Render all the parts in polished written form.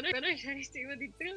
bana şaristime dittiğim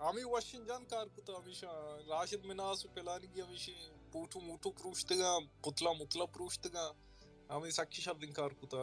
আমি Washington কার কুতা আমি রাশিদ মিনাস পেলানি কি আমি পুটু মুটু প্রুশতগা পুতলা মুতলা প্রুশতগা আমি সাক্ষী শব্দিন কার কুতা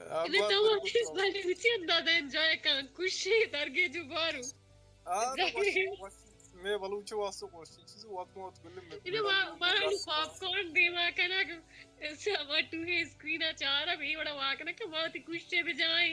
ini tahu artis balik usia dah enjoy kan kushi target ju baru me balucho wasto koştu çizi wat mot gülüm Ina mara ni popcorn dewa kana sama tu hai screen achara bhi bada wakna ka bahut hi gusse mein jaye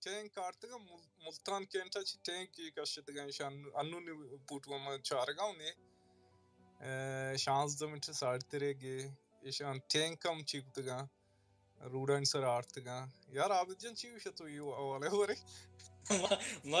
tank artık multan kenta çi tank ki kaşıtı gan şan annu ni putuma çağırga ne şans da mı sartere ge şan tank kam çıktıga rudan sar artıga yar abidjan çiğ to yu avale hore ما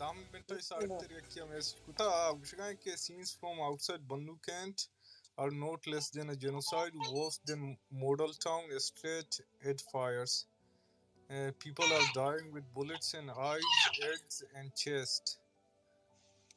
dam minta sartere kia mes kuta ushga ke scenes from outside Bannu Kent are not less than a genocide, worse than Model Town straight head fires. People are dying with bullets in eyes, heads, and chest.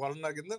warna ginde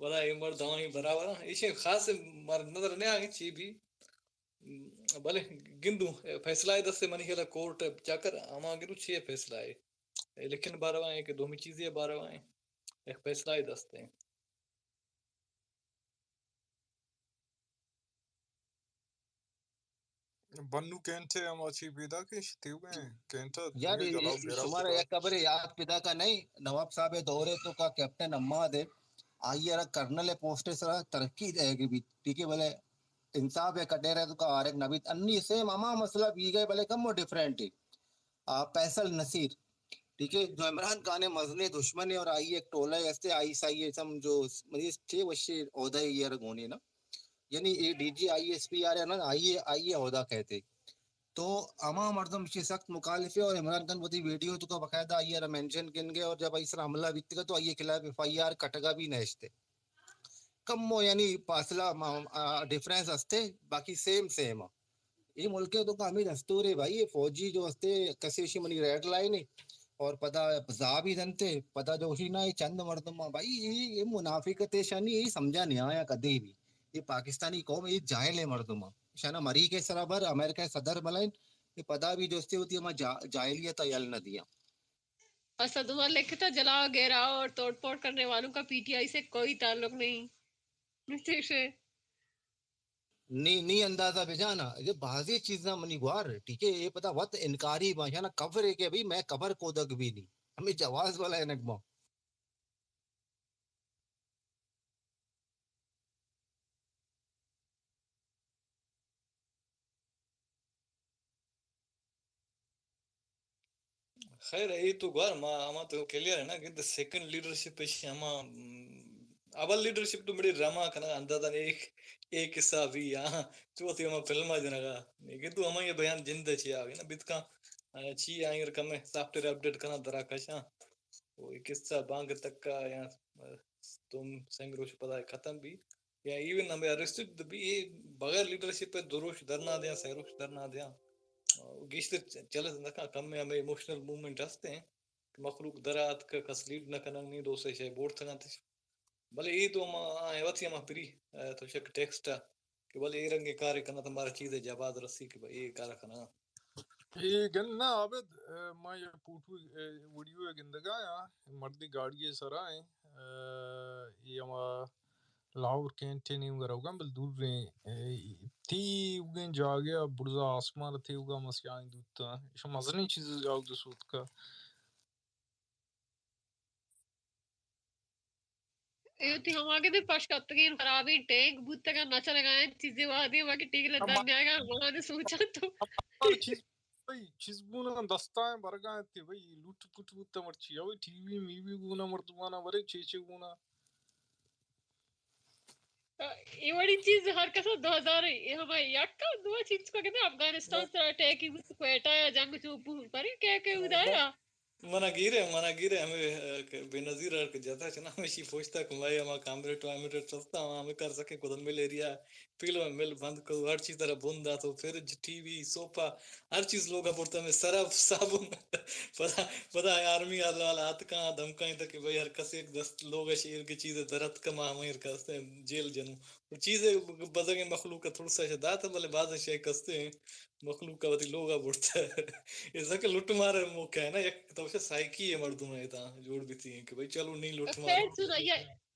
ولا يمر دوائی برابر ایشے خاص مار نظر نہیں آگے چی بھی بھلے گندو فیصلہ ہے دستے منی کھیلا کورٹ چکر اما گندو چھ فیصلہ ہے لیکن باروا ہے کہ دومی چیزیں باروا ہیں ایک فیصلہ ہی دستے ہیں بنو کینٹے ہم اچھی پیدا کے شتیو گئے کینٹا یار تمہیں جلاؤ گیرا شمار پتا یک قبر یاد پیدا کا نہیں نواب صاحب دورے تو کا کیپٹن اما دے آئیے کرنل پوسٹ سرا ترقی دے گی بھی ٹھیک ہے بھلے انصاف ہے کٹے رہے تو کا آرک نبی انی سیم اما مسئلہ بھی گئے بھلے کم وہ ڈیفرنٹ فیصل نصیر ٹھیک ہے جو عمران خان مزنے دشمن ہے اور آئیے ایک ٹولہ ایسے آئی سائی سم جو مریض تھے وشی عہدہ یہ رگونی نا یعنی D G I S P آ رہے نا آئیے عہدہ کہتے تو اما مردم سے سخت مخالف ہے اور عمران خان بتی ویڈیو تو کا باقاعدہ آئیے مینشن کن گے اور جب اس طرح حملہ بیت گا تو آئیے خلاف ایف آئی آر کٹگا بھی نہشتے کم یعنی فاصلہ ڈفرینس ہستے باقی سیم یہ ملک تو کامی دستور ہے بھائی یہ فوجی جو ہستے کسی منی ریڈ لائن اور پتا زا بھی دنتے پتا جو اسی نہ چند مردم بھائی یہ منافقت شانی یہ سمجھا نہیں آیا کدی بھی یہ پاکستانی قوم یہ جاہل ہے مردم شانا مری کے سرابر امریکہ صدر ملائن یہ پدا بھی دوستی ہوتی ہے جاہلیت یل نہ دیا اسد عمر لکھتا جلاؤ گھیراؤ اور توڑ پھوڑ کرنے والوں کا پی ٹی آئی سے کوئی تعلق نہیں نتیش ہے نہیں اندازہ بجانا یہ بازی چیزاں منی گوار ٹھیک ہے یہ پتا وقت انکاری باشا نا کور ہے کہ بھائی میں کور کو دگ بھی نہیں ہمیں جواز والا ہے نگما خیر یہ تو گوار اما تو کلیئر ہے نا کہ سیکنڈ لیڈرشپ اما اول لیڈرشپ تو بڑی رما کنا اندازہ ایک قصہ بھی ہاں چوتھی اما فلم جنگا کہ تو اما یہ بیان جند چھی آگے نا بت کا چھی آئیں کم سافٹ ویئر اپڈیٹ کرنا درا کشاں وہ قصہ بانگ تک کا یا تم سنگروش پتہ ہے ختم بھی یا ایون ہمیں ارسٹڈ بھی یہ بغیر لیڈرشپ پہ دروش درنا دیا سیروش درنا دیا گیشتر چلے نکا کم میں ہمیں ایموشنل موومنٹ ہستے ہیں مخلوق درات کا کسلیڈ نہ کرنا نہیں دوسرے شے بورڈ تھا بھلے یہ تو ایوتی ہم پری تو شک ٹیکسٹ کہ بھلے یہ رنگ کار کرنا تمہارا چیز ہے جواد رسی کہ بھائی یہ کار کرنا یہ گن نا عابد ما یہ پوٹو ویڈیو ہے گندگا یا مردی گاڑی سرا ہے یہ ہما لاہور کینٹے نہیں وغیرہ ہوگا بل دور رہے تھی اگیں جا گیا برزا آسمان تھی ہوگا مسیاں دوتا یہ مزنی چیز جاؤ دو سوت کا ایوتی ہم آگے دے پاش کتگین خرابی ٹینک بوت تک نچا لگائیں چیزیں وادی باقی ٹیک لدن دیا گا وہاں نے سوچا تو ہر چیز بھائی چیز گونا دستا ہے برگا تے بھائی لوٹ پٹ بوت مرچی ہے ٹی وی می وی گونا مردوانا برے چیچے گونا یہ بڑی چیز ہر کسا 2000 ہمیں یک کا دو چیز کو کہتے ہیں افغانستان سے اٹیک ہی کوئٹہ یا جنگ چوپو پر کیا ادایا منا گیرے ہمیں بے نظیر جاتا ہے نا ہمیں پوچھتا کہ بھائی ہم کامریٹ وامریٹ سستا ہمیں کر سکے کدن مل ایریا پیلو میں مل بند کرو ہر چیز طرح بندا تو فریج ٹی وی صوفہ ہر چیز لوگ پڑتا میں سرف صابن پتا ہے آرمی والا ہاتھ کہاں دھمکائیں تک کہ بھائی ہر کسی دست لوگ شیر کی چیزیں درد کما ہمیں کستے ہیں جیل جنوں چیزیں بزرگ مخلوق کا تھوڑا سا داتا بلے بعض شے کستے ہیں مخلوق کا وتی لوگا بڑھتا ہے ایسا کہ لٹ مارے موقع ہے نا ایک تو سائیکی ہے مردوں میں تا جوڑ بھی تھی کہ بھائی چلو نہیں لٹ مارو خیر سنا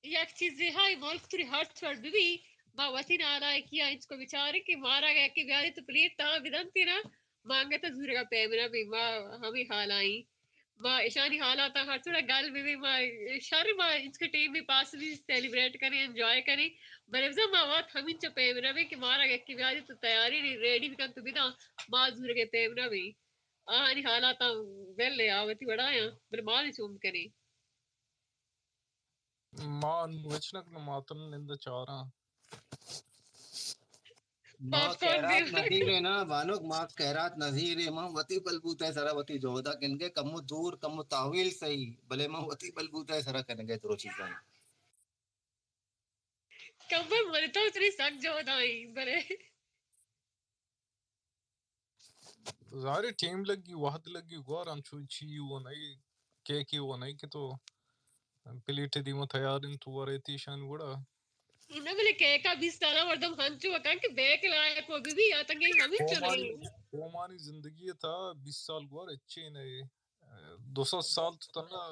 یک چیز ہائی ملک تری ہارٹ چھوڑ بھی با وتی نہ رہا ہے کیا اس کو بیچارے کہ مارا گیا کہ بیاری تو پلیٹ تا بدنتی نا مانگے تو زور کا پیمنا بھی ماں ہمیں حال آئی ماں ایشانی حالات ہر تھوڑا گل بھی ماں شر ماں اس کے ٹیم بھی پاس بھی سیلیبریٹ کریں انجوائے کریں بلے ماں بات ہمیں چو پیمنا بھی کہ مارا گیا کہ بیاری تو تیاری نہیں ریڈی بھی کن تو بھی ماں زور کے پیمنا بھی آنی حالات ویلے آوتی بڑھایا بلے ماں نہیں چوم کریں ماں وچنک ماتن نند چارا ماں پاپ کارن بھی خیرات نظیر ہے نا بانوک ماں خیرات نظیر ہے ماں وتی بلبوت ہے سرا وتی جوہدا کن کے کم دور کم تاویل صحیح بھلے ماں وتی بلبوت ہے سرا کن گے ترو چیزاں کبر مرتا اتری سک جو دائی بلے ظاہر ٹیم لگی وحد لگی گور ہم چھو چھی وہ نہیں کہ وہ نہیں کہ تو Pilite di matayarin tu wareti shan gura. انہیں بولے کہ کا 20 سالہ مردم ہنچو وکان کہ بیک لائے کو بھی آتا کہ ہمیں چل رہی وہ ہماری زندگی تھا 20 سال گوار اچھے نہیں 200 سال تو تنا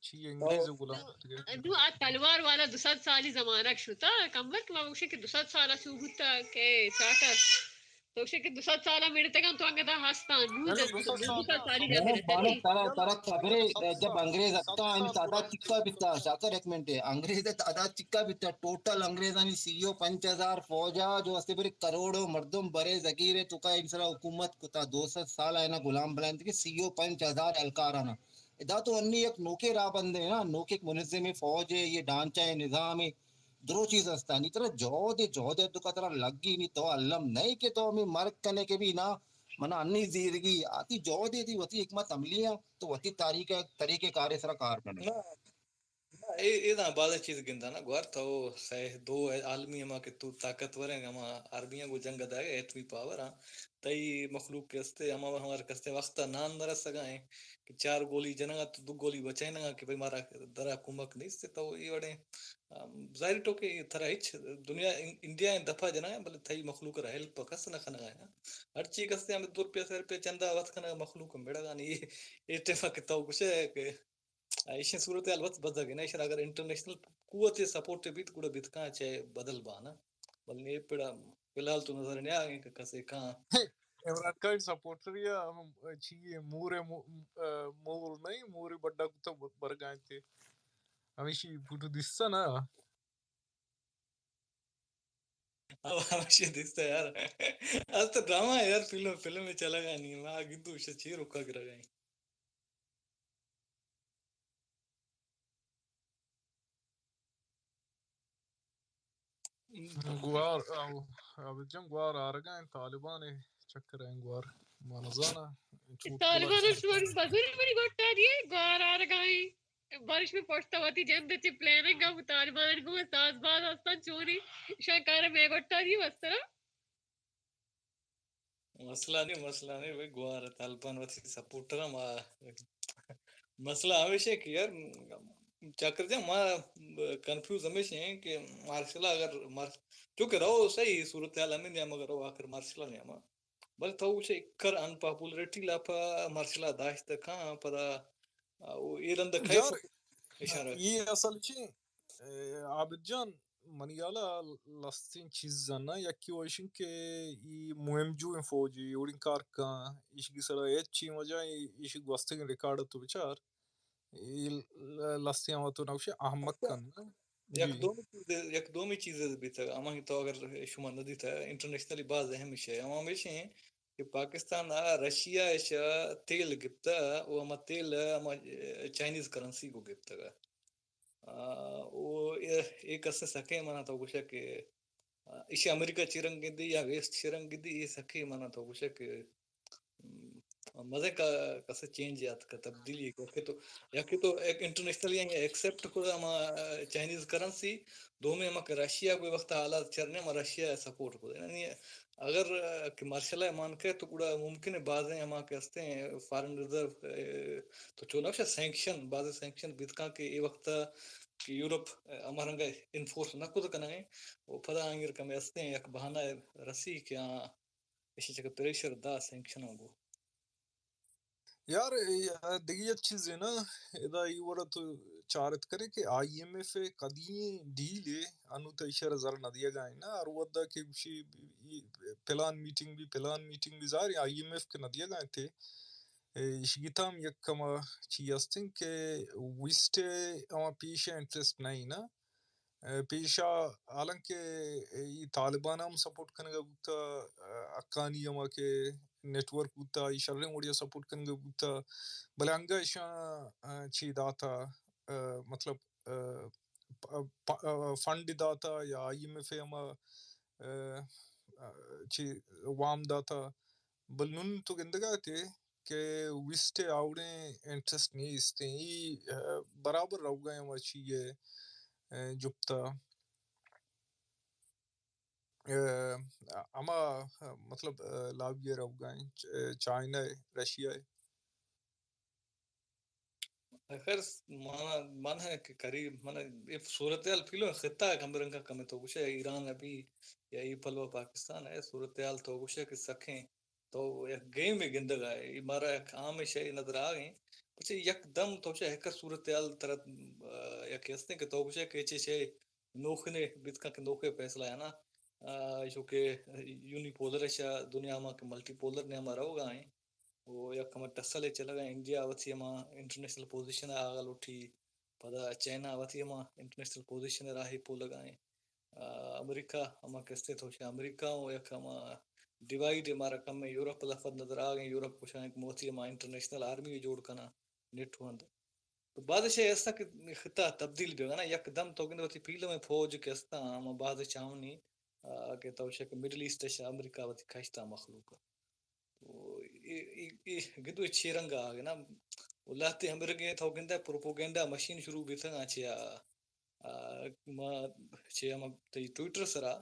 چھی انگریز غلام تھے دو تلوار والا 200 سالی زمانہ شتا کم وقت وہ کہ 200 سالہ شوبتا کہ ساکر تو کہ 200 سالہ میرے تک تو انگدا ہستان نو 200 سالی میں جاتے نے بانے رہتے تارا خبریں جب انگریز اتا ان تعداد چکا بتا شاکر ایک منٹ انگریز تعداد چکا بتا ٹوٹل انگریزانی سیو 5000 فوجا جو استے پر کروڑوں مردم برے زگیرے تو کا انسرا حکومت کتا 200 سال ہے نا غلام بلند کے سیو 5000 اہلکارانا ادا تو انی ایک نوکے راہ بندے نا نوکے منظم فوج ہے یہ ڈھانچہ ہے نظام ہے درو چیز ہستا نہیں طرح جو دے تو کا طرح لگی نہیں تو علم نہیں کہ تو ہمیں مرک کرنے کے بھی نہ منا انی زیرگی آتی جو دی تھی وتی حکمت عملیاں تو وتی طریقہ کار سرا کار کرنے یہ بعض چیز گندا نا گوار تو سہ دو عالمی اما کہ تو طاقتور ہیں اما عربیاں کو جنگ دا ہے ایٹمی پاور ہاں تئی مخلوق کے استے اما ہمارے کستے وقت نان نرس سگا ہیں کہ 4 گولی جنگا تو 2 گولی بچائیں گا کہ بھئی مارا درا کمک نہیں سے تو یہ وڑے ظاہر تو کہ یہ طرح ہچ دنیا انڈیا دفعہ جنا ہے بلے تھئی مخلوق رہ ہیلپ کس نہ کھنا ہے ہر چیز کستے ہمیں 2 روپیہ 100 روپیہ چندہ وقت کھنا مخلوق بیڑا گا نہیں یہ اتفاق تو کچھ ہے کہ ایشین صورتحال وقت بدل گئی نا ایشین اگر انٹرنیشنل قوت سپورٹ بیت کوڑا بیت کہاں چاہے بدل بانا بلکہ یہ پڑا فی الحال تو نظر نہیں آئیں کہ کسے کہاں عمران خان سپورٹر یا چھی مورے مور نہیں مورے بڑا کتا برگائیں تھے ہمیشہ فوٹو دستا نا اب ہمیشہ دیکھتا ہے یار آج تو ڈرامہ ہے یار فلم میں چلا گیا نہیں میں آگے تو اسے چیر رکھا کرا گئی گوار اب جم گوار آرگائیں طالبان چکر ہیں گوار مانزانا طالبان شوڑ بزر بڑی گوٹا دیے گار آ رگائی بارش میں پوچھتا ہوتی جن چی پلاننگ اب طالبان کو ساز باز ہستان چوری شاکار میں گوٹا دیے بس طرح مسئلہ نہیں بھائی گوار طالبان وقت سپورٹر مسئلہ ہمیشہ کہ یار چکر جا ماں کنفیوز ہمیشہ ہیں کہ مارشلہ اگر چونکہ رہو صحیح صورتحال ہمیں نہیں مگر رہو آخر مارشلہ نہیں ہما بل تو اسے اکر ان پاپولرٹی لاپا مارشلہ داشت کھاں پدا ایران دا خیف یار اشارہ یہ اصل چی عابد جان منیالا لستین چیز نا یکی ویشن کہ ای مهم جو این فوجی اورین کار کان ایشگی سرا ایت چی مجا ایشگ وستگن ریکارڈ تو بچار لستیاں تو نوشے احمق کن جی یک دومی چیز بھی تھا اما ہی تو اگر شما ندی تھا انٹرنیشنلی بعض اہم ہے اما ہمیشہ ہیں کہ پاکستان رشیا تیل گپتا وہ اما تیل اما چائنیز کرنسی کو گپتا گا وہ ایک اسے سکے مانا تو کچھ ہے کہ اسے امریکہ چرنگ دی یا ویسٹ چرنگ دی یہ سکے مانا تو کچھ ہے کہ مزے کا کسے چینج یاد کا تبدیلی یا کہ تو ایک انٹرنیشنل یا ایکسپٹ کو اما چائنیز کرنسی دو میں اما کہ رشیا کوئی وقت حالات چرنے اما رشیا سپورٹ کو یعنی اگر کہ مارشل مان کے تو کڑا ممکن ہے بعض ہیں اما کہ ہستے ہیں فارن ریزرو تو چونکہ سینکشن بعض سینکشن بیتکا کہ یہ وقت کہ یورپ ہمارا انفورس نہ خود کرنا ہے وہ پدا آنگر کم ہستے ہیں یک بہانہ رسی کیا اسی جگہ پریشر دا سینکشن ہوں گو یار دیگه چیز ہے نا ادا ای وڑا تو چارت کرے کہ آئی ایم ایف قدیم ڈیل انو تا اشارہ زر ندیا گائیں نا اور ودا کہ پلان میٹنگ بھی زار آئی ایم ایف کے ندیا گائیں تھے شگیتام یک کما چی هستن که ویسٹ اما پیش انٹرسٹ نہیں نا پیشا حالانکہ یہ طالبان ہم سپورٹ کرنے گا بوتا اکانی اما کے نیٹ ورک بوتا اشارے موڑیا سپورٹ کرنے گا بوتا بلے انگا اشا چی داتا مطلب فنڈ داتا یا آئی ایم ایف اما چی وام داتا بل نن تو گندگا تھے کہ ویسٹ آوڑے انٹرسٹ نہیں استے یہ برابر رو گئے اما چی یہ جبتا اما مطلب لاویے رو گئے چائنا ہے رشیا ہے اگر مانا ہے کہ قریب مانا یہ صورتحال فیلو خطہ کمبرنگ کا کم تو کچھ ہے ایران ابھی یا یہ پلو پاکستان ہے صورتحال تو کچھ ہے کہ سکھیں تو ایک گیم میں گندگ ہے یہ مارا ایک عام شے نظر آ گئی پچھے یک دم تو چاہے ایک صورتحال طرح یا کہتے ہیں کہ تو کچھ ہے کہ چیز ہے نوکھنے بیت کا کہ نوکھے فیصلہ ہے نا جو کہ یونی پولر ہے دنیا میں کہ ملٹی پولر نے ہمارا ہوگا ہیں وہ یک ہم ٹسلے چلا گیا انڈیا وتھی ہما انٹرنیشنل پوزیشن آگل اٹھی پدا چائنا وتھی ہما انٹرنیشنل پوزیشن راہی پو لگائیں امریکہ ہما کستے تو امریکہ یک ہما ڈیوائڈ ہمارا کم میں یورپ لفظ نظر آ گئے یورپ کو شاید موتی ہما انٹرنیشنل آرمی جوڑ کنا نیٹ ہوند تو بعد سے ایسا کہ خطہ تبدیل بھی ہوگا نا یک دم تو کہ وتی فیلڈ میں فوج کے استا ہم بعد چاونی کہ تو کہ مڈل ایسٹ سے امریکہ وتی کھشتا مخلوق گدو چیرنگ آگے نا لاتے ہم رگے تو گندا پروپوگنڈا مشین شروع بھی تھا چیا ما چیا ہم ٹویٹر سرا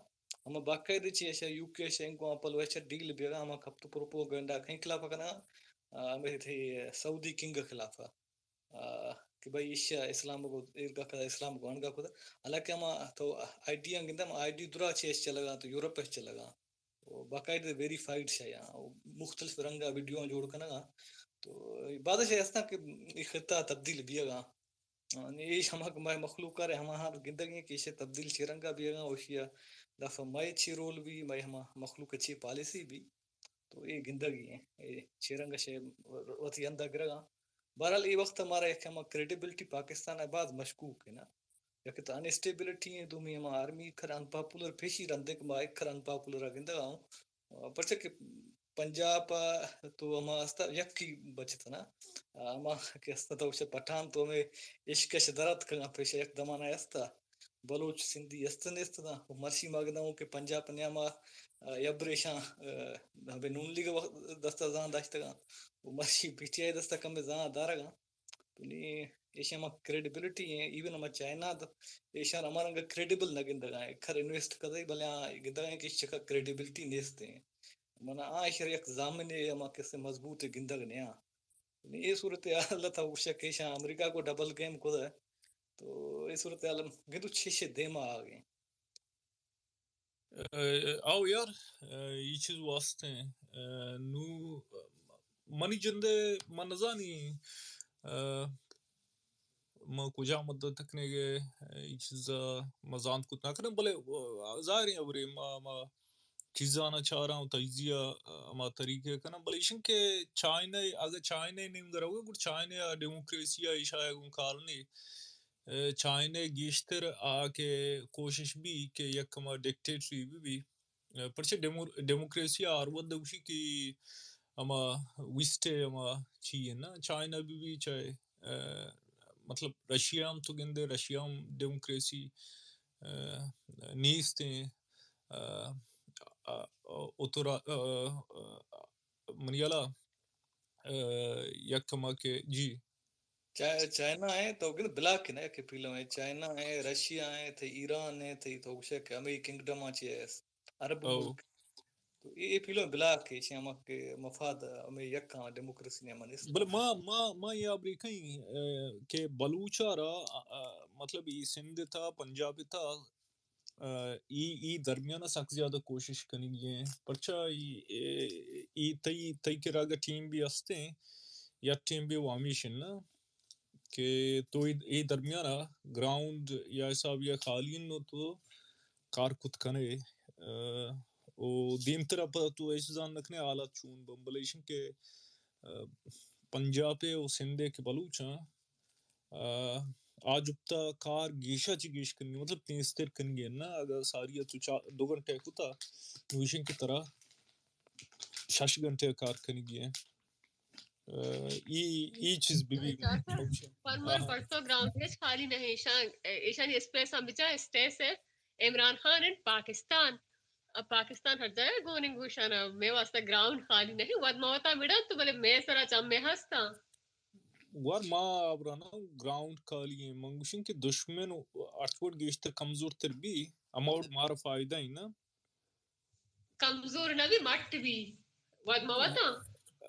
ہم باقاعدہ چیا شا یو کے شین کو اپل وچ ڈیل بیگا ہم کپ پروپوگنڈا کہیں خلاف کنا ہمیں تھی سعودی کنگ خلاف کہ بھائی ایشیا اسلام کو ایرگا کا اسلام کو انگا کو حالانکہ ہم تو آئیڈیا گندا آئیڈی درا چیز چلا گا تو یورپ چلا گا باقاعدہ ویریفائڈ ہے مختلف رنگا ویڈیو جوڑ کنا تو بعد سے ایسا کہ خطہ تبدیل بھی گا یہ ہم مخلوق ہے ہمارا زندگی کی اسے تبدیل چرنگا بھی گا اوشیا دفعہ میں اچھی رول بھی میں ہم مخلوق اچھی پالیسی بھی تو یہ زندگی ہے یہ چرنگ سے وتی اندہ گرگا بہرحال یہ وقت ہمارا ایک ہم کریڈیبلٹی پاکستان ہے بعد مشکوک ہے نا یا کہ تو انسٹیبلٹی ہے تو میں ہم آرمی کھر ان پاپولر پیشی رندے کہ میں کھر ان پاپولر گندا ہوں پرچہ کہ پنجاب تو ہم استا یک کی بچت نا ہم کہ استا تو پٹھان تو میں عشق شدرات کا پیش ایک زمانہ استا بلوچ سندھی استن استا مرسی ماگنا ہوں کہ پنجاب نیاما یبریشاں ہمیں نون لیگ دستا زان داشتا گا مرسی پی ٹی آئی دستا کم زان دارا گا تو نہیں ایشیا میں کریڈیبلٹی ہے ایون ہم چائنا ایشیا ہمارا کریڈیبل نہ گندا گا کھر انویسٹ کرے بھلے گندا کہ چکا کریڈیبلٹی نیستے ہیں منا آشر یک زامن ہم کیسے مضبوط گندگ نیا یہ صورت حال تھا اس کے شاہ امریکہ کو ڈبل گیم کو ہے تو یہ صورت حال گندو چھ دیما آ گئے او یار یہ چیز واسطے نو منی جندے منزانی ما کجا مدت تکنے گے یہ چیز مزان کو نہ کریں بلے ظاہر ہے ابری ما چیزانا چاہ رہا ہوں تجزیہ ما طریقے کا نا بلے شن کہ چائنا اگر چائنا نہیں گرا ہوگا کچھ چائنا ڈیموکریسی ایشا گن کالنی چائنا گیشتر آ کے کوشش بھی کہ یک ما ڈکٹیٹری بھی پرچہ ڈیموکریسی آرود دوشی کی اما وسٹے اما چیئے نا چائنا بھی چاہے مطلب رشیا تو گندے رشیا ڈیموکریسی نیستیں اترا منیالا یکما کے جی چائنا ہے تو بلاک ہے کہ فلم ہے چائنا ہے رشیا ہے تھے ایران ہے تھے تو کہ امریکہ کنگڈم ہے عرب ملک تو یہ فلم بلاک ہے ہم کے مفاد ہمیں یکاں ڈیموکریسی نے منس بل ما یہ ابری کہیں کہ بلوچا را مطلب یہ سندھ تھا پنجاب تھا ای درمیان سخت زیادہ کوشش کرنی ہے پرچہ ای تئی کے راگا ٹیم بھی ہستے ہیں یا ٹیم بھی وامیشن نا کہ تو ای درمیانہ گراؤنڈ یا حساب یا خالین نو تو کار کت کنے او دیم طرف تو ایسے زان رکھنے حالات چون بمبلیشن کے پنجاب او سندھے کے بلوچ آج ابتا کار گیشا چی گیش کرنی مطلب تینستر کرنی ہے نا اگر ساری تو 2 گھنٹے ہوتا نویشن کی طرح 6 گھنٹے کار کرنی ہے ای چیز بھی فرمان پرسوں گراؤنڈ میں خالی نہیں ایشان ایکسپریس ہم بچا اسٹے سے عمران خان اینڈ پاکستان اب پاکستان ہر جائے گوننگ گوشانا میں واسطہ گراؤنڈ خالی نہیں ود موتا مڑا تو بلے میں سرا چم میں ہستا ور ما ابرانا گراؤنڈ خالی ہے منگوشن کے دشمن اٹوٹ گیشتر کمزور تر بھی اماؤٹ مار فائدہ ہی نا کمزور نہ بھی مٹ بھی ود موتا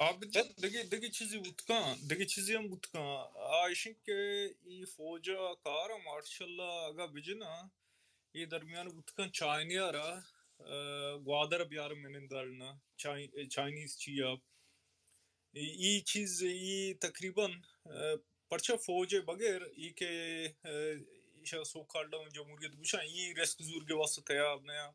Abi degi çizi mutka aşın ke i foja kara maşallah aga bijina i darmiyan mutkan Chinese ara guadar biyar menin dalna Chinese çiya i çiz i takriban parça foja bager i ke işa sokalda cumhuriyet buşan i resk zurge vasıta ya ne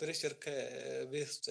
pressure waste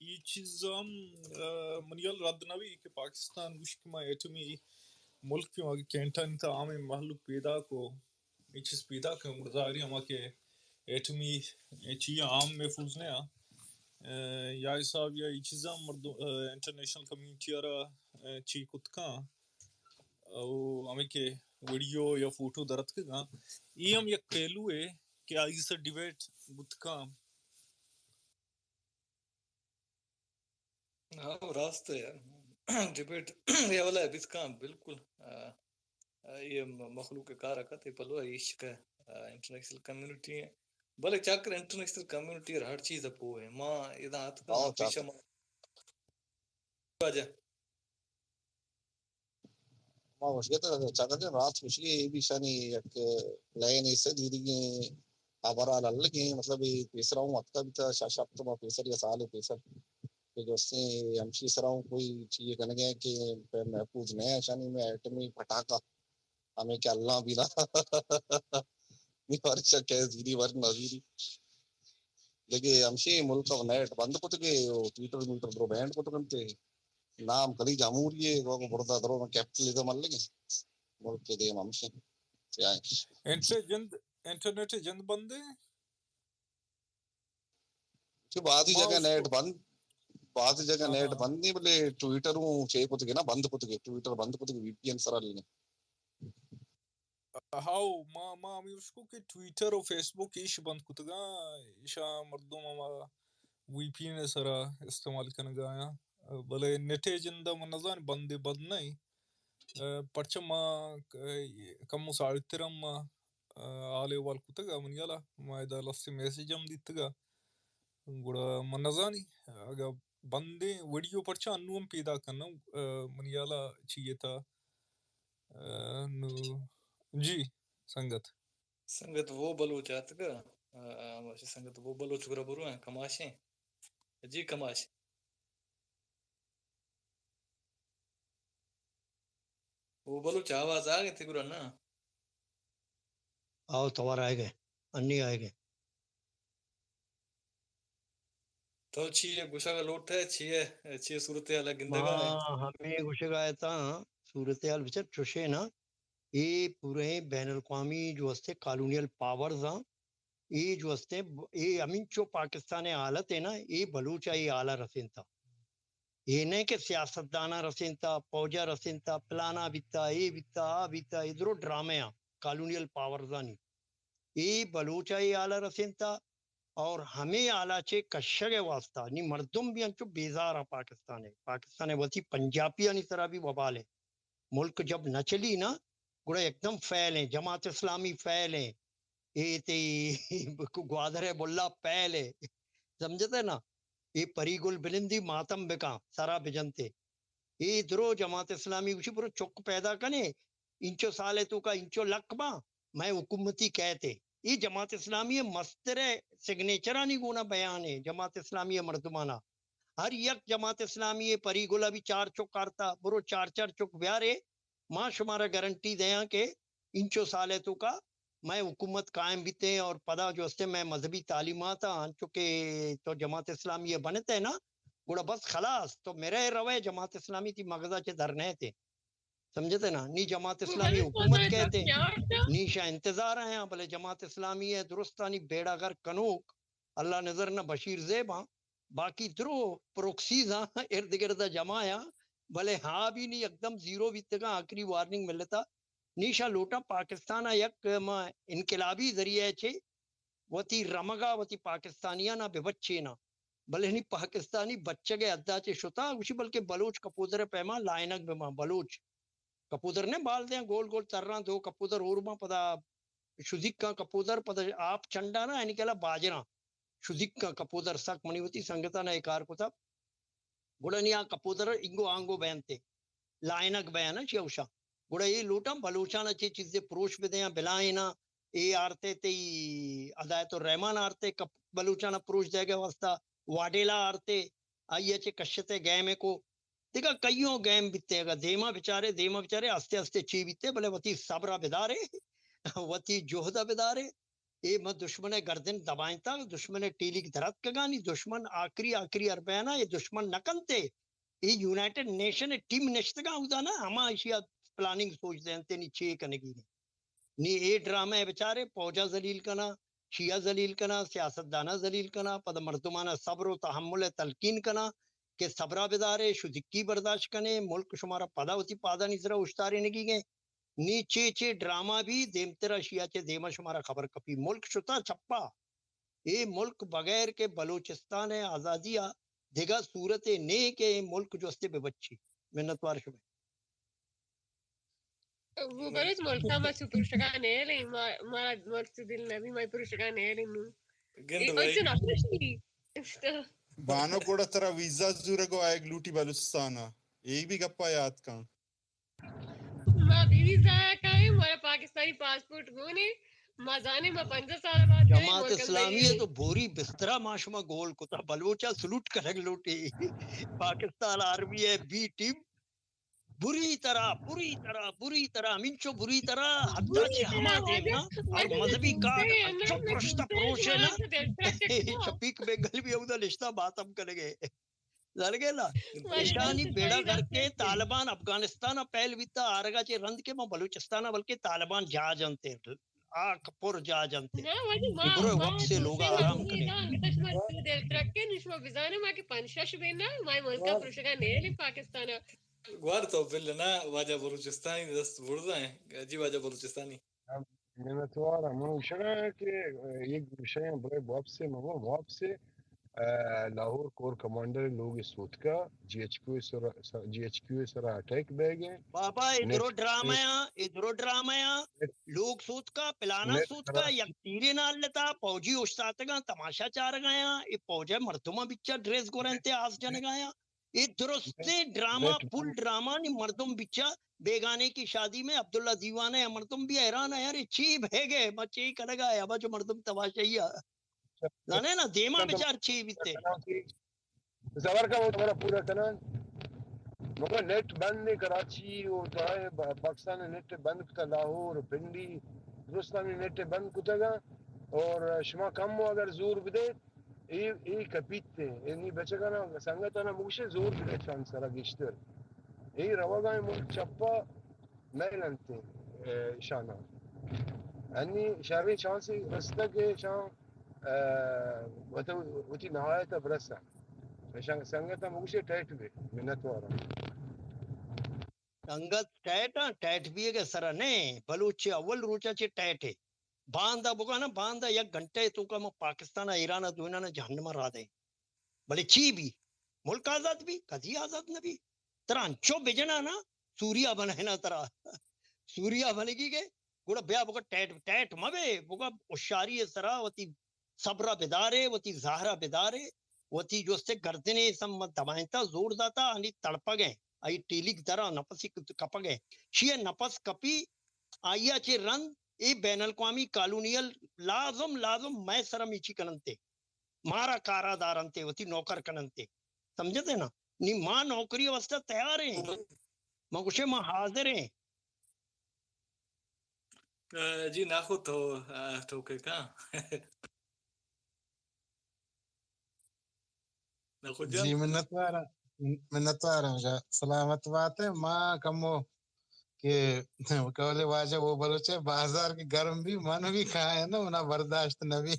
iyi çizim Maniyal Radnavi ke Pakistan muşkima etimi ملک کی وہاں canton تا عام محلوق پیدا کو یہ چیز پیدا کر مرداری ہما کے ایٹمی چیز عام محفوظ نے یا حساب یا یہ چیزاں مردوں انٹرنیشنل کمیونٹی آرا چی کتکاں او ہمیں کے ویڈیو یا فوٹو درد کے گاں یہ ہم یک پہلو ہے کہ آئی سے ڈیبیٹ بتکاں ہاں راست ہے یار ڈبیٹ یہ والا ہے بس کام بالکل یہ مخلوق کار رکھتے پلو عشق ہے انٹرنیشنل کمیونٹی ہے بھلے چاکر انٹرنیشنل کمیونٹی ہر چیز اپو ہے ماں ادھا ہاتھ کا پیشہ ماں ما وشكتا چاكتا رات وشكي بيشاني يك لين يسديدي عبارة على اللي مطلب بيسراو وقتا بتا شاشات ما بيسر يا سالي بيسر کہ جو سے ہمشی سراؤں کوئی چیز کرنے گئے کہ محفوظ نہیں ہے شانی میں ایٹمی پٹاکا ہمیں کہ اللہ بھی نہ ورشا کہ زیری ور نظیری لیکن ہمشی ملک نیٹ بند پت کے ٹویٹر میٹر درو بینڈ پت کرتے نام کلی جمہوریہ وہ بڑھتا درو میں کیپٹلزم مل لگے ملک کے دیم ہمشی انٹرنیٹ جند بند ہے کہ بعض جگہ نیٹ بند بعض جگہ نیٹ بند نہیں بلے ٹویٹر چے پت کے نا بند پت کے ٹویٹر بند پت کے وی پی این سرا لینے ہاؤ ما امی اس کو کہ ٹویٹر اور فیس بک ایش بند کتگا ایشا مردوں ما وی پی این سرا استعمال کرنے گایا بلے نیٹ جندہ منظان بند نہیں پرچم ما کم مساعدترم ما آلے وال کتگا من یالا ما ادا لسی میسیج ہم دیتگا گوڑا منظانی اگر بندے ویڈیو پرچا انو ہم پیدا کرنا من یالا چیئے تھا جی سنگت وہ بلوچ آت کا سنگت وہ بلوچ گرا برو ہیں کماشیں جی کماش وہ بلوچ آواز آگئے تھی گرا نا آؤ توار آئے گئے انی آئے گئے تو چیئے گوشہ کا لوٹ ہے چیئے صورتحال گندگا ہے ہمیں گوشہ گایا تھا صورتحال بچر چوشے نا یہ پورے بین الاقوامی جو ہستے کالونیل پاورز ہیں یہ جو ہستے یہ امین چو پاکستان حالت ہے نا یہ بلوچا یہ آلہ رسین تھا یہ نہیں کہ سیاستدانہ رسین تھا پوجا رسین تھا پلانا بیتا یہ بیتا آ بیتا ادھرو ڈرامے ہیں کالونیل پاورزانی یہ بلوچا یہ آلہ رسین تھا اور ہمیں آلہ چے کشگ واسطہ نی مردم بھی انچو بیزارہ پاکستان ہے وسی پنجابی نی طرح بھی وبال ہے ملک جب نہ چلی نا گوڑا ایک دم فیل ہیں جماعت اسلامی فیل ہیں یہ تی گوادر بلا پہل ہے سمجھتے نا یہ پری گل بلندی ماتم بکا سارا بجنتے یہ درو جماعت اسلامی اسی پر چک پیدا کنے انچو سالے تو کا انچو لقبہ میں حکومتی کہتے یہ جماعت اسلامی مستر سگنیچرانی گونا بیان ہے جماعت اسلامی مردمانہ ہر یک جماعت اسلامی پری گلا بھی چار چک کرتا برو چار چک بیارے ماں شمارا گارنٹی دیاں کہ انچو سالے تو کا میں حکومت قائم بیتے اور پدا جو ہستے میں مذہبی تعلیمات چونکہ تو جماعت اسلامی بنتے نا گوڑا بس خلاص تو میرے روے جماعت اسلامی تھی مغزہ چے درنے تھے سمجھتے نا نی جماعت اسلامی حکومت کہتے نیشا انتظار ہیں بلے جماعت اسلامی ہے درستانی بیڑا گر کنوک اللہ نظر نہ بشیر زیباں باقی درو پروکسیز ارد گرد جمع بھلے ہاں بھی نہیں ایک دم زیرو بھی تک آخری وارننگ ملتا نیشا لوٹا پاکستان یک انقلابی ذریعہ چھے وتی رمگا وتی پاکستانیاں نہ بے بچے نہ بھلے نہیں پاکستانی بچے گئے ادا چے شتا اسی بلکہ بلوچ کپودر پیما لائنک بما بلوچ کپودر نے بال دیں گول گول تر رہا دو کپودر اورما پدا شزک کا کپودر پدا آپ چنڈا نا یعنی کہلا باجرا شزک کا کپودر سک منی ہوتی سنگتا نا ایکار کو تھا گڑنیا کپودر انگو آنگو بینتے لائنک بیانا چیوشا گڑا یہ لوٹا بلوچانا چی چیزیں پروش بدیاں بلائینا اے آرتے تی ادایت الرحمن آرتے بلوچانا پروش دے گئے واسطہ واڈیلا آرتے آئیے چے کشتے گیمے کو دیکھا کئیوں گیم بیتے گا دیما بچارے ہستے ہستے چی بیتے بلے وطی صبرہ بدارے وطی جوہدہ بدارے اے ما دشمن گردن دبائنتا دشمن ٹیلی درد کگانی دشمن آخری اربینا یہ دشمن نکنتے یہ یونائٹڈ نیشن ٹیم نشتگا ہوتا نا ہما اشیا پلاننگ سوچ دینتے نی چھے کنگی نی اے ڈرامہ بیچارے پوجا ذلیل کنا شیعہ ذلیل کنا سیاست دانا ذلیل کنا پد مردمانہ صبر و تحمل تلقین کنا کہ صبرہ بدارے شدکی برداشت کنے ملک شمارا پدا ہوتی پادا نظرہ اشتارے نگی گئے نیچے چے ڈرامہ بھی دیمترا شیعہ چے دیما شمارا خبر کپی ملک شتا چھپا اے ملک بغیر کے بلوچستان آزادی دیگا صورت نے کہ ملک جو استے بے بچی منتوار شبہ وہ بلوچ ملک ما سو پرشکان ہے مارا ملک دل نبی ما پرشکان ہے گند اور بھائی چن اپنی بانو کوڑا ترا ویزا زورگو آئے لوٹی بلوچستانا یہی بھی گپا یاد کان ما بیوی ضائع کائیں مارا پاکستانی پاسپورٹ گونے ما جانے ما 15 سال بعد گئے جماعت ملک اسلامی ہے تو بوری بسترا معاشمہ گول کتا بلوچا سلوٹ کرگ لوٹی پاکستان آرمی ہے بی ٹیم بری طرح منچو بری طرح حتیٰ چھے ہما دیم نا اور مذہبی کارڈ اچھو پرشتہ پروشے نا شپیک بینگل بھی ہوتا لشتہ باتم کرگے لڑگے نا ایشانی بیڑا گھر کے طالبان افغانستان پہل بیتا آرگا چے رند کے ماں بلوچستان بلکہ طالبان جا جانتے آک پور جا جانتے برو وقت سے لوگا آرام کرے پاکستان guarda bellena vaja بلوچستانی دست بردا ہیں جی واجہ بلوچستانی نمتوارا منو شنا کہ یک شیئں برای باب سے مگو باب سے لاہور کور کمانڈر لوگ سوت کا جی ایچ کیو سرا اٹیک بے گئے بابا ادھرو ڈرامایا لوگ سوت کا پلانا سوت کا یک تیرے نال لتا پوجی اشتاتگا تماشا چار گایا یہ پوجے مردمہ بچہ ڈریس گورنتے آس جن گایا یہ درستے ڈراما پل ڈراما نی مردم بچہ بیگانے کی شادی میں عبداللہ دیوانے ہے مردم بھی حیران ہے یار چی بھے گئے بچے کرگا ہے بچہ مردم تماشائی ہے لانے نا دیما بچار چی بیتے زور کا وہ تمہارا پورا کنان مگر نیٹ بند نہیں کراچی اور پاکستان نے نیٹ بند کتا لاہور پنڈی درستانی نیٹ بند کتا گا اور شما کم ہو اگر زور بدے ای کپیتے ای بچے گا نا سنگتا نا موشے زور بدے چان سرا گشتر ای رواگا ملک چپا میلنتے شانا انی شاوی چانسی رستا کے شان وتی نهایت برسا سنگتا موشے ٹیٹ بے منتوارا سنگت ٹیٹ بھی ہے سرا نے بلوچ اول روچا چے ٹیٹ ہے باندھا بگا نا باندھا یک گھنٹے تو کا پاکستان ایران دونا نا جہنم را دے بلے چی بھی ملک آزاد بھی کدی آزاد نہ بھی تران چو بجنا نا سوریا بنے نا ترا سوریا بنے گی کے گوڑا بیا بگا ٹیٹ مبے بگا اشاری سرا وتی صبرہ بدارے وتی ظاہرہ بدارے وتی جو سے گردنے سم دمائنتا زور داتا انی تڑپا گئے آئی ٹیلیک درہ نپسی کپا گئے شیئے نپس کپی آئیا چے رند اے بین الاقوامی کالونیل لازم میں سرم ایچی کننتے مارا کارا دارنتے وتی نوکر کننتے سمجھتے نا نی ماں نوکری واسطہ تیار ہیں ماں کچھ ماں حاضر ہیں جی ناخو تو کہ کہاں جی منتوارا مجھا سلامت بات ہے ماں کمو کہ کولے واجہ وہ بلوچے بازار کے گرم بھی من بھی کھائے نا انہا برداشت نبی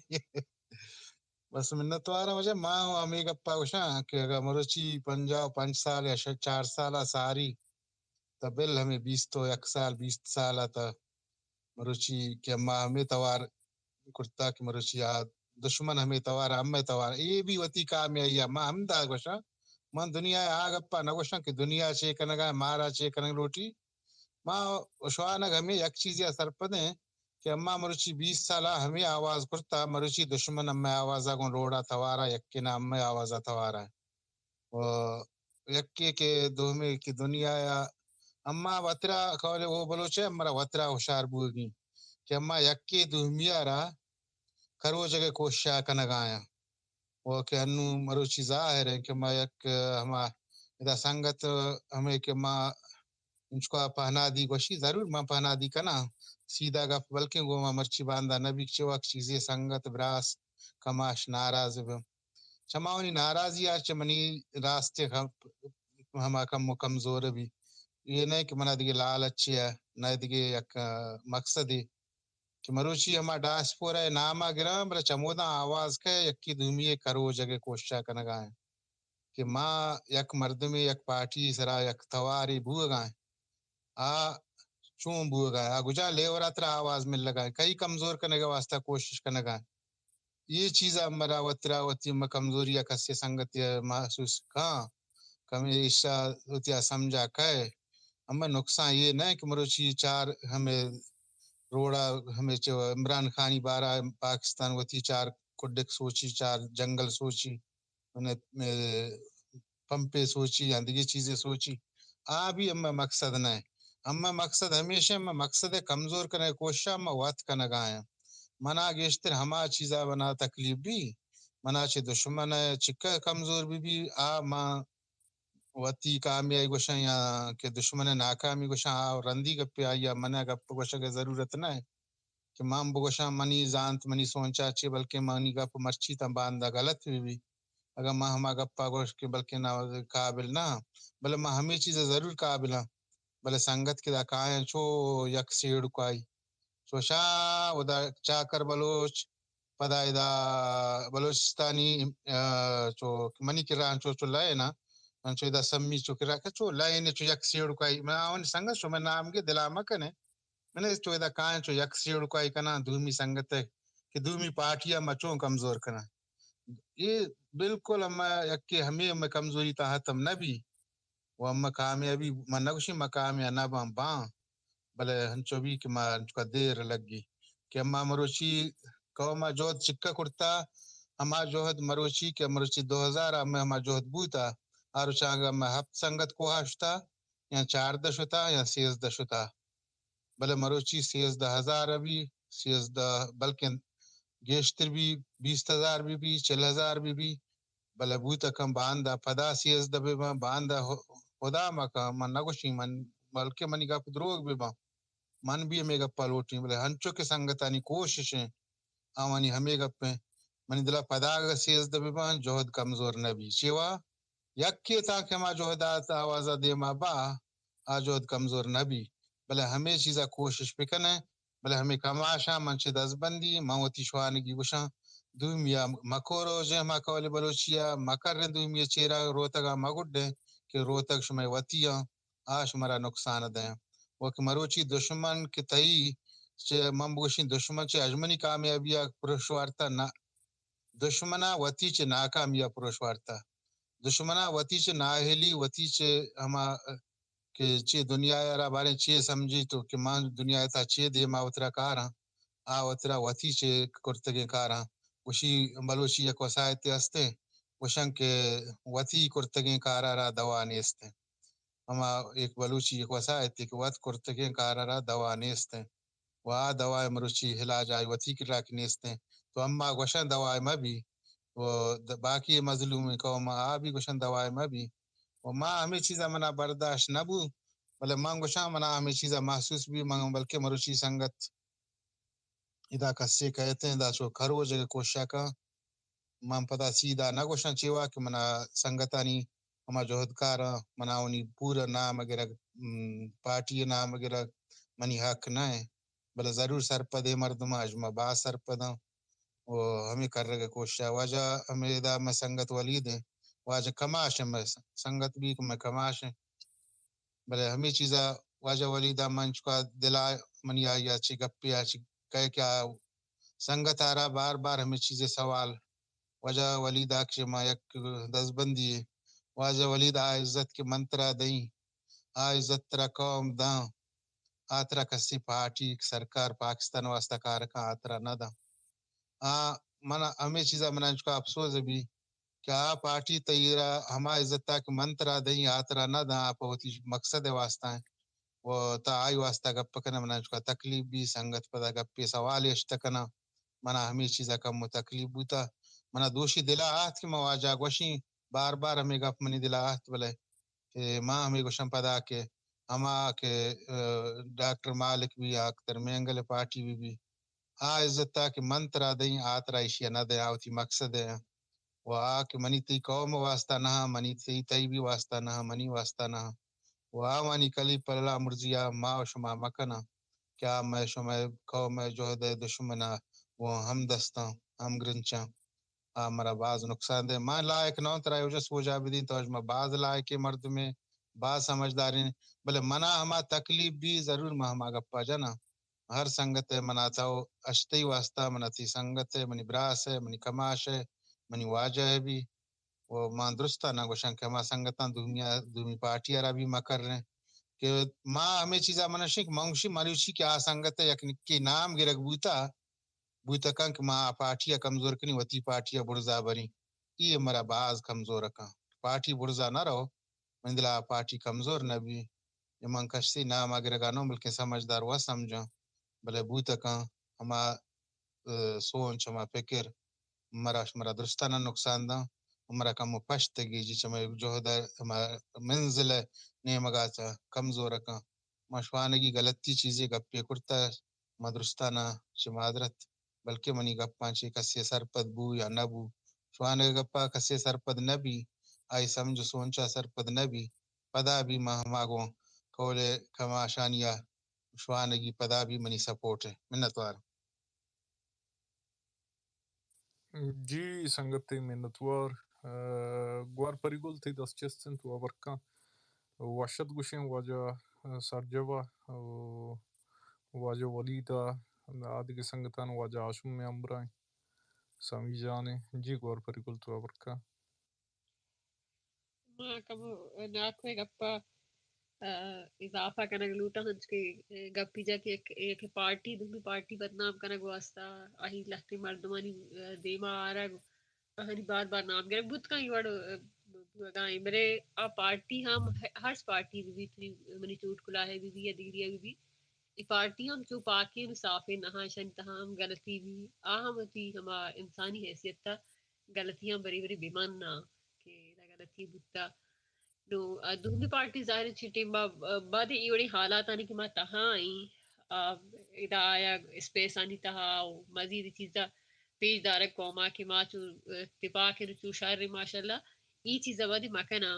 بس منتوارا مجھے ماں امی گپا گوشاں کہ اگر مروچی 5 سال یا 4 سالہ ساری تا بل ہمیں 20 سال تا مروچی کہ ماں ہمیں توار کرتا کہ مروچی دشمن ہمیں توار ہمیں توار یہ بھی وطی کامیائی ہے ماں ہم دا گوشاں من دنیا آگپا نگوشاں کہ دنیا چے کنگا مارا چے کنگ لوٹی ماں اشوانگ ہمیں یک چیز یا سرپدیں کہ اما مروچی 20 سالہ ہمیں آواز کرتا مروچی دشمن ہمیں آوازہ گون روڑا توارا یکینا ہمیں آوازہ توارا یکی کے دوہمیں کی دنیا یا اما وطرہ کولے وہ بلوچے ہمارا وطرہ ہوشار بولگی کہ اما یکی دوہمیہ را کرو جگہ کوششہ کنگ آیا وہ کہ انو مروچی ظاہر ہے کہ ما یک ہما ادا سنگت ہمیں کہ ما انشکا پہنا دی گوشی ضرور ما پہنا دی کنا سیدھا گپ بلکہ گو ما مرچی باندھا نبی چوک چیزیں سنگت براس کماش ناراض بم چماونی ناراضی آج منی راستے ہما کم کمزور بھی یہ نہیں کہ منا دیگے لالچ ہے نہ دیگے یک مقصد ہے کہ مروچی ہما ڈاسپورا ہے ناما گرام بلا چمودا آواز کے یکی دومی کرو جگہ کوشش کنگائیں کہ ماں یک مردمی یک پارٹی سرا یک تواری بو گائیں آ چون بو گائیں آ گجا لیورا ترا آواز مل لگائیں کئی کمزور کرنے کا واسطہ کوشش کنگائیں یہ چیزا مرا وطرا وطی میں کمزوری یا کسی سنگت محسوس کھاں کمی عشاء ہوتیا سمجھا کہے اما نقصان یہ نہیں کہ مروچی چار ہمیں روڑا ہمیں چو عمران خانی بارہ پاکستان وتی چار کڈک سوچی چار جنگل سوچی پمپے سوچی یا دیگی چیزیں سوچی بھی اما مقصد نہیں اما مقصد ہمیشہ اما مقصد کمزور کرنے کوشش اما وقت کا نگائیں منا گیشتر ہما چیزا بنا تکلیف بھی منا چھ دشمن چکا کمزور بھی ماں وتی کامیائی گوشن یا کہ دشمن ناکامی گوشن رندی گپی آئی یا منع گپ گوشن کے ضرورت نہ ہے کہ مام بگوشن منی زانت منی سونچا چے بلکہ منی گپ مرچی تا باندھا غلط بھی اگر ماں ہما گپا گوش کے بلکہ نہ قابل نہ بلے ماں ہمیں چیزیں ضرور قابل ہیں بلے سنگت کے دا کائیں چو یک سیڑ کوئی چوشا ودا چاکر بلوچ پدا دا بلوچستانی چو منی کران چو لائے نا چو دا سمی چو کرا چو لائے نے چو یک سیڑ کوئی میں آن سنگت شو میں نام کے دلاما کنے میں نے چو دا کائیں چو یک سیڑ کوئی کنا دومی سنگت ہے کہ دومی پارٹیا مچوں کمزور کنا یہ بالکل اما یک کہ ہمیں اما کمزوری تا حتم نبی و اما کامیابی ما نگوشی ما کامیاب نبام باں بلے ہنچو بھی کہ ما ہنچو دیر لگی کہ اما مروچی قوما جوہد چکا کرتا اما جوہد مروچی کہ مروچی 2000 اما جوہد بوتا آرو چاہاں اما ہفت سنگت کوہا شتا یا 14 شتا یا 13 شتا بلے مروچی 13,000 ابھی 13 بلکہ گیشتر بھی 20,000 بھی 40,000 بھی بلے بوتا کم باندھا پدا 13 بھی باندھا خدا مکا من نگوشی من بلکہ منی گپ دروگ بھی من بھی ہمیں گپا لوٹی بلے ہنچو کے سنگتانی کوششیں آوانی ہمیں گپیں منی دلا پدا گا 13 بھی جوہد کمزور نبی چیوا یک کے تاکہ ما جوہدات آوازہ دے ما با جوہد کمزور نبی بلے ہمیں چیزا کوشش پکنے بلے ہمیں کماشا منچے دزبندی موتی شوانگی گوشاں دومیا مکورو جے ما کولی بلوچیا مکر دومیا چیرا روتگا مگڈے کہ روتگ شمع وطیا شمرا نقصان دیں وہ کہ مروچی دشمن کے تئی من بگوشی دشمن چے اجمنی کامیابیا پرشوارتا نہ دشمنا وتی چے ناکامیا پرشوارتا دشمنا وتی چے ناہلی وتی چے ہما کہ چے دنیا را بارے چے سمجھی تو کہ مان دنیا تا چے دے ما اترا کاراں اترا وتی چے کرتگے کاراں وشی بلوچی یک وسائت ہستے وشن کے وتی کرتگے کارا را دوا نیستے اما ایک بلوچی ایک وسائت کہ وت کرتگے کارا را دوا نیستے دوا مروچی علاج آئی وتی کی راک نیستے تو اما گوشن دوا مبی باقی مظلوم قوم بھی گوشن دوا مبی ماں ہمیں چیزا منا برداشت نبو بلے ماں گوشاں منا ہمیں چیزا محسوس بھی مانگا بلکہ مروچی سنگت ادا کسے کہتے ہیں دا چو کھرو جگہ کوشا کا ماں پتا سیدھا نہ گوشاں چیوا کہ منا سنگتانی ہما جوہدکارا منا انہی پورا نام اگر پارٹی نام اگر منی حق نہ ہے بلے ضرور سرپدے مردمہ اجمہ با سرپدہ ہمیں کر رہے کوشش واجہ ہمیں دا میں سنگت ولید ہیں واجہ کماش ہے میں سنگت بھی میں کماش ہے بلے ہمیں چیزا واجہ ولیدہ منچ کا دلا منی آئی اچھی گپی اچھی کہے کیا سنگت آ رہا بار بار ہمیں چیزیں سوال وجہ ولیدہ کشے ما یک دزبندی ہے واجہ ولیدہ عزت کے منترہ دیں عزت ترہ قوم داں آترہ کسی پارٹی سرکار پاکستان واسطہ کارکاں آترہ نہ دا منا ہمیں چیزا منانچ کا افسوس بھی کیا پارٹی تیرہ ہما عزت تاک منترہ دیں آترہ نہ دا آپ ہوتی مقصد واسطہ ہیں وہ تا آئی واسطہ گپ کنا منانچ کا تکلیف بھی سنگت پدا گپی سوال اشتکنا منا ہمیں چیزا کم تکلیف بوتا منا دوشی دلا آت کی مواجہ گوشی بار بار ہمیں گپ منی دلا آت بلے کہ ماں ہمیں گوشن پدا کے اما کہ ڈاکٹر مالک بھی اختر مینگل پارٹی بھی عزت تا کہ منترا دیں آترا اشیا نہ دیں آوتی مقصد ہے و کہ منی تی قوم واسطہ نہ منی تی بھی واسطہ نہ منی واسطہ نہ و مانی کلی پلا مرزیا ما و شما مکنا کیا میں شما قوم جوہد دشمنا وہ ہم دستاں ہم گرنچاں مرا بعض نقصان دے ماں لائق نہ ترا وجس وہ جا بدین تو میں بعض لائق مرد میں بعض سمجھداری بلے منا ہما تکلیف بھی ضرور ما ہما گپا جنا ہر سنگت ہے مناتا ہو اشتی واسطہ مناتی سنگت ہے منی براس ہے منی کماش ہے منی واجہ ہے بھی وہ ماں درستہ نہ گوشن کہ ہما سنگتاں دومی پارٹی را بھی مکر رہے کہ ماں ہمیں چیزا منشک منگشی مریوشی کہ آ سنگت ہے یک کی نام گرگ بوتا کن کہ ماں پارٹیا کمزور کنی وتی پارٹیا برزا بری یہ مرا باز کمزور کن پارٹی برزا نہ رہو مندلا پارٹی کمزور نہ بھی یہ من کشتی نام اگر گانو بلکہ سمجھدار ہوا سمجھا بلے بوتا کن ہما سوچ ہما فکر مرا درستانہ نقصان دا مرا کم پشتگی جی چمے جوہدہ منزل نیمگا چا کمزور کن مشوانگی غلطی چیزیں گپے کرتا مدرستانہ چمادرت بلکہ منی گپاں چی کسی سرپد بو یا نہ بو شوانے گپا کسی سرپد نہ بھی آئی سمجھ سونچا سرپد نہ بھی پدا بھی ماگو کولے کما شانیا شوانگی پدا بھی منی سپورٹ ہے منتوار جی سنگتے منتوار گوار پریگول تھی دس چستن تو ابرکا واشد گوشیں واجہ سرجوا واجہ ولیدہ آدھگی سنگتان واجہ عاشم میں امبرائیں سامی جانے جی گوار پریگول تو ابرکا ما کبو ناکوے گپا اضافہ کنگ لوٹا ہنچ کے گپی جا کہ ایک پارٹی دوسری پارٹی بدنام کنگ واسطہ آہی لختی مردمانی دیما آرگ آہنی بار بار نام گرگ بود کہیں وڑ گائیں میرے آ پارٹی ہم ہر پارٹی بھی تھی منی چوٹ کلا ہے بھی یا دیگریا بھی ای پارٹی ہم چو پاکی صافی نہا شن تہام غلطی بھی آہم ہوتی ہما انسانی حیثیت تا غلطیاں بری بری بیمان نہ کہ غلطی بودتا نو دوسری پارٹی ظاہر چھٹی بعد ایوڑی حالات آنی کہ ما تہاں آئیں ادا آیا اسپیس آنی تہا مزید چیزا پیش دارک قوما کہ ما چو اتفاق چو شر ماشاءاللہ ای چیزا بعد مکنا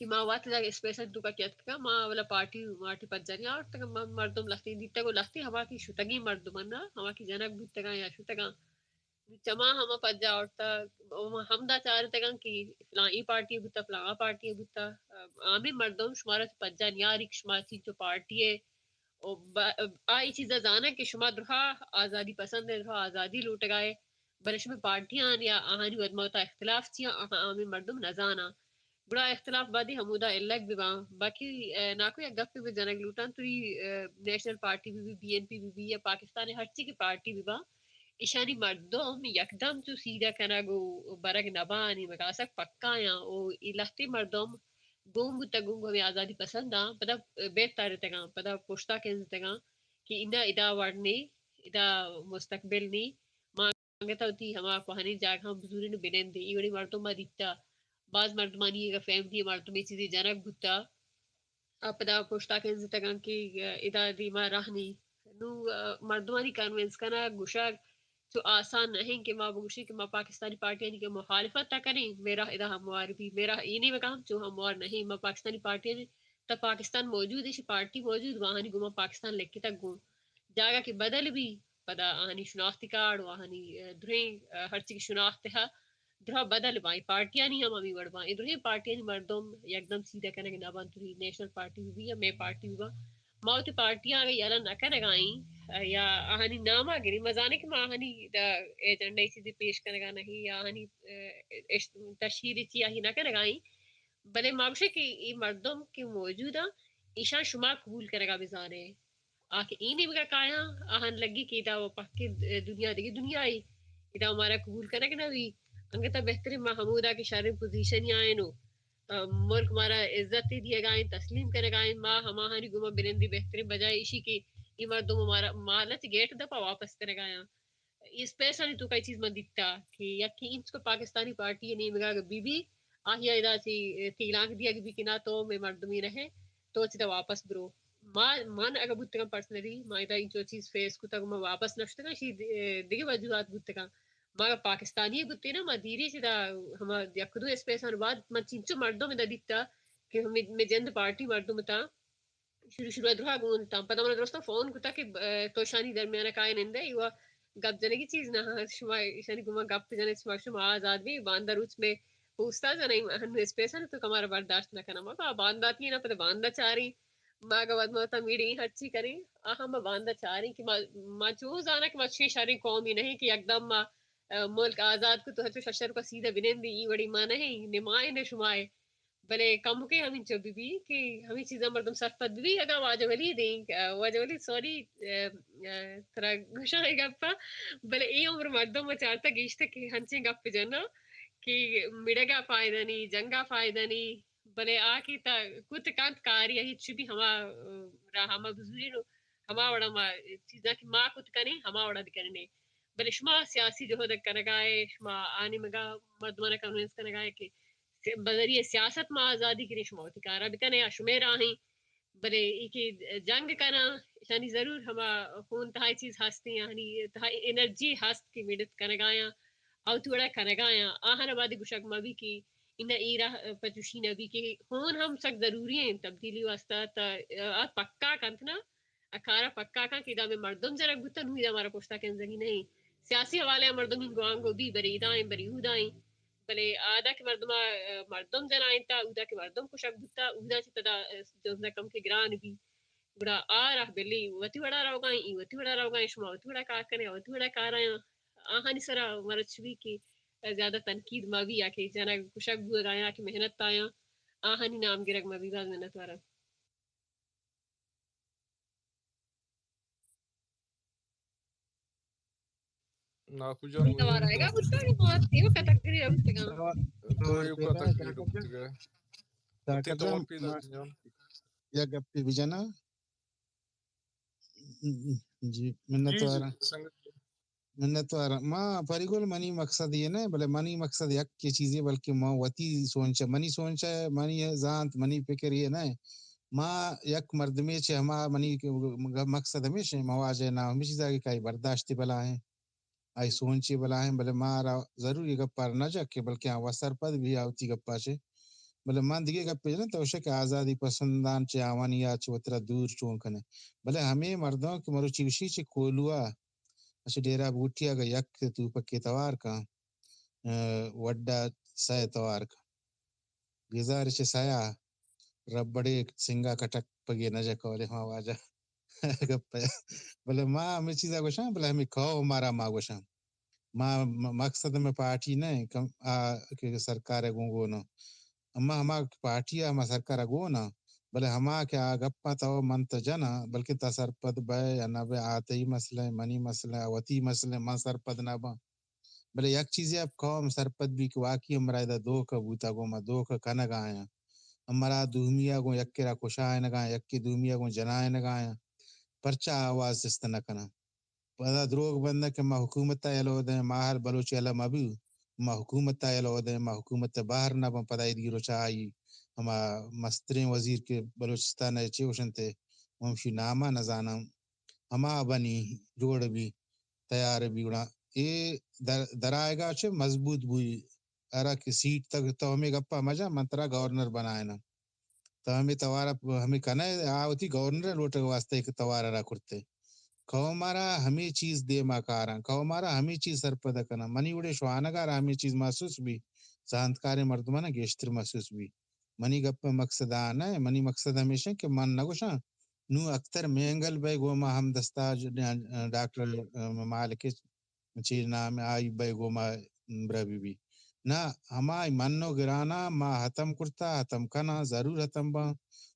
کہ ما وات دا اسپیس تو کا کیت کا ما والا پارٹی مارٹی پت جانی اور تک مردم لختی دیتا کو لختی ہما کی شتگی مردم نا ہما کی جنک بودتا یا شتگا چما ہما پجا اورتا ہم دا چاہ رہے تھے کہ فلاں ای پارٹی بوتا فلاں آ پارٹی بوتا عامی مردم شمارا پجا نیاری شمار چیز جو پارٹی ہے آئی چیزا جانا کہ شما درہا آزادی پسند ہے درہا آزادی لوٹ گئے بلش میں پارٹیاں یا آہانی ودموتا اختلاف چیا عامی مردم نزانا بڑا اختلاف بادی ہمودا الگ بھی باقی ناکو یا گپ بھی جنگ لوٹان تو نیشنل پارٹی بھی بی این پی بھی یا پاکستان ہر چیز کی پارٹی بھی ایشانی مردم یکدم تو سیدھا کنا گو برگ نبانی مگاسک پکا یا او لختی مردم گونگ بوتا گونگ ہمیں آزادی پسند پدا بیت تارے تگا پدا پوشتا کہنز تگا کہ انا ادا وڑنی ادا مستقبل نی مانگتا ہوتی ہما کوہنی جاگ ہم بزوری نو بنین دے ایوڑی مردم با دیتا بعض مردمانی اگا فیملی مردمی چیزی جنک بوتا پدا پوشتا کہنز تگا کہ ادا دیما رہنی نو مردمانی کنوینس کنا گوشاگ تو آسان نہیں کہ ماں بگوشی کہ ماں پاکستانی پارٹیاں کی مخالفت تا کریں میرا ادا ہموار بھی میرا یہ نہیں کہا جو ہموار نہیں ماں پاکستانی پارٹیاں تا پاکستان موجود ہے پارٹی موجود وہاں گما پاکستان لکھ کے تک گو جاگا کہ بدل بھی پدا آہنی شناختی کارڈ وہانی درہیں ہر چیز شناخت ہے درہ بدل بائی پارٹیاں نہیں ہم امی وڑ بائی درہیں پارٹیاں مردم یکدم سیدھا کرنے کے نابان تری نیشنل پارٹی بھی یا میں پارٹی بھی موت پارٹیاں آگئی یالا نہ کرے گائیں یا آہنی ناما گری مزانے کہ ماں آہنی ایجنڈا چیزی پیش کرے گا نہیں یا آہنی تشہیری چی آہی نہ کرے گائیں بلے مابشے کہ ای مردم کی موجودہ ایشان شما قبول کرے گا بزانے آکے اینی بگا کایا آہن لگی کہ دا وہ پاکی دنیا دیگی دنیا آئی ادا ہمارا قبول کرے گا نوی انگتا بہترین محمودہ کی شارم پوزیشن یا آئینو ملک ہمارا عزت دیے گائیں تسلیم کرے گائیں ماں ہماری گمہ بلندی بہترین بجائے اسی کی یہ مردم ہمارا مالت گیٹ دفعہ واپس کرے گایا اس پیسہ نہیں تو کئی چیز میں دکھتا کہ یکی انچ کو پاکستانی پارٹی نہیں مگا بی بی آہیا ادا سی تیلانک دیا کہ بھی کنا تو میں مردمی رہے تو چیتا واپس برو مان اگر بودتا پرسنلی ما ایتا اینچو چیز فیس کتا ما واپس نشتا شی دیگه وجوہات بودتا ما پاکستانی بودتے نا ما دیری چیتا ہما یکدو اسپیسان بعد ما چینچو مردوں میں دا دیتا کہ ہمیں جند پارٹی مردوں میں تا شروع درها گون تام پدا من درستا فون کتا کہ تو شانی درمیانه کائن انده ایوا گپ جنے کی چیز نہ شما شانی گما گپ جنے شما آزاد بھی باندر روچ میں پوستا جنے ہن اسپیس ہے تو کمارا برداشت نہ کرنا ما باندات کی نہ پتہ باندہ چاری ما گواد ما تا میڈی ہچی کریں ما باندہ چاری کہ ما چوز آنا کہ ما چھ شاری قومی نہیں کہ یکدم ما ملک آزاد کو تو ہچو ششر کو سیدھا بنندی ای وڑی ما نہیں نمائے نے شمائے بلے کم کے ہمیں چو بی کہ ہمیں چیزاں مردم سرپت بھی اگا واجہ ولی دیں واجہ ولی سوری ترا گوشا ہے گپا بلے ای عمر مردم میں چارتا گیشتا کہ ہنچیں گپ جنا کہ مڑگا فائدہ نہیں جنگا فائدہ نہیں بلے آکی تا کت کانت کاری ہے چی بھی ہما ہما بزوری نو ہما وڑا ما چیزاں کہ ما کت کنی ہما وڑا دکرنے بلے شما سیاسی جو دک کنگائے شما آنی مگا مردمانہ کنونس کنگائے کہ بذریعہ سیاست ما آزادی کی شما ہوتی کارا بکنے یا شمیر آہیں بلے ایکی جنگ کنا یعنی ضرور ہما خون تہائی چیز ہستی یعنی تہائی انرجی ہست کی میڈت کنگایا او توڑا کنگایا آہن آبادی گشک مبی کی انہ ایرہ پچوشی نبی کی خون ہم سک ضروری ہیں تبدیلی واسطہ تا پکا کنتنا اکارا پکا کن کہ دا میں مردم جرک بوتا نوی دا ہمارا پوشتا کنزنی نہیں سیاسی حوالے مردم ہی گوانگو بھی بری دائیں بری ہودائیں بلے آدھا کہ مردم جنائیں تا اودا کہ مردم کو شک بوتا اودا چی تدا جو کم کے گران بھی بڑا آرہ بلی وتی وڑا رو گائیں ای وتی وڑا رو گائیں شما وتی وڑا کار کریں وتی وڑا کار آئیں آہانی سرا مرچ بھی کہ زیادہ تنقید ما بھی آکے جانا کشک بو گایا کہ محنت تایا آہانی نام گرگ ما بھی باز محنت وارا ناکو جان کوئی دوار آئے گا بتا کہ بہت تیو کا تقریر اب تک تو ایو کا تقریر ہوتی گئے تی تو وقت پیدا جان یا گپی بجنا جی منت وارا منت وارا ما پریگول منی مقصد یہ نا بلے منی مقصد یک کی چیزیں بلکہ ما وتی سوچا منی ذات منی فکر یہ نا ما یک مرد میں چھ ہما منی مقصد ہمیشہ مواجہ نہ ہمیشہ زاگی کئی برداشتی بلا ہیں آئی سوچی بلا ہیں بلے مارا ضروری گپار نہ جاکے بلکہ وسر پد بھی آوتی گپا چھے بلے مان دیگے گپے نا تو شک آزادی پسندان چے آوانیا چے وطرہ دور چون کنے بلے ہمیں مردوں کے مرو چیوشی چے کولوا اچھے ڈیرہ بوٹیا گا یک تو پکے توار کا وڈا سائے توار کا گزار چے سایا رب بڑے سنگا کٹک پگے نجا کولے ہاں واجہ گپے بلے ماں ہمیں چیزا گوشاں بلے ہمیں کھو مارا ماں گوشاں ماں مقصد میں پارٹی نہیں کہ سرکار گونگو نو اما ہما پارٹی ہما سرکار گو نا بلے ہما کیا گپا تو منت جنا بلکہ تا سرپد بے یا نہ بے آتے مسئلہ منی مسئلہ وتی مسئلہ من سرپد نہ با بلے یک چیزیں اب قوم سرپد بھی کہ واقعی ہمارا دا دو کا بوتا گو ما دو کا کنگ آیا ہمارا دومیا گو یک کرا کشائے نگا یک کی دومیا گو جنائے نگایا پرچا آواز دست نہ کنا پدا دروگ بندہ کہ ما حکومت ایلو دیں ما ہر بلوچ علم ابو ما حکومت ایلو دیں ما حکومت باہر نہ بن پدا ادگی روچا آئی ہما مسترین وزیر کے بلوچستان چے وشن تے ممشی نامہ نزانم ہما بنی جوڑ بھی تیار بھی گڑا اے درائے گا چھے مضبوط بوئی ارا کی سیٹ تک تو ہمیں گپا مجا منترا گورنر بنائے نا تو ہمیں توارا ہمیں کنا آوتی گورنر لوٹے واسطے ایک توارا را کرتے کھو مارا ہمیں چیز دے ما کارا کھو مارا ہمیں چیز سرپد کنا منی اڑے شوانگار ہمیں چیز محسوس بھی سانتکار مردمانہ گیشتر محسوس بھی منی گپ مقصد آنا ہے منی مقصد ہمیشہ کہ من نگوشاں نو اکتر مینگل بے گوما ہم دستا ڈاکٹر مالک چیز نام آئی بے گوما بربی بھی نہ ہمائی منو گرانا ما ختم کرتا ختم کنا ضرور ختم با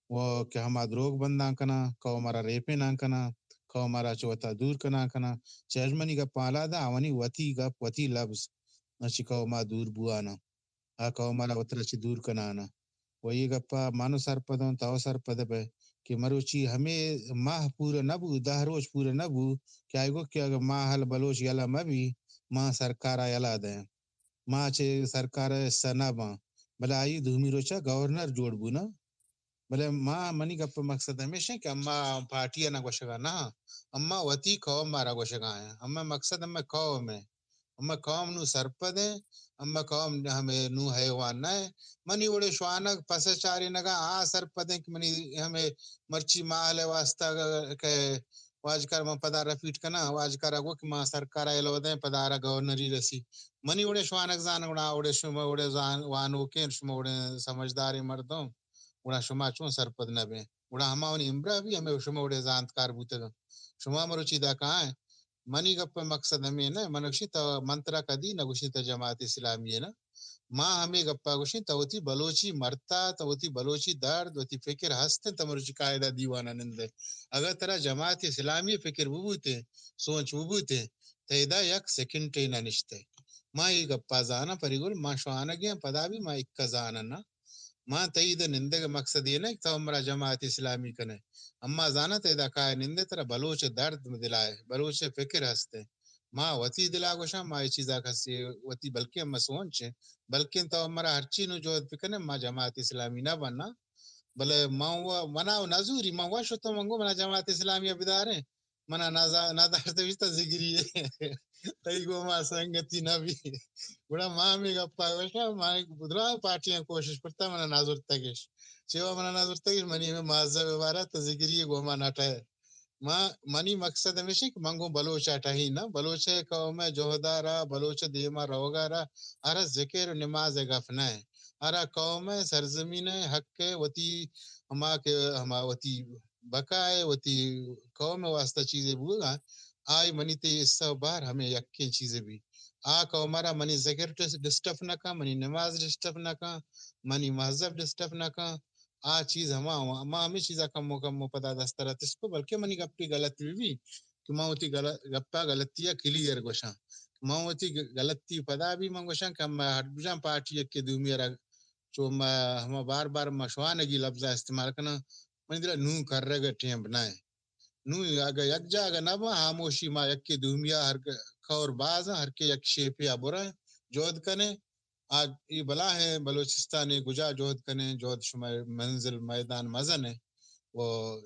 وہ کہ ہما دروگ بنداں کنا کو مارا ریپے نہ کنا کو مارا چوتا دور کنا چرمنی کا پالا دا اونی وتی گپ وتی لفظ نچی کو ما دور بوانا کو مارا وتر چی دور کنانا وہی گپا مانو سرپدوں تاو سرپد پہ کہ مروچی ہمیں ماہ پورا نبو 10 روز پورا نبو کیا گو کہ اگر ماہ حل بلوچ یلا مبی ماں سرکارا یلا دیں ماں چھے سرکار سنا باں بلا آئی دھومی روچا گورنر جوڑ بو نا بلے ما منی گپ مقصد ہمیشہ کہ اما پارٹی نہ گوشگا نہ اما وتی قوم مارا گوشگا ہے اما مقصد اما قوم ہے اما قوم نو سرپد ہے اما قوم ہمیں نو حیوان نہ ہے منی وڑے شوانک پس چاری نگا سرپد ہے کہ منی ہمیں مرچی مال واسطہ کہ واجکار ما پدار رفیٹ کنا واجکار گو کہ ما سرکار ایلو دے پدارا گورنری رسی منی وڑے شوانک زان گنا وڑے شما وڑے زان وانو کین شما وڑے سمجھدار مردوں وڑا شما چون سرپد نہ بے وڑا ہما ونی امرا بھی ہمیں شما وڑے زانت کار بوتگا شما مروچی دا کہاں ہے منی گپ مقصد ہمیں نا منکشی تا منترا کدی نگوشی تا جماعت اسلامی ہے نا ماں ہمیں گپا گوشی توتی بلوچی مرتا توتی بلوچی درد وتی فکر ہستے تمروچی قاعدہ دیوانا نندے اگر ترا جماعت اسلامی فکر بوتے سوچ بوتے تیدا یک سیکنڈ ٹینا نشتے ماں یہ گپا زانا پریگول ماں شوانا گیا پدا بھی ماں اکا زانا نا ماں تئید نندے کا مقصد یہ نہیں کہ ہمارا جماعت اسلامی کنے اما زانا تیدا کائے نندے ترا بلوچ درد دلائے بلوچ فکر ہستے ماں وتی دلا گوشا ماں یہ چیزا کسی وتی بلکہ اما سوچے بلکہ تو ہمارا ہر چیز نو جو فکر ماں جماعت اسلامی نہ بننا بلے ماں منا نازوری ماں واشو تو منگو منا جماعت اسلامی بدارے منا نادار تو وشتا ذکری ہے تئی گو ماں سنگتی نہ بھی بڑا ماں میں گپا گوشا ماں بدرا پارٹیاں کوشش کرتا منا نازور تگیش چیوا منا نازور تگیش منی میں معذب عبارت تو ذکری ہے گو ماں ناٹا ہے ماں منی مقصد ہمیشہ کہ منگو بلوچا ٹہی نا بلوچ قوم جوہدارا بلوچ دیما روگارا ارا ذکر نماز گفنا ہے ارا قوم سرزمین حق وتی ہما کے ہما وتی بقائے وتی قوم واسطہ چیزیں بوگا آئی منی تے اس بار ہمیں یقین چیزیں بھی قومارا منی ذکر ڈسٹرب نہ کا منی نماز ڈسٹرب نہ کا منی مذہب ڈسٹرب نہ کا چیز ہما ہمیں چیزا کم پتا دسترات اس کو بلکہ منی گپی غلط بھی کہ ماں ہوتی گپا غلطیاں کلیئر گوشاں ماں ہوتی غلطی پدا بھی منگوشاں کہ ہم ہر بجان پارٹی کے دو میرا جو ہم بار بار مشوانگی لفظہ استعمال کرنا من دل نو کر رگا ٹیم بنائے نو اگر یک جا اگر نبا خاموشی ما یک کے دومیا ہر خور باز ہر کے یک شیپیا برا جود کنے آج یہ بلا ہے بلوچستان گجا جود کنے جود شما منزل میدان مزن ہے وہ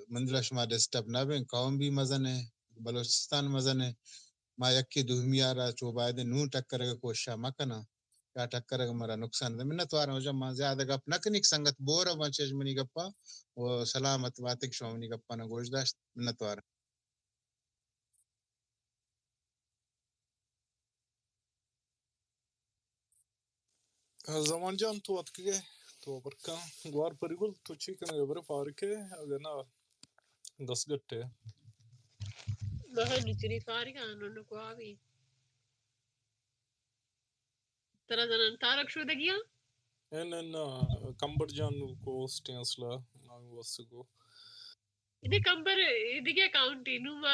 منزل شما ڈسٹرب نہ بیں قوم بھی مزن ہے بلوچستان مزن ہے ما یک کے دومیا را چو باید نو ٹکر گا کوشا مکنا کیا ٹکر گا مرا نقصان دے منت وارا ہو جا ما زیادہ گپ نکنک سنگت بورا بنچیج منی گپا و سلامت واتک شما منی گپا نا گوش داشت منت وارا زمان جان تو اتکے تو برکا گوار پریگول تو چی کنے گبر فارکے اگر نا 10 گھٹے بہن نچری فارغ آنو کو آوی ترا زنان تارک شو دگیا این کمبر جان کو اسٹیں اصلا نانگ واسگو ఇది కంపర్ ఇదిగే అకౌంట్ నువ్వు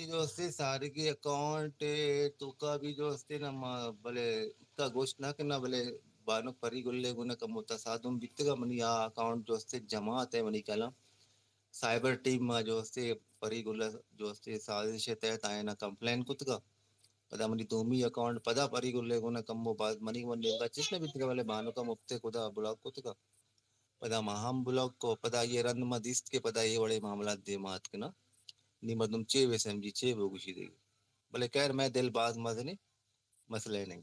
جو استے سارے کے اکاؤنٹ تو کا بھی جو استے نا بلے کا گوشت نہ کرنا بلے بانو پری گلے گنا کا متصادم بیتگا منی اکاؤنٹ جو استے جماعت ہے منی کلا سائبر ٹیم ما جو استے پری گلے جو استے سازش تحت آئے نا کمپلین کتگا پدا منی دومی اکاؤنٹ پدا پری گلے گنا کم بعد منی من گا جس نے بیتگا بلے بانو کا مفتے خدا بلاک کتگا پدا مہام بلاک کو پدا یہ رند مدیست کے پدا یہ بڑے معاملات دے مات کے نا نی مردم چے وے سمجھی چے وہ گوشی دے بلے خیر میں دل باز مزنے مسئلہ نہیں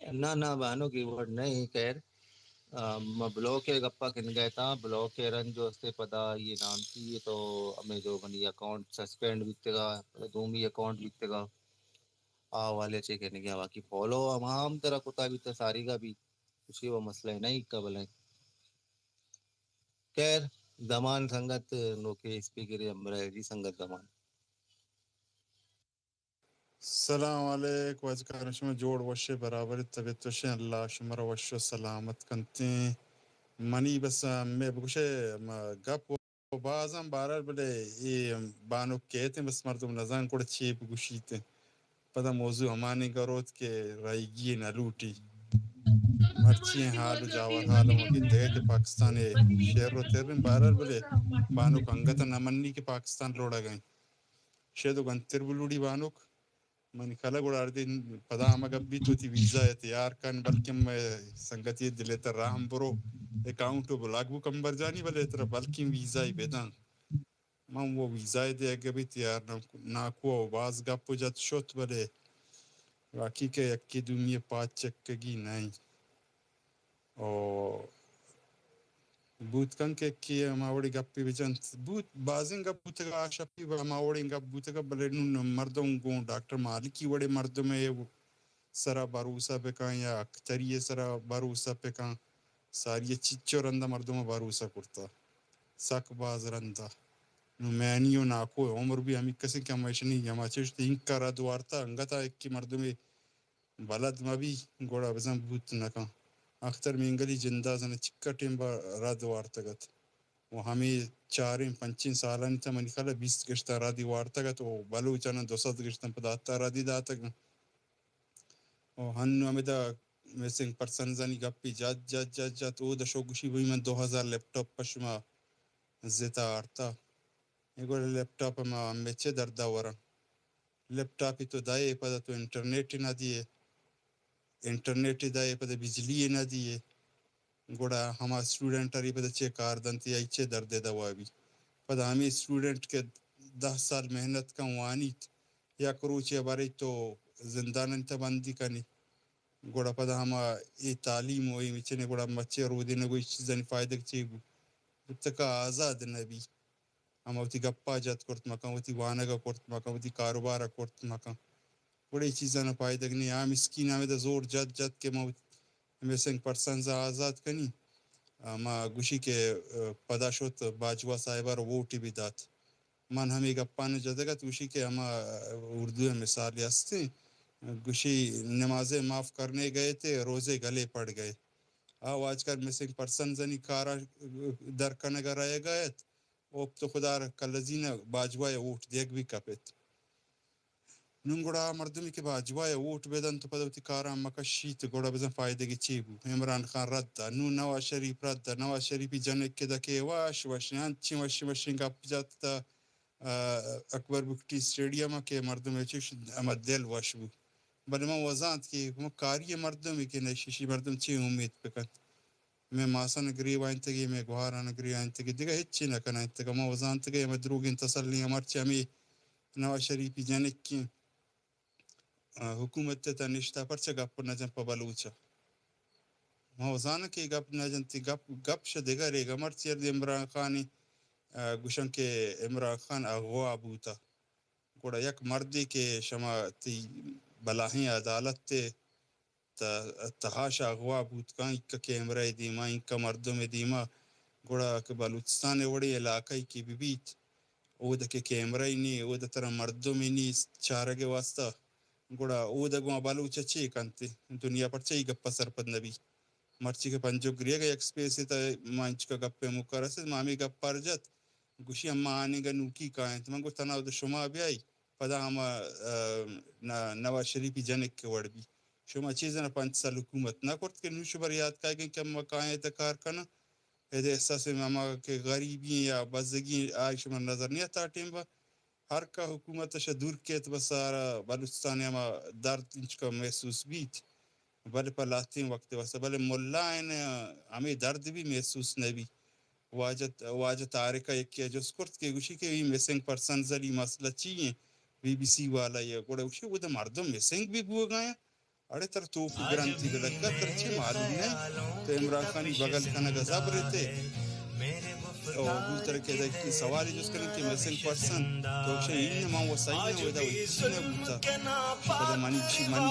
نہ بہنوں کی ورڈ نہیں خیر بلاک گپا کن گئے تھا بلاک رن جو استے پتا یہ نام تھی یہ تو ہمیں جو منی اکاؤنٹ سسپینڈ بیتے گا دومی اکاؤنٹ بیتے گا والے چے کہنے گیا باقی فالو ہم طرح کتا بھی ساری کا بھی کچھ وہ مسئلہ ہے نہیں قبل ہے خیر دمان سنگت نوکے اسپیکر امبر جی سنگت دمان السلام علیکم وذکر شما جوڑ وشه برابر طبیعت وشه اللہ شما را وشه سلامت کنتے منی بس میں بگوشه گپ و بازم بارر بله ای بانو کہتے ہیں بس مردم نزان کوڑ چی بگوشیتے پدا موضوع ہمانی گروت کے رائیگی نلوٹی مرچی حال و جاور حال مگی دگے کہ پاکستان شہر و تیرن بارر بله بانو کنگتا نمانی کہ پاکستان لوڑا گئیں شیدو گنتر بلوڑی بانوک من کلا گوڑا دین پدا ہم اگر بھی تو تی ویزا تیار کن بلکہ میں سنگتی دلے تر راہم برو اکاؤنٹو بلاگ بو کمبر جانی بلے تر بلکہ ویزا ہی بیدان من وہ ویزا دے اگر بھی تیار ناکو باز گپو جات شوت بلے واقعی کہ یکی دنیا پاچ چکگی نہیں اور بوت کن کے کی ماوڑی گپی بچن بوت بازن گپ بوتگا آشپی ماوڑی گپ بوتگا بلے مردوں گون ڈاکٹر مالکی وڑے مردوں میں سرا بھروسہ پکان یا اکتریے سرا بھروسہ پکان ساری چچو رندہ مردوں میں بھروسہ کرتا سک باز رندہ نو مینیو ناکو عمر بھی ہمیں کسی کیا میشنی ہما چشت انک کا رد وارتا انگتا ایک کی مردوں میں بلد مبی گوڑا بزن بوت نکان اختر میں انگلی جندہ زن چکا ٹیم با رد وارتگت وہ ہمیں 4-5 سالانی تا منی خلا 20 گشتا رادی وارتگت و بلوچانا 200 گشتا پداتا رادی داتگا و ہنو ہمیں دا میسنگ پرسن زنی گپی جات او دا شوگوشی بھئی من 2000 لیپ ٹاپ پشما زیتا آرتا ایگو لیپ ٹاپ ما ہمیں چے دردہ ورا لیپ ٹاپی تو دائے پدا تو انٹرنیٹ نہ دیئے انٹرنیٹ دائے پدا بجلی نہ دیئے گوڑا ہما اسٹوڈنٹ اری پدا چے کار دنتی آئی چے دردے دوا بھی پدا ہمیں اسٹوڈنٹ کے 10 سال محنت کا وانیت یا کروچے بارے تو زندان انتا بندی کنی گوڑا پدا ہما ای تعلیم ہوئی مچنے گوڑا مچے رو دینے کوئی چیزانی فائدہ چیگو تکا آزاد نبی ہما ہوتی گپا جات کرت مکان ہوتی وانگا کرت مکان ہوتی کاروبارا کرت مکان بڑی چیزانا فائدہ کنی آم اسکین ہمیں دا زور جات کے ہمیں سنگ پرسنز آزاد کنی ما گوشی کے پدا شوت باجوا صاحبہ رو ووٹی بھی دات من ہمیں گپانے جدگا تو گوشی کے ہما اردو مثالی ہستے گوشی نمازیں معاف کرنے گئے تھے روزے گلے پڑ گئے آج کل مسنگ پرسن زنی کارا در کنگا رہے گئے اوپ تو خدا کلزینہ باجوائے ووٹ دیکھ بھی کپت نونگوڑا مردمی کے باجوائے ووٹ بیدن تو پدوتی کارا مکشیت گوڑا بزن فائدے کی چیبو عمران خان رد دا نو نواز شریف رد دا نواز شریفی جنک کے دکے واش انچی وشی گپ جات تا اکبر بکٹی سٹیڈیم کے مردمی چیش اما دل وشبو بلے میں وزانت کی کاری مردمی کے نشیشی مردم چی امید پکن میں ماسا نگری وائنتگی میں گوھارا نگری وائنتگی دیگا ہچی نکن آئنتگا میں وزانتگی میں دروگین تسلی ہمارچی ہمیں نواز شریفی جنک کی حکومت تا نشتا پرچا گپ نجن پا بلوچا موزانا کی گپ نجن تی گپ شدگا ریگا مرچی ارد عمران خانی گوشن کے عمران خان اغوا بوتا گوڑا یک مردی کے شما تی بلاہیں عدالت تے تحاشا اغوا بوت کان اکا کیمرہ دیما انکا مردم دیما گوڑا کہ بلوچستان وڑی علاقہ کی بیت او دا کے کیمرہ نی او دا تر مردم نی چارگے واسطہ گوڑا او دا گوہ بلوچا چی کنتے دنیا پر چاہی گپا سرپد نبی مرچی کے پنجو گریہ گا یک سپیسی تا مانچ کا گپے مکرسد مامی گپ پر جت گوشی ہم آنے گا نوکی کائیں تو من گو تناو دا شما بھی آئی پدا ہما نواز شریفی جنک کے وڑ بھی شما چیزیں 5 سال حکومت نہ کرت کہ نوشو بر یاد کائیں گے کہ ہم کائیں تکار کنا ایدے احساس میں ہما کہ غریبی یا بزگی آئی شما نظر نہیں آتا ٹیم با ہر کا حکومت شا دور کیت بسارا بلوچستانی ہما درد انچ کا محسوس بیت بلے پر لاتین وقت واسطہ بلے ملائن ہمیں درد بھی محسوس نہیں واجہ تارکہ ایک کیا جو سکرت کے گوشی کے مسنگ پرسن زلی مسئلہ چیئیں BBC والا یا گوڑا گوشی وہ دا مردم مسنگ بھی بو گئے اڑے تر توپ گرانتی دلگا تر چی معلوم نہیں تو عمران خانی بغل کھانا گزاب رہتے او بوتر كده كي سوالي جوز كده كي missing person تو شيء إنما هو ساينا وده ويتشينا بوتا بدا ماني بشي ماني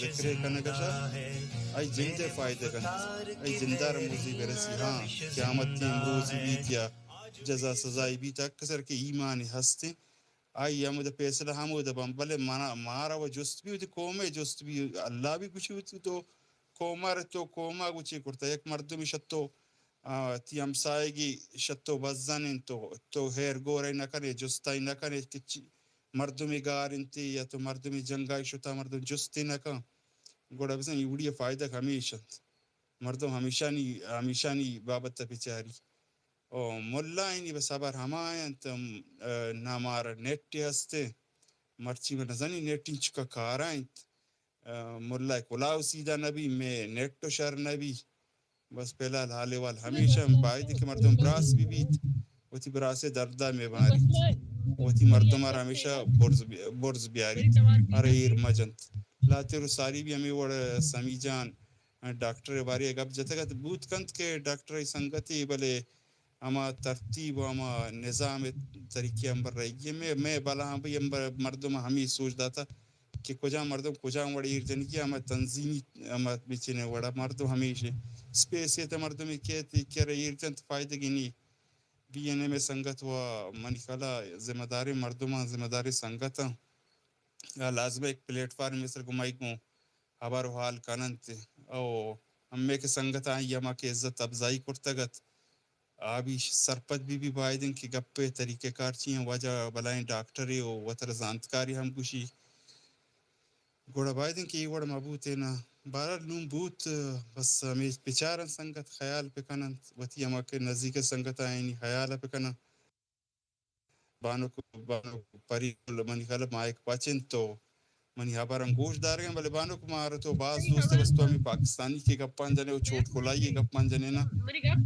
ذکرے کنگشا ای جنده فایده کن ای جندار موزی برسی ها قیامت تیم روزی بیتیا جزا سزای بیت اکثر که ایمانی هستی ای همود پیسل همود بام بله مارا و جست بیوتی کومه جست بی الله بی کچی ہوتی تو کومار تو کوما کچی کرتا یک مردمی شتو تی همسایگی شتو بزنین تو هیر گوره نکنه جستای نکنه که مردمی گارنتی یا تو مردمی جنگای شتا مردم جستی نکن گوڑا بسن یوڑی فائدہ ہمیشہ مردم ہمیشانی بابت پچاری او ملا اینی بسابر ہمائیں تم نامار نیٹی ہستے مرچی میں نزنی نیٹی چکا کارائیں ملا کلاو سیدہ نبی میں نیٹو شر نبی بس پہلا حالے وال ہمیشہ باید کہ مردم براس بھی بیت وتی براسے دردہ میں باری وتی مردم آر ہمیشہ برز بیاری اریر مجنت لاتر ساری بھی ہمیں وڑ سمی جان ڈاکٹر باری گپ جتگت بوت کنت کے ڈاکٹر سنگتی بلے اما ترتیب اما نظام طریقے امبر رہی میں بالا ہم بھی امبر مردم ہمیں سوچتا تھا کہ کجا مردم کجا وڑی جن کی اما تنظیمی اما بچنے وڑا مردم ہمیشہ سپیس ہے مردم کہتی کہ رہی جن فائدہ گنی بی این میں سنگت و منی کلا ذمہ داری مردمان ذمہ داری سنگت لازم ایک پلیٹ فارم مثل گمائی کو خبر حال کننت او ہمیں کے سنگت آئی یما کے عزت افزائی کرتگت آبی سرپت بھی بائدن کی گپے طریقہ کار چیئیں وجہ بلائیں ڈاکٹری او وطر زانتکاری ہم کشی گوڑا بائدن کی وڑ مبوت ہے نا بارا لون بوت بس ہمیں پچارن سنگت خیال پہ کننت وطی ہما کے نزدیک سنگت آئینی خیال پہ کنن بانو پری منی خلب مائک پاچن تو منی ہبارم گوش دار گئے بلے بانو کو مارا تو بعض دوست بس تو ہمیں پاکستانی کے گپان جنے وہ چھوٹ کھولائیے گپان جنے نا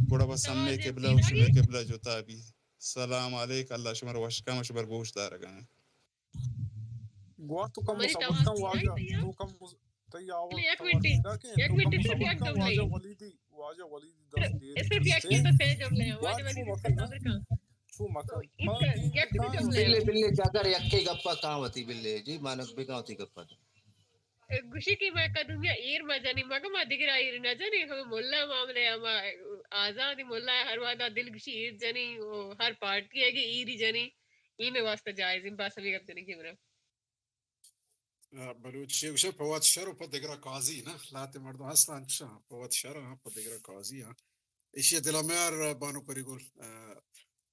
گوڑا بس ہم میں قبلہ و شمع قبلہ جوتا بھی السلام علیکم اللہ شمر وشکا شمر گوش دار گئے گوا تو کم مسابقہ واجہ تو کم تی آوات تواردا کہ تو کم مسابقہ واجہ ولیدی دست دیر واجہ وقت شو مکان بلے چاکر یکے گپا کہاں ہوتی بلے جی مانک بھی کہاں ہوتی گپا گوشی کی میں کدوں یا ایر مجانی مگا ما دگرا ایر نہ جانی ہم مولا معاملے اما آزاد مولا ہر وادا دل گوشی ایر جانی ہر پارٹی ہے کہ ایری جانی ای میں واسطہ جائز ان پاس بھی گپ جانی کی مرا بلوچ وش پوات شرو پدگرا قاضی نا لات مردو هستن چا پوات شرو پدگرا قاضی ها ایشی دلامر بانو پریگول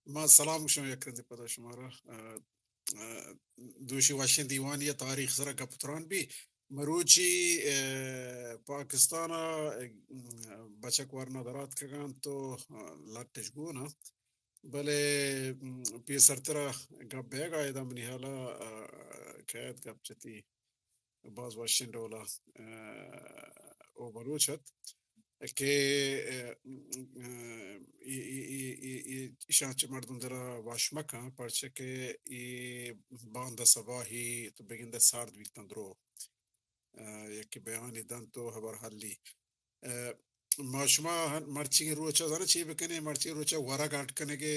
ما سلام شما یکرندی پدا شما را دوشی واشن دیوانی تاریخ زرا گپتران بی مروچی پاکستان بچک ورنا درات کگان تو لاتش گونا بلے پی سرترا گپ بیگا ایدام نیحالا قید گپ چتی باز واشن دولا او بلوچت کہ شانچ مردم درا واشمکا پرچه که ای باند سباهی تو بگنده سارد بیتن درو یکی بیانی دن تو خبر حلی ما شما مرچی روچا زنه چی بکنه مرچی روچا ورا گاٹ کنه که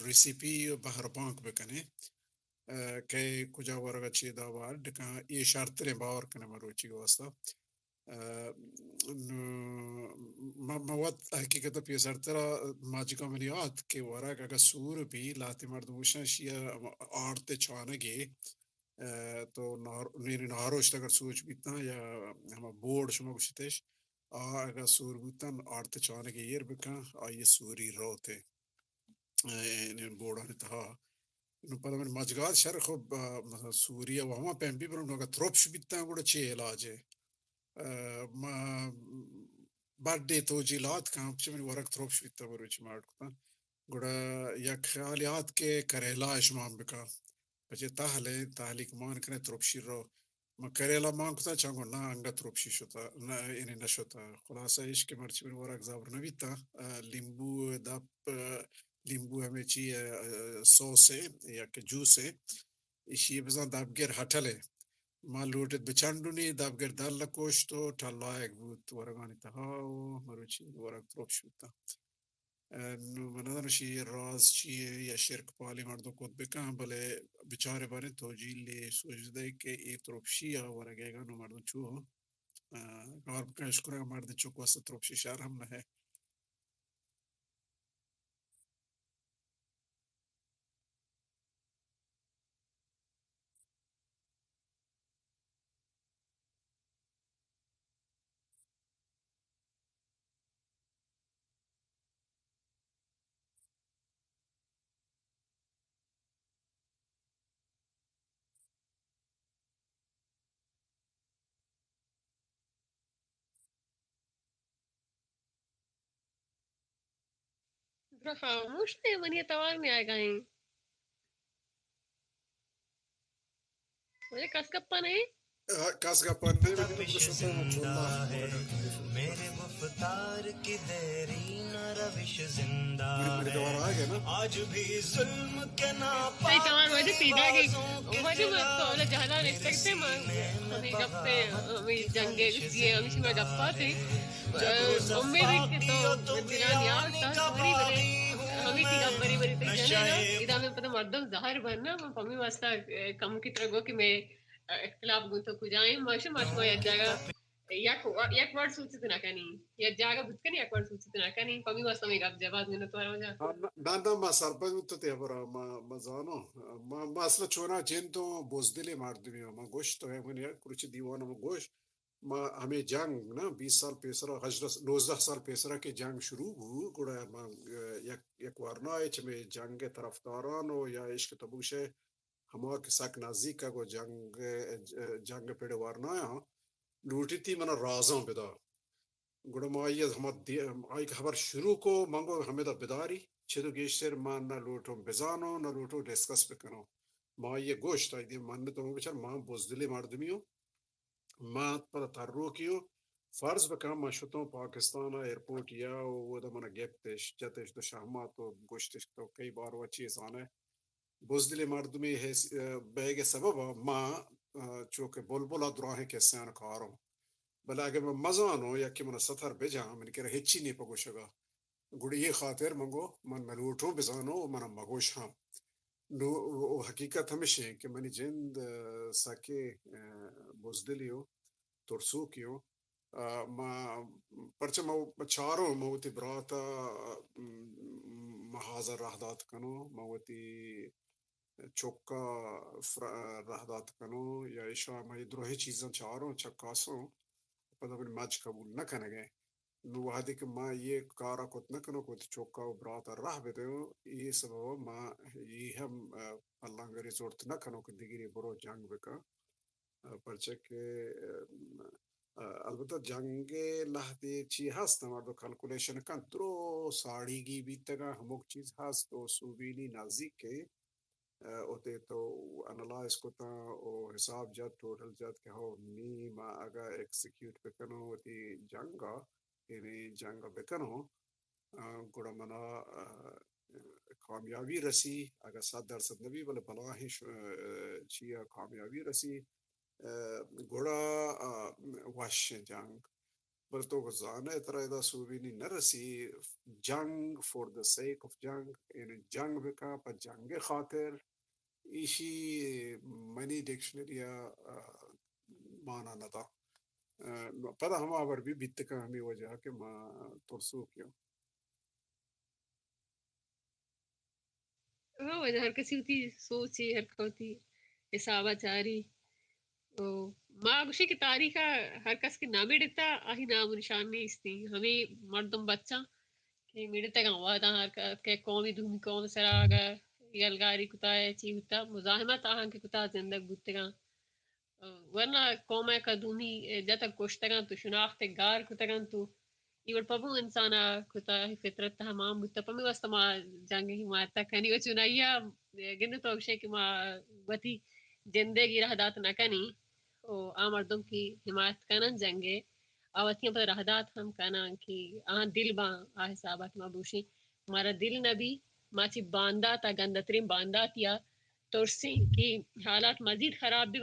ریسیپی بہر بانک بکنه که کجا ورا چی داوار دکان ای شرط ره باور کنه مروچی واسطه مواد حقیقت پیسر ترا ماجیکا منیات کہ ورا کا سور بھی لاتے مردوشن شیا آرتے چھانگے تو نیری ناروش اگر سوچ بیتنا یا ہم بورڈ شما گشتش اگر سور بیتن آرتے چھانگے یر بکن آئیے سوری روتے ان بورڈان تہا نو پتہ من مجگات شر خوب سوریا و ہما پہن بھی برم نوگا تروپش بیتنا گوڑا چے علاج ہے برڈے توجیلات کام چمن ورق تروپ شویتا بروچ مارٹ کو گڑا یا خیالیات کے کریلا اشمام بکا بچے تاہلے تاہلی کمان کرے تروپ شیر رو ما كريلا ما كنت چانگو نا انگت روبشی شتا نا اینی نشتا خلاصه ایش که مرچی من ورق زابر نبیتا لیمبو داب لیمبو همه چی سوسه یا که جوسه ایشی بزن دابگر هتله ما لوٹت بچاندونی دابگر دال لکوشتو تلایق بود ورگانی تها و مروچی ورق روبشی بتا منظر شی راز چی یا شرک پالی مردو کود بکن بله بیچاره باره توجیل سوچده که ای تروپشی یا ورگه گانو مردو چو کار بکن شکره مرد چوک واسه تروپشی شهر هم نه خاموش نہیں من یہ توار میں آئے گا ہی مجھے کس کپا نہیں کاس کا پن نہیں میں شتا چولا میرے مفتار کی دیری نہ روش زندہ میرے دوبارہ آ گیا نا آج بھی ظلم کے ناپاک صحیح تمام مجھے پیدا گئی مجھے تو جہاں نہیں سکتے ہمیں گپے ہمیں جنگے یہ ہمیشہ میں گپا تھی امید ہے تو دلان یاد تھا بڑی بڑے ہمیں کی گپ بڑی بڑی تھی جانے نا ادا میں پتہ مردم ظاہر بننا پمی واسطہ کم کی طرح گو کہ میں اختلاف گو تو کجائیں ماشا یا جگہ یک ورڈ سوچتے نہ کنی یا جگہ بتکنی یک ورڈ سوچتے نہ کنی پمی واسطہ میں گپ جواب میں تو آ جا نانا ما سرپنچ متته برا ما زانو ما اصلا چونا جنتو بوزدلی مردمی ما گوش تو ہے من کچھ دیوانہ ما گوش ما ہمیں جنگ نا 20 سال پیسرا 19 سال پیسرا کے جنگ شروع ہو گڑا ما یک ورنا ہے چ میں جنگ طرفداران و یا عشق تبوشے ہما کے ساک نزدیک کا کو جنگ پیڑ ورنا ہے لوٹی تھی منا رازاں بدا گڑا ما یہ ہم آئی خبر شروع کو مانگو ہمیں دا بداری چھدو گیشتر ما نہ لوٹو بزانو نہ لوٹو ڈسکس بکنو ما یہ گوشت آئی دی من تو بچار ما بزدلی مردمیو ما پر ترو کیو فرض بکنم ما شتوں پاکستان ایئرپورٹ یا وہ دا منا گیپتش جتش دا شہمات و گوشتش تو کئی بار وہ چیز آنے بزدلی مردمی ہے بیگ سبب ما چونکہ بلبلا دراہیں کیسے انکاروں بلا اگر میں مزانو یا کہ من ستر بجا من کہہ ہچی نہیں پگوشگا گڑی یہ خاطر منگو من ملوٹو بزانو من مگوش ہاں نو حقیقت ہمیشہ کہ منی جند ساکے بزدلیو ترسوکیو ما پرچہ ما چاروں موتی براتا محاضر رہدات کنو موتی چوکا رہدات کنو یا عشاء ما دروہی چیزاں چاروں چکاسوں پتہ بن ماج قبول نہ کرنے گئے نو وحدی کہ ما یہ کارا کت نہ کنو کت چوکا و براتا راہ بیدے یہ سبب ما یہ ہم اللہ گری زورت نہ کنو کہ دیگری برو جنگ بکا پرچہ کہ البتہ جنگ لحظے چی ہستا مردو کلکولیشن کن درو ساڑی گی بیتگا ہموک چیز ہست تو سوبینی نزدیک کے ہوتے تو انالائز کو تا او حساب جات ٹوٹل جات کہ ہو نیم اگا ایکسیکیوٹ بکنو ہوتی جنگا یعنی جنگا بکنو گوڑا منا کامیابی رسی اگر 100% نبی بلے بلاہی چیا کامیابی رسی گوڑا وحش جنگ بل تو گزانے اترا دا سوبینی نرسی جنگ فور دا سیک آف جنگ یعنی جنگ بکا پا جنگ خاطر ایشی منی ڈکشنری مانا ندا پدا ہم آور بھی بیتکا ہمیں وجہ کہ ما ترسو کیوں ہاں وجہ ہر کسی ہوتی سوچی ہر ہوتی حسابہ چاری ماں گوشی کی تاریخ ہر کس کے نامی ڈتا آہی نام نشان نہیں اس تھی ہمیں مردم بچہ کہ میرے تک آوادا ہر کہ قومی دھومی قوم سرا آگا یلگاری کتا ہے چی ہوتا مزاحمت آہاں کے کتا زندگ بودتگاں ورنہ قوم کا دھومی جتا کوشتگاں تو شناخت گار کتگاں تو ایوڑ پبو انسانا کتا فطرت تمام بودتا پمی واسطہ ما جنگ ہی مارتا کنی و چنائیا گند تو اوشے کہ ما وطی زندگی رہ دات نہ کنی مردم کی حمایت کنن جنگے آواتیاں پر رہدات ہم کنن کی آن دل با حسابات ما بوشی ہمارا دل نبی ماچی باندات گندترین باندات یا ترسی کی حالات مزید خراب بھی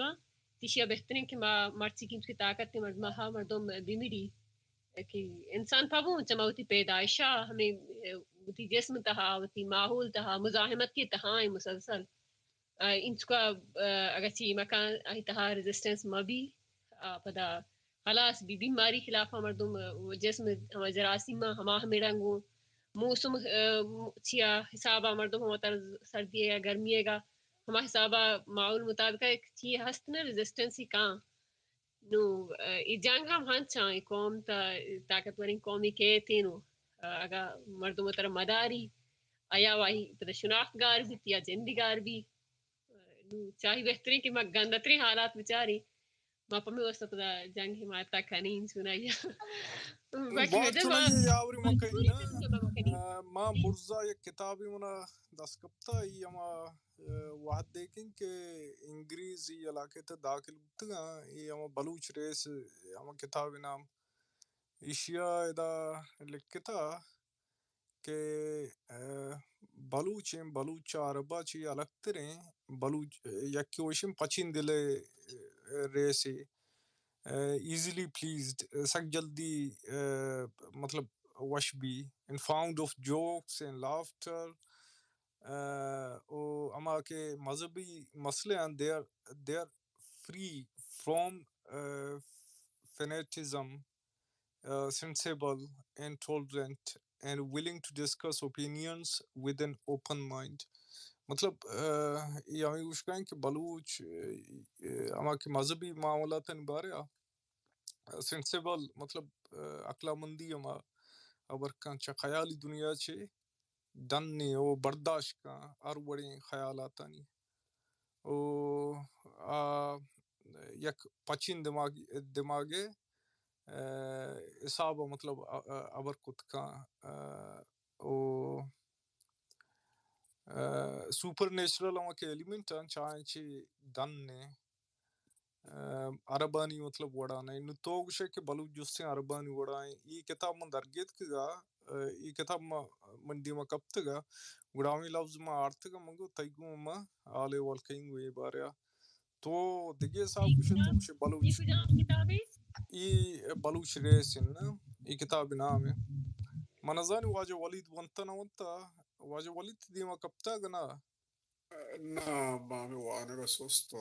تیشیا بہترین کہ مرچی کی طاقت مردمہ مردم بیمیری کہ انسان پاو چموتی پیدائشہ ہمیں وتی جسم تہا وتی ماحول تہا مزاحمت کی تہائیں مسلسل ان کا اگر چی مکان ای تہا ریزسٹنس مبی پدا خلاص بی بیماری خلاف مردم جسم جراثیم ہما ہمیں رنگوں موسم چیا حسابہ مردم ہوتا سردی ہے گرمی گا ہما حسابہ معول مطابق ایک چی ہست نا ریزسٹنس ہی کہاں نو ای جنگ ہم ہنچاں ای قوم تا طاقتورین قومی کے تینو اگا مردم تر مداری آیا واہی پتہ شناخت گار بھی یا زندگار بھی نو چاہی بہترین کہ گندترین حالات بچاری ما پمی وسط پتہ جنگ حمایت تا کنین سنایا باقی بات وجہ سنائیے یاوری مجبوری مکئینا ما مرزا یک کتابی منا دست کپتا ای اما واحد دیکھیں کہ انگریزی علاقے تا داخل بتگا ای اما بلوچ ریس اما کتابی نام ایشیا ادا لکھتا کہ بلوچیں بلوچ عربہ چی الگ تریں بلوچ یکی وشم پچین دلے ریسی ایزیلی پلیزڈ سک جلدی مطلب wish be in found of jokes and laughter او اما کے مذہبی مسئلے ہیں they are free from fanatism, sensible and tolerant and willing to discuss opinions with an open mind. مطلب یہ ہمیں کچھ کہیں کہ بلوچ اما کے مذہبی معاملات بارے سینسیبل مطلب عقل مندی اما ابر کان چا خیالی دنیا چے دننے او برداشت کا ار بڑے خیالاتانی او یک پچین دماغے حساب مطلب ابر کت کا او سپر نیچرل اما کے ایلیمنٹ چاہیں چی دننے عربانی مطلب وڑانے نو تو گوشے کہ بلوچ جسے عربانی وڑائیں یہ کتاب من درگیت کگا یہ کتاب منڈی ما کب تگا گڑامی لفظ ما آرتگا منگو تیگو ما آلے والکینگو یہ باریا تو دیگے صاحب گوشے تو گوشے بلوچ یہ بلوچ ریسن یہ کتاب نام ہے منظانی واجہ ولید ونتنا ونتا واجہ ولید دیما کب تگا نا نا بامی وانا کا سوستو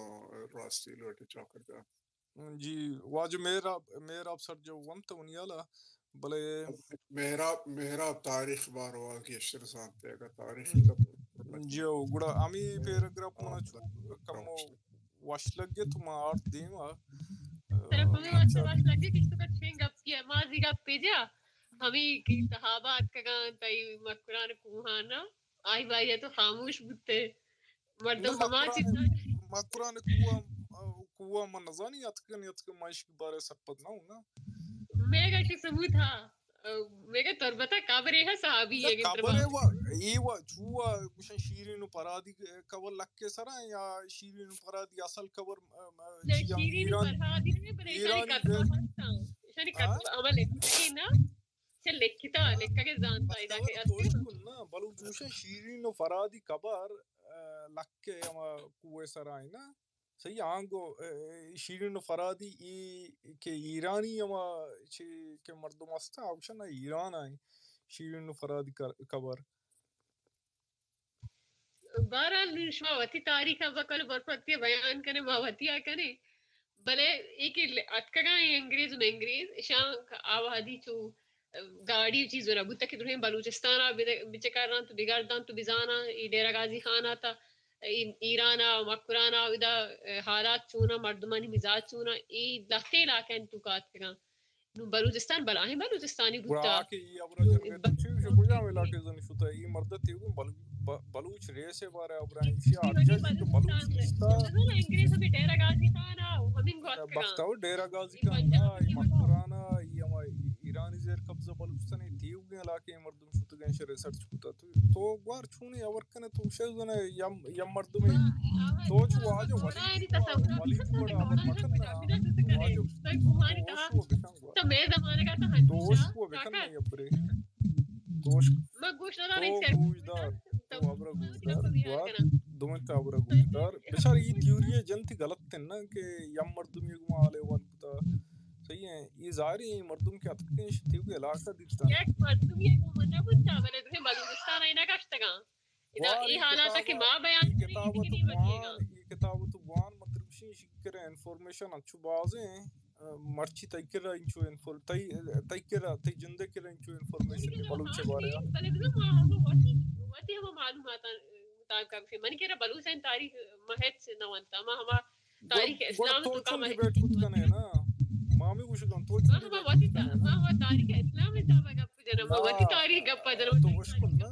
راستی لوٹی چاکر جا جی واجہ میراب سر جو ونتا ونیالا بلے محراب تاریخ باروا کی اشتر سانتے گا تاریخ جو گڑا امی پیراگراف منا چھو کمو واش لگے تو ما آرٹ دیما طرف ہمیں واسطے واش لگے کچھ تو کچھ فنگ اپ کیا ماضی کا پیجا ہمیں کی صحابات کا گان تائی مقرآن کوہانا آئی بائی ہے تو خاموش بودتے مردم ہما چیزا مقرآن کوہ من نظانی یتکن معیش کے بارے سپت نہ ہونا میگا کی ثبوت تھا میگا تربتا کابرے ہے صحابی ہے کابرے ایوا چوا گوشن شیرین پرادی کور لکے سرا یا شیرین پرادی اصل کور شیرین پرادی نے بڑے کتبہ ہستا شانی کتبہ عمل ہے نا چل لکھتا لکھا کے جانتا ہے کہ توشکن نا بلو گوشن شیرین پرادی کبر لکے اما کوئے سرا ہے نا صحیح آنگو شیرین فرادی ای کہ ایرانی اما چی کہ مردم استا آوشن ایران آئیں شیرین فرادی کبر بہرحال شما وتی تاریخ بکل برپتی بیان کرنے ماوتی کرنے بلے ایک اتکگا انگریز میں انگریز شان آوادی چو گاڑی چیز ربو تک درہیں بلوچستان بچکاران تو بگاردان تو بزانا ڈیرہ غازی خان آتا ایرانا مکرانا ادا حالات چونا مردمانی مزاج چونا ای لختے علاقے تو کات کگا نو بلوچستان بلاہیں بلوچستانی بوتا کہ یہ ابراجن میں تو چیز جو کجا علاقے زن شتا یہ مردت تیگو بلوچ ریسے بارے ابراہیم اشیاء ارجا جی تو بلوچ نشتا انگریز ہمیں ڈیرہ غازی خان آو ہمیں گوات کگا بختاو ڈیرہ غازی خان مکرانا یہ اما ایرانی زیر قبضہ بلوچستانی تیو گئے علاقے مردم شتا کنش ریسرچ کوتا تو گوار چونی اورکن تو شزن یم مردمی تو چو واجو ولیدی وڑا اور مکن تو واجو تو بکن گوار تو میں زمانے کا تو دوش کو بکن نہیں ابرے دوش میں گوشت تو دار گوشدار تو ابرا گوشدار گوار دومن کا ابرا گوشدار بشار یہ تھیوری جنتی غلط تھن نا کہ یم مردمی گما آلے والتا صحیح ہے یہ ظاہری مردم کے اتکین شتیو کے علاقہ دیتا یک مردم یک منا بودتا ولی دوی بلوچستان اینا کشتگا وار ای یہ حالات کہ ماں کتاب بیان یہ کریں کتاب کہ تو نہیں بچے گا گوان یہ کتاب تو گوان مطلب شکر انفارمیشن اچھو بازیں مرچی تیکرہ انچو تیکرہ تی جندے کرہ انچو انفارمیشن دی بلوچے بارے بلے دوی ماں ہم واتی ہم معلومات مطابق فی من کہہ بلوچستان تاریخ محت نوانتا ما ہما تاریخ گوڑا اسلام تو تو چون کم ڈیبیٹ کت کنے نا مامی گوشگم تو چون ما ہما ڈیبیٹ واتی کت کنے نا ما ہوا تاریخ اسلام تابع گپ جنم ما واتی تاریخ گپ جنم تو اشکن نا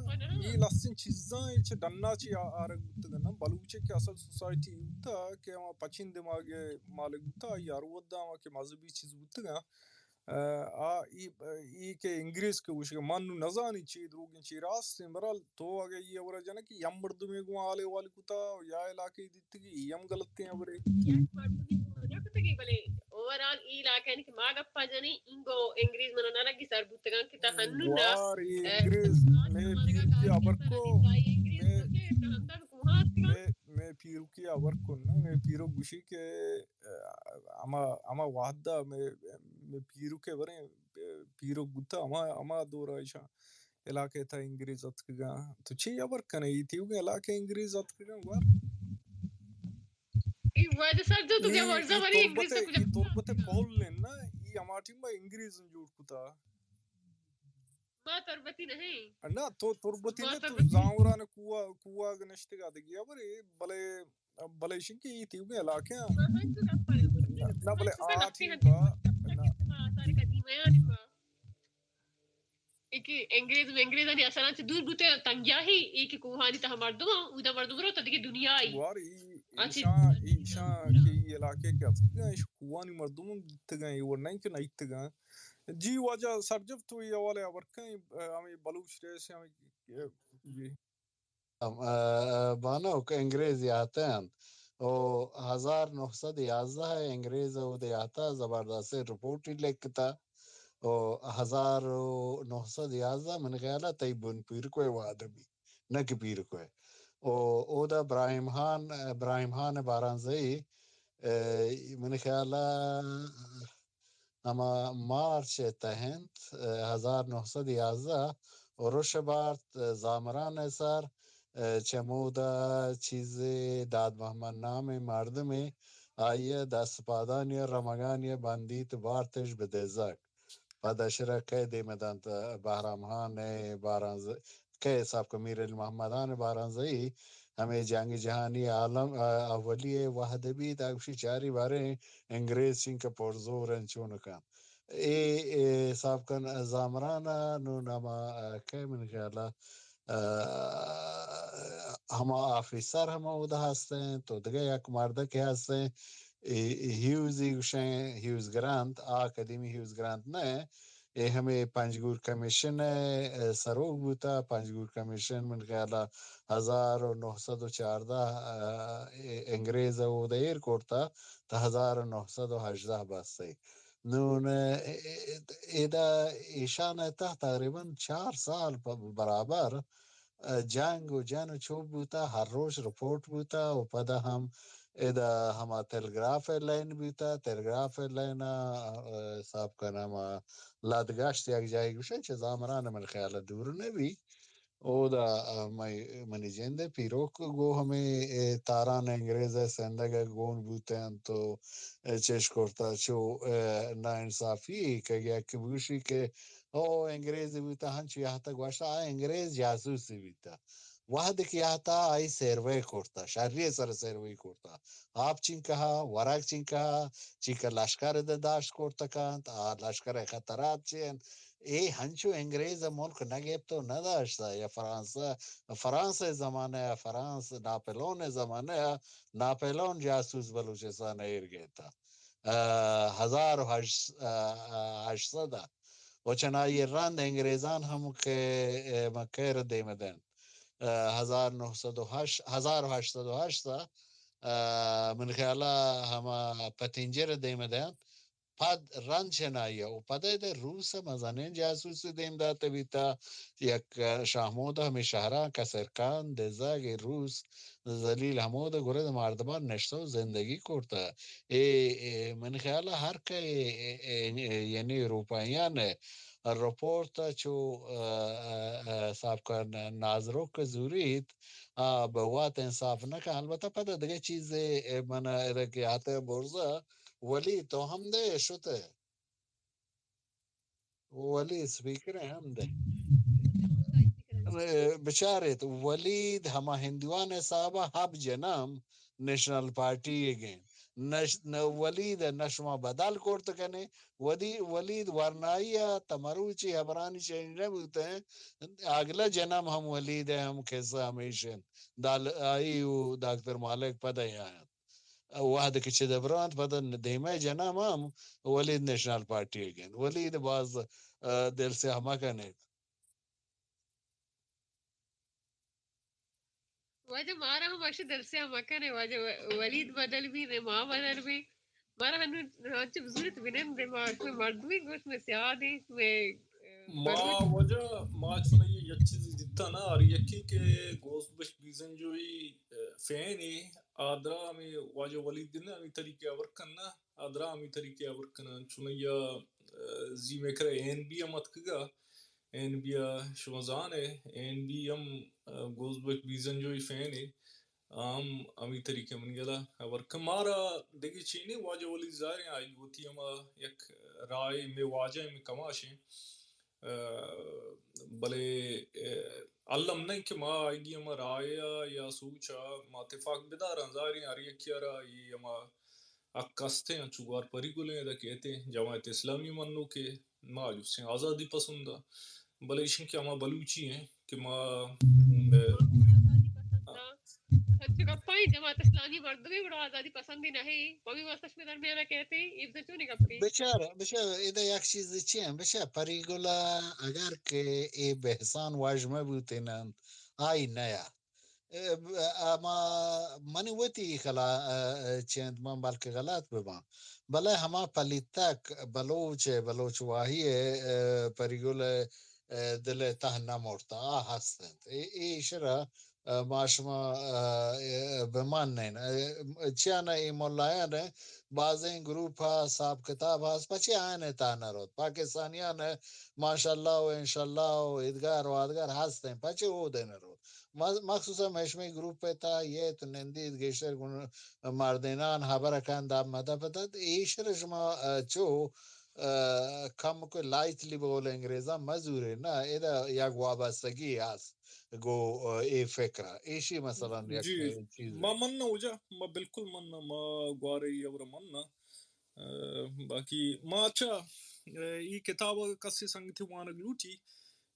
یہ لسن چیزاں یہ ڈنا چی آرگ بودتا نا بلوچے کے اصل سوسائٹی ہوتا کہ ہما پچین دماغے مالک ہوتا یا رودا ہما کہ مذہبی چیز ہوتا گا ای کہ انگریز کے وشک منو نزانی چی دروگن چی راست برال تو اگر یہ اورا جانا کہ یم مردمی گو آلے والی کتا یا علاقے دیتی گی یم غلطی ہیں برے بلے اوورال ای علاقے کہ ما گپا جنی انگو انگریز منو نہ لگی سر بوتگان کی تہنن گوار یہ انگریز میں پیرو کی عبر کو میں پیرو کی عبر کو نا میں پیرو گوشی کے اما وحدہ میں پیرو کے برے پیرو گتا اما دور آئیشا علاقے تھا انگریز اتکگا تو چی عبر کنے یہ تیو گے علاقے انگریز اتکگا گوار یہ تربت پول لین نا یہ اماٹیم با انگریز جوڑ کتا ما تربتی نہیں نا تو تربتی نے تو زاوران کوا گنشتگا دگیا بلے شنکی یہ تیو گے علاقے نا بلے آٹھی با انگریز نے اصلا سے دور بوتے تنگیا ہی ایک کوہانی تا مردم اودا مردم رو تدی دنیا آئی گوار ایشان کی یہ علاقے کے اتکگا ایش کوانی مردم دیتگا یہ ورنائن کے نائتگا جی واجہ سرجف تو یہ والے ورکیں ہمیں بلوچ ریس ہمیں جی بانو کہ انگریزی آتے ہیں او 1911 ہے انگریز او دے آتا زبردست رپورٹ ہی لکھتا او 1911 من خیالہ تی بن پیر کوئی وعدہ بھی نہ کہ پیر کوئی او دا ابراہیم خان بارانزئی من خیالہ اما مارچ تہنت 1911 اور روش بارت زامران سر چمودا چیز داد محمد نام مرد میں آئیے دست پادانی رمگانی باندیت بارتش بدزک پادشرہ قید مدانت بہرامحان بارانز کہ صاحب کمیر المحمدان بارانزئی ہمیں جنگ جہانی عالم اولی وحد بھی تاکشی چاری بارے انگریز سنگ کا پرزور انچونکان صاحب کن زامرانا نو نما کہ من خیالہ ہما آفیسر ہما اودا ہستے ہیں تو دگا یک مردہ کے ہستے ہیں ہیوز گرانت آکادیمی ہیوز گرانت نے یہ ہمیں پنجگور کمیشن سروگ بوتا پنجگور کمیشن من خیالہ 1914 انگریز او دا ایئرکورٹ تا 1918 بستے نون ایدا ایشان تا تقریباً 4 سال برابر جنگ و جن چوب بوتا ہر روز رپورٹ بوتا و پدا ہم ایدا ہما تلگراف لائن بوتا تلگراف لائن صاحب کا نام لادگاشت یک جائے گوشن چه زامران من خیال دور نبی او دا منی جندے پیروک گو ہمیں تاران انگریز سندگ گون بوتے ہیں تو چیش کرتا چو نا انصافی کہ گیا کہ بوشی کہ او انگریزی بوتا ہنچو یہاں تک واشتا انگریز جاسوسی بوتا وحد کی آتا آئی سیروے کرتا شہری سر سیروے کرتا آپ چین کہا وراک چین کہا چیکا لشکر داشت کرتا کانت لشکر خطرات چین اے ہنچو انگریز ملک نگیب تو نداشتا یا فرانسہ زمانہ یا فرانس ناپلون زمانہ ناپلون جاسوس بلوچستان ایر گئے تھا 1800 وچنای راند انگریزان هم که مکر دیمدن 1808 من خیالا هم پتنجر دیمدن پد رند شنایه و پده ده روس مزانین جاسوسی دیم داته بیتا یک شاهمود همی شهران کسرکان دزاگ روس زلیل همود گرد مردمان نشته و زندگی کرده من خیالا هر که یعنی اروپاییان رپورت چو سابقا نازروک زورید به وات انصاف نکن البته پده دیگه چیز من ادکی آته برزه ولی تو هم ده شده ولی سپیکر هم ده بچارت ولید همه هندوان صاحبه هب جنم نیشنل پارتی گین ولید نشما بدل کرد کنه ولید ورنایی تمروچی حبرانی شنیده بودتے اگلا جنم هم ولید هم کسا ہمیشن دال آئیو دکتر مالک پده آیت واحد که چه دبرانت بدن دیمه جنم هم ولید نیشنل پارتی گین ولید باز دل سے ہما کنه واجه مارا هم باشه دل سے هم کنه واجه ولید بدل بھی نے ماں بدل بھی مارا هنو هنچه بزرت بینم ده ما اسم مردمی گوش میں سیادی ما وجه ما چونه یک چیزی دیتا نه آر یکی که گوست بش بیزن جوی فینی آدرا می واجه ولید دینه امی طریقه ورکن نه آدرا امی طریقه ورکن چونه یا زی میکره این بی امت کگا این بیا شمزانه این بی ام گوست بش بیزن جوی فینی امی طریقے من گلا ورکن مارا دیگه چینی واجه ولید زاری آئی گوتی اما یک رائے میں واجه میں کماشیں بلے علم نہیں کہ ما آئیڈیا ما رایا یا سوچا ما اتفاق بدارا زاری آریا کیارا یہ ما اکاستے ہیں چوگار پری گلیں دا کہتے ہیں جماعت اسلامی منو کے ما جو سے آزادی پسندہ بلے اشن کہ ما بلوچی ہیں کہ ما ہنچه گپائی جماعت اسلامی مردمی بڑا آزادی پسندی نہیں وہی واسطش میں درمیانہ کہتے ہیں ایب سے چونی گپی بشه ایده یک چیزی چی هم بشه پریگولا اگر که ای بحثان واجمه بودینن آی نیا اما منی وتی خلا چند من بلکه غلط ببا بله همه پلیتک بلوچ واهی پریگول دل ته نمورتا هستند ای شرا ما شما بمان نین چیانه ای مولایانه بعض این گروپ ها صاحب کتاب هست پچی آینه تا نرود پاکستانیان ماشاءالله و انشالله و ادگار و ادگار هستن پچی او ده نرود مخصوصا مشمی گروپ تا یه تنندید گشتر مردینان حبر کن دام مده بدد ایشر شما چو کم کو لایتلی بول انگریزا مزوره نه ایده یک وابستگی هست گو ای فکره ایشی مثلا یک جی چیز ما مننا وجہ ما بالکل مننا ما گواری اور مننا باقی ما اچھا یہ کتاب کسی سنگ تھی وانا گلوٹی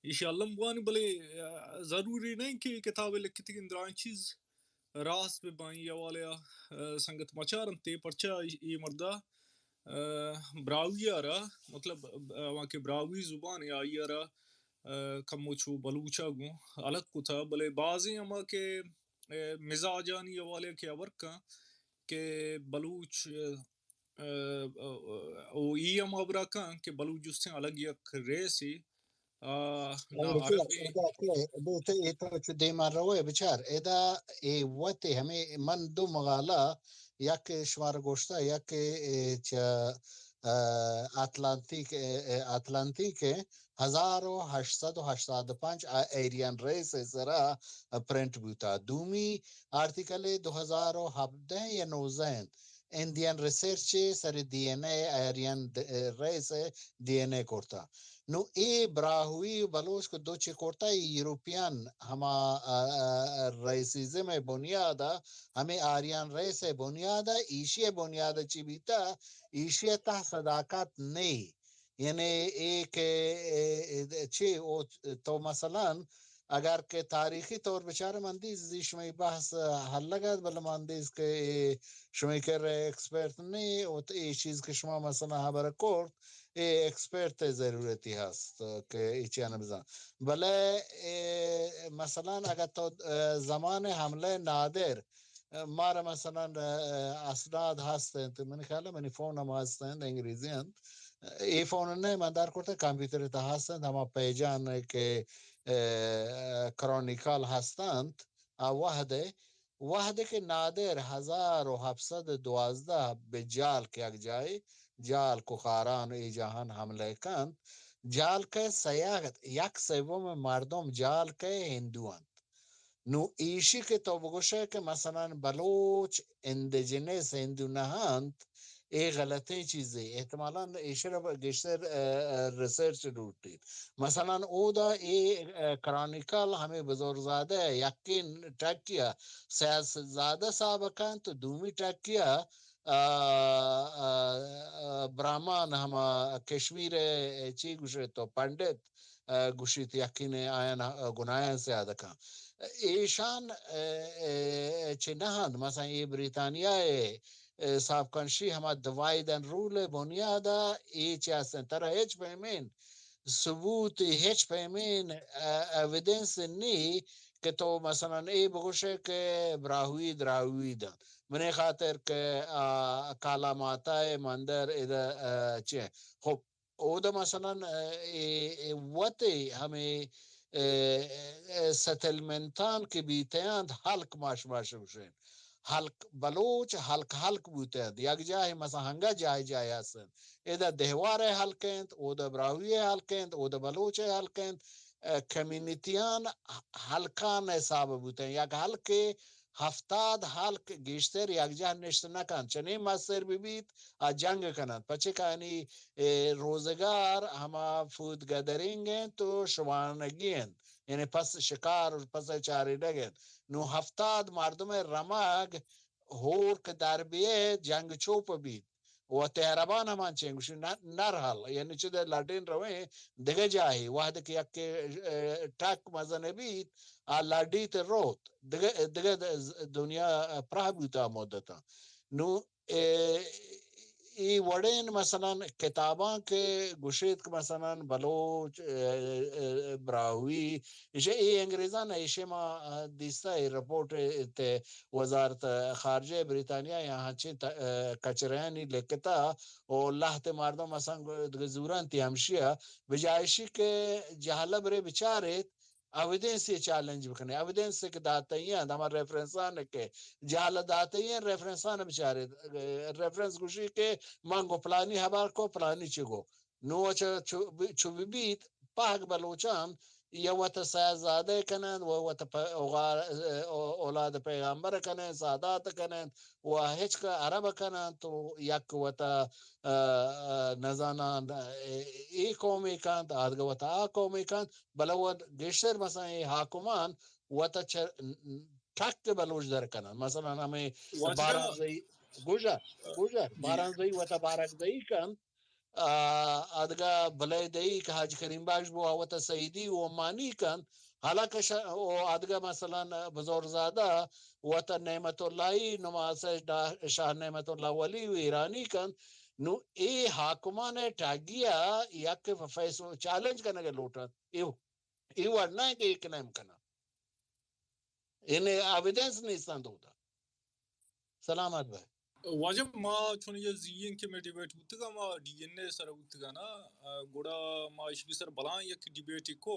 انشاءاللہ مغانی بلے ضروری نہیں کہ کتابیں لکھتی کہ اندران چیز راست پہ بائیں یا والیا سنگت مچارن تے پرچا یہ مردہ براوی آرا مطلب وہاں کے براوی زبان یا یہ آرا کموچو بلوچا گو الگ کو تھا بلے بعضی اما کے مزاجانی یا والے کے ورکا کہ بلوچ او ای اما براکا کہ بلوچ جس سے الگ یک ریسی نا عربی بوته ایتا چو دیمان روی بچار ایدا ای وقتی همه من دو مقاله یک شمار گوشتا یک چه اتلانتیک 1885 ایریان ریس سرا پرنٹ بوتا دومی آرتیکل 2017 یا 19 اندیان ریسرچ سر دی این ای ایریان ریس دی این ای کرتا نو ای براہوی بلوچ کو دو چکورتا یوروپیان ہما ریسیزم بنیادا ہمیں آریان ریس بنیادا ایشی بنیادا چی بیتا ایشی تا صداقت نہیں یعنی ایک چی تو مثلا اگر کہ تاریخی طور بچار مندیز شمی بحث حل لگد بل مندیز کہ شمی کر ایکسپرٹ نہیں ای چیز کہ شما مثلا حبر کورت اکسپرت ضرورتی هست که ایچی بزن. بله مثلا اگر تو زمان حمله نادر مارا مثلا اسناد هستند تو من خیال منی فون هم هستند انگلیسی هست ای فون نه من در کرده کامپیوتر تا هستند اما پیجان که کرونیکال هستند وحده که نادر 1712 به جال که یک جای جال کخاران ای جهان حمله کند جال که سیاغت یک سوم مردم جال که هندوان نو ایشی که تو بگوشه که مثلا بلوچ اندیجنس هندو نهند ای غلطه چیزی احتمالا ایشی رو گشتر ریسرچ روٹید مثلا او دا ای کرانیکل ہمیں بزرگزاده یقین ٹیک کیا سیاستزاده صاحب کن تو دومی ٹیک کیا برامان ہما کشمیر چی گوشه تو پندت گوشید یقین آیان گناهان سیاده کن ایشان چه نهند مثلا ای بریتانیای صاحب کنشی ہما divide and rule بنیادا ای چه هستن ترا هیچ پیمین ثبوت هیچ پیمین اویدنس نی که تو مثلا ای بگوشه که براهوی دراهوی دن منی خاطر که کالا ماتای مندر ایده چه خب او دا مثلا وطی همی ستلمنتان که بیتیاند حلق ماش بوشین حلق بلوچ حلق بوتیاند یک جای مثلا هنگا جای هستند ایده دهوار حلقند او دا براوی حلقند او دا بلوچ حلقند کمیونیتیان حلقان حساب بوتیاند یک حلق 70 حلق گیشتر یک جا نشت نکن چنین مستر ببید جنگ کنند پچه کانی روزگار هما فود گدرینگن تو شوانگین یعنی پس شکار و پس چاریدگن نو 70 مردم رمگ هور که در بیه جنگ چوپ بید و تهربان همان چنگوشی نرحل یعنی چه در لاتین روی دگه جاهی واحد که یک تاک مزنه بید لادیت روت دگه دنیا پراه بیتا مدتا نو ای وڑین مثلا کتاباں کے گشید که مثلا بلوچ براہوی ایشے ای انگریزان ایشے ما دیستا ای رپورٹ تے وزارت خارجہ بریتانیا یہاں چی کچرینی لکتا او اللہ تے مردم مثلا زوران تی ہمشیا بجائشی کے جہلب رے بچارت اویدنس یہ چیلنج بکنے اویدنس کے داتے ہیں ہمارا ریفرنسان کے جہل داتے ہیں ریفرنسان بچارے ریفرنس گوشی کے مانگو پلانی حبار کو پلانی چگو نو چو بیت پاک بلوچان یا وط سیازاده کنن و وط اولاد پیغمبر کنن سادات کنن و هیچ که عرب کنن تو یک وط نزانان ای قومی کند آدگه وط آ قومی کند بلا وط گشتر مثلا ای حاکمان وط تک بلوچ در کنن مثلا ہمیں بارانزی گوشر بارانزی وط بارکزی کند ادگا بلے دئی کہ حاج کریم بخش بو اوت سعیدی و مانی کن حالانکہ ادگا مثلا بزرگزادہ وت نعمت اللہ نماز شاہ نعمت اللہ ولی و ایرانی کن نو اے حاکمان ٹاگیا یک فیصلہ چیلنج کرنے کے لوٹا ایو ورنہ کہ ایک نیم کنا انہیں ایویڈنس نہیں ستند ہوتا سلامت بھائی واجب ما چون یہ زین کے میں ڈیبیٹ ہوتا ما ڈی این اے سر ہوتا نا گوڑا ما اس بھی سر بلان یک ڈیبیٹ کو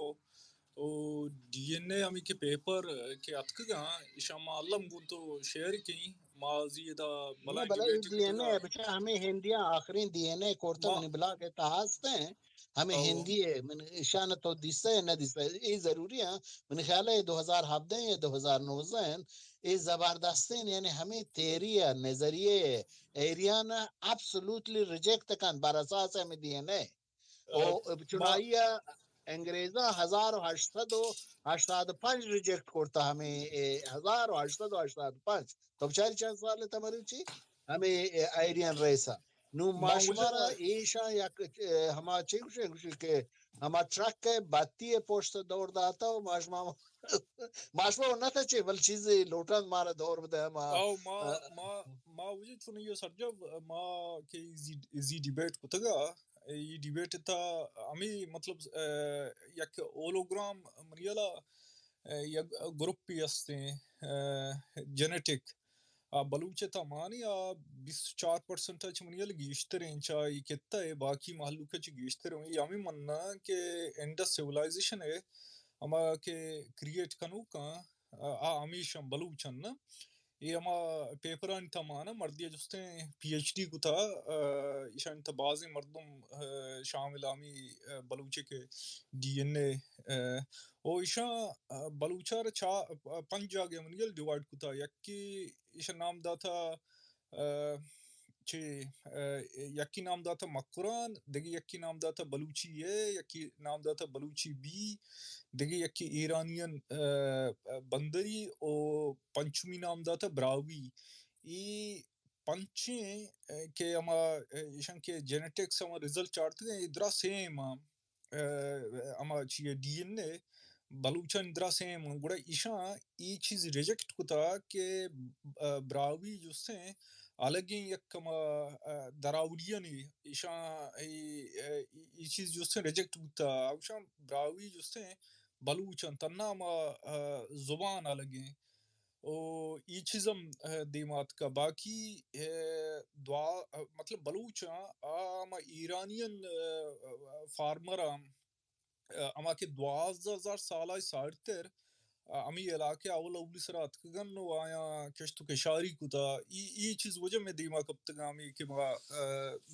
او ڈی این اے ہمیں کے پیپر کے اتکگا شما علم گون تو شیئر کی ماضی دا بلان بلا ڈیبیٹ ڈی این اے بچہ ہمیں ہندیاں آخرین ڈی این اے کورتا منی بلا کے تحاستے ہیں ہمیں ہندی ہے من اشانہ تو دیستا ہے نہ دیستا ہے یہ ضروری ہے من خیال ہے 2017 یا 2019 یہ زبردستین یعنی ہمیں تیری ہے نظریے ایریانا absolutely reject کن بر اساس ہمیں دی این اے او چنائی انگریزا 1885 ریجیکٹ کرتا ہمیں 1885 تو بچاری چند سال تمری چی ہمیں ایرین ریسا نو ماشمارا ایشا یا ہما چیکوشے کہ ہما ٹرک کے باتی پوشت دور داتا و ماشما نہ تھا چی بل چیزیں لوٹان مارا دور بدا ما وجہ چون یہ سرجب ما کے زی ڈیبیٹ کو تگا ای دیبیت تا امی مطلب یک اولوگرام منیلا یک گروپی هستیں جنیٹک بلوچ تمانی 24% چ منیل گیشتر انچائی کتا ہے باقی محلوک چ گیشتر ہیں یامی مننا کہ انڈس سیولائزیشن ہے اما کہ کریٹ کنو کا امیشم بلوچن نا یہ اما پیپران تمانا مردی جستیں پی ایچ ڈی کو تھا ایشان تبازی مردم شامل آمی بلوچے کے ڈی این اے او ایشان بلوچار پنج آگے منیل ڈیوائڈ کو تھا یکی ایشان نام دا تھا چھ یکی نام دا تھا مکران دگی یکی نام دا تھا بلوچی ہے یکی نام دا تھا بلوچی بی دگی یکی ایرانین بندری او پنچمی نام دا تھا براوی ای پنچیں کہ اما ایشان کے جینیٹکس اما رزلٹ چارتے ہیں ادرا سیم اما چیئے ڈی این اے بلوچان ادرا سیم گوڑا ایشان ای چیز ریجیکٹ کو تھا کہ براوی جس ہیں الگ یک دراوڑیانی ایشان ای چیز جس ہیں ریجیکٹ کو تھا ایشان براوی جس ہیں بلوچان تنہا ما زبان الگ ہیں او ای چیزم دیمات کا باقی دعا مطلب بلوچاں اما ایرانین فارمر اما کہ 12,000 سالہ سارتر امی علاقے اول اولی سرات کگن و آیا کشتو کشاری کو تا ای چیز وجہ میں دیما کب تک آمی کہ ما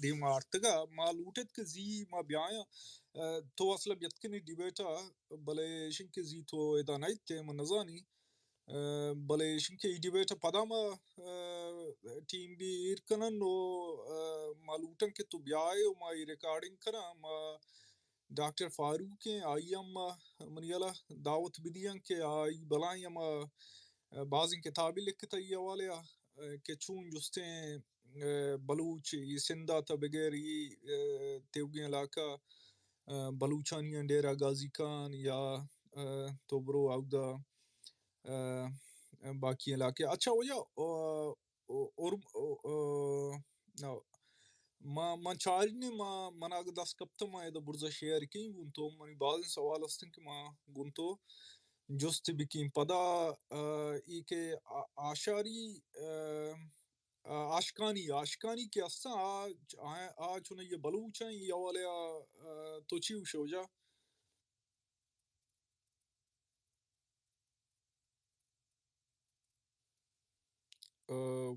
دیما آرتگا ما لوٹت کہ زی ما بیایا تو اصلا بیتکنی ڈیبیٹا بلے شنک زی تو ادا نائت تے من نزانی بلے شنک ای ڈیبیٹا پداما ٹیم بھی ایرکنن و ما لوٹن کہ تو بیائے و ما ای ریکارڈنگ کرا ما ڈاکٹر فاروق ہیں آئی ہم منیلا دعوت بدیاں کہ آئی بلائیں ہم بعضی کتابی لکھتا یہ والیا کہ چون جستیں بلوچ یہ سندہ تا بغیر یہ تیوگی علاقہ بلوچانی ڈیرہ غازی خان یا توبرو آگدہ باقی علاقے اچھا ہو جا اور ما چارنی ما مناگ داس کپتا ما ایدا برزا شیئر کیں گونتو منی بعض سوال استن کہ ما گونتو جست بکیم پدا ای کہ آشاری آشکانی کے استا آج انہیں یہ بلوچ ہیں یہ والیا تو چیو شو جا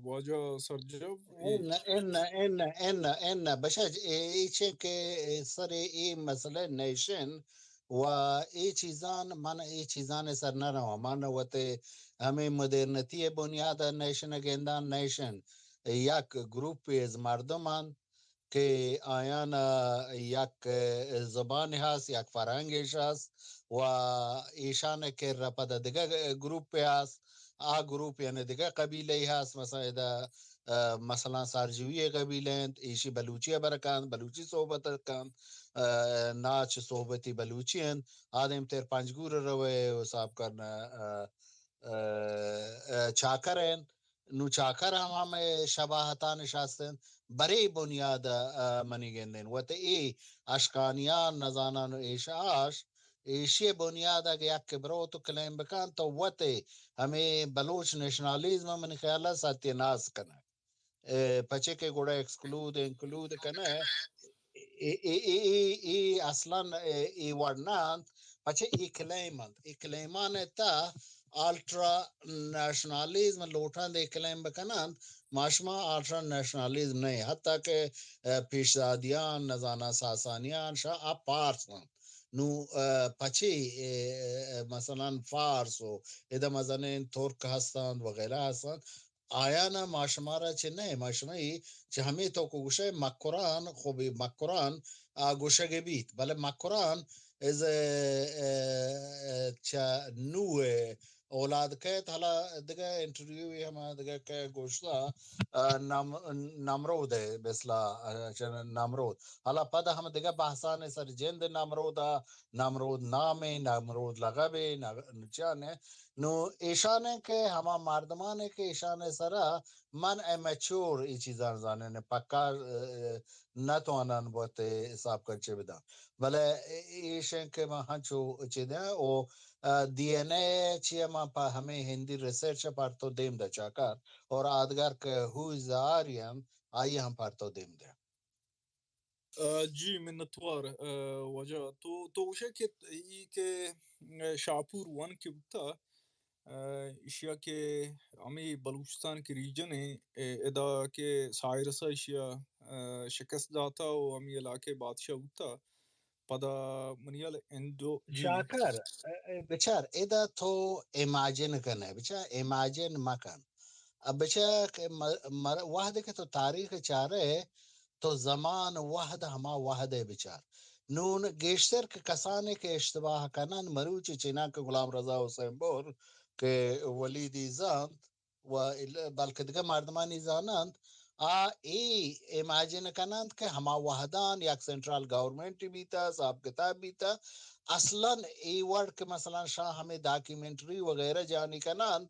واجہ سرجو ان بشاج ایچے کے سر ای مسئلہ نیشن و ای چیزان من ای چیزان سر نہ رہا من وتے ہمیں مدرنتی بنیاد نیشن گندان نیشن یک گروپ از مردمان کہ آیان یک زبان هست یک فرهنگش هست و ایشان که رپد دیگه گروپ هست گروپ یعنی دیگه قبیله هست مثلا سارجوی قبیله ایشی بلوچی برکان بلوچی صحبت کن ناچ صحبتی بلوچی ہیں آدم تیر پنجگور روے و صاحب کرنا چاکر ہیں نو چاکر ہم شباہتان شاستن بری بنیاد منی گندن و تے ای اشکانیان نزانان ایشاش ایشی بنیاد اگر یک کبرو تو کلیم بکان تو و تے ہمیں بلوچ نیشنالیزم من خیالہ ساتھی ناس کنا پچے کے گوڑا انکلود کنا ای اصلا ای ورنان پچے ای کلیمان تا الٹرا نیشنالیزم لوٹان دے کلیم بکنند ماشما الٹرا نیشنالیزم نہیں حتیٰ کہ پیشزادیان نزانہ ساسانیان شاہ آپ پارسن نو پچی مثلا فارس و ادھا مزنین ترک ہستان وغیرہ ہستان آیانا ماشمارا چھ نہیں ماشمایی چھ ہمیں تو کو گوشے مکران خوبی مکران گوشے گے بیت بلے مکران از چھ نوے اولاد کہت حالا دگا انٹرویو ہما دگا کہ گوشتا نمرود ہے بسلا نمرود حالا پدا ہم دگا بحثان سر جند نمرود نامے نمرود لغبے نچانے نو ایشانے کے ہما مردمانے کے ایشانے سرا من امچور ای چیزان زانن پکا نتوانن بوت حساب کرچه بدا ولی ایشن که ما هنچو چیده او دی این اے چیه ما پا ہمیں ہندی ریسرچ پر تو دیم دا چاکر اور آدگر که ہوز آریم آئی ہم پر تو دیم دا جی منتوار وجہ تو وشے کہ شاپور ون کے بکتا اشیا کے ہمیں بلوچستان کے ریجن ہے ادا کے سائرسا اشیا شکست داتا و ہمیں علاقے بادشاہ ہوتا پدا منیال اندو جی شاکر بچار ادا تو امیجن کرنے بچار امیجن مکن اب بچار واحد کے تو تاریخ چارے تو زمان واحد ہما واحد ہے بچار نون گیشتر کے کسانے کے اشتباہ کنن مروچ چینا کے غلام رضا حسین بور کے ولیدی زانت و بلکہ دگا مردمانی زانند ای امیجن کنند کہ ہما وحدان یک سنٹرال گورنمنٹ بیتا صاحب کتاب بیتا اصلا ای ورڈ کے مثلا شاہ ہمیں ڈاکیومنٹری وغیرہ جانی کنند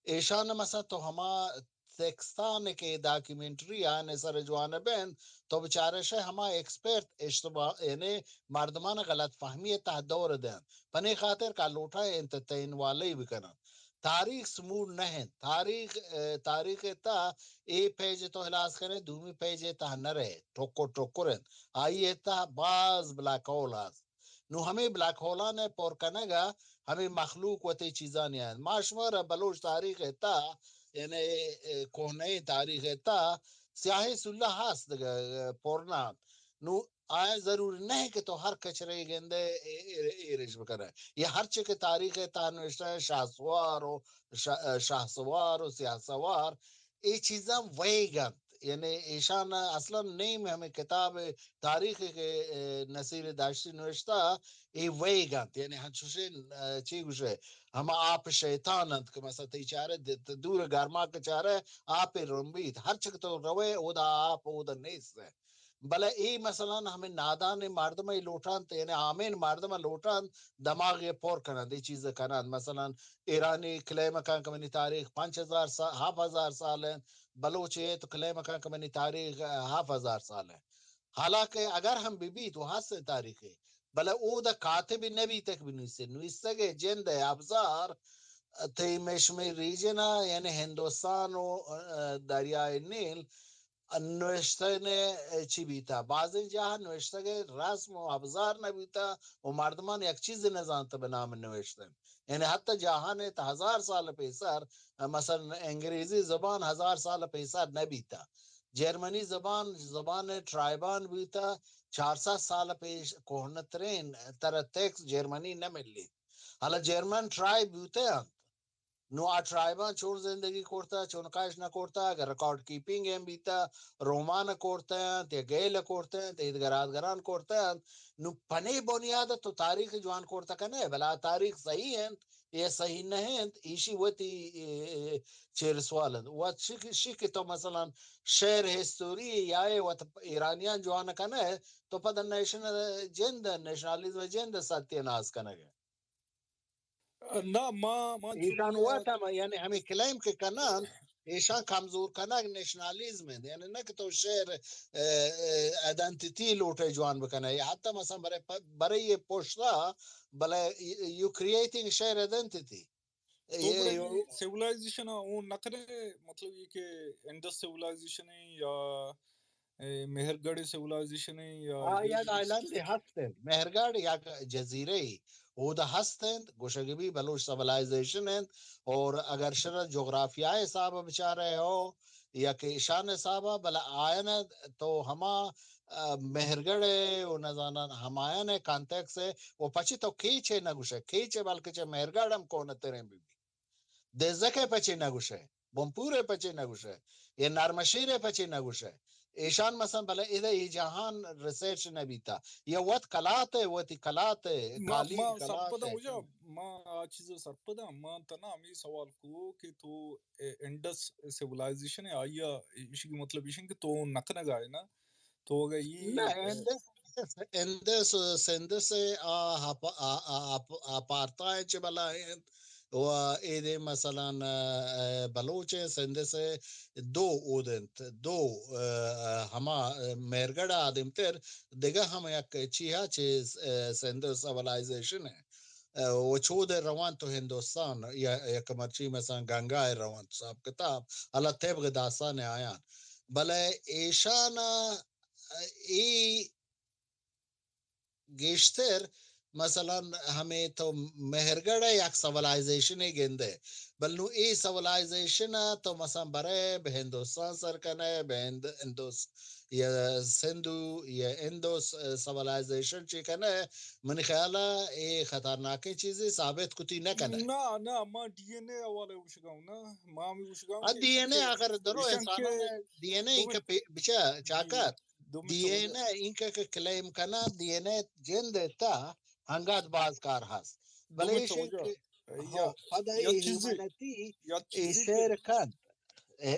ایشان مثلا تو ہما تیکستان کے ڈاکیومنٹری آنے سر جوانا بین تو بچارے شاہ ہما ایکسپرٹ اشتباہ یعنی مردمان غلط فہمی تح دور دین پنی خاطر کا لوٹا انتتین والے بھی کنن تاریخ سمور نہیں تاریخ تا اے پیج تو ہلاس کریں دومی پیج تا نہ رہے ٹوکو رہن آئیے تا باز بلیک ہول آس نو ہمیں بلیک ہولا نے پور کنگا ہمیں مخلوق وتی چیزاں نہیں ہیں معاشمر بلوچ تاریخ تا یعنی کوہنے تاریخ تا سیاہی سلح ہاست پورنا نو آیا ضروری نہیں کہ تو ہر کچرے گندے ایرش بکرے یہ ہر چکے تاریخ تانوشتہ ہے شاہ سوار و سیاہ سوار یہ چیزاں ویگن یعنی ایشان اصلا نہیں میں ہمیں کتاب تاریخ کے نصیر داشتی نوشتہ یہ ویگن یعنی ہنچوشے چی گوشے ہم آپ شیطانند کہ مثلا تی چارے دور گرما کے چارے آپ رنبیت ہر چک تو روے اودا آپ اودا نیس ہے بلے ای مثلا ہمیں نادان مردمہ لوٹان یعنی آمین مردمہ لوٹان دماغ یہ پور کنن دی چیز کنن مثلا ایرانی کلیم کان کمنی تاریخ 5000 سال ہیں بلوچ ہے تو کلیم کان کمنی تاریخ 7000 سال ہے حالانکہ اگر ہم بھی تو ہاتھ سے تاریخ ہے بلے او دا کاتب نبی تک بھی نویستے گے جند ابزار تی مشمی ریجنا یعنی ہندوستان و دریائے نیل نوشته چی بیتا بعضی جاها نوشته رسم و ابزار نبیتا و مردمان یک چیز نزانتا به نام نوشتن یعنی حتی جهان تا 1000 سال پیسر مثلا انگریزی زبان 1000 سال پیسر نبیتا جرمنی زبان ٹرائبان بیتا 400 سال پیش کوہنترین تر تیکس جرمنی نملی حالا جرمن ٹرائب بیتا نو ٹرائبان چون زندگی کرتا چونکاش نہ کرتا اگر ریکارڈ کیپنگ ہیں بیتا رومان کرتا ہیں تے گیل کرتا ہیں تے ادگرات گران کرتا ہیں نو پنے بنیاد تو تاریخ جوان کرتا کنے بلا تاریخ صحیح ہیں یہ صحیح نہیں ہیں ایشی وتی چیر سوالند وات شک تو مثلا شہر ہسٹوری یا وات ایرانیان جوان کنے تو پدر نیشنالیزم جند ستیہ ناز کنے نہ ما ایشان ہوا تھا یعنی ہمیں کلیم کے کنان ایشان کمزور کنک نیشنالیزم ہے یعنی نہ کہ تو شہر ایڈنٹیٹی لوٹے جوان بکنے یا حتی مثلا برای یہ پوشتا بلے یو کریٹنگ شہر ایڈنٹیٹی تو بڑے سیولائزیشن اون نکرے مطلب یہ کہ انڈس سیولائزیشن ہے یا مہرگڑھ سیولائزیشن ہے یا یک آئلینڈ ہستن مہرگڑھ یک جزیرے او دا ہستن گوشگبی بلوچ سیولائزیشن ہیں اور اگر شرط جغرافیائی حساب بچا رہے ہو یا کہ ایشان حساب بلا آئین تو ہما مہرگڑھ و نزانا ہمائن کانٹیکس ہے وہ پچی تو کھیچے نہ گوشے کھیچے بلکہ چے مہرگڑھ ہم کون ترین بھی دیزکے پچی نہ گوشے بمپورے پچی نہ گوشے یہ نرمشیرے پچی نہ گوشے ایشان مثلا بلا ادھا یہ جہان ریسرچ نبیتا یہ وقت کلاتے وقتی کلاتے کالی ما کلاتے سرپدا وجہ ما چیز سرپدا ما تنا ہمیں سوال کو کہ تو انڈس سیولائزیشن ہے آیا اس کی مطلب یہ کہ تو نکنا گائے نا تو اگر یہ نہ اندس سندس آپارتا ہے چھ بلا وإذا مثلا بلوچ سندھ سے دو اودنت دو ہما میرگڑا آدم تر دیگا ہم یک چیہا چیز سندھ سیولائزیشن ہے وہ چود روان تو ہندوستان یا یک مرچی مثلا گنگا روان تو صاحب کتاب اللہ طبق داستان آیان بلے ایشانا ای گیشتر مثلا ہمیں تو مہرگڑھ یک سیولائزیشن گندے بلنو ای سیولائزیشن تو مثلا برے بہندوستان سرکنے بہند اندوس یا سندھو یا اندوس سیولائزیشن چکنے من خیالہ ای خطرناکی چیزی ثابت کتی نہ کنے نا ما ڈی این اے والے وشگاؤں نا ما می وشگاؤں کہ ڈی این اے اگر درو ایشان کے انسانوں نے ڈی این اے دو انکا بچا چاکر دو ڈی منٹ این اے انکا کلیم کنا ڈی این اے جن دیتا ہنگات باز کار ہست دو منٹ بلیش توجہ ہو پدا ای یا چیزی ہیومانیتی یا ای چیزی کہ شیر کن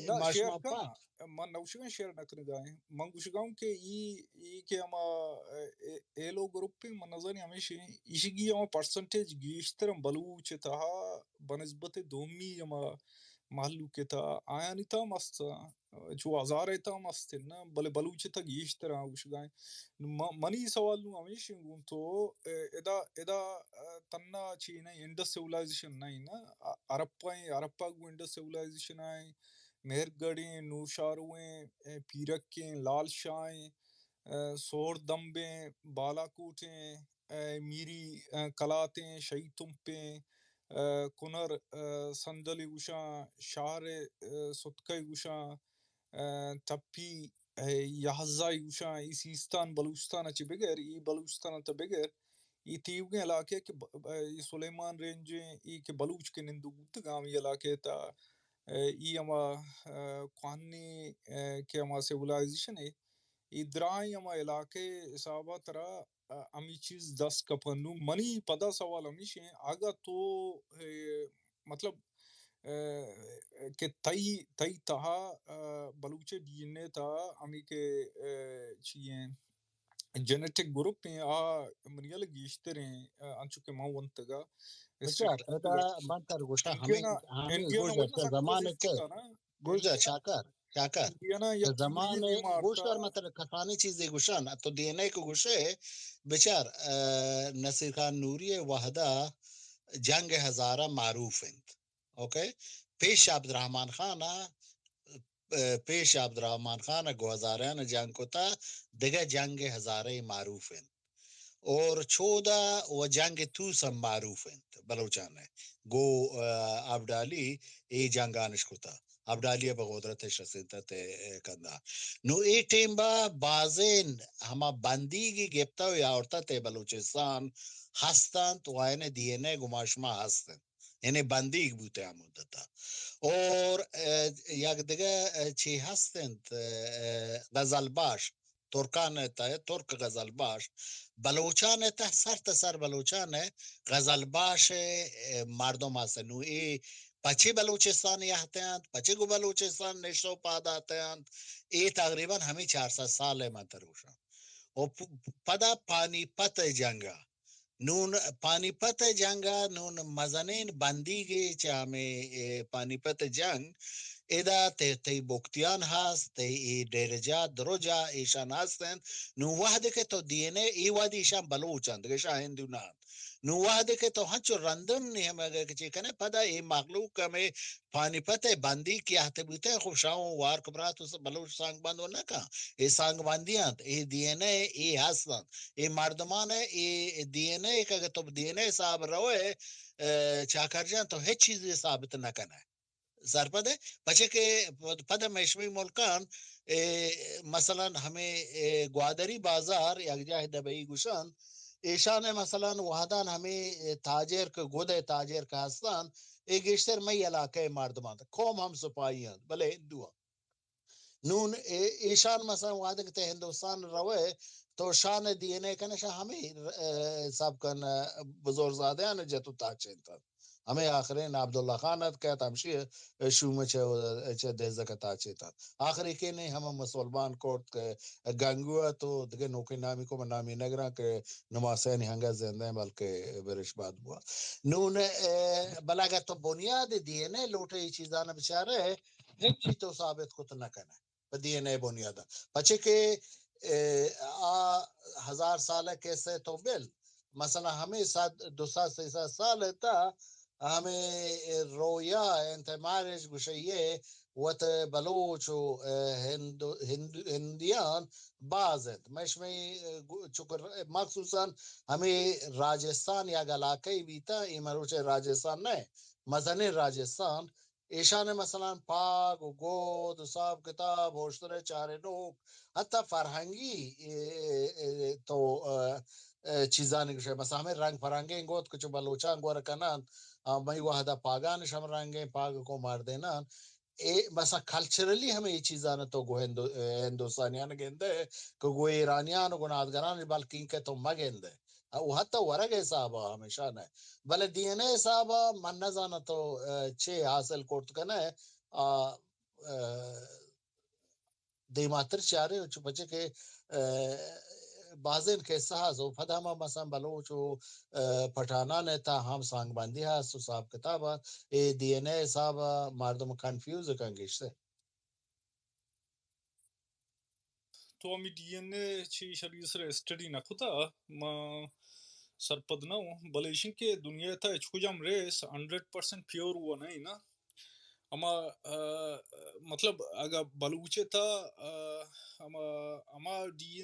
نا شیئر ماشما کا پا من نوشگان شیئر نکنے گائیں من گوشگاؤں کہ ای کہ اما ایلو گروپ پہ من نظر ہمیشہ اشگی اما پرسنٹیج گیشترم بلوچ تہا بنسبت دومی اما محلو کے تا آیا نہیں تا مست جو ہزار ایتا مست نا بلے بلوچ تا گیشتر گوشگائیں منی سوال نو ہمیشہ گون تو ادا تنا چی نہیں انڈس سیولائزیشن نہیں نا عرپا گو انڈس سیولائزیشن آئیں مہرگڑیں نوشارویں پیرکیں لال شاہیں سور دمبیں بالا کوٹیں میری کلاتیں شہید تمپیں کنر سندلی گوشاں شہر ستکئی گوشاں تپی یحزائی گوشاں ای سیستان بلوچستان اچھی بغیر ای بلوچستان تا بغیر ای تیوگیں علاقے کہ ای سلیمان رینجیں ای کہ بلوچ کے نندو گام ای علاقے تا ای اما قوانی کے اما سیولائزیشن ہے ای درائیں اما علاقے حسابہ ترا امی چیز دس کپنو منی پدا سوال ہمیشہ آگا تو مطلب کہ تئی تہا بلوچ ڈی این اے تا امی کے چیئیں جینیٹک گروپ ہیں منیل گیشتر ہیں انچو کے ماں ونتگا بچار ادا منتر گوشا ہمیں انڈیانا گوشا وجہ تا سکتا زمان وظیفہ کے تھا نا گوشا چاکر انڈیانا تا یکی زمان یہ مارتا گوشتر مطلب کسانی چیزی گوشان تو ڈی این اے کو گوشے بچار نصیر خان نوری وحدہ جنگ ہزارہ معروف ہیں اوکے پیش عبد الرحمن خانہ پیش عبد الرحمن خان گو ہزاریان جنگ کو تا دگہ جنگ ہزارہ معروف ہیں اور چودہ و جنگ توسم معروف ہیں بلوچان ہے گو عبدالی ای جنگانش کو تا عبدالیہ بغودرت شسیدت کندا نو ای ٹیم با بازین ہما بندیگی گپتا ہوئی آورتا تے بلوچستان ہستن تو آئین دی این اے گماشما ہستن یعنی بندیگ بوتے آمودتا اور یک دیگه چی هستند غزل باش ترکان تا ترک غزل باش بلوچان تا سر تا سر بلوچان غزل باش مردم هستند نو ای پچی بلوچستان یحتیاند پچی گو بلوچستان نشو پاد آتیاند ای تقریبا ہمیں 400 سال منتروشن و پدا پانی پت جنگا نون پانی پت جنگا نون مزنین بندیگی چه ہمیں پانی پت جنگ ادا تی بوکتیان هست تی درجات دروجا ایشان هستن نو وحده که تو دی این ای وحده ایشان بلوچند گشا هندونان نو وحده که تو هنچو رندن نی هم اگر کچی کنه پدا ای مغلوق کمی پانی پت بندی کی احتی بوته خوب شاون وار کبرات بلوچ سانگ بندو نکا ای سانگ بندیاند ای دی این ای هستن ای مردمان ای دی این ای که تو دی این ای صاحب روه چاکر جان تو هیچ چیزی ثابت نکنه سرپد ہے بچے کے پد میشمی ملکان مثلا ہمیں گوادری بازار یک جاہ دبئی گوشان ایشان مثلا وحدان ہمیں تاجر کے گود تاجر کا ہستان ایک گشتر میں علاقے مردمان قوم ہم سپاہی ہیں بلے ہندو نون ایشان مثلا وحدہ کہتے ہندوستان روے تو شان دی این اے کنا شاہ ہمیں سب کن بزرگ زادیان جتو تاچین تھا hame akhirin Abdullah Khan at kat amshi shume che dezakata cheta akhiri ke ne hama musulman court gangua to de noke nami ko nami nagra ke نماسین ہنگا زندہ ہے بلکہ برش باد ہوا نون بلاگا تو بنیاد دی این اے لوٹے یہ چیزانا بچارے ایک چیز تو ثابت خود نہ کرنا دی این اے بنیادا بچے کہ ہزار سال کیسے تو بل مثلا ہمیں 200 سال تا ہمیں رویا انت مارج گشیے وت بلوچ و ہندیان بعضت مش میں چکر مخصوصا ہمیں راجستان یا علاقے بھی تھا امروچ راجستان نہیں مزن راجستان ایشان مثلا پاک و گود و صاحب کتاب ہوشترے چارے لوگ حتی فرہنگی تو چیزان مثلا ہمیں رنگ فرنگیں گوت کچھ بلوچان گور کنان میں وحدہ پاگان شم رنگیں پاگ کو مار دینا مثلا کلچرلی ہمیں یہ چیزاں تو گو ہندوستانیان گندے کہ گو ایرانیان گو نادگران بلکہ ان کے تو مگندے وہ حتی ورگے صاحبہ ہمیشہ نے بلے دی این اے صاحبہ من نزانا تو چھے حاصل کرت کنے دی ماتر چارے چو بچے کے بازن کے سہاز و پدھاما مثلا بلوچ و پٹھانا نے تا ہم سانگ باندی ہے سو صاحب کتابہ اے دی این اے صاحبہ مردم کنفیوز کنگیش سے تو امی ڈی این اے چی شریع سر اسٹڈی نہ کھتا ما سرپد نہ ہوں بلیشن کے دنیا تھا اچھو جام ریس 100% پیور ہوا نہیں نا اما مطلب اگر بلوچے تھا اما ڈی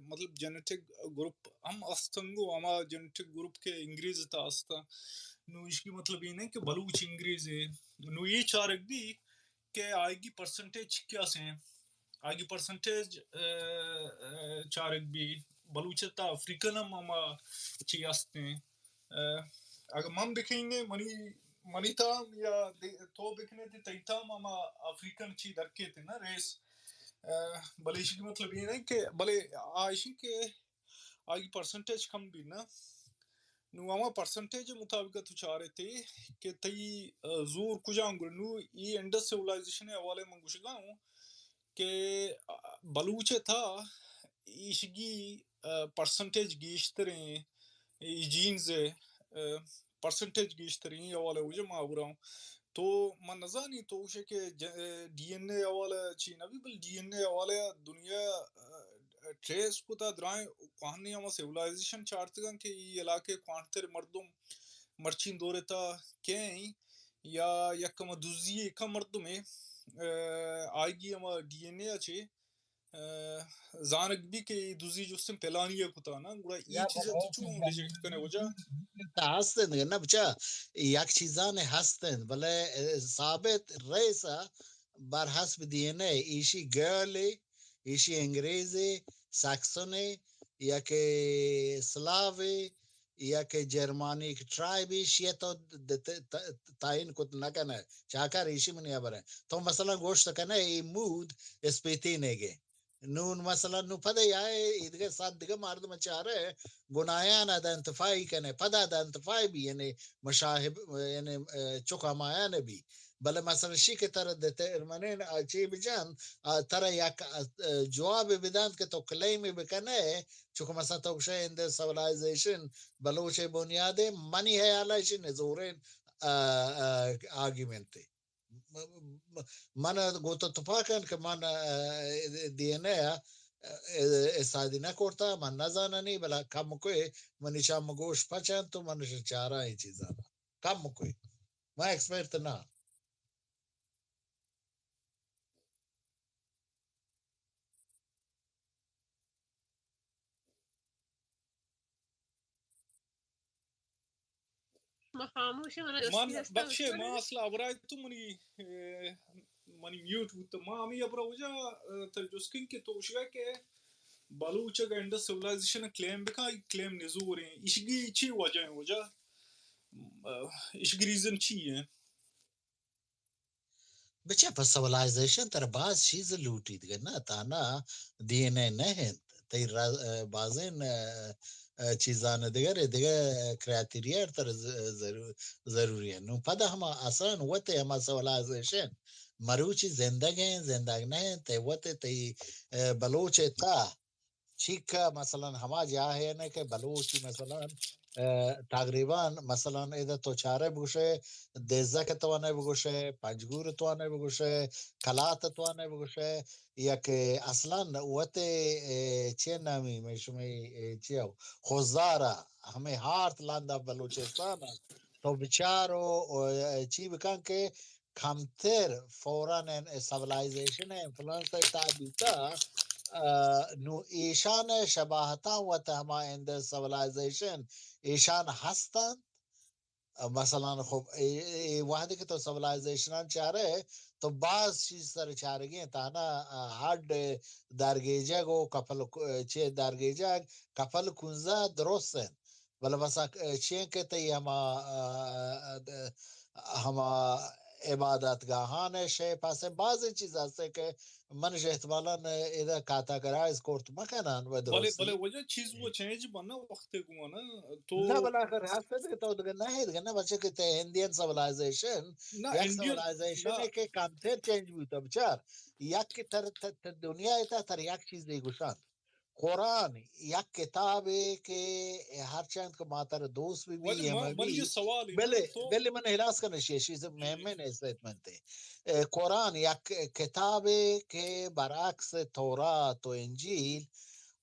مطلب جینیٹک گروپ ہم استنگو اما جینیٹک گروپ کے انگریز تھا استا نو اس کی مطلب یہ نہیں کہ بلوچ انگریز ہے نو یہ چارک بھی کہ آئے گی پرسنٹیج کیا سے ہیں آگے پرسنٹیج چارک بھی بلوچتا افریقن ہم چی ہستے ہیں اگر مم بکھیں گے منی تھا یا تو بکھنے تھے تیتا ہم افریقن چی درکے تھے نا ریس بلیشی کی مطلب یہ نہیں کہ بلے آئیشی کے آگے پرسنٹیج کم بھی نا نو ہما پرسنٹیج مطابق تو چاہ رہے تھے کہ تی زور کجاں گو نو یہ انڈس سیولائزیشن حوالے من گوشگا ہوں کہ بلوچ تھا ایشگی پرسنٹیج گیشتریں جینز پرسنٹیج گیشتریں یہ والا وجہ میں آورا ہوں تو میں نظانی تو اسے کہ ڈی این اے والا چینا بھی بل ڈی این اے والا دنیا ٹریس کو تا درائیں کہانی ہما سیولائزیشن چارتے گا کہ یہ علاقے کوانتر مردم مرچین دورے تا کہیں یا یکم دوزی ایکم مردم ہے آئی گی ہما ڈی این اے اچھے زانک بھی کہ دوزی جوستن پلانیہ کتا نا گوڑا یہ چیزیں تو چکوں ریجیکٹ کرنے وجہ ہستن نا بچا یک چیزان ہستن بلے ثابت ریسا بر حسب دی این اے ایشی گرلی ایشی انگریزی ساکسونی یا کہ سلاوی یا کہ جرمانی کی ٹرائبی شیعہ تو تعین کت نکن ہے چاکر ایشی منی ابر ہے تو مثلا گوشت کنے ای مود اس پیتی نیگے نون مثلا نو پدے آئے ادھے ساتھ دگا مارد مچارے گنایان ایڈنٹیفائی کنے پدا ایڈنٹیفائی بھی یعنی مشاہب یعنی چکا مایان بھی بلے مثلا شی کے طرح دیتے ارمانین چی بجان طرح یک جواب بدان کے تو کلیم بکنے چکا مثلا توکشے اندے سیولائزیشن بلوچے بنیادے منی ہے علائشی نزورین آرگیمنٹی من گوتا تفاکن کہ من دی این اے استادی نکورتا من نزاننی بلا کم کوئی منی شام گوش پچن تو منش چارا ہی چیزانا کم کوئی میں ایکسپیرٹ نا خاموش ہونا مان بخشے ما اصلا ابرای تو منی میوٹ ہوتا ما امی ابرا وجہ ترجسکن کے توشگا کہ بلوچ اگر انڈس سیولائزیشن کلیم بکا کلیم نزور ہیں اشگی چی وجہ ہیں وجہ اشگی ریزن چی ہیں بچے پر سیولائزیشن تر بعض چیز لوٹی دیگر نا تانا دی این اے نہیں تی بازین چیزان دیگه کرایتیریا تر ضروریه نو پدا هم اصلا وقت هم سوالایزیشن مروچی زندگی زندگ نه ته وقت تی بلوچ تا چیکا مثلا ہما جا ہے نا کہ بلوچی مثلا تقریبا مثلا اذا تو چاره بگوشه دزک توانه بگوشه پنجگور توانه بگوشه کلات توانه بگوشه یا که اصلا وقت چه نامی میشمی چیو خوزارا ہمیں ہارت لاندا بلوچستان تو بچارو چی بکن که کمتر فوراً سیولائزیشن انفلوئنس تابیتا نو ایشان شباهتا و تهما اند سیولایزیشن ایشان هستند مثلا خب وحدی که تو سیولایزیشن چاره تو بعض چیز سر چارگی تانا هارد درگیجه گو کپل چه درگیجه کپل کنزه درستن ولی مثلا چیه که تی ہما عبادت گاہان شے پاسے بعض چیز ہستے کہ منش احتمالاً اذا کاتاگرائز کورت مکنان و بله درستی وجه چیز وہ چینج بنا وقت کو نا تو نا بالاخر هسته که تو دیگه نه دیگه نه بچه که ته هندیان سیولایزیشن نا یک انڈین سیولایزیشن نا ہے که کمتر چینج بوده بچار یک که تر دنیا تا تر یک چیز دیگوشان قرآن یک کتاب ہے کہ ہر چند کو ماتر دوست بھی ولی یہ میں ولی یہ بھی سوال ہے نا بلے تو بلے من احلاس کرنے چیز مہمن اسٹیٹمنٹ ہے قرآن یک کتاب ہے کہ برعکس تورات و انجیل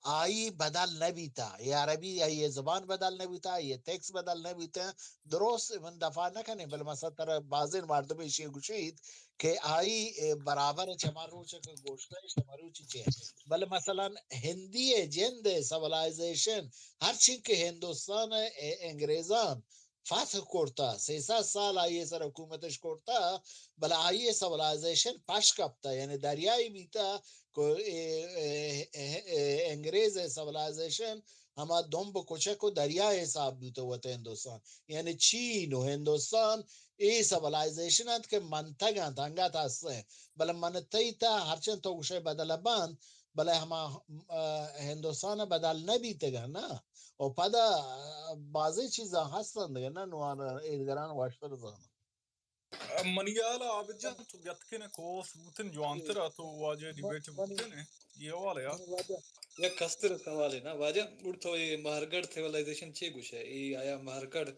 آئی بدل نبیتا یہ عربی یہ زبان بدل نبیتا یہ ٹیکس بدل نبیتا درست من دفاع نکنی بل مثلا تر بعضی مردم ایشی گوشید کہ آئی برابر چماروچ کا گوشت ہے چماروچ چے بل مثلا ہندی جند سیولائزیشن ہر چیز کے ہندوستان انگریزان فتح کرتا 600 سال آئیے سر حکومتش کرتا بل آئیے سیولائزیشن پش کپتا یعنی دریائی بیتا کو انگریز سیولائزیشن ہما دمب کچھ کو دریا حساب بھی تو ہوتا ہندوستان یعنی چین و ہندوستان ای سیولائزیشن ہے کہ منطق ہیں تنگا تا ہیں بل منطقی تا ہرچند تو کچھ بدل بند بل ہما ہندوستان بدل نبیتے گا نا اور پدا بعضی چیزاں ہستن گا نا نوان ایدگران واشتر زانا منیالا عابد تو بیتکن کوس بوتن جوانترا تو واجه ڈیبیٹ بوتن یہ والا یا یا کستر سوال ہے نا واجہ اڑتو یہ مہرگڑھ سیولائزیشن چے گوش ہے یہ آیا مہرگڑھ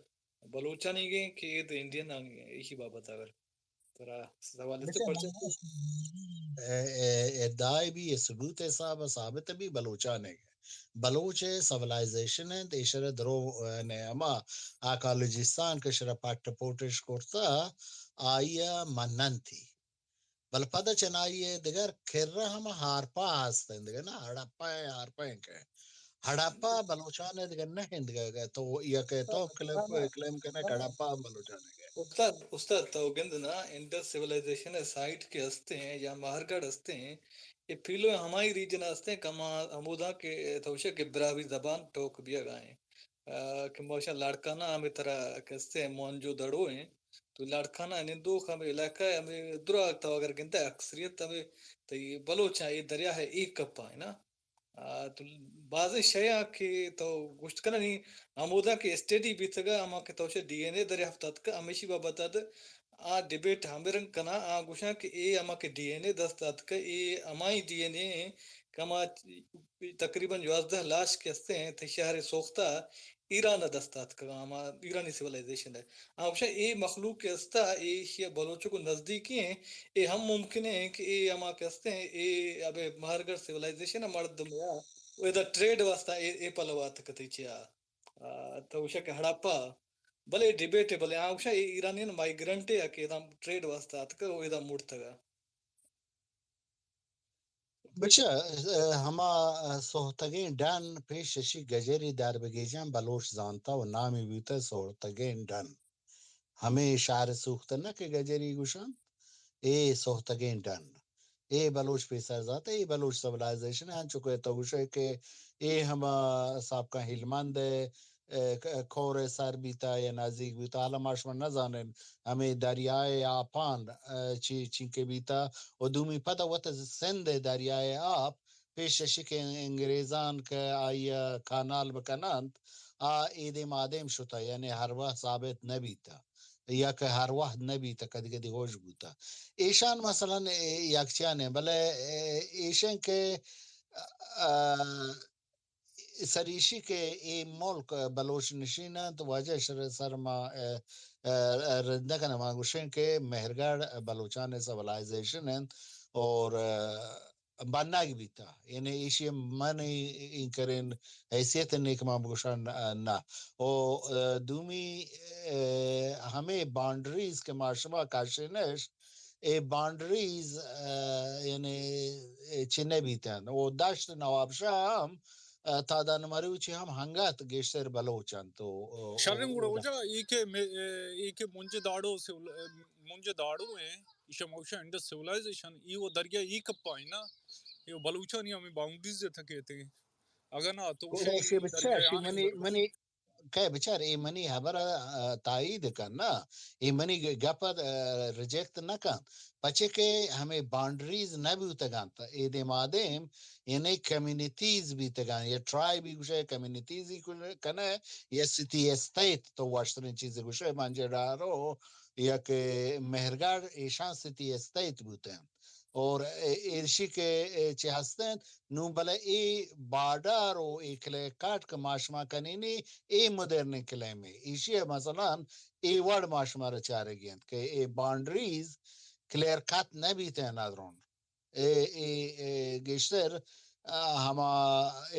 بلوچا نہیں گئے کہ یہ تو انڈین آ گئے اسی بابت اگر ترا سوال اس سے پڑھ ادعائی بھی یہ ثبوت صاحب ثابت بھی بلوچان ہے بلوچ سیولائزیشن ہے دیشر درو نے اما آکالوجستان کے شرح پاٹ پوٹش کرتا آیا منن تھی بل پدا چنائیے دیگر کھر ہم ہارپا ہستن دیگر نا ہڑپا ہے ہارپا ہیں کہ ہڑپا بلوچان ہے دیگر نہیں دیگر تو یہ کہتا ہوں کلیم کرنے ہڑپا بلوچان ہے استاد تو گندنا انڈس سیولائزیشن سائٹ کے ہستے ہیں یا مہرگڑھ ہستے ہیں یہ پھیلو ہماری ریجن ہستے ہیں کما عمودہ کے توشہ کے براوی زبان ٹوک بیا گئے ہیں کہ موشا لاڑکانہ ہمیں طرح کہتے ہیں مونجو دڑو ہیں تو لاڑکانہ نندو ہمیں علاقہ ہے ہمیں درا تو اگر گنتا ہے اکثریت ہمیں تو یہ بلوچا یہ دریا ہے ایک کپا ہے نا تو بعض شیعہ کی تو گوشت کرنا نہیں عمودہ کے اسٹیڈی بھی تگا اما کے توشہ ڈی این اے دریافتات کا ہمیشہ بابتا آ ڈیبیٹ ہمرن کنا آ گوشا کہ اے اما کے ڈی این اے دستات کا اے امائی ڈی این اے کما تقریباً 11 لاش کے ہستے ہیں تھے شہر سوختہ ایران دستات کا اما ایرانی سیولائزیشن ہے گوشا اے مخلوق کے ہستا اے شیعہ بلوچوں کو نزدیکی ہیں اے ہم ممکن ہے کہ اے اما کے ہستے ہیں اے اب مہرگڑھ سیولائزیشن ہے مرد میں وہ ادھر ٹریڈ واسطہ اے پلوات کتی چیا تو وشا کہ ہڑپا بلے ڈیبیٹ بلے وشا ایرانین مائیگرنٹ ہے کہ ادھا ٹریڈ واسطہ آتکا وہ ادھا موڑتگا بچا ہما سوہتگین ڈن پیش ششی گجری در بگیجان بلوچ زانتا و نامی بیتا سوہتگین ڈن ہمیں شعر سوختا نا کہ گجری گوشان اے سوہتگین ڈن اے بلوچ پیسر ذات اے بلوچ سیولائزیشن ہے چکے تو گوشے کہ اے ہما صاحب کا ہلمند کھور سر بیتا یا نازیک بیتا حالا ماشمن نزانن ہمیں دریائے آپان چینکے بیتا و دومی پتا وقت سند دریائے آپ پیششی که انگریزان که آیا کانال بکنند ایده مادم شده یعنی هر وقت ثابت نبیتا یا که هر وقت نبیتا کدی کدی هوش بوتا ایشان مثلا یکچانه بله ایشان که سریشی که این ملک بلوچ نشینند واجه سر ما رد نکنه ما گوشن که مهرگار بلوچان سیویلائزیشن اور بناگ بیتا یعنی ایشی من این کرین حیثیت نیک ما بگوشن نه و دومی همه باندریز که ما شما کاشنش ای باندریز یعنی چنه بیتن و داشت نواب شاه هم تعداد مروچی هم هنگات گشتر بلوچن تو شرم گوڑا وجہ ایک منجے داڑو ہیں ایشا موشا انڈس سیولائزیشن ایو دریا ای کپا ہے نا ایو بلوچا نہیں ہمیں باؤنڈریز دے تھکے اگر نا تو شی بچا منی که بچار ای منی خبر تایید کن نه ای منی گپا ریجکت نکن بچه که همه باندریز نبیوتگن تا ایده مادم یعنی کمیونیتیز بیتگن یا ترائبی گوشه کمیونیتیزی کنه یا سیتی استیت تو واشترین چیزی گوشه منجه رو یا که مهرگار ایشان سیتی استیت بودن اور ایرشی که چه هستند نو بله ای بارڈر و ای کلی کاٹ که ماشما کنینی ای مدرن کلیمه ایشی مثلا ای ورد ماشما رو چاره گیند که ای باندریز کلیر کات نبیته ندرون ای گشتر ہما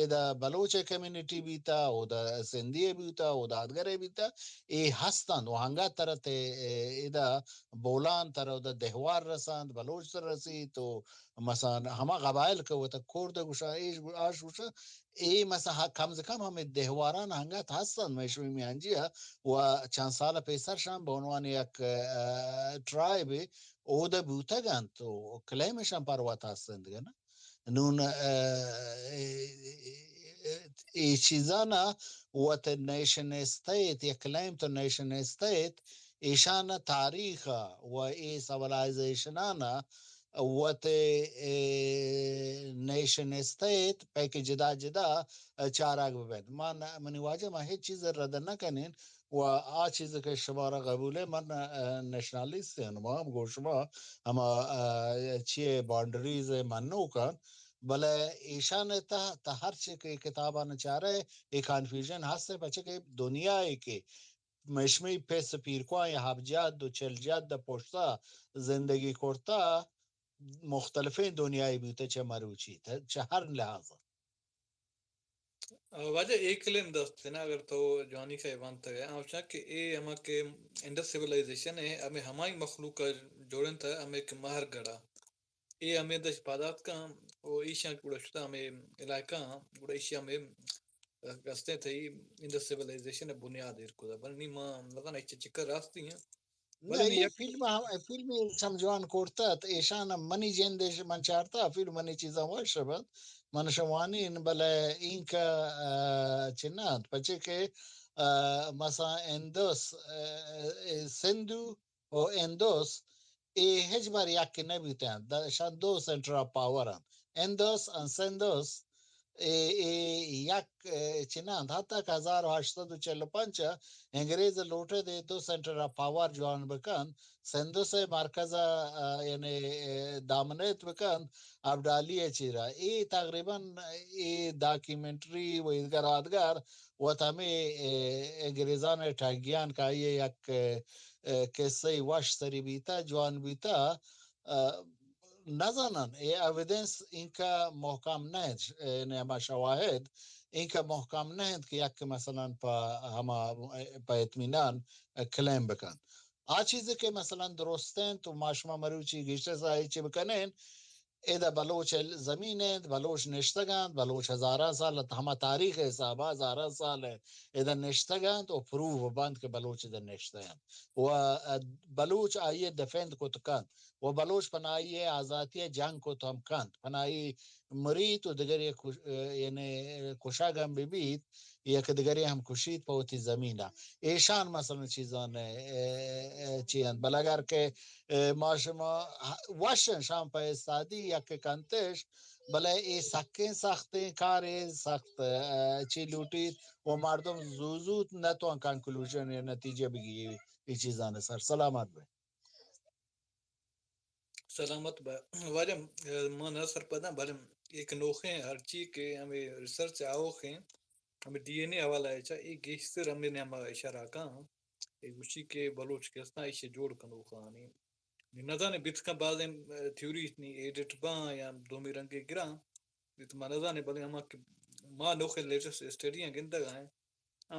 ادا بلوچ کمیونٹی بیتا او دا سندھی بیتا او دا ادگرے بیتا ای ہستند و ہنگا طرح ادا بولان طرح دا دہوار رساند بلوچ تر رسی تو مثلا ہما قبائل که وتا کورد گوشا ایش آش گوشا ای مثلا کم از کم ہمیں دہواران ہنگات هستند میشوی میانجیا و چند سال پیسر شان به عنوان یک ترایب او دا بیوتا گند تو کلیمشان پروات هستند گنا نون ای چیزانا وات نیشن استیت یا کلیم تو نیشن استیت ایشان تاریخ و ای سیویلائزیشنانا وات نیشن استیت پیک جدا جدا چاراگ ببید منی واجه ما هیچ چیز رد نکنین و آ چیز که شما را قبوله من نیشنالیست ہیں ما هم گو شما اما چیه باندریز منو کن بلے ایشان تا ہر چی که کتابان چاره ای کانفیوژن هسته بچه که دنیای که مشمی پیس پیرکوان یا حبجاد و چلجاد دا پشتا زندگی کرتا مختلفین دنیای بیوته چه مروچی چه ہر لحاظا وجہ ایک کلیم دست ہے نا اگر تو جوانی کا ایوان تھا ہے آوشا کہ اے ہما کے انڈس سیویلائزیشن ہے ہمیں ہمائی مخلوق کا جوڑن تھا ہمیں کہ مہر گڑا اے ہمیں دش پادات کا او ایشا گوڑا شتا ہمیں علاقہ گوڑا ایشیا ہمیں گستے تھے انڈس سیویلائزیشن ہے بنیاد ارکو دا بلنی ماں لگا نا ایچے چکر راستی ہیں نه این فیلم سمجوان کرتا ایشان منی جندش من چارتا فیلم منی چیزا واشه بد من شوانی این بله این که چنان پچه که مثلا اندوس سندو و اندوس ای هیچ بار یکی نبیتن شان دو سنتر آف پاورن اندوس ان سندوس یک چنان حتی که 1845 انگریز لوٹے دے تو سنٹر آف پاور جوان بکن سندو سے مرکز یعنی دامنیت بکن اب ڈالیے چیرا ای تقریبا ای ڈاکیومنٹری و ادگر آدگر و تمی انگریزان ٹھگیان کا یہ یک قصه وش سری بیتا جوان بیتا نزنن ای اویدنس اینکا محکم نهد نما شواهد اینکا محکم نهد که یک مثلا پا اطمینان کلیم بکن آ چیزی که مثلا درستن تو ماشما مروچی گشته سایی چی بکنین ایده بلوچ زمینند بلوچ نشتگند بلوچ هزاران سال همه تاریخ حسابه هزاران سال ایده نشتگند و پروف بند که بلوچ ایده نشتگند و بلوچ آئیه دفند کو تکند و بلوچ پناهی آزادی جنگ کو تم کند پناهی مرید و دیگر یعنی کشاگم ببید یک دیگری هم کشید پوتی زمینه ایشان مثلا چیزان چیند بلگر که ما شما وشن شام پا استادی یک کنتش بله ای سکه سخته کار سخت چی لوٹید و مردم زود نتوان کنکلوژن یا نتیجه بگیری این چیزانه سر سلامت بے سلامت والم ما نصر پدا بالم ایک نوخیں ہر چیز کے ہمیں ریسرچ آوخیں ہمیں ڈی این اے حوالہ ہے ایک گیشتر ہمیں نے ہم اشارہ کہاں ایک اسی کے بلوچ کسنا اسے جوڑ کنو خانی نظانے بیت کا بعض تھیوری اتنی ایڈٹ باں یا دومی رنگے گراں تو ما نظانے بلے ہم ما نوخے لیٹسٹ اسٹڈیاں گندہ ہیں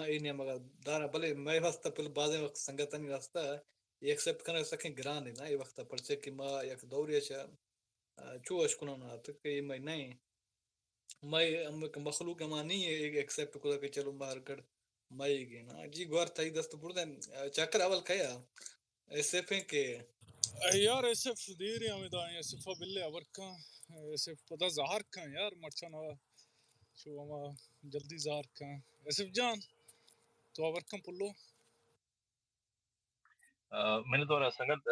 اینیا مگا دارا بلے میں واسطہ پل بعض وقت سنگتنی واسطہ ایکسپٹ کرنے سکیں گران ہے نا یہ وقت پرچے کہ ما یک دوری چا چو اشکنانا تو کہ میں نہیں میں مخلوق ما نہیں ہے ایکسپٹ کو کہ چلو باہر کر میں گی نا جی گوار تائی دست بردن چکر اول کیا ایسے پھیں کہ یار اسف دیر ہمیں دا اسف بالله ورکا اسف پتہ ظاہر کان یار مرچنا شو ما جلدی ظاہر کان اسف جان تو ورکم پلو میں نے تو سنگت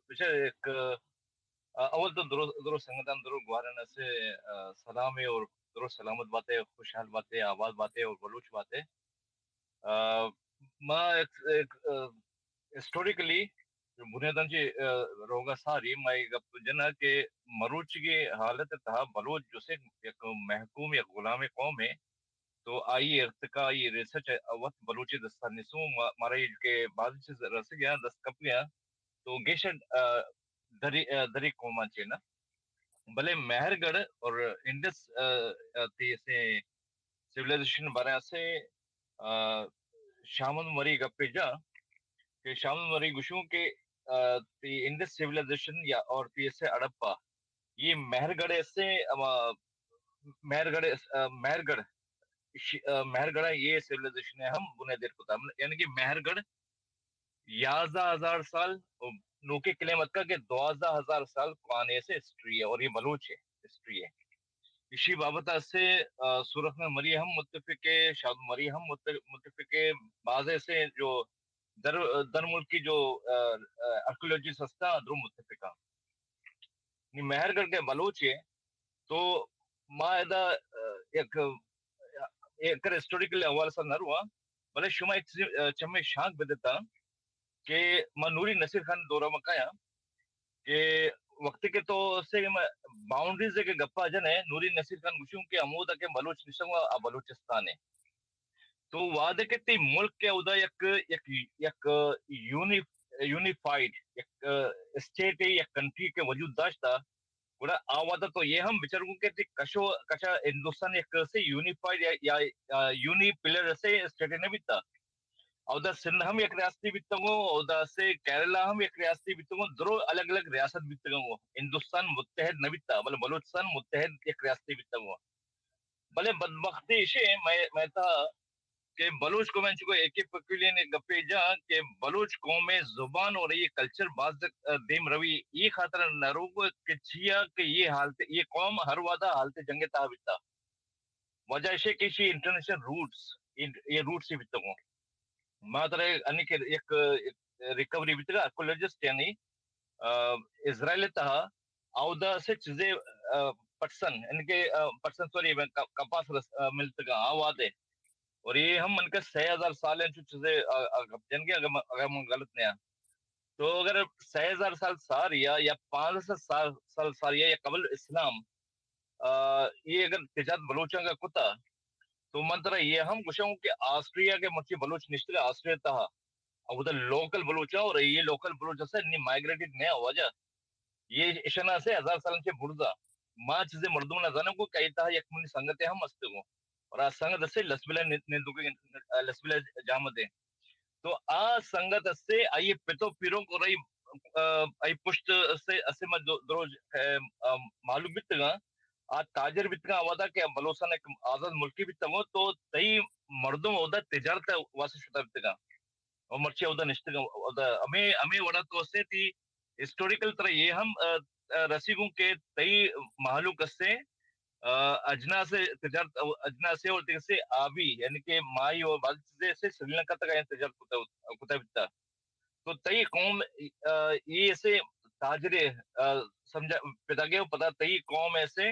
پیچھے ایک اول تو درست سنگتان درست گوارن سے سلامی اور درست سلامت باتیں خوشحال باتیں آباد باتیں اور بلوچ باتیں ما ایک ہسٹوریکلی بنیادن جی روگا ساری میں گپ جنا کہ مروچ کی حالت تھا بلوچ جو سے ایک محکوم یا غلام قوم ہے تو آئی ارتقا آئی ریسرچ وقت بلوچی دستانیسوں مارا کے بعد سے رس گیا دست کپ گیا تو گیشن دری قوما چینا بھلے مہر گڑھ اور انڈس سے سویلائزیشن بارے سے شامن مری گپے جا کہ شامن مری گشوں کے انڈس سویلائزیشن یا اور سے اڑپا یہ مہر گڑھ سے مہر گڑھ یہ سویلائزیشن ہے ہم بنیادی پتا یعنی کہ مہر گڑھ 11,000 سال نوکے کلمت کا کہ 12,000 سال قوانے سے ہسٹری ہے اور یہ بلوچ ہے ہسٹری ہے اسی بابت سے صورت میں مری ہم متفق ہے شاید مری ہم متفق ہے بعض سے جو در ملک کی جو آرکیولوجی سستا در متفقہ مہر گڑھ کے بلوچ ہے تو ماہدہ ایک ہسٹوریکل حوالہ سے نہ رہا بلے شما ایک چمے شانک بدتا کہ میں نوری نصیر خان دورہ مکایا کہ وقت کے تو سے باؤنڈریز کے گپا جن ہے نوری نصیر خان گوشوں کے عمودہ کے بلوچ نشنگا بلوچستان ہے تو وعدے کے تی ملک کے ادا یک یونیفائیڈ یک اسٹیٹ یا کنٹری کے وجود داشتا بڑا آوادہ تو یہ ہم بچاروں کے تی کشا ہندوستان ایک سے یونیفائیڈ یا یونی پلر سے اسٹیٹ نے بھی تھا اودا سندھ ہم ایک ریاستی بیتگو اودا سے کیرلا ہم ایک ریاستی بیتگو درو الگ الگ ریاست بیتگو ہندوستان متحد نہ بیتا بلے بلوچستان متحد ایک ریاستی بیتگو بلے بدبختی اسے میں تھا کہ بلوچ قوم کو ایک ہی پکیلین گپے جا کہ بلوچ قوم میں زبان اور یہ کلچر باز دیم روی یہ خاطر نروگ کہ چیا کہ یہ حالت یہ قوم ہر وعدہ حالت جنگ تا بیتا وجہ اسے کسی انٹرنیشنل روٹس یہ روٹس ہی بیتگو ماترے ان کے ایک ریکوری بیتگا آرکیولوجسٹ یعنی اسرائیل تہا اودا سے چیزیں پٹسن ان کے پٹسن سوری کپاس ملتگا آوادے اور یہ ہم ان کا 6,000 سال ہیں جو چیزیں جن کے اگر ہم غلط نہیں ہیں تو اگر 6,000 سال ساریا یا 500 سال ساریا یا قبل اسلام یہ اگر تجارت بلوچوں کا کتا تو منترا یہ ہم گوشوں کہ آسٹریا کے مچی بلوچ نشتر آسٹریا تہا اب ادھر لوکل بلوچا اور یہ لوکل بلوچ سے نہیں مائگریٹڈ نیا وجہ یہ اشنا سے 1000 سال سے بردا ماں چیزیں مردوں نہ جانے کو کئی تہا یک منی سنگتے ہم مستے کو اور سنگت سے لسبلا جامت ہے تو سنگت سے آئیے پتو پیروں کو رہی آئی پشت سے اسے دروج معلوم بیتگا تاجر بیتگا آوادا کہ بلوچستان ایک آزاد ملکی بیتگا تو تئی مردوں اودا تجارت واسه شدہ بیتگا اور مرچی اودا نشتگا اودا ہمیں وڑا تو سے تھی ہسٹوریکل طرح یہ ہم رسیگوں کے تئی محلوں کسے اجنا سے تجارت اجنا سے اور سے آبی یعنی کہ مائی اور بعض چیزیں سے سری لنکا تک تجارت کتا بیتا تو تئی قوم یہ سے تاجرے سمجھا پیدا گیا پتا تئی قوم ایسے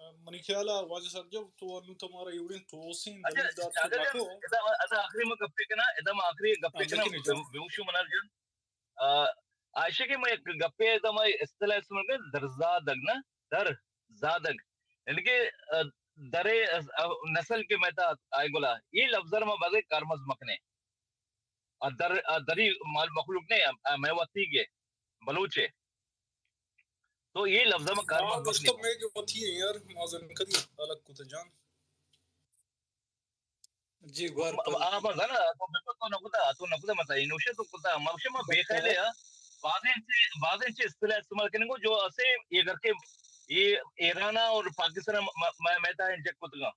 منی خیال واجہ سرجو تو انو تمہارا یوڑین توسین اچھا دلیل دار جاگر لکھو ادا آخری میں گپے کنا ادم آخری گپے کنا لکھنی جو بیوشو منال جن عائشہ کے میں گپے ادم اصطلاح اسم کے درزادگ نا در زادگ یعنی کہ درے نسل کے میں تا آئے گولا یہ لفظر میں بغیر کارمز مکنے در دری مال مخلوق نے میں وطی گے بلوچے تو یہ لفظ میں کارمز مکنے گشتب میں جو وطی ہے یار معذرن کری الگ کو تجان جی گوار پر آپ نا تو نقطہ مسائل نوشے تو کتا موشے میں بے خیلے بعض سے اصطلاح استعمال کرنے کو جو اسے یہ کر کے یہ ایرانا اور پاکستان میں تا انجیکٹ کتگا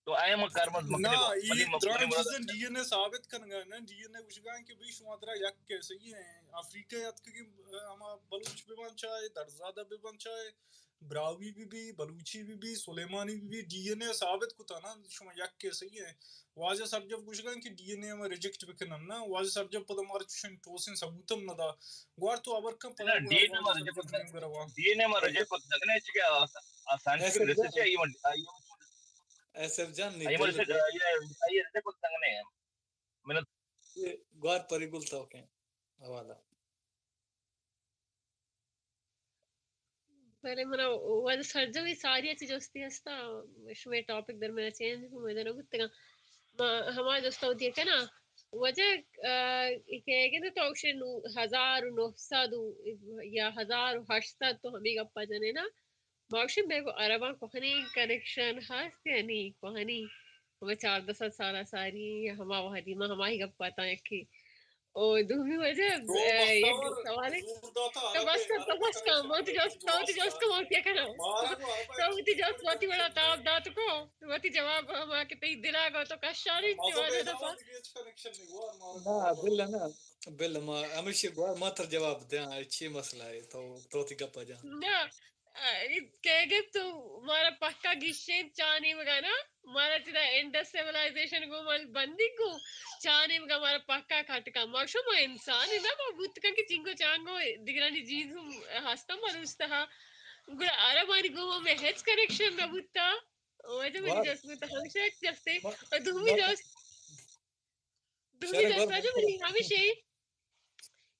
تو آئے میں کارمز نا مکنے کو یہ دران چیزن ڈی این اے ثابت کرنگا نا ڈی این اے وشگاں کہ بھی شما درہ یک کیسے ہی ہیں افریقہ یاد کہ ہما بلوچ بھی بن چاہے درزادہ بھی بن چاہے براوی بھی بلوچی بھی سلیمانی بھی ڈی این اے ثابت کتا نا شما یک کیسے ہی ہیں واجہ سر جب وشگاں کہ ڈی این اے میں ریجیکٹ بکنن نا واجہ سر جب پدا مارا چوشن توسن ثبوتم ندا گوار تو ابر کم پدا ڈی این اے واجہ سر جب نیم گروا ڈی این اے میں رجے کو لگنے چکے سائنٹیفک ریسرچ ہے ایسف جان یہ نہیں رجے کو لگنے میں گوار پری گلتا ہوکیں حوالہ پہلے منا واجہ سرجوی ساری چیز جوستی ہستا شمی ٹاپک در میں چینج ہوں میں دنو گتگا ہما جوستا ہوتی ہے کنا وجہ کہ توکش 1900 یا 1800 تو ہمیں گپا جنے نا موشن بے کو عربان کوہنی کنیکشن ہاست یعنی کوہنی ہمیں 400 سالہ ساری ہما وحدی ما ہما ہی گپا تا یکی او دومی وجہ دو یہ بختور سوال ہے حضور داتا تو عرب بس کم کنیکشن موتی جوست کو موتی کنا مارا کو عرب تو موتی جوست موتی بڑا کنیکشن تاب دات کو موتی جواب ہما کہ تی دلا گو تو کشاری مذہب تیواجہ دفا دعوت کی کنیکشن نہیں گوار مارا کو نا عرب بل نا بل ما ہمیشہ گوار ماتر جواب دیں اچھی مسئلہ ہے تو تھی گپا جان نا کہہ گئے تو مارا پکا گشین چانی مگا نا مارا چیزا انڈس سیولائزیشن کو مال بندی کو چانی مگا مارا پکا کھٹکا ماشو ما انسان ہے نا ما بوتکا کی چنگو چانگو دیگرانی جیز ہم ہستا مروستا ہا گوڑا عربانی گو میں ہیچ کنیکشن نہ بوتا وجہ منی گوار جس میں تو ہمیشہ ایک جستے اور دومی ماتر جس شہر گوار وجہ منی ہمیشہ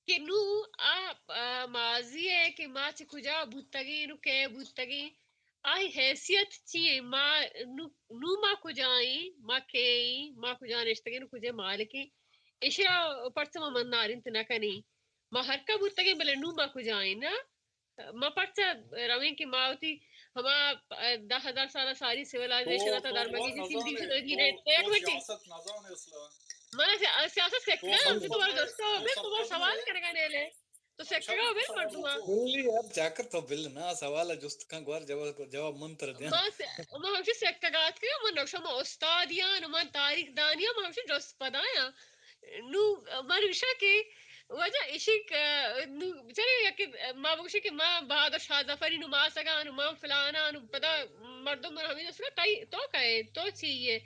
کہ نو آ ماضی ہے کہ ما چھ کجا بوتگی نو کہ بوتگی آئی حیثیت چیئے ما نو ما کجائیں ما کئی ما کجا نشتگی نو کجے مالکی اشیا پرچما من نارنت نکنی ما ہر کا بوتگی بلے نو ما کجائیں نا ما پرچا روین کی ماوتی ہما 10,000 سالہ ساری سیولائزیشن آتا تو درمگی گوار جسی نظانے مدی تو دینے ایک تو منٹی سیاست نظانے اصلا میں سیاست تو سیکھنا ہم سے تمہارا دوستا ہو تو میں تمہارا سرکت سوال میں کرے گا نیلے تو سیکھے گا شبی کو میں سوال مردما ہوتو بلی یار چاکر تو بل نا سوال ہے جست کان گوار جواب منتر دیں ما ہمشی سیکھگات کے من نوشا ما استاد یا من تاریخ دانیا ما ہمشی دوست پدایا نو من وشا کے وجہ اشک چلے یا کہ ما بوشی کہ ما بہادر شاہ ظفری نو ما سگا نو ما فلانا نو پدا مردم من ہمیں دوسرا تو کہے تو چیئے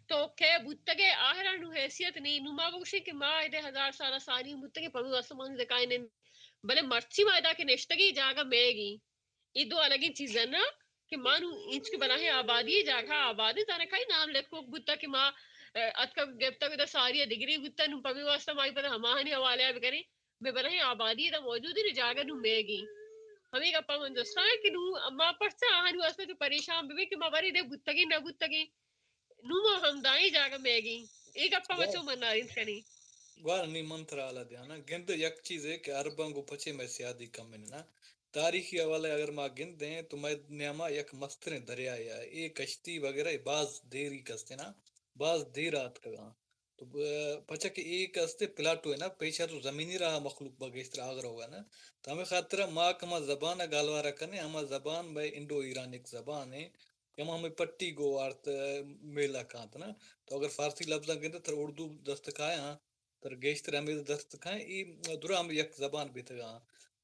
تو کہ بوتگے آہرا نو حیثیت نہیں نو ما بوشی کہ ما ایدے 1000 سالہ ساری بوتگے پڑھو آسمان دکائنے بلے مرچی مائدہ کے نشتگی جاگا میگی یہ دو الگ ہی چیزیں نا کہ مانو انچ کے بنا ہے آبادی جاگا آبادی تانے کئی نام لکھو بوتا کہ ماں اتکا گپتا گتا ساری ڈگری بوتا نو پمی واسطہ مائی پتا ہماہنی حوالے بکری بے بنا ہے آبادی دا موجود ہی جاگا نو میگی ہمیں گپا من دوستا ہے کہ نو ما پرچا آہنی واسطہ جو پریشان بھی کہ ما بری دے بوتگی نہ بوتگی نو ما ہم دائی جاگا میگی ایک گپا من چو من نارین کنی گوار نہیں منتر آلا دیا نا گند یک چیز ہے کہ عربان کو پچے میں سیادی کم ہے نا تاریخی حوالے اگر ما گند دیں تو میں نیاما یک مستر دریا یا یہ کشتی وغیرہ بعض دیری کستے نا بعض دیرات کا تو پچا کہ ایک استے پلاٹو ہے نا پیچھا تو زمینی رہا مخلوق بگیشتر آگر ہوگا نا تو ہمیں خاطرہ ماں کما زبان گالوارا کرنے ہما زبان بھائی انڈو ایرانک زبان ہے کہ ہمیں پٹی گو آرت میلا کانت نا تو اگر فارسی لفظ گندے تو اردو دستکایا تر گیشتر ہمیں دستکائیں ای درا ہم یک زبان بھی تھا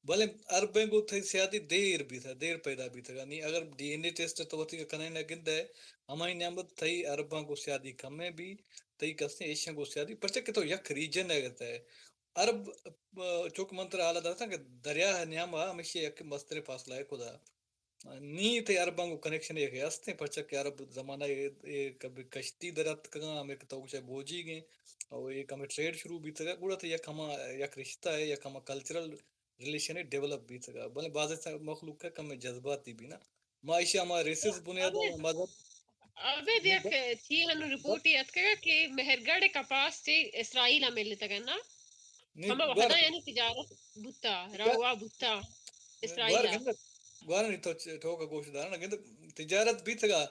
بھلے عربیں کو تھی سیادی دیر بھی تھا دیر پیدا بھی تھا نہیں اگر ڈی این اے ٹیسٹ تو وتی کا کنے نہ گند ہے ہماری نعمت تھی عرباں کو سیادی کم ہے بھی تئی کستے ایشیا کو سیادی پرچہ کہ تو یک ریجن ہے عرب چوک منتر حالت تھا کہ دریا ہے نیاما ہمیشہ یک مستر فاصلہ ہے خدا نی تے عرباں کو کنیکشن ایک ہستے پرچا کہ عرب زمانہ یہ کبھی کشتی درت کگا ہمیں تو کچھ بوجی گئے اور ایک ہمیں ٹریڈ شروع بھی تھا گوڑا تو یک ہما یک رشتہ ہے یک ہما کلچرل ریلیشن ہے ڈیولپ بھی تھا بلے بعض مخلوق کا کم جذباتی بھی نا معاشی ہما ریسس بنیاد مذہب ابے دیکھ تھی ہنو رپورٹ یاد کرا کہ مہرگڑھ کپاس سے اسرائیل مل تگا نا ہم وحدا یعنی تجارت بوتا روا بوتا اسرائیل گوار نہیں تو ٹھوکا گوشت دار نا کہ تجارت بھی تھا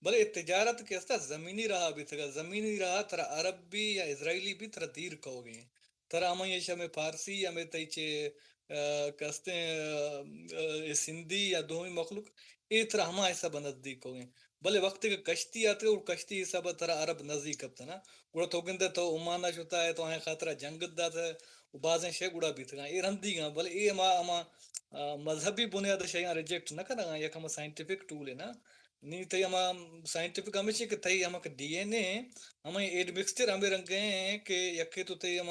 بلے تجارت کے استا زمینی رہا بھی تھا زمینی رہا ترا عرب بھی یا اسرائیلی بھی ترا دیر کہو گے ترا ہمیں یہ شامے فارسی یا میں تیچے کہتے ہیں سندھی یا دومی مخلوق یہ ترا ہما حساب نزدیک ہو گئے بلے وقت کے کشتی آتے اور کشتی حساب ترا عرب نزدیک اب تھا نا گوڑا تو گندے تو عمانہ شتا ہے تو آئیں خاطرہ جنگت دا تھا بعضیں شے گوڑا بھی تھا یہ رندی گا بلے یہ ہما مذہبی بنیاد شیئں ریجیکٹ نہ کرنا یک ہم سائنٹیفک ٹول ہے نا نہیں تے ہم سائنٹیفک ہمیشہ کہ تئی ہم ڈی این اے ہمیں ایڈ مکسچر ہمیں رنگ ہیں کہ یکے تو تے ہم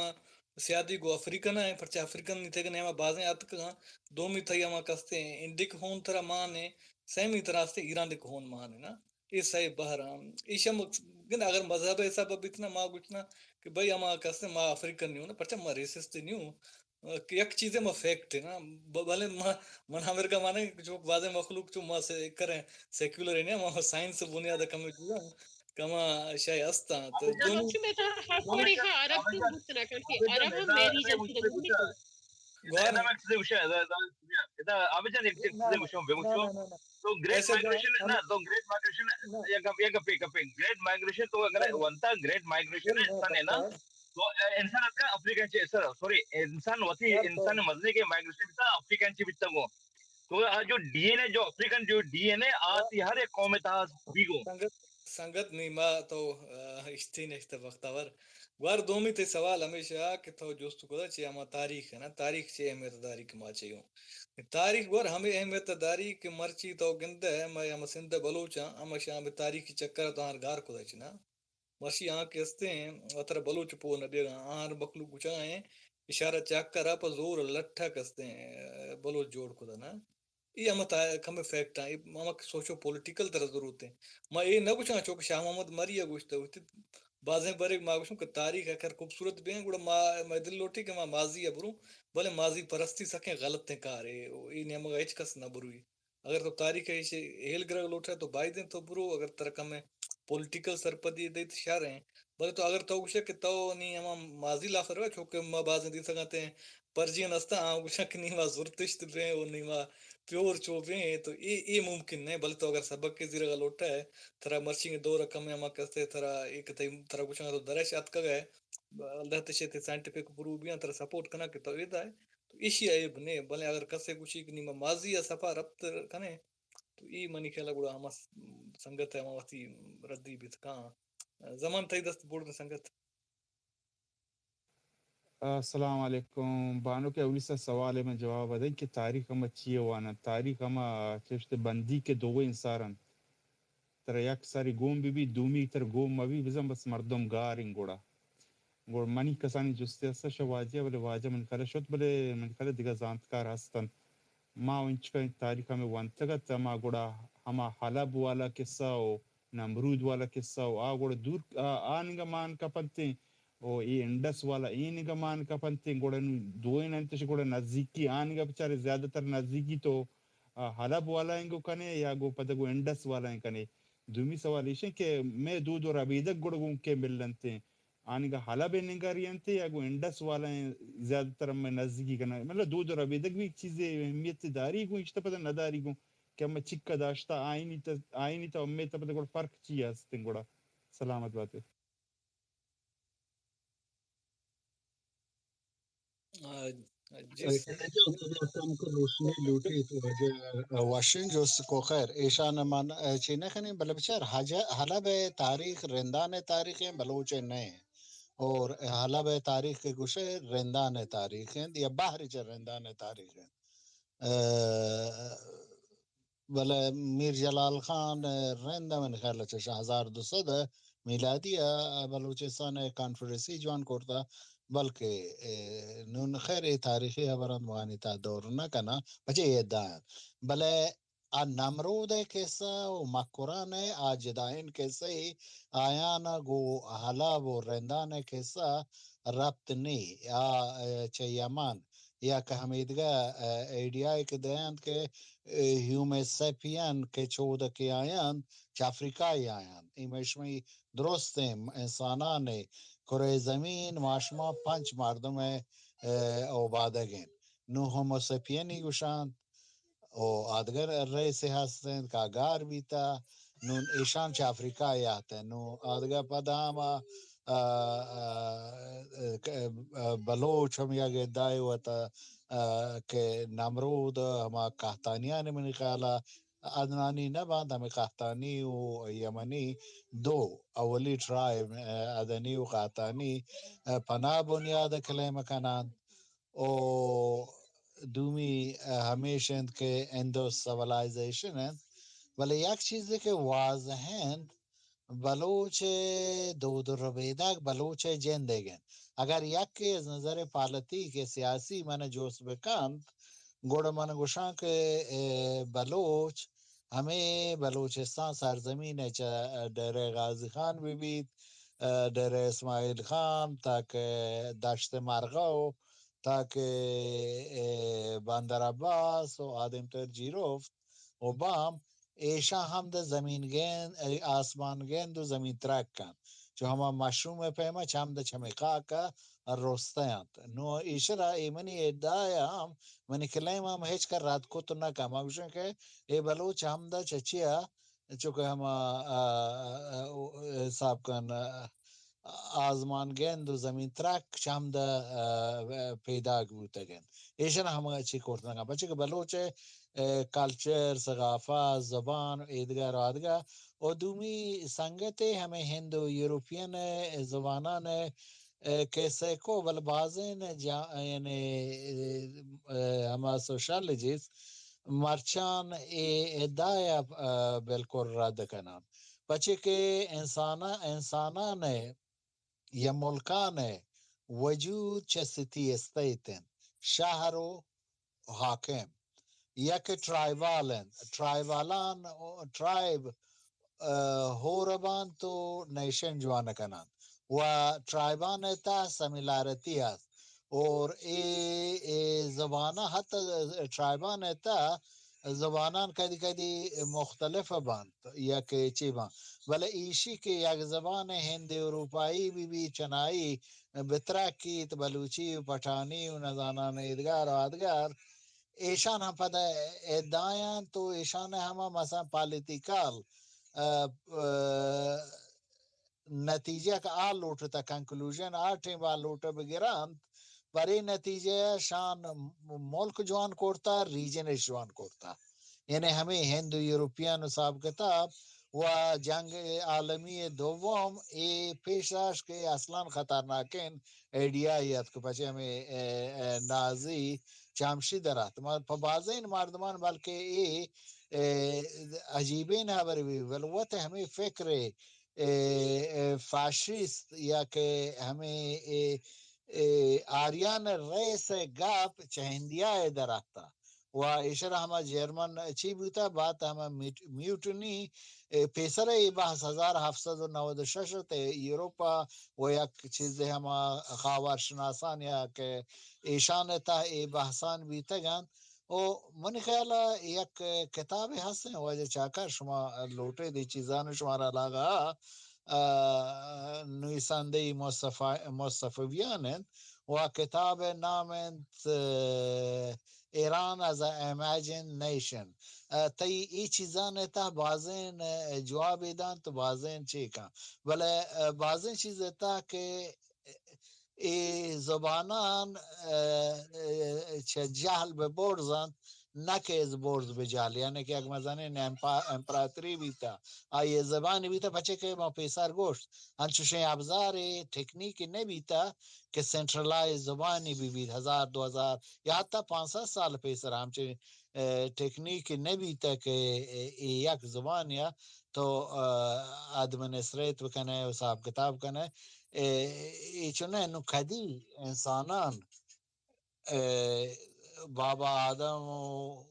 سیادی گو افریقن ہے پرچہ افریقن نہیں تھے کہ ہم بازیں آت کہاں دومی تھئی ہم کستے ہیں انڈک ہون طرح مان ہے سیمی طرح سے ایرانک ہون مان ہے نا یہ صحیح بہرام ایشم اگر مذہب حساب اب اتنا ماں گچنا کہ بھئی ہم کستے ماں افریقن نہیں ہوں نا پرچہ ماں ریسسٹ نہیں ہوں یک چیزیں میں فیکٹ ہے نا بھلے من امریکہ مانے جو بعض مخلوق جو ماں سے کریں سیکولر ہے نا وہاں سائنس بنیاد کم کما شاید استا تو دونوں میں تو ہاپوڑی ہاں عرب تو بوتنا کرتی عرب ہم میری جنسی دمونی کو إذا ما كنت وش إذا أبجد كنت وش تو great migration نا تو great migration یا کپی great migration تو اگر ونتا great migration انسان ہے نا تو انسان کا افریقن چے سوری انسان وتی انسان مزنے کے migration بھی تھا افریقن چے بھی تھا وہ تو جو ڈی این اے جو افریقن جو ڈی این اے آتی ہر ایک قوم تھا بیگو سنگت نہیں ماں تو اشتی نہیں وقت اور وار دومی تے سوال ہمیشہ کہ تو جوست کو چے ہما تاریخ ہے نا تاریخ چے اہمیت داری کے ماں چاہیے تاریخ ور ہمیں اہمیت داری کہ مرچی تو گند ہے میں ہم سندھ بلوچاں ہم شام تاریخی چکر تو ہر گار کو دچنا مرشی آں کے استے ہیں اتر بلوچ پو نہ دے آن مخلوق گچا ہیں اشارہ چاکر اپ زور لٹھا کستے ہیں بلوچ جوڑ کو نا یہ ہم کم فیکٹ ہیں ہم سوچو پولیٹیکل طرح ضرورت ہے میں یہ نہ کچھ چوک شاہ محمد مریا گوشت بازیں برے ماں گوشوں کہ تاریخ ہے خیر خوبصورت بھی ہیں گوڑا میں دل لوٹی کہ ماں ماضی ہے بروں بھلے ماضی پرستی سکیں غلط ہیں کارے یہ نیم ہچ کس نہ بروئی اگر تو تاریخ ہے ہیل گرہ لوٹا تو بائی دیں تو برو اگر ترکم میں پولیٹیکل سرپدی دے تو شاہ رہے ہیں بلے تو اگر تو کچھ ہے کہ تو نہیں ہم ماضی لا فروا چونکہ ماں بازیں دی سکتے ہیں پرجین استا ہاں کچھ کہ نہیں ماں زورتشت رہے اور نہیں ماں پیور چوبے ہیں تو یہ ممکن نہیں بلے تو اگر سبق کے زیرہ لوٹا ہے ترا مرچی کے دو رقم میں ہم کہتے ترا ایک ترا کچھ تو درش ات کا گئے اللہ تشے سائنٹیفک پروو بھی ترا سپورٹ کرنا کہ تو یہ ہے تو اسی عیب نہیں بلے اگر کسے کچھ نہیں ماضی یا صفا ربط کنے تو یہ منی خیال گڑا ہم سنگت ہے ہم وتی ردی بھی کہاں زمان تئی دست بوڑ میں سنگت السلام علیکم بانو کے اولی سا سوال ہے میں جواب دیں کہ تاریخ ہم اچھی وانا تاریخ ہم چشت بندی کے دو انسارن تر یک ساری گوم بھی دومی تر گوم مبی بزن بس مردم گارن گوڑا گوڑ منی کسانی جستے اسا شا واجہ بلے واجہ من کھلا شد بلے من کھلا دیگا زانتکار ہستن ما ونچ کا تاریخ ہمیں وانتگا تما گوڑا ہما حلب والا قصہ و نمرود والا قصہ و گوڑا دور آنگا مان کا پنتے او یہ انڈس والا اینگا مان کا پنتے گوڑا دوئن انتش گوڑا نزدیکی آنگا بچارے زیادہ تر نزدیکی تو حلب والا انگو کنے یا گو پتہ گو انڈس والا انگ کنے دومی سوال ایشن کہ میں دود اور عبیدک گوڑا گون کے ملنتے ہیں آنگا حلب نگاری انتے یا گو انڈس والا زیادہ تر میں نزدیکی کنا مطلب دود اور عبیدک بھی چیزیں اہمیت داری گو اشتا پتہ نداری گو کہ ہم چکا داشتا آئینی تا امی تا پتہ گوڑا فرق چی ہستن گوڑا سلامت بات ہے واشنگ جو کو خیر ایشان مان چینے خنی بل بچار حلب تاریخ رندان تاریخ ہیں بلوچ نئے اور حلب تاریخ کے گوشے رندان تاریخ ہیں یا باہری چ رندان تاریخ ہیں بل میر جلال خان رندہ من خیال چشا 1200 میلادی بلوچستان کانفرنسی جوان کرتا بلکہ نون خیر تاریخی خبران موانی تا دور نہ کنا بچے یہ دائیں بلے النمرود كيسا ومكوران آجدائن كيسي آيانا جو حلاب ورندان كيسا ربطني يا چيامان یا کہ حمیدگا ایڈیائی کے دیاند کے ہیومیسیپین کے چود کے آیاند چا افریقائی آیاند ایمشمی درست ہیں انسانان کرے زمین معاشمہ پنچ مردم اوبادگین نو ہوموسیپینی گوشاند او آدگر رئے سے ہستند کاگار بیتا نون ایشان چا افریقائی آتے نو آدگر پداما بلوچ ہم یا گدائی ہوتا کہ نمرود ہما قحطانیان منی خیالا ادنانی نباند ہمیں قحطانی و یمنی دو اولی ٹرائب ادنی و قحطانی پناہ بنیاد کلیم کنان او دومی ہمیشہ کے اندو سیولائزیشن ہے ولی یک چیز ہے کہ واضح ہیں بلوچ دو ربیدک بلوچ جندگن اگر یک کے از نظر پالتی کے سیاسی من جوس بکند گوڑ من گوشاں کے بلوچ ہمیں بلوچستان سرزمین ڈیر غازی خان بھی بیت ڈیر اسماعیل خان تک دشت مرغاو تک بندر عباس و آدم تر جیروفت و بام ایشا حمد زمین گیند آسمان گیند و زمین ترک کن جو ہما مشروم پیما چمد چمقا کا رستیاں نو ایشرا ایمنی ادعایا ہم منی کلیم ہم ہیچ کر رات کو تو نہ کم اگوشن کہ اے بلوچ حمد چچیا چونکہ ہما حساب کن آزمان گیند و زمین ترک چمد پیدا گوتا گیند ایشن ہم اچھی کورتنا کم بچے کہ بلوچ کلچر ثقافت زبان ایدگار آدگار اور دومی سنگتے ہمیں ہندو یوروپین زبانان کیسے کو بل بازین یعنی ہما سوشالوجیست مرچان ادعایا بالکل رد کنان بچے کہ انسانان یا ملکان وجود چستی استیتن شہر و حاکم یا کہ ٹرائبالان ٹرائب ہوربان تو نیشن جوان کنان و ٹرائبان تا سمیلارتی است اور زبانہ حتی ٹرائبان تا زبانان کدی کدی مختلف باند یا کہ چی باند بلے ایشی کے یک زبان ہند اروپائی بھی چنائی بتراکیت بلوچی و پٹھانی و نزانان ادگار و آدگار ایشان ہم پتہ ادعایاں تو ایشان ہما مثلا پالیتیکال نتیجہ کا آل لوٹتا کنکلوژن آٹھیں با لوٹا بگرانت بری نتیجہ شان ملک جوان کرتا ریجن جوان کرتا یعنی ہمیں ہندو یوروپین صاحب کتاب و جنگ عالمی دوم ای پیشاش کے اصلا خطرناکین ایڈیایت کو پچھے ہمیں نازی چامشی درات بازین مردمان بلکہ ای عجیبین خبر بھی ولوت ہمیں فکر فاشسٹ یا کہ ہمیں آریان ریس گاپ چہندیا درختا و اشرا ہما جرمن چی بوتا بات ہما میوٹنی پیسر ای 1796 تے یوروپا و یک چیز ہما خاور شناسان یا کہ ایشان تا ای بحثان بیتا گان او من خیالا یک کتاب ہستیں وجہ چاکر شما لوٹے دی چیزان شمارا لاغا نویسندی مصطفیان و کتاب نامنت ایران از امیجن نیشن تی ای چیزان تا بازین جواب دان تو بازین چیکا بلے بازین چیز تا کہ ای زبانان جہل به برزن نہ کہ از برز بجال یعنی کہ اگر مزانین امپراتوری بیتا آئیے زبانی بیتا بچے کہ ما پیسر گوشت انچوشیں ابزار ٹیکنیک نہیں بیتا کہ سنٹرلائز زبانی بھی بیت 1000-2000 یا حتی 500 سال پیسر ہمچے ٹیکنیک نہیں بیتا کہ یک زبان یا تو ادمنسٹریٹ بکنے حساب کتاب کنے چنے نو کدی انسانان بابا آدم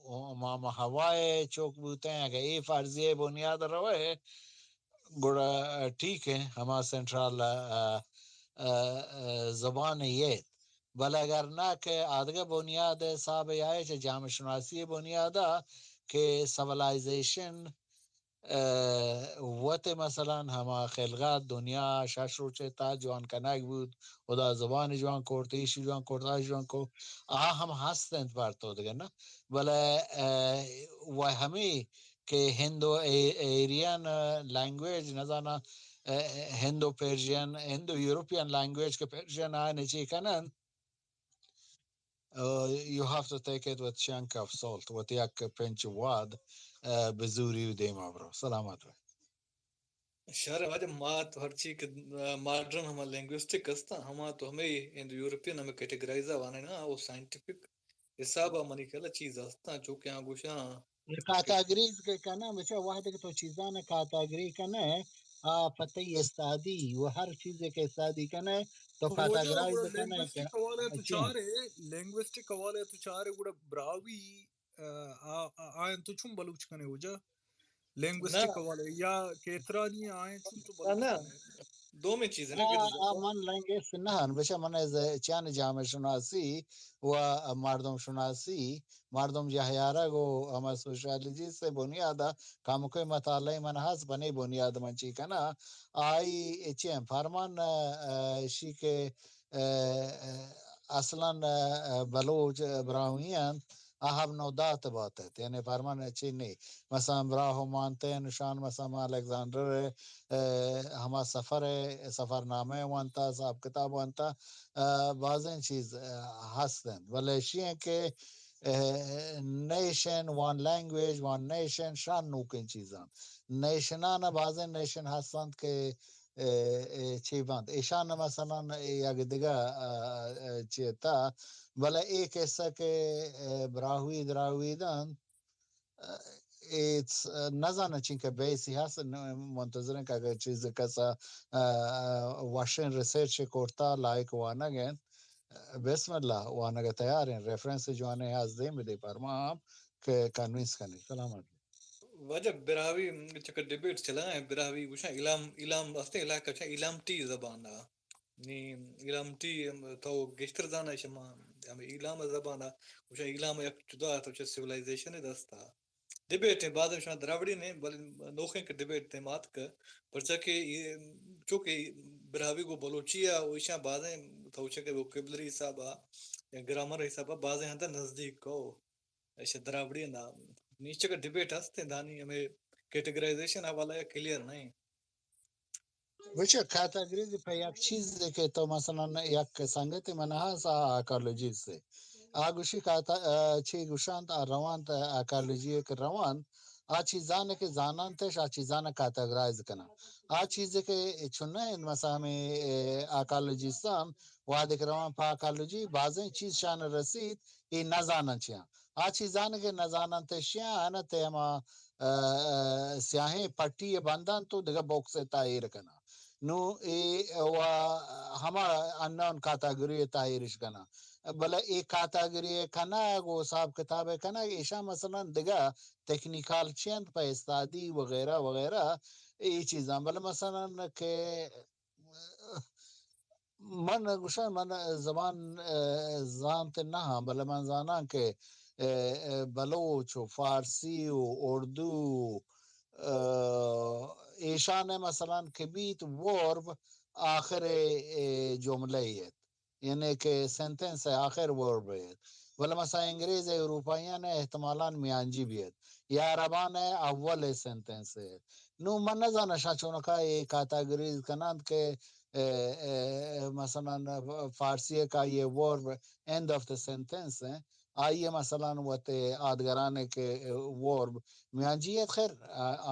و ماما ہوائے چوک بوتے ہیں اگر ای فرضیہ بنیاد روے گوڑا ٹھیک ہے ہما سنٹرال زبان یہ بل اگر نہ کہ آدھگا بنیاد صاحب آئے چھے جامع شناسی بنیادا کہ سیولائزیشن وط مثلا ہما خلقات دنیا شاشرو چیتا جوان کناک بود خدا زبان جوان کورت ایشی جوان کورت آش جوان کو ہم ہستند پارتو دگا نا بلے وہ ہمیں کہ ہندو ایرین لینگویج نزانا ہندو پرشین ہندو یورپین لینگویج کے پرشین آنے چی کنن you have to take it with chunk of salt with یک pinch wad بزوری و دیما برو سلامت بھائی شہر واجہ مات ہر چیز کے ماڈرن ہما لینگوسٹک استا ہما تو ہمیں ہندو یورپین ہمیں کیٹیگرائزا وانے نا وہ سائنٹیفک حسابہ منی کلا چیز استا چونکہ ہاں گوشاں کاتاگریز کے کنا بچہ واحد کے تو چیزاں کاتاگری کنا پتہ استادی وہ ہر چیز کے استادی کنا تو وہ جو کاتاگرائز گوڑا کنا لینگوسٹک حوالے تو اچھے چارے لینگوسٹک حوالے تو چارے گوڑا براوی آئین تو چون بلوچ کنے ہو جا نہ لینگوسٹک حوالے یا کیترانی آئین چون تو نہ بلوچ نہ کنے دو میں چیز ہے نا من لنگے سنہان بچہ من چان جامع شناسی و مردم شناسی مردم جہیارہ گو ہما سوشالوجی سے بنیادا کام کوئی مطالعہ من حس بنی بنیاد من چی کنا آئی چیم فرمان شی کے اصلا Baloch براہوین I have no doubt about it یعنی فرمان اچھی نہیں مثلا براہو مانتے ہیں نشان مثلا الیگزانڈر ہما سفر ہے سفر نامے وانتا صاحب کتاب وانتا بعضیں چیز ہستن ولی شیئن کہ نیشن وان لینگویج وان نیشن شان نوکن چیزاں نیشنانا بعضیں نیشن ہستن کہ چی باند ایشان مثلا یک دیگا چیتا بلے ایک ایسا کہ براہوی دراہوی دن it's نزانه چین که بیسی هست منتظرن که اگر چیز کسا واشن ریسرچ کرتا لایک وانگن بسم الله وانگا تیارین ریفرنس جوانه هست دیم بده پرما هم که کنوینس کنی سلامت وجہ براہوی چکر ڈیبیٹ چلا ہے براہوی گوشاں علام استے علاقہ چا علام ٹی زبان نی علام ٹی تو گشتر دانا شما ہمیں علام زبان گوشاں علام یک جدا تو چا سیولائزیشن دستا ڈیبیٹ ہے بعد میں دراوڑی نے بل نوخیں کے ڈیبیٹ تے مات کا پرچا کہ چونکہ براہوی کو بلوچیا ویشاں بعدیں تو چا کہ ووکیبلری حسابہ یا گرامر حسابہ بعدیں ہندا نزدیک کو ایسے دراوڑی نا نیچے کا ڈیبیٹ ہستے دانی ہمیں کیٹیگرائزیشن حوالہ یا کلیئر نہیں بچه کاتگریزی پا یک چیز که تو مثلا یک سنگت من هست اکالوجی سے آگوشی چی گوشاند روان تا اکالوجی که روان آ چیزانه که زانان تش آ چیزانه کاتگرائز کنن آ چیزی که چونه مثلا همی اکالوجیستان واده که روان پا اکالوجی بازن چیز شان رسید ای نزانن چیان آ چیزانه که نزانن تشیان انا تیما سیاہیں پٹی بندن تو دیگه بوکس تایر کنن نو ای و ہما انون کاتاگری تاہیرش کنا بلا ای کاتاگری کنا گو صاحب کتاب کنا ایشا مثلا دگا تکنیکال چند پا استادی وغیرہ وغیرہ ای چیزاں بلا مثلا کہ من گوشن من زبان زانت نہ بلا من زانان کہ بلوچ و فارسی و اردو ایشان مثلا کبیت ورب آخر جملے ہے یعنی کہ سنٹنس ہے آخر ورب ہے ولا مثلا انگریز اروپائیان احتمالان میانجی بھی ہے یا عربان ہے اول سنٹنس ہے نو من نزانا شاچونکا یہ کاتاگریز کنند کہ مثلا فارسی کا یہ ورب اینڈ آف دا سنٹنس ہے آئیے مثلا وتے آدگرانے کے ورب میانجیت خیر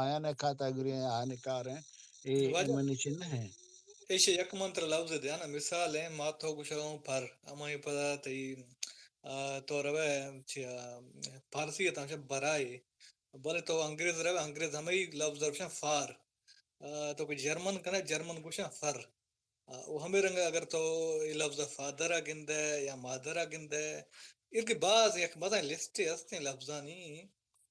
آیانے کاتاگری آنے کار ہیں یہ منی چنہ ہیں ایسے یک منتر لفظ دیا نا مثال ہے ماتھو گوشاں پر امائی پدا تی تو روے فارسی ہے تمشا برائی بولے تو انگریز روے انگریز ہمیں لفظ درشاں فار تو کوئی جرمن کنا جرمن گوشاں فر وہ ہمیں رنگ اگر تو یہ لفظ فادرہ گندے یا مادرہ گندے إلقي بعض يك مثلا لستي أصلا لفظاني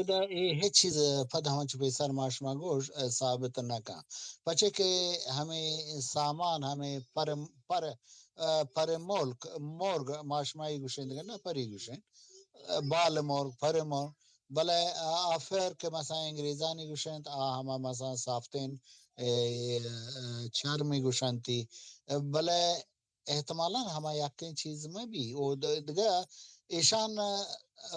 إذا هيك شيء فدهم بيسار ماش ماگوش ثابت نکا پچه که همه سامان همه پر مرغ ماشمایی گوشن دیگه نه پری گوشن بال مرغ پر مرغ بله آفر که مثلا انگریزانی گوشند همه مثلا صافتین چرمی گوشنتی بله احتمالا همه یکین چیز میں بھی و دیگه ایشان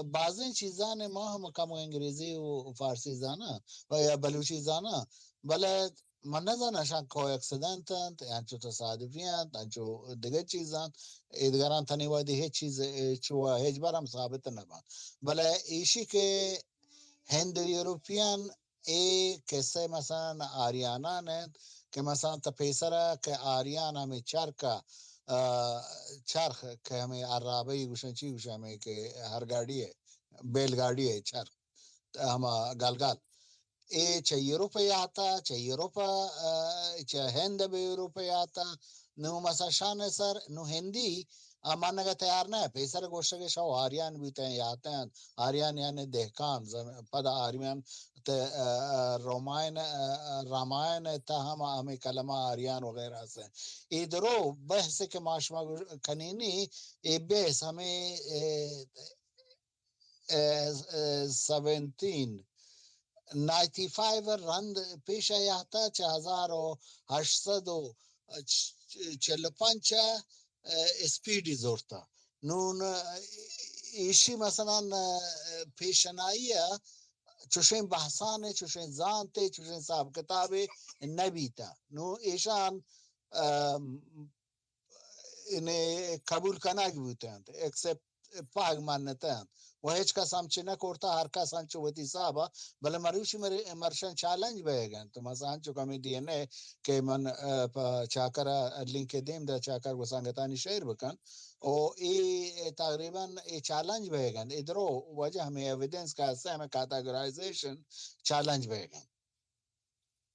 بعضی چیزان ما هم کم انگریزی و فارسی زانا و یا بلوچی زانا بله من نزانا شان کو اکسیدنتن انچو تصادفیان انچو دیگه چیزان ایدگران تنی وادی هیچ چیز چو هیچ بار هم ثابت نبان بله ایشی که هند یوروپیان ای کسے مثلا آریانا نے کہ مثلا تپیسرا کہ آریان ہمیں چرکا چرخ کہ ہمیں عرابی گوشن چی گوشن ہمیں کہ ہر گاڑی ہے بیل گاڑی ہے چرخ ہم گال اے چه یوروپ آتا چه یوروپ چه هند به یوروپ آتا نو مثلا شان سر نو هندی ماننے کا تیار نہ ہے پیسر گوشت کے شو آریان بھی تے آتے ہیں آریان یعنی دہکان پدا آریان رامائن تا ہمیں کلمہ آریان وغیرہ سے ادھرو بحث کے معاشمہ کنینی ای بحث ہمیں 95 رند پیش آتا 1845 اسپیڈی زورتا نون ایشی مثلا پیشنائی چوشین بحثان چوشین زانتے چوشین صاحب کتاب نبیتا نو ایشان انہیں قبول کناگ بوتے ہیں ایکسپٹ پاگ مانتے ہیں وہ ہیچ کا سامچے نہ کرتا ہر کا سانچو وتی صاحبہ بلے مروشی مرشن چالنج بے گئے تو مثلا چو کمی دی نے کہ من چاکر لنک دیم دا چاکر وسانگتانی شعر بکن او ای تقریبا ای چالنج بے گئے ادھرو وجہ ہمیں ایویڈنس کا حصہ ہمیں کاتاگرائزیشن چالنج بے گئے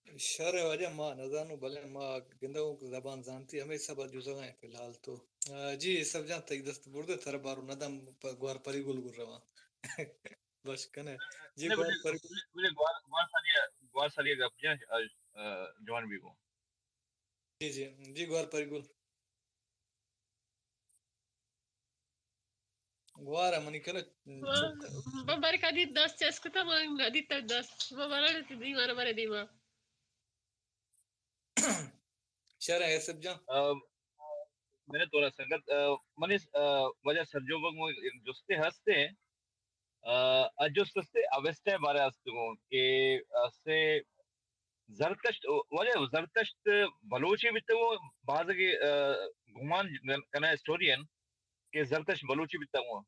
شرع وجہ ما نزانو بلے ما گندوں کو زبان زانتی ہمیں سب جزو ہیں فی الحال تو جی سب جانتے ایک دست بردے تھر بارو ندم گوار پری گل گر رہا بس کنے جی گوار پری مجھے گوار سالیہ گپ جوان بھی کو جی گوار پری گل گوارا منی کلا ببارك هذه الداس تسكتها ما هذه الداس ببارك دي ما بره ديما شرع ہے سب جان میں نے تھوڑا سنگت من وجہ سرجو بگو جستے ہستے اجستے اوستے بارے ہستگو کہ سے زرتشت وجہ زرتشت بلوچی بھی تو بعض کے گمان کنا ہسٹورین کہ زرتشت بلوچی بھی تو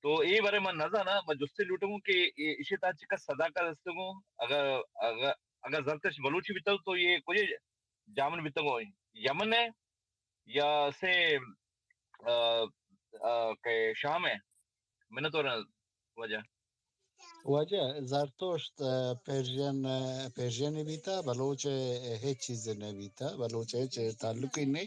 تو یہ بارے میں نہ نا میں جستے لوٹوں کہ اسی طرح کا صداقت ہستگو اگر زرتشت بلوچی بھی تو یہ کوئی جامن بھی تو یمن ہے یا سے کہ شام ہے میں نے تو وجہ زرتشت پرشین بھی تھا بلوچ ہیچ چیز نے بھی تھا بلوچ ہیچ تعلق ہی نہیں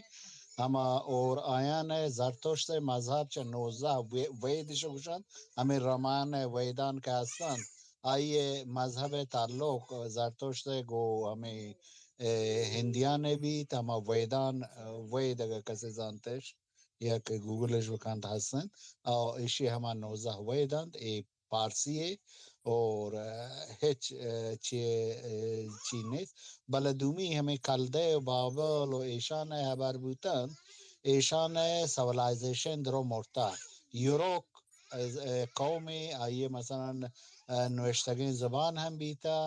ہما اور آیان زرتشت مذہب چا نوزہ وید شکشن ہمیں رمان ویدان کا حسن آئیے مذہب تعلق زرتشت گو ہمیں ہندیان بھی تھا ہما ویدان وید اگر کسی زانتش یا کہ گوگلش بکانت حسن اور اسی ہما نوزہ ویدان ای پارسی ہے اور ہیچ چینیس بلدومی ہمیں کلدے و بابل و ایشان حبر بوتن ایشان سیولائزیشن درو مرتا یوروک قومی آئیے مثلا نوشتگین زبان ہم بیتا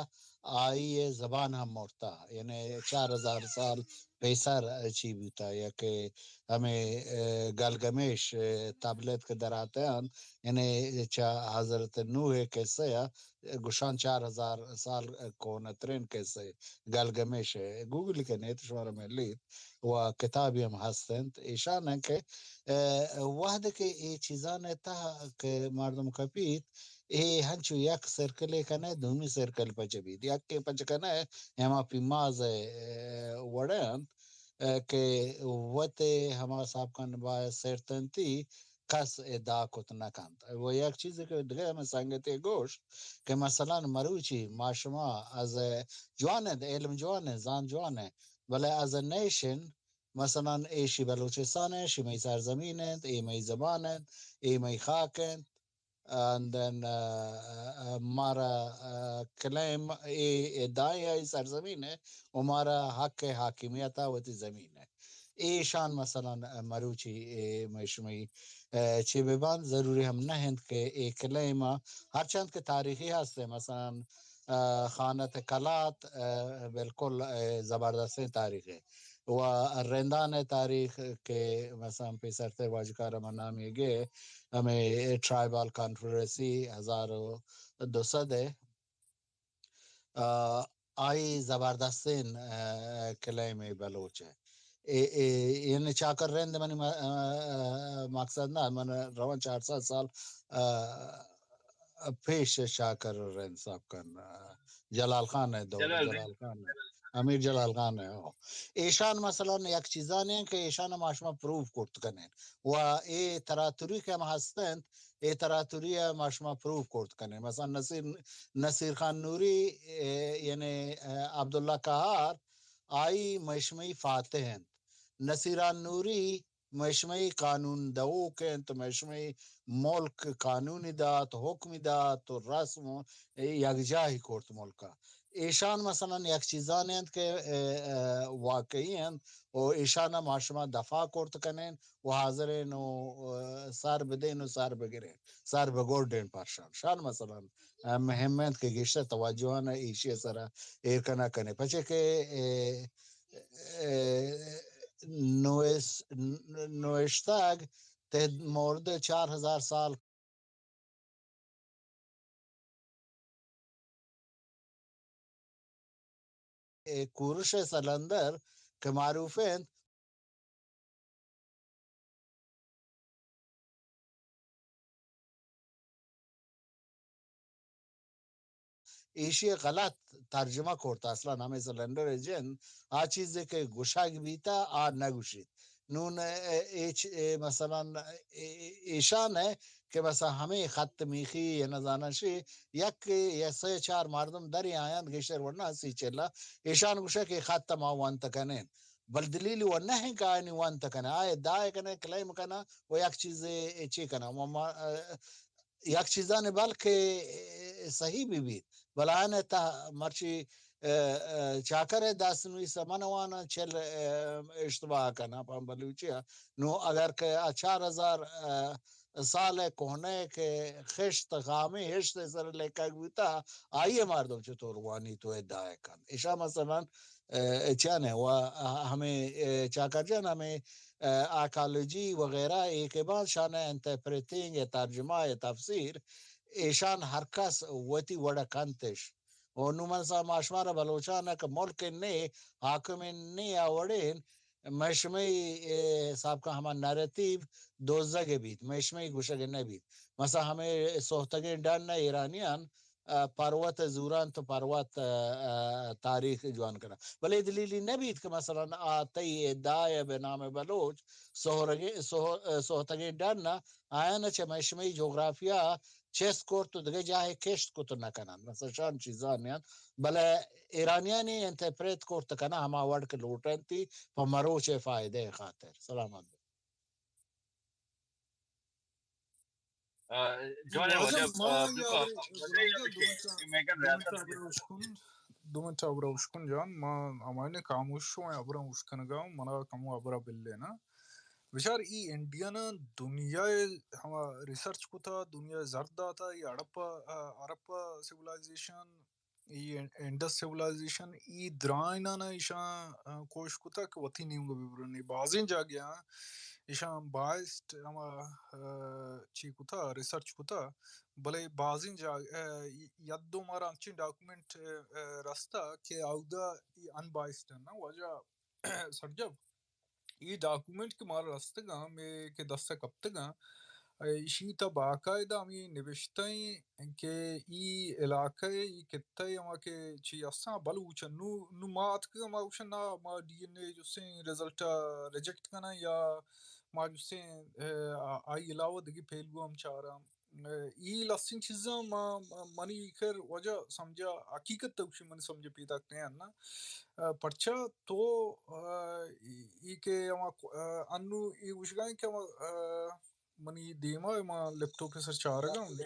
آئیے زبان ہم مرتا یعنی 4000 سال پیسر چی بیتا یا کہ ہمیں گلگمیش تابلت کے دراتے ہیں یعنی حضرت نوح کیسے گشان 4000 سال کو نترین کیسے گلگمیش گوگل کے نیت شوار میں لید و کتابی ہم ہستند ایشان ہے کہ وحد کے یہ چیزان تا کہ مردم کپیت hanchu yak circle kana dumi circle pachabi yak ke pachakana hema pimaz wadan ke wate hama sab kan ba certainty kas eda kutna kant wo yak cheez ke dga ma sangate gosh ke masalan maruchi mashma as a joan ilm joan zan joan bale as a nation مثلا ایشی بلوچستان ہے شیمئی سرزمین ہے ایمئی زبان ہے ایمئی خاک ہے and then ہمارا کلیم ادعائیں ہے سرزمین ہے ہمارا حق حاکمیت ہوتی زمین ہے ایشان مثلا مروچی مشمئی چی ببان ضروری ہم نہ ہند کے ایک کلیمہ ہر چند کے تاریخی ہستے مثلا خانت کلات بالکل زبردست تاریخ ہے و رندان تاریخ کے مثلا پیسر تے واجکار منامی گے ہمیں ٹرائبل کانفیڈریسی 1200 ہے آئی زبردستین کلیم بلوچ ہے یعنی چاکر رند منی مقصد نہ من روان 400 سال پیش شاکر رند صاحب کن جلال خان ہے دور جلال خان ہے امیر جلال خان ہے ایشان مثلا یک چیزان ہیں کہ ایشان معاشمہ پروف کرت کنین و ای تراتوری که هم هستند ای تراتوری معاشمہ پروف کرت کنین مثلا نصیر خان نوری یعنی عبداللہ کہار آئی مشمعی فاتح ہیں نصیران نوری مشمعی قانون دو کے تو مشمعی ملک قانونی دا تو حکمی دا تو رسم یکجاہی کرت ملکا ایشان مثلا یک چیزان ہیں کہ واقعی ہیں و ایشان معاشمہ دفاع کرت کنین و حاضرین و سر بدین و سر بگرین سر بگوردین پرشان شان مثلا مهمت که گشته توجهان ایشی سره ایرکنا کنه پچه که نوشتگ ته مورد 4000 سال کورش سلندر که معروفین ایشی غلط ترجمه کرد اصلا همه سلندر جن آ چیزی که گوشک بیتا آ نگوشید نون ایچ مثلا ایشان ہے کہ مثلا ہمیں خط میخی یا نزانشی یک یا 3-4 مردم دری آیاند گشتر ورنہ سی چلا ایشان گوشا کہ خط ما وانت کنین بل دلیلی ورنہ ہیں کہ آئینی وانت کنین آئے دائے کنین کلیم کنین و یک چیز چی کنین یک چیزان بلکہ صحیح بھی بیت بلان تا مرچی چاکر داسنوی سمنوانا چل اشتباہ کنا پام بلوچیا نو اگر کہ 4000 سال کونے کے خشت خامی ہشت سر لے کگویتا آئیے مردم چطور وانی تو ادعای کن ایشا مثلا چانے و ہمیں چاکر جان ہمیں آرکالوجی وغیرہ ایک بعد شان انٹرپریٹنگ یا ترجمہ یا تفسیر ایشان ہر کس وتی وڑا کنتش و نومن سا ماشمارا بلوچانا کہ ملک نے حاکم نے آوڑین مشمی صاحب کا ہما نریتیو دوزگے بیت مشمی گوشگے نہ بیت مثلا ہمیں سوہتگے ڈان ایرانیان پروت زوران تو پروت تاریخ جوان کرنا بلے دلیلی نبیت کہ مثلا آتی ادعای به نام بلوچ سوہتگے ڈاننا آیا نا چه مشمی جغرافیا چیس کور تو دگه جاه کشت کو تو نکنن مثلا شان چیزان یاد بلے ایرانیانی انترپریت کورت کنا ہما ورد کے لوٹن تی پا مروچ فائدے خاطر سلامت جوان واجب وجب ما بالکل يا وجہ برادر میں کر رہا تھا دومنت ابرا وشكون جان ما امانه كاموشو ابرا وشكنغا منا كمو ابرا بلنا بشار ای انڈیانا دنیا ہما ریسرچ کو تھا دنیا زردہ تھا یہ ہڑپا سیولائزیشن ای انڈس سیولائزیشن ای درائنا نا ایشان کوش کو تھا کہ وطی نہیں گا ببرنی بازین جا گیا ایشان بائسٹ ہما چی کو تھا ریسرچ کو تھا بلے بازین جا یدو مارا انچین ڈاکومنٹ رستا کہ آودا ای ان بائسٹ ہے نا وجہ سرجب یہ ڈاکومنٹ کے مارا رستگاں میں کے دستک اب تگاں Işita bakayda ami niviştay ke i ilakay i kittay ama ke çi assa balucha nu maat ke ama uçan na ma DNA jo sen resulta reject kana ya ma jo sen ay ilawa degi pehlu am charam i lastin çizza mani kher waja samja hakikat tavşi mani samja pida kne na parça to i ke ama annu i ushgan ke ama mani dima ma laptop ke sar charga unde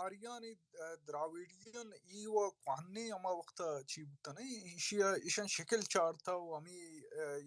Aryan Dravidian iyi ve kuhanne ama vakta çibutane işen şekil çarta o ami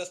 10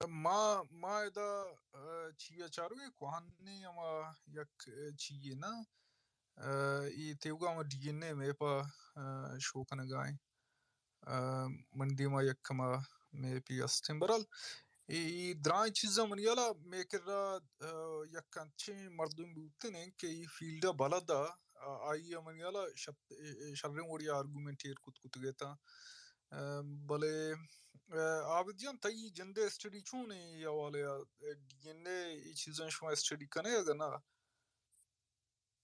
ma da çiye çarwe kuhanne ama yak çiye na i tevga ama DNA me pa şokana gay mandi ma yakma me pi astimbaral i dran çizza maniyala mekra yakkançı mardum butene ke i fielda balada ai maniyala sharren wori argument er kut geta bale abidjan tayi jende study chune ya wale DNA çizan şuma study kane ya na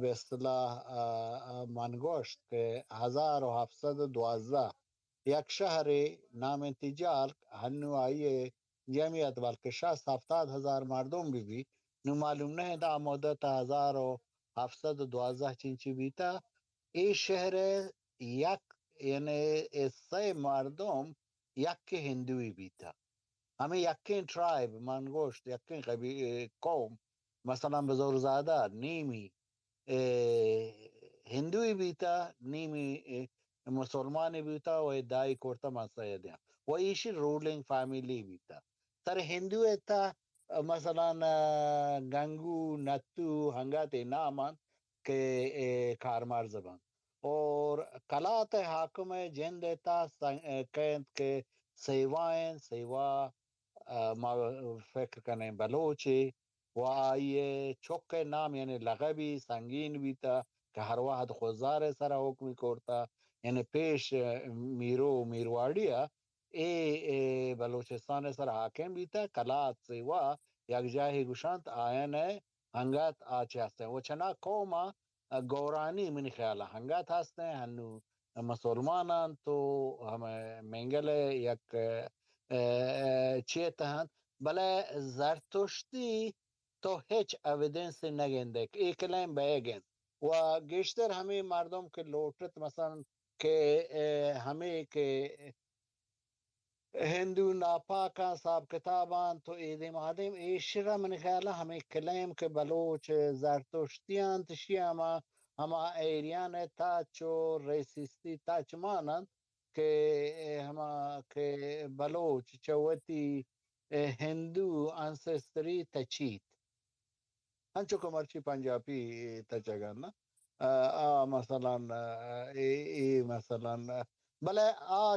به اصطلاح منگوشت که 1712 یک شهر نام تجار هنو آیه جمعیت بلکه 60-70 هزار مردم be نو معلوم نه دا مدت 1712 چینچی بیتا این شهر یک یعنی سه مردم یک هندوی بیتا همه یکین ترایب منگوشت یکین قوم مثلا بزرگزاده نیمی هندوی بیتا نیمی مسلمانی بیتا و دای کرتا مسایده و ایشی رولینگ فامیلی بیتا سر هندوی تا مثلا گنگو نتو هنگات نامان که کارمار زبان اور کلات حاکم جن دیتا کہند کے سیوائن سیوا ما فکر کرنے بلوچی و آئیے چوکے نام یعنی لغبی سنگین بیتا کہ ہر واحد خوزار سرا حکمی کرتا یعنی پیش میرو میرواڑیا اے بلوچستان سر حاکم بیتا کلات سیوا یک جاہی گشانت آئین ہنگات آچے ہستے ہیں وہ چنا قوما گورانی منی خیالہ ہنگات ہستے ہیں ہنو مسلمانان تو ہمیں منگل یک چیتہن بلے زرتشتی تو هیچ اویدنس نگنده که ای کلیم بیگن و گشتر همه مردم که لوٹت مثلا که همه که هندو ناپاکان صاحب کتابان تو ایدی مادم ایشرا من خیاله همه کلیم که بلوچ زرتشتیان تشی هما ایریان تاچ و ریسیستی تاچ مانند که هما که بلوچ چوتی هندو انسستری تچیت انچو که مرچی پنجابی تجگرنا مثلا ای مثلا بله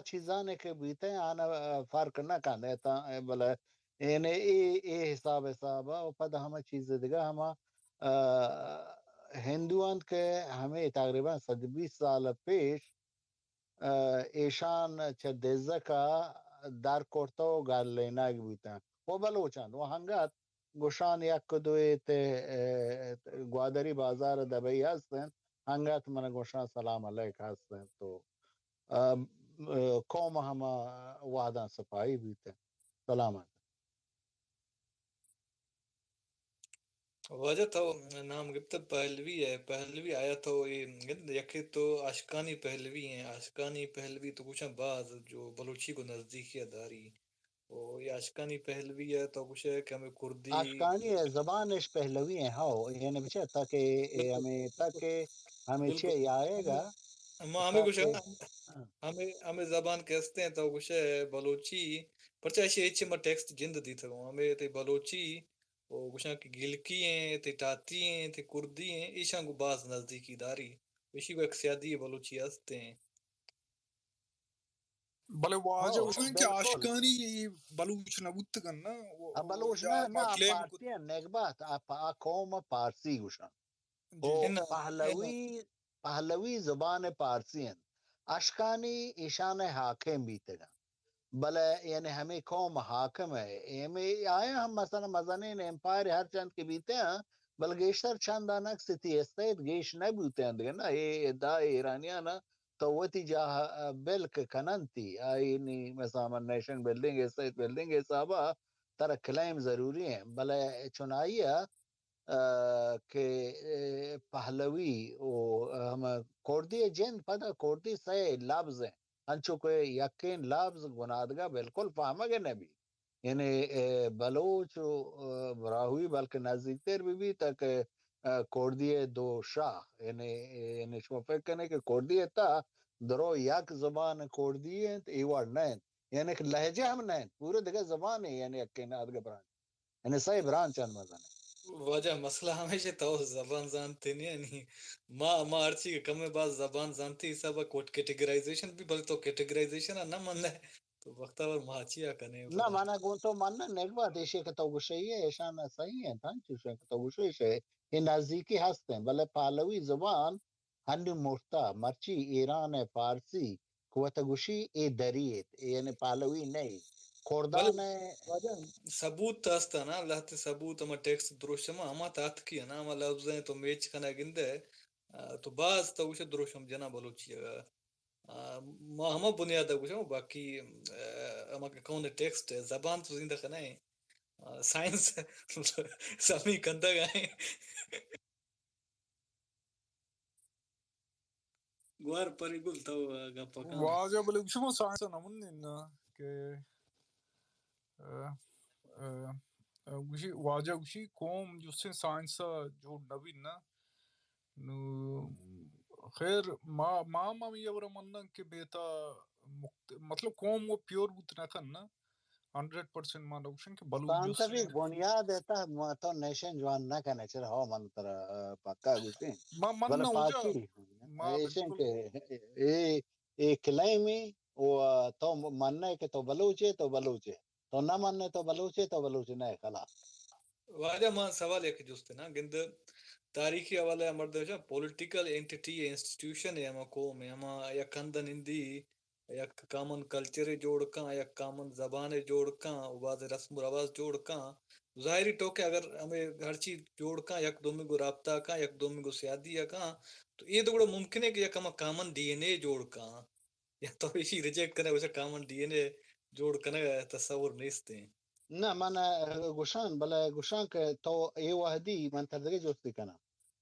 چیزانے کے بیتے آنا فرق نہ کن دیتا بله یعنی ای حساب و پد ہمیں چیز دیگا ہما ہندوان کے ہمیں تقریبا 120 سال پیش ایشان چه دیزه کا در کرتا و گل لیناگ بیتا و بلوچان و هنگات گوشان یک کدوی ته گوادری بازار دبی هستن هنگات من گوشان سلام علیک هستن تو قوم همه وحدان سپاهی بیته سلام علیک وجہ تو نام گپت پہلوی ہے پہلوی آیا تو یہ یکی تو اشکانی پہلوی ہیں اشکانی پہلوی تو کچھ بعض جو بلوچی کو نزدیکی داری اور یہ اشکانی پہلوی ہے تو کچھ ہے کہ ہمیں کردی اشکانی زبانش پہلوی ہیں ہاں یعنی بچہ تاکہ ہمیں چھے آئے گا ہمیں کچھ ہمیں زبان کہتے ہیں تو کچھ ہے بلوچی پرچہ ایچے میں ٹیکسٹ جند دی تھا ہمیں تے بلوچی اور کچھ کہ گلکی ہیں تے ٹاتی ہیں تے کردی ہیں ایشان کو بعض نزدیکی داری اسی کو ایک سیادی بلوچی ہستے ہیں بلے واجہ وشن کہ آشکانی بلوچ نبوت کرنا بلوچ نہ پارسی ہیں نگبات قوم پارسی گوشن پہلوی زبان پارسی ہیں اشکانی ایشان حاکم بیتے گا بلے یعنی ہمیں قوم حاکم ہے ہمیں آئے ہم مثلا مزنین امپائر ہر چند کے بیتے ہیں بلگیشتر چندانک ستی استید گیش نبوتند دیگه دا ایرانیانا تو وتی جا بلک کننتی آئینی مثلا نیشن بلڈنگ استید بلڈنگ حسابا تر کلیم ضروری ہیں بلے چنائیہ کہ پہلوی ہم کوردی جن پتہ کوردی سے لفظ ہیں انچو کہ یقین لفظ گنادگا بالکل فہمہ گے نبی یعنی بلوچ براہوی بلکہ نزدیک تر بھی تک کوردی دو شاہ یعنی شما فکر کرنے کہ کوردی تا درو یک زبان کوردی ہے ایوار نین یعنی کہ لہجہ ہم نین پورے دیکھے زبان ہے یعنی یقین آدھگا بران یعنی صحیح بران چند مزان ہے وجہ مسئلہ ہمیشہ تو زبان جانتے نہیں ماں ارچی کے کم بعض زبان جانتی سب کیٹیگرائزیشن بھی بل تو کیٹیگرائزیشن نہ من ہے تو وقت اور ماچیا کرنے نہ مانا گون تو ماننا نیک بات ایشی کہ تو گوشئی ہے ایشان صحیح ہے تھا چوشن کہ تو گوشئی ہے یہ نزدیکی ہستے ہیں بلے پہلوی زبان ہنڈی مرتا مرچی ایران ہے فارسی قوت گوشی اے دریت یعنی پہلوی نہیں خوردان ہے ثبوت تاستا نا لہتے ثبوت اما ٹیکس دروشما اما تات کی نا اما لفظ ہیں تو میچ کنا گندے تو بعض تو اسے دروشم جنا بلوچی ما ہما بنیادہ گوشم باقی اما کون ٹیکسٹ زبان تو زندہ کنا ہے سائنس سمی کندہ گئے گوار پری گل تو گپا کانا واجہ بلے شما سائنس نمون کہ واجہ گوشی قوم جسے سائنس جو نبی نا خیر ما یہ ورہ مننا کہ بیتا مطلب قوم وہ پیور بوت نکن نا 100% ما نوشن کہ بلوچ سانتا بھی جسے بنیاد ہے تو نیشن جوان نہ کہنے چرا ہوا من ترہ پکا گوشیں ما من بلے نہ ہوجا پاکی ما ایشن بالکل کہ ایک کلیمی تو مننے کہ تو بلوچے تو بلوچے تو نہ مننے تو بلوچے تو بلوچے نہیں خلاص واجہ ماں سوال ہے کہ جستے نا گند تاریخی حوالے مرد ہے پولیٹیکل اینٹیٹی انسٹیٹیوشن ہے ہما قوم ہے ہما یا کندن ہندی یا کامن کلچر جوڑ کان یا کامن زبان جوڑ کان بعض رسم و رواج جوڑ کان ظاہری ٹوکے اگر ہمیں ہر چیز جوڑ کان یک دومی کو رابطہ کان یک دومی کو سیادی یا کان تو یہ تو بڑا ممکن ہے کہ یک ہما کامن ڈی این اے جوڑ کان یا تو اسی ریجیکٹ کرنے ویسے کامن ڈی این اے جوڑ کرنے تصور نیستے ہیں نہ مانا گوشان بلا گوشان کہ تو یہ وحدی من تردگی جوستی کنا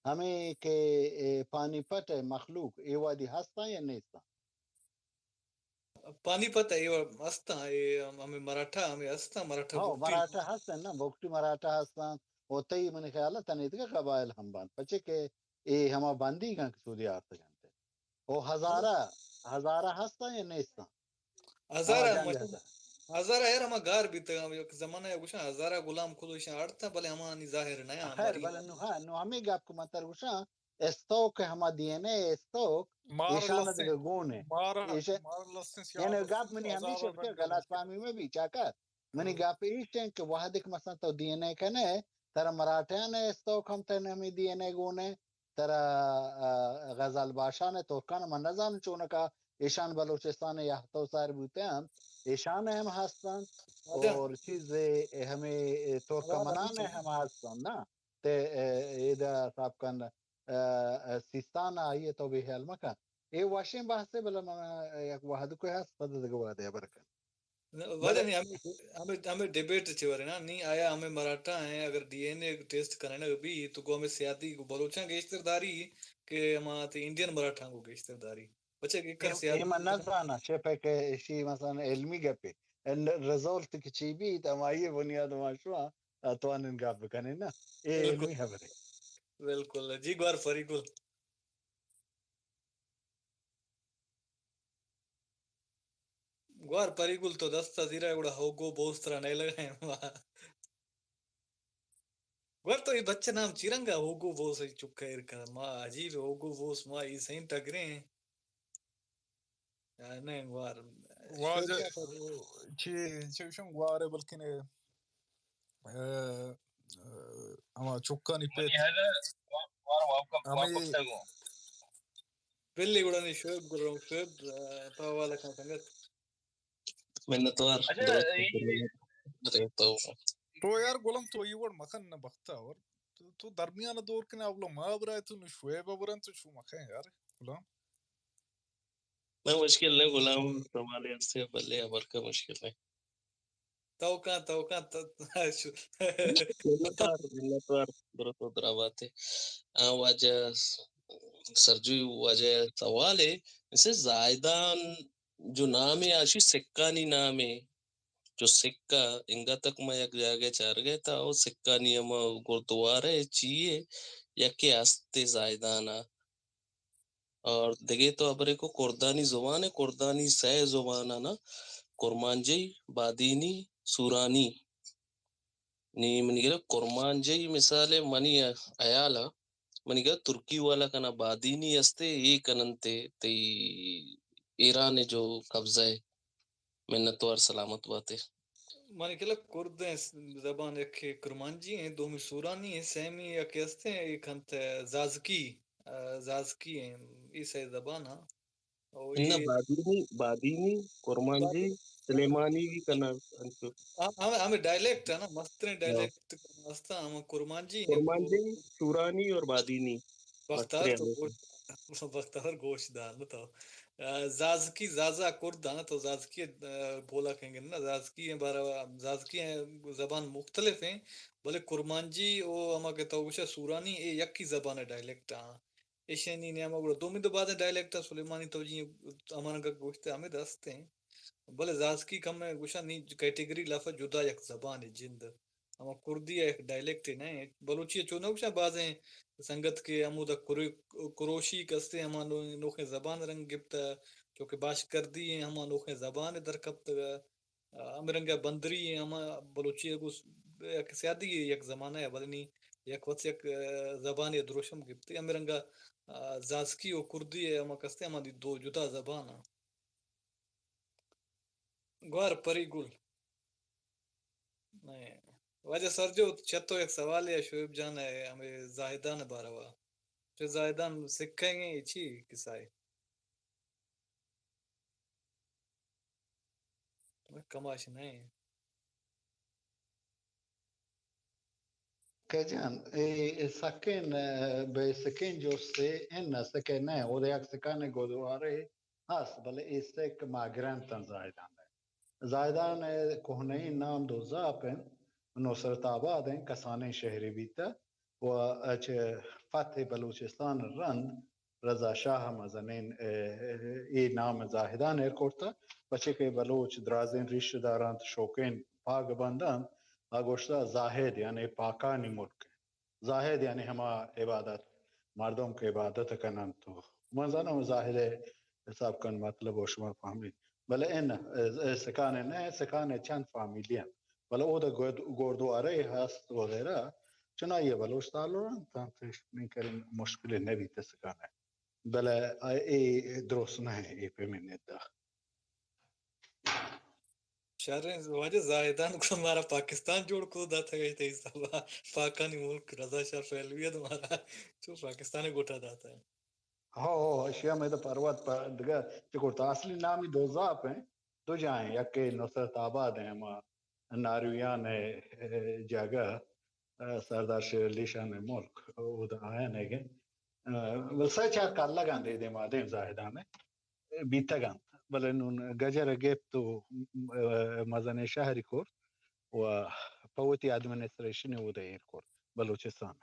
ہمیں کہ پانی پت مخلوق یہ وحدی ہستا یا نیستا پانی پتہ یہ استا ہمیں مراٹھا ہمیں استا مراٹھا ہاں بوکٹی مراٹھا ہستن نا بوکٹی مراٹھا ہستن ہوتا ہی من خیال ہے تنیدگا قبائل ہم باند پچھے کہ یہ ہما باندی گا سودی آرتا جانتے وہ ہزارہ ہستا یا نیستا ہما ہزارہ جنگ ہتا ہزارہ یار ہما گار بھی تھا ایک زمانہ ہے گوشا ہزارہ غلام خودوشاں آڑتا بلے ہما نی ظاہر نیا خیر ہماری بلا نو ہمیں گا آپ کو مطر گوشان استوک ہما دی این اے استوک مار ایشانت لسیں کے گون ہے مار لسیں یعنی سیاہ گاپ منی ہمیشہ ہزارہ بچے رنگ غلط فہمی میں بھی چاکر منی گاپ ایشتیں کہ واحد ایک مثلا تو دی این اے کنے ترہ مراٹھیاں نے استوک ہم تینے ہمیں دی این اے گونے ترہ غزال باشا نے ترکان من نظام چونکا ایشان بلوچستان یا تو سار بوتے ہیں ایشان ہم ہستن اور چیز ہمیں ترکمنان ہم ہستن نا تے ایدہ صاحب کن سیستان آئیے تو بھی حیل مکان یہ واشن بحث سے بلا یک واحد کو ہے پتہ دے گوا دے برکن وجہ نہیں ہمیں ڈیبیٹ چورے نا نہیں آیا ہمیں مراٹھا ہیں اگر ڈی این اے ٹیسٹ کرنے بھی تو کو ہمیں سیادی کو بلوچاں گیشتر داری کہ ہمیں انڈین مراٹھاں کو گیشتر داری بچے کہ کر سیادی ایما نظرانا شپے کہ شی مثلا علمی گپے رزولت کی چی بھی تمائی بنیاد ماشوا توانن گپ کنے نا یہ علمی خبر ہے بالکل جی گوار فریقل گوار پریگل تو دستا زیرہ اڑا ہوگو بوسترا نہیں لگائیں گوار تو یہ بچہ نام چیرنگا ہوگو بوس چکا ارکا ما عجیب ہوگو بوس ما یہ سین ٹگرے ہیں نہیں گوار واجہ شوبیا پر چیوشن وارے بلکن اما چکا نی پیت منی هذا وارو ہمیں وافقتكم پہلی گوڑا نہیں شوب گروں شوب پاوالا کھا سنگت منتوار اچھا درست یہ رہتا ہوں تو یار گولم تو یہ وڑ مکن نہ بختا اور تو درمیان دور کنا اولو ما برای تو نشوه ببرن تو شو مخین یار غلام میں مشکل نہیں غلام تمہارے سے بلے ابر کا مشکل نہیں توقع ملتوار درتو دراباتے واجہ سرجو واجہ سوال ہے اسے زائدان جو نام ہے آشی سکانی نام ہے جو سکہ انگا تک میں یک جاگے چار گئے تھا وہ سکہ نیم گردوارے چیئے یکی آستے زائدانا اور دیکھے تو ابرے کو کردانی زبان ہے کردانی سہ زبان نا کرمانجی بادینی سورانی نی منیگرہ کرمانجی مثال منی ایالا منیگرہ ترکی والا کنا بادینی استے یہ کننتے تی ایران جو قبضہ ہے منتوار سلامت باتے مانے کلا کرد زبان ایک کرمانجی ہیں دومی سورانی ہیں سیمی یک ہستے ہیں ایک ہنت زازکی ہیں عیسائی زبان ہاں اور انہ یہ بادینی کرمانجی سلیمانی بھی کنا انچو ہمیں ڈائلیکٹ ہے نا مسترین ڈائلیکٹ مستا ہم کرمانجی ہیں کو کرمانجی سورانی اور بادینی بختار مستری تو بختار گوشت دار بتاؤ زازکی زازا کرد ہے نا تو زازکی بولا کہیں گے نا زازکی ہیں بارہ زازکی ہیں زبان مختلف ہیں بلے کرمانجی او ہما کہتا ہوں سورانی اے یک کی زبان ہے ڈائلیکٹ ہاں ایشینی نے ہما گوڑا دومی دو بعد ڈائلیکٹ ہے سلیمانی تو جی ہمارا کا گوشت ہمیں دستے ہیں بلے زازکی کم میں گوشا نہیں کیٹیگری لفظ جدا یک زبان ہے جند ہما کردی ایک ڈائلیکٹ ہے نہیں بلوچی چونہ گوشا بازیں سنگت کے عمودہ کروشی کستے ہما نوخے زبان رنگ گپتا چونکہ باش کردی ہیں ہما نوخے زبان در کبتا امرنگا بندری ہیں ہما بلوچی ایک سیادی یک زمانہ ہے بلنی یک وقت یک زبان ہے دروشم گپتی امرنگا زازکی و کردی ہے ہما کستے ہما دی دو جدا زبان ہیں گوار پری گل نہیں وجہ سر جو چھتو ایک سوال ہے شعیب جان ہے ہمیں زاہدان بارہ ہوا جو زاہدان سکھیں گے اچھی کسائے کماش نہیں Che e sakken be sakken joste en sakken o de sakken godware has bale isek migrantan zaidan zaidan kohne nam do zapen نصرت آباد ہیں کسانے شہری بیتا و اچ فتح بلوچستان رند رضا شاہ مزنین ای نام زاہدان ایرکورتا بچے کے بلوچ درازین رشتہ داران شوقین پاگ بندان آگوشتا زاہد یعنی پاکانی ملک زاہد یعنی ہما عبادت مردم کے عبادت کنن تو منزانہ زاہد حساب کن مطلب و شما فهمید بله این سکانه نه سکانه چند فامیلیان بله او دا گردواره هست وغیره چنایه بلوش تعلوران تانتش نکرین مشکل نبی تسکانه بله ای درست نه ای پیمینید دا شہریں وجہ زاہدان کو ہمارا پاکستان جوڑ کو دا تھا گئی تھی سب پاکانی ملک رضا شاہ فیلویت ہمارا جو پاکستانی گوٹا دا تھا ہو اشیاء میں دا پروت پر دگا چکورتا اصلی نامی دو زاپ ہیں دو جائیں یکی نصرت آباد ہیں ہما نارویان جگہ سردار شیر علی شاہ ملک او دا آیا نگے بلسا چاہ کار لگان دے دے مادیں زاہدان بیتا گان بل نون گجر گیب تو مزن شہری کور و پوتی ایڈمنسٹریشن او دا ایر کور بلوچستان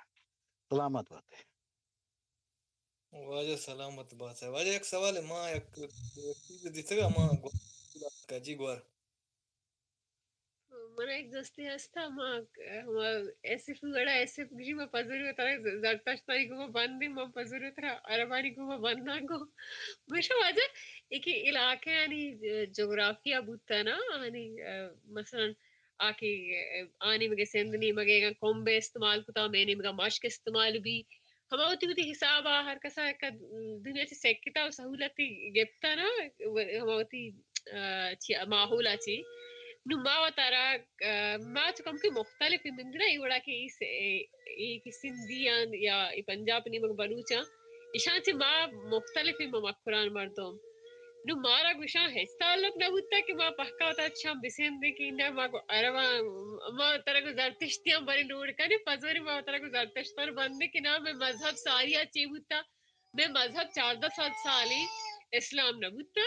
سلامت بات ہے واجہ سلامت بات ہے واجہ ایک سوال ہے ماں ایک چیز دیتے گا ماں کا جی گوار من ایک دوستی هستا ما اسف وڑا اسف گجی ما پذوری ترا زرتشتاری کو ما بندی ما پذوری ترا عربانی کو ما بندان کو مشو واجہ ایک علاقہ یعنی جغرافیہ بوتا نا یعنی مثلا آکے آنی مگے سندنی مگے گا کومبے استعمال کتا میں نے مگا ماشک استعمال بھی ہما ہوتی ہوتی حسابا ہر کسا ایک دنیا سے سیکتا و سہولتی گپتا نا ہما ہوتی ماحولا چی نو ما وتارا ما چکم کہ مختلف من گنا ایوڑا کہ ای سندھیان یا ای پنجاب نی مگ بلوچاں ایشان سے ما مختلف مکران مردم nu mara gusha hestalok na butta ki ma pahkata cham bisende ki na ma ko arwa ma tara ko zartishtiyan bari nood kani pazori ma tara ko zartishtar bande ki na me mazhab sariya che butta me mazhab 14 saali اسلام na butta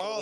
ما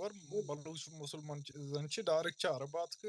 var Baluch Musulman zanchi direct çağrı bat ki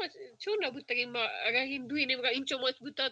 mas ço na butta ki ma agar hindu ine ga incho mas butta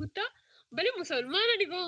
butta bale musulman ni go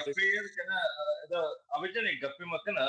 gappe kana eta abijane gappe makana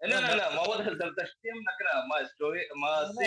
لا لا لا ما وضح التشتيم لكن ما ستوري ما سي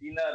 dinar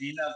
dinar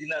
dinar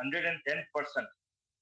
110%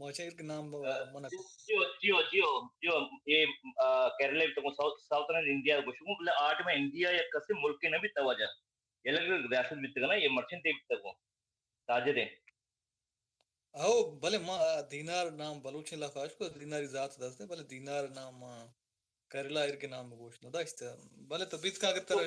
ماچائر کے نام منا جیو یہ کیرلا تو ساؤترن India گوشو بلے آٹھ میں انڈیا یا کسے ملک کے نہ بھی توجہ یہ لگ ریاست بھی تگنا یہ مرچنٹ بھی تگو تاجریں او بھلے ما دینار نام بلوچ لافاش کو دیناری ذات دستے بھلے دینار نام کیرلا ایر کے نام گوشت نہ داشتے بھلے تو بیت کا تو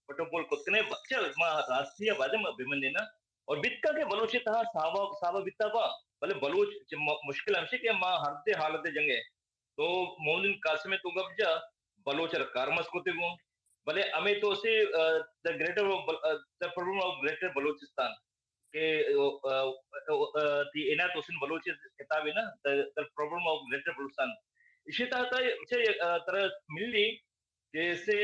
پٹوپول کتنے بچے ما راسٹریہ وادم ابھیمن دینا اور بیت کا کے بلوچ تھا ساوا بیتا با بھلے بلوچ مشکل ہمشے کہ ما ہر دے حالت جنگے تو مولن قاسم تو گب جا بلوچ کارمس کو تگو بھلے ہمیں تو سے the problem of greater Balochistan کہ اینا تو سن بلوچ کتاب ہے نا the problem of greater Balochistan اسی طرح ملی جیسے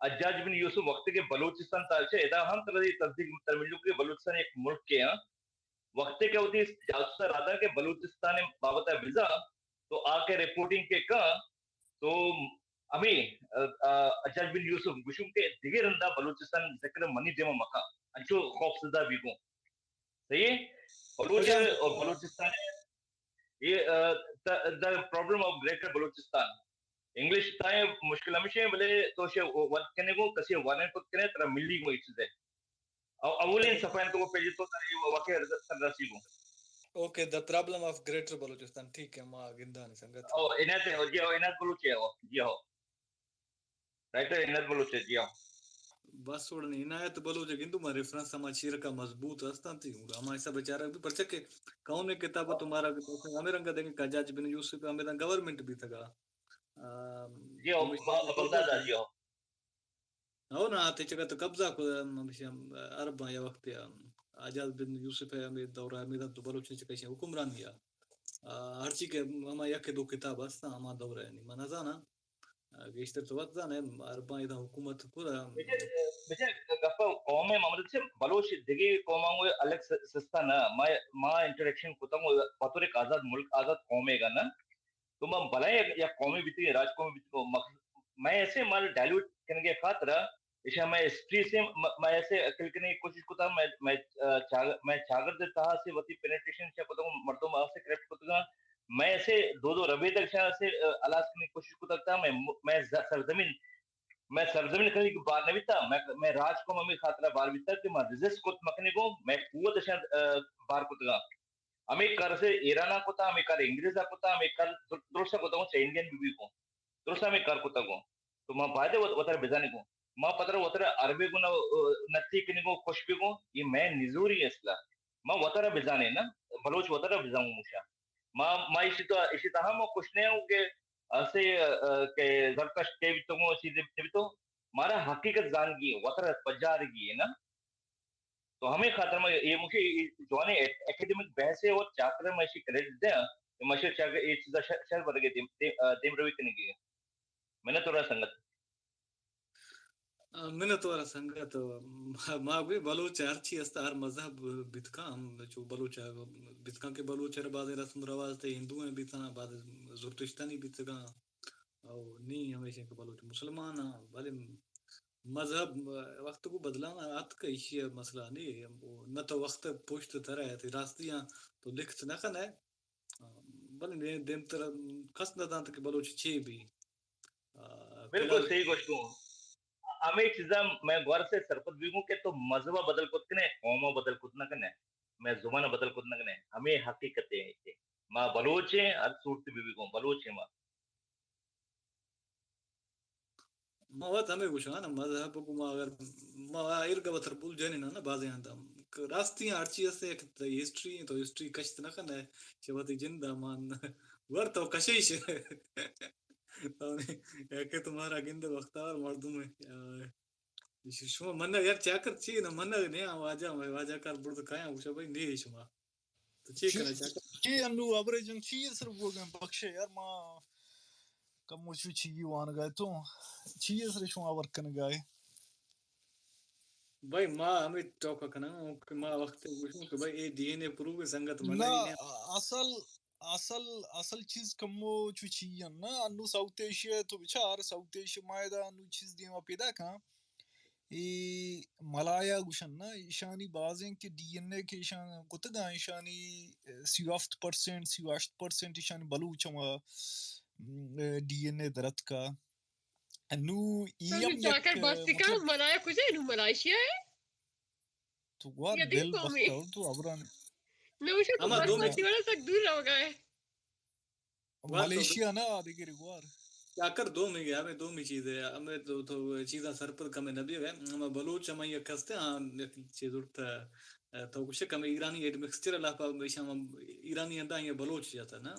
حجاج بن یوسف وقت کے بلوچستان تاچے ادا ہم تصدیق ترمیلو کے بلوچستان ایک ملک کے ہیں وقت کے ہوتی جاسوسا رادا کے بلوچستان بابت بزا تو آ کے رپورٹنگ کے کہا تو ہمیں حجاج بن یوسف گشم کے دیگر اندہ بلوچستان ذکر منی دیما مکہ انچو خوف زدہ بھی گوں صحیح ہے بلوچ اور بلوچستان یہ the problem of greater Balochistan English تائیں مشکل ہمیشہ بلے تو شے وقت کنے کو کسی وانن کو کنے ترہ ملی کو چیز ہے اولین صفحین تو پیجی تو ترہ واقع رسی کو okay the problem of greater Balochistan ٹھیک ہے ما گندہ نہیں سنگت انہت ہے جی ہو انہت بلوچ ہے جی ہو رائٹر انہت بلوچ ہے جی ہو بس سوڑنے عنایت بلوچ گندو ما ریفرنس ہما چیر کا مضبوط ہستان تھی ہما ایسا بیچارہ بھی پرچہ کہ کون کتاب تمہارا ہمیں رنگا دیں گے حجاج بن یوسف ہمیں رنگ گورنمنٹ بھی تھا جی ہو بغداد جی ہو ہو نا آتے چکا تو قبضہ کو عرب یا وقت حجاج بن یوسف ہے ہمیں دورہ ہمیں تو بلوچ چکا حکمران گیا ہر چیز کے ہما یک دو کتاب ہستا ہما دورہ ہے نہیں منازانا گیشتر تو وقت زانے عرباں ایدہ حکومت پورا بچے گفا قوم محمد سے بلوچ دیگی قوماں ہوئے الگ سستا نا ما انٹریکشن کتا ہوں بطور ایک آزاد ملک آزاد قومے گا نا تو میں بلائیں یا قومی بیتی راج قومی بیتی کو میں ایسے مال ڈائلوٹ کرنے کے خاطرہ اسے میں ہسٹری سے میں ایسے اکل کرنے کی کوشش کرتا ہوں میں چاگر دیتا ہاں سے وطی پینیٹریشن سے کتا ہوں مردوں میں سے کریپٹ کتا ہوں میں ایسے دو ربی تک سے علاج کرنے کی کوشش کرتا ہوں میں سرزمین کرنے کی بار نہیں تھا میں راج کو میں خاطرہ بار بھی تھا کہ میں ریزسٹ کو مکنے کو میں قوت بار کو تگا ہمیں کر سے ایرانہ کو تھا ہمیں کر انگریزہ کو تھا ہمیں کر درستہ کو تھا سے انڈین بھی کو درستہ ہمیں کر کو تھا کو تو میں بائدے وطر بزانے کو میں پتر وطر عربی کو نتی کنے کو خوش بھی کو یہ میں نزوری اصلا میں وطر بزانے نا بلوچ وطر بزاؤں موشا میں اسی طرح میں خوش نہیں ہوں کہ ایسے کہ زرکش کے بھی تو چیزیں بھی تو ہمارا حقیقت جانگی ہے وطر پجارگی ہے نا تو ہمیں خاطر میں یہ مجھے جوانے ایکیڈمک بحثے اور چاکرہ میں اسی کریڈٹ دیں کہ مشہور چاکرہ یہ چیزہ شہر بڑھ گئے دیم روی کرنے گئے میں نے تو رہا سنگت میں نے تو رہا سنگت ماں بھی بلوچ ہرچی ہستا ہر مذہب بیتکام جو بلوچ بیتکام کے بلوچ ہر بعض رسم رواز تے ہندو ہیں بیتنا بعض زرتشتانی بیتکام اور نہیں ہمیشہ کہ بلوچ مسلمان ہیں بھلے مذہب وقت کو بدلانا آت کا ایشی مسئلہ نہیں نہ تو وقت پوشت ترہ ہے راستیاں تو لکھت نہ کن ہے بلے دیم طرح کس نہ دانتا کہ بلوچ چھے بھی بالکل صحیح گوشتوں ہمیں چیزاں میں غور سے سرپت بھی ہوں کہ تو مذہبہ بدل کت کنے قومہ بدل کت نہ کنے میں زبانہ بدل کت نہ کنے ہمیں حقیقت ہے ماں بلوچ ہیں ہر صورت بھی ہوں بلوچ ہیں مواد ہمیں کچھ نا مذہب کو اگر ارگا بطر بول جانے نا بازے ہیں راستیاں ہرچی ہستے ہسٹری تو ہسٹری کشت نہ کرنا ہے شباتی جندہ مان ورطا کشیش کہ تمہارا گند وقتار مردوں میں شما منہ یار چاکر چی نا منہ نہیں واجہ کار برد کھایا ہوشا بھائی نہیں شما تو چی کرنا چاکر چی انو ابریجن چی صرف وہ گئے بخشے یار ماں کم موچو چی وان گئے تو چی صرف شما ورکن گئے بھائی ماں ہمیں ٹوکا کنا کہ ماں وقت پوچھوں کہ بھائی اے ڈی این اے پروو سنگت منہ نا ہی نہیں اصل چیز کمو چو چی نا انو ساؤتھ ایشیا تو بچار ساؤتھ ایشیا مائدہ انو چیز دیما پیدا کھا ملایا گوشن نا ایشانی بازیں کہ ڈی این اے کے ایشان کتگا ایشانی 38% 38% ایشانی بلوچ ہما ڈی این اے درت کا نو ایم چاکر یک باستی کا مطلب ملایا کجا ہے؟ نو ملائیشیا ہے تو وار یا دل بل قومی بختہ تو ابران نوشا تو اما بس دو میں باستی والا تک دور رہو گئے گوار تو ملیشیا نا دیگر گوار چاکر دو میں گیا ہمیں دو میں چیزیں ہمیں تو چیزاں سر پر کم نبی ہے ہم بلوچ ہم یہ کستے ہیں چیز اڑتا تو کچھ کم ایرانی ایڈ مکسچر اللہ پا بیشام ایرانی اندہ یہ بلوچ جاتا نا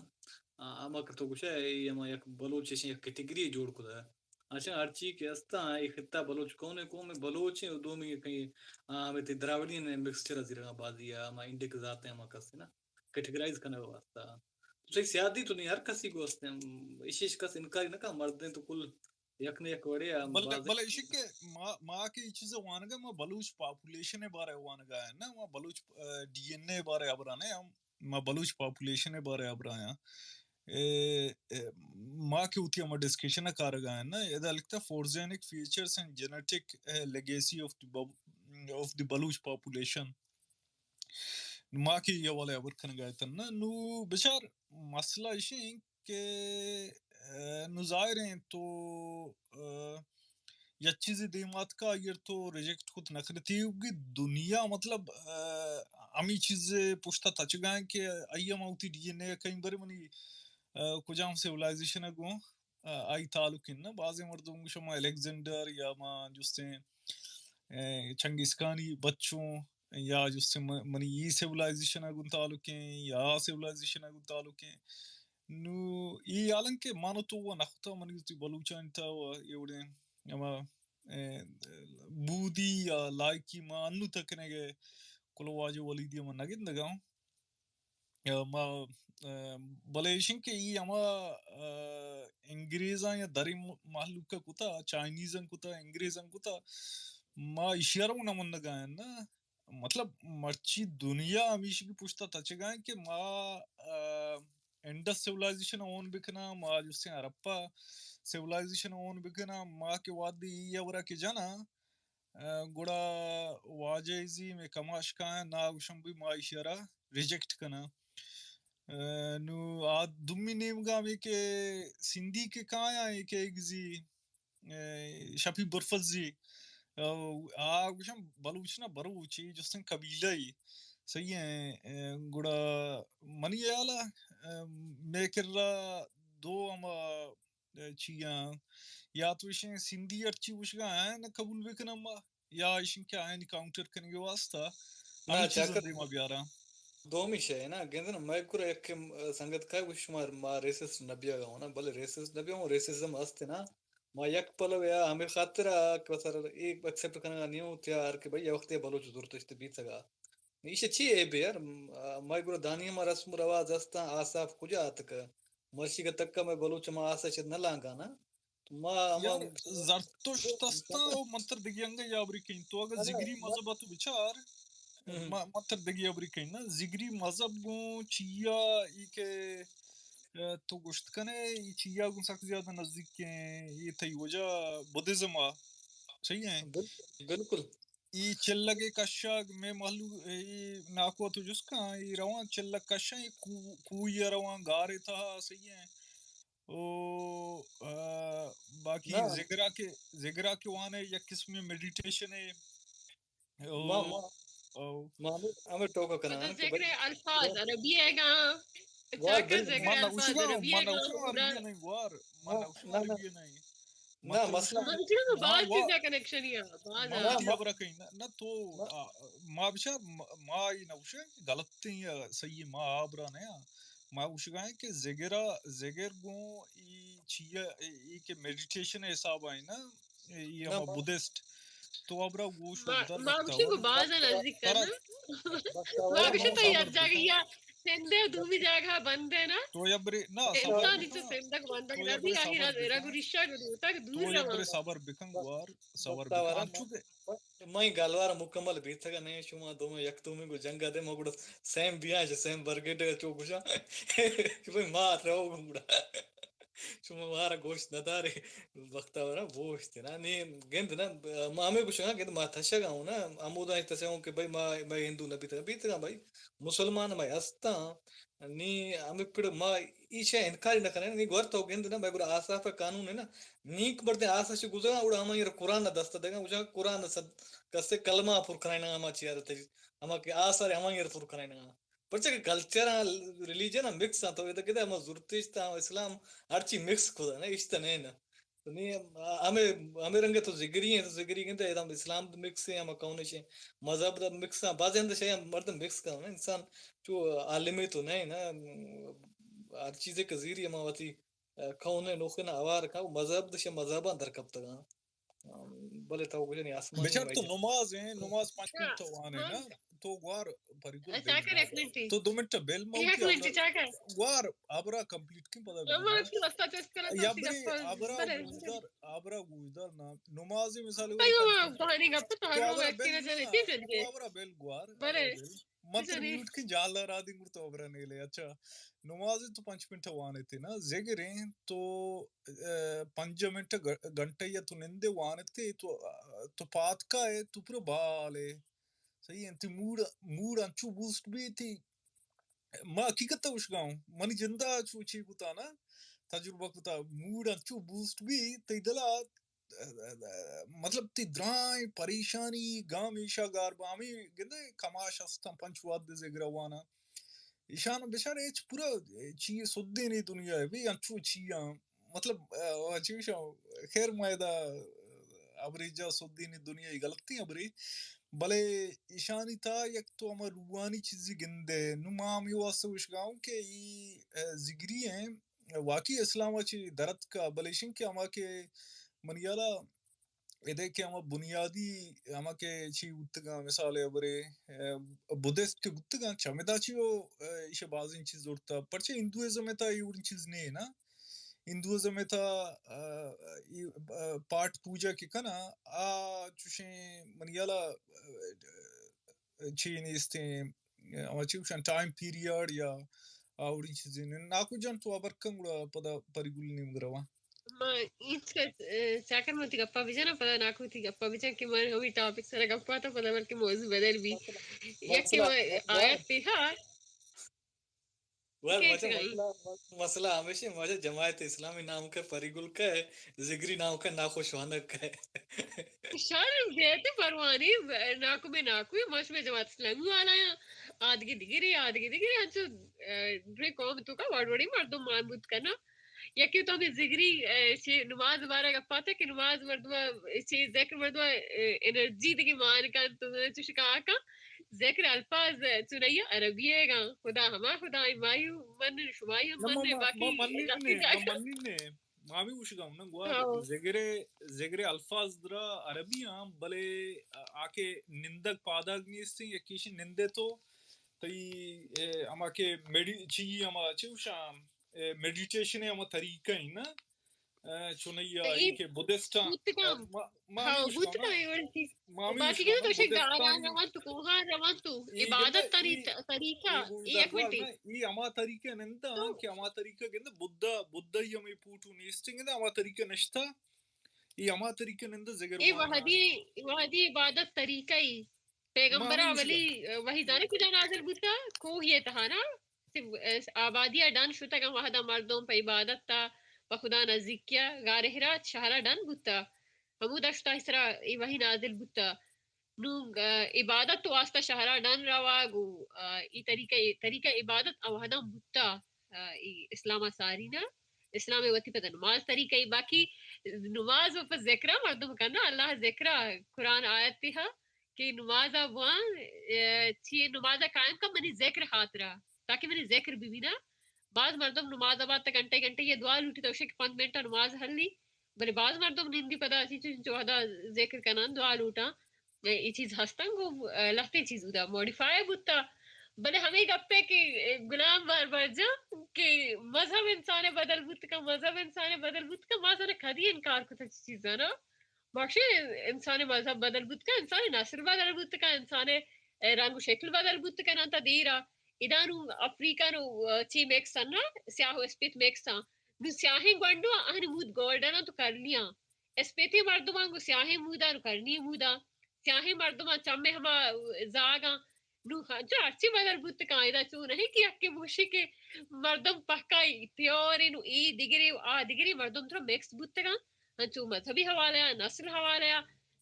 اما کر تو کچھ ہے یہ ہم یک بلوچ ہے یک کیٹیگری جوڑ کو دا اچھا ہر چیز کے استا ہے ایک خطہ بلوچ کونے کو میں بلوچ ہیں دو میں کہیں ہمیں تی دراوڑی نے مکسچر زیرہ بازی ہے ہم انڈک ذات ہیں ہم کستے نا کیٹیگرائز کرنے واسطہ صحیح سیادی تو نہیں ہر کسی کو ہستے ہیں اشیش کس انکاری نہ کہا مرد ہیں تو کل یک نے یک وڑے باز بلے اسی کہ ماں کی چیزیں وانگا ما بلوچ پاپولیشن بارے وانگا ہے نا ما بلوچ ڈی این اے بارے ابرانے ما بلوچ پاپولیشن بارے ابرایا ماں کی ہوتی ہم ڈسکشن کارگا ہے نا یہ لکھتا forensic features and genetic legacy of the Baloch population ماں کی یہ والے ابر کھن گئے تھا نا نو بچار مسئلہ اسی کہ نو ظاہر ہیں تو یا چیز دیمات کا اگر تو ریجیکٹ خود نکرتی ہوگی دنیا مطلب امی چیز پوچھتا تچ گئے کہ ایم آوتی ڈی این اے کہیں بری منی کجام سیولائزیشن اگو آئی تعلق نا بعض مردوں شما الیگزینڈر یا ما جستے چنگیز خانی بچوں یا جستے منی یہ سیولائزیشن اگو تعلق ہیں یا سیولائزیشن اگو تعلق ہیں نو یہ عالم کے مانو تو وہ نخطہ منی تی بلوچان تا یہ وڑے اما بودی یا لائکی ما انو تکنے گئے کلو واجہ ولیدی اما نگن دگاؤں ما بلیشن کے یہ اما انگریزاں یا دری محلوک کا کتا چائنیزاں کتا انگریزاں کتا ما اشیاروں نمون نگائیں نا مطلب مرچی دنیا ہمیشہ کی پوچھتا تچے گائیں کہ ما انڈس سیولائزیشن اون بکنا ما جس سے ہرپا سیولائزیشن اون بکنا ما کے وادی یہ ورہ کے جانا گوڑا واجہزی میں کماش کائیں ناگوشن بھی ما اشیارہ ریجیکٹ کنا نو دمی نیمگا میں کہ سندھی کے کائیں آئے کہ ایگزی شپی برفزی آگوشن بلوچنا بروچی جستن قبیلہ ہی صحیح ہے گوڑا منی آلا میں کر رہا دو اما چیاں یا تو اشن سندھی ارچی وشگا ہے نا قبول بکنا ما یا اشن کیا ہے کاؤنٹر کرنے واسطہ ہمیں چیزیں دے ما بیارا دومی شے نا گندن میں کور ایک سنگت کا وہ شمار ما ریسس نبیا گا نا بل ریسس نبیا ہوں ریسزم است نا ما یک پلو یا ہمیں خاطر کہ سر ایک ایکسپٹ کرنا نہیں تیار کہ بھئی وقت بلوچ ضرورت ہے بیت سگا یہ چی ہے بے یار ما کور دانی ما رسم رواج استا آصاف کجا تک مرشی کا تک میں بلوچ ما آسا چھ نہ لانگا نا ما یار زرتوش تستا او منتر دگیانگا یا بریکین تو اگر زگری مذہبہ تو بچار منتر دگی ابریکین نا زگری مذہب گو چیا ای کے تو گشت کنے ای چیا گو سخت زیادہ نزدیک کے یہ تھی وجہ بدھزم آ صحیح ہیں بالکل ای چلگے کشاگ میں محلو ناکو تو جس کا ای روان چلگ کشا ای کوئی روان گارے تھا صحیح ہیں او باقی زگرہ کے وہاں ہے یک قسم میں میڈیٹیشن ہے ہمیں ٹوکا کرنا مطلب ذکر الفاظ عربی ہے گا چاکر ذکر الفاظ عربی ہے گا نا مسئلہ بعض چیزیں کنیکشن ہی نہ تو ما بچا ما یہ نوشا غلط یا صحیح ما آبرا نیا ما وشگا ہے کہ زگر گو ای چیا ای کے میڈیٹیشن حساب آئی نا یہ ہم بدھسٹ تو ابرا گوش ما وشی کو بعض نزدیک کرنا ما وشی تو یاد جا گیا سندے دومی جگہ بندے نا تو یبرے نا انسان اسے سندک بندک نبی آہیرہ رگو رشہ گو تک دور تو یبرے صبر بکن گوار صبر بکن چکے میں گالوار مکمل بیت سکا نہیں شما دو میں یک تو میں کو جنگا دے مگڑا سیم بیاں سیم برگیڈ چو گشا کہ بھئی مار رہو گمڑا شما وارا گوشت نداره وقتا ورا گوشت نا نی گند نا ما ہمیں کچھ نا گند ما تھشا گاؤں نا امودا تساؤں کہ بھائی ما ہندو نبی تھا بیت بھائی مسلمان ما استا نی ہمیں پڑ ما ایشا انکار نہ کرے نی گور تو گند نا میں گور آصاف قانون ہے نا نیک برتے آسا سے گزرا اڑا ہم یہ قرآن دست دے گا مجھے قرآن صد کسے کلمہ پر کرانا ہم چیار تے ہم کہ آثار ہم یہ پر کرانا پرچہ کہ کلچر ریلیجن مکس تو یہ کہ ہم ضرورت ہے اسلام ہر چیز مکس کھودا نا اس طرح نا تو نہیں ہمیں رنگ تو زگری ہیں تو زگری کہتے ہیں اسلام مکس ہے ہم کون ہے مذہب دا مکس ہے بعض اندر شے مرد مکس کرنا انسان جو عالمی تو نہیں نا ہر چیز کے ذریعے ماوتی کون ہے نوخ نا اوار کا مذہب دش مذہب اندر کب تک بلے تو کچھ نہیں آسمان بیچار تو نماز ہیں نماز 5 منٹ تو آنے نا تو گوار پریگل چاکر ایک منٹ تو 2 منٹ بیل ایک منٹ موتی چاکر گوار آبرا کمپلیٹ کی پتا لما اس کو وسط اس کرا تو یابری سیگا آبرا گوزدار نا نمازی مثال تایو ما بہانی گپ تو ہر آبرا ایکٹیو بیل چلے تی چلے آبرا بیل گوار بلے مطلب میوٹ کی جالا را دی مرتو آبرا نیلے اچھا نمازی تو 5 منٹ وانے تھے نا زگریں تو 5 منٹ گھنٹے یا تو نندے وانے تھے تو پات کا ہے تو پورا بالے صحیح ہے موڈ انچو بوسٹ بھی تھی ما حقیقت وش گاؤں منی جندہ چوچی بتا نا تجربہ کتا موڈ انچو بوسٹ بھی تی دلا مطلب تی درائیں پریشانی گام ایشا گار بامی گندے کماش استم پنچواد دے زگروانا ایشان بشار ایچ پورا چیئے سدے نہیں دنیا ہے بھی انچو چیئاں مطلب چیوشا خیر مائدہ ابری جا سدی نہیں دنیا ہی غلطی ابری بلے ایشانی تھا یک تو ہمیں روحانی چیزی گندے نمام یو آسا وشگاؤں کہ یہ زگری ہیں واقعی اسلام اچھی درد کا بلیشن کہ ہما کے منیالا ادھے کہ ہما بنیادی ہما کے چی اتگا مثال ابرے بدھسٹ کے اتگا چمیدہ چی ہو ایشہ بازین چیز اڑتا پرچہ ہندوازم میں تھا یہ اڑن چیز نہیں ہے نا ہندوازم میں تھا پاٹ پوجا کی کنا چوشیں منیالا چی نیستے اما چوشن ٹائم پیریڈ یا اڑن چیزیں ناکو جان تو ابرکن گڑا پدا پریگول نیم گروا ما اس کا چاکر میں گپا بھی جانا پتا نہ کوئی گپا بھی جان کہ میں ہوئی ٹاپک سارا گپا تو پتا بلکہ موضوع بدل بھی یا کہ آیت پہ ہاں مسئلہ ہمیشہ مجھے جماعت اسلامی نام کا پریگل کا ہے زگری نام کا ناخوشوانک کا ہے شان بیت پروانی ناکو میں ناکو مش میں جماعت اسلامی والا ہے آدگی دگری ہنچو ڈرے قوم تو کا وڑوڑی مردم معبود کرنا یا کہ تو ہمیں زگری نماز بارہ گپا تھا کہ نماز مردمہ ذکر مردمہ انرجی دکی مان کا تو چشکا کا ذکر الفاظ چنیا عربی ہے گا خدا ہما خدا مایو من شمایو من باقی مامی وش گاؤں نا گوار زگرے الفاظ درا عربی ہاں بلے آکے نندگ پاداگ نیستے یا کیشی نندے تو تی اما کے چی اما چوشا میڈیٹیشن اما طریقہ ہی نا چنیا ای کے بدھسٹاں مامی وش گاؤں باقی کہ تو شک گاران روان تو کوہان روان تو عبادت طریقہ ایک منٹ ای اما طریقہ نندا کہ اما طریقہ گندا بدھا ہی ہمیں پوٹو نیستے گندا اما طریقہ نشتا ای اما طریقہ نندا زگر ای وحدی عبادت طریقہ ہی پیغمبرہ ولی وہی دانے کجا نازل بودتا کوہ یہ تہانا آبادیہ ڈان شتا کہ وحدہ مردوں پہ عبادت تا و خدا نزدیک کیا غار حرات شہرہ ڈان بودتا حمود اشتا اس طرح وہی نازل بودتا نو عبادت تو واسطہ شہرہ ڈان روا گو ای طریقہ عبادت وحدہ بودتا اسلام سارینا اسلام وتی پتہ نماز طریقہ باقی نماز و پر ذکرہ مردم کرنا اللہ ذکرہ قرآن آیت تھا کہ نماز وہاں چی نماز قائم کا منی ذکر ہاتھ رہا تاکہ منی ذکر بھی نا بعض مردم نماز آباد تک گھنٹے یہ دعا لوٹی تو شک 5 منٹ نماز ہل لی بلے بعض مردم نندی پتا جو ہدا ذکر کنان دعا لوٹا یہ چیز ہستن گو لفتے چیز ہوتا موڈیفائی بودتا بلے ہمیں گپے کہ غلام بار جا کہ مذہب انسان بدل بود کا مذہب انسان بدل بود کا ماں سارے کھدی انکار کو تھا چیزا نا باقی انسان مذہب بدل بود کا انسان ناصر بدل بود کا انسان رنگ و شکل بدل بود کا نانتا دیرا ادانو افریقہ نو چی میکسن نا سیاہو اسپیت میکسن nu siahe gwandu ahni mud golden to karniya espeti marduma go siahe muda nu karni muda siahe marduma chamme hama zaga nu khancha archi badal but kaida chu nahi ki akke bushi ke mardum pakka theory nu e digri mardum thra mix but ka hanchu madhabi hawala nasl hawala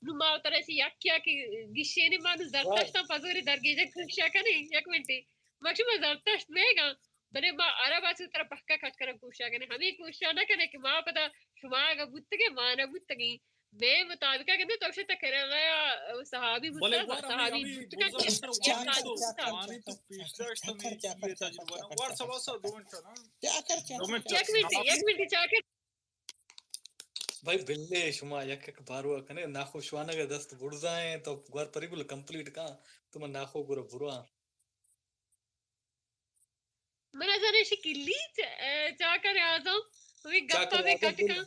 nu ma utare si yakya ki gishene manu zartashta pazori dargeje kusha kani yak minute bakshi ma zartash mega بنے ما عربا سے طرح پکا کٹ کر کوشش کرنے ہمیں کوشش نہ کرنے کہ ماں پتا شما کا بت کے ماں نہ بت کی بے مطابق کہتے تو سے تک رہا صحابی بت صحابی بت کا مانی تو پیشداش تو میں یہ تجربہ نا وار سوا سا 2 منٹ نا ایک منٹ چا کے بھائی بلے شما یک بارو کنے ناخو شوانا کا دست بڑزائیں تو گوار پریگل کمپلیٹ کا تم ناخو گورا بروا منا جانے شکلی چا کر اعظم کوئی گپا میں کٹ کا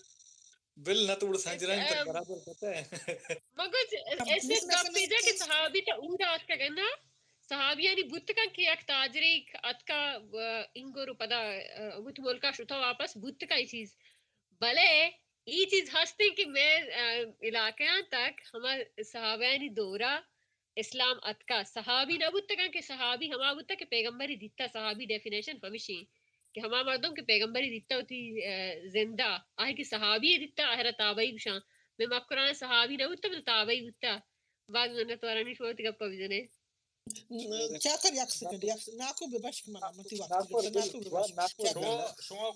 بل نہ توڑ سانجران تک برابر پتہ ہے مگر ایسے گپی جا کہ صحابی تا اونڈا اس کا کہنا صحابی یعنی بت کا کی ایک تاجری ات کا انگو رو پدا بت ملکا شتا واپس بت کا ہی چیز بلے یہ چیز ہستے کہ میں علاقیاں تک ہمارا صحابیانی دورہ اسلام ات کا صحابی نہ بت کا کہ صحابی ہما بت کہ پیغمبری دیتا صحابی ڈیفینیشن ہمیشہ کہ ہما مردوں کے پیغمبری دیتا ہوتی زندہ آہ کہ صحابی دیتا آہرہ تابعی بشان میں ماپ قرآن صحابی نہ بتا بل تابعی بتا بعد میں نتوارانی شوتی گپا بجنے کیا کر یک سیکنڈ ناکو ببشک منا متی وقت ناکو ببشک شما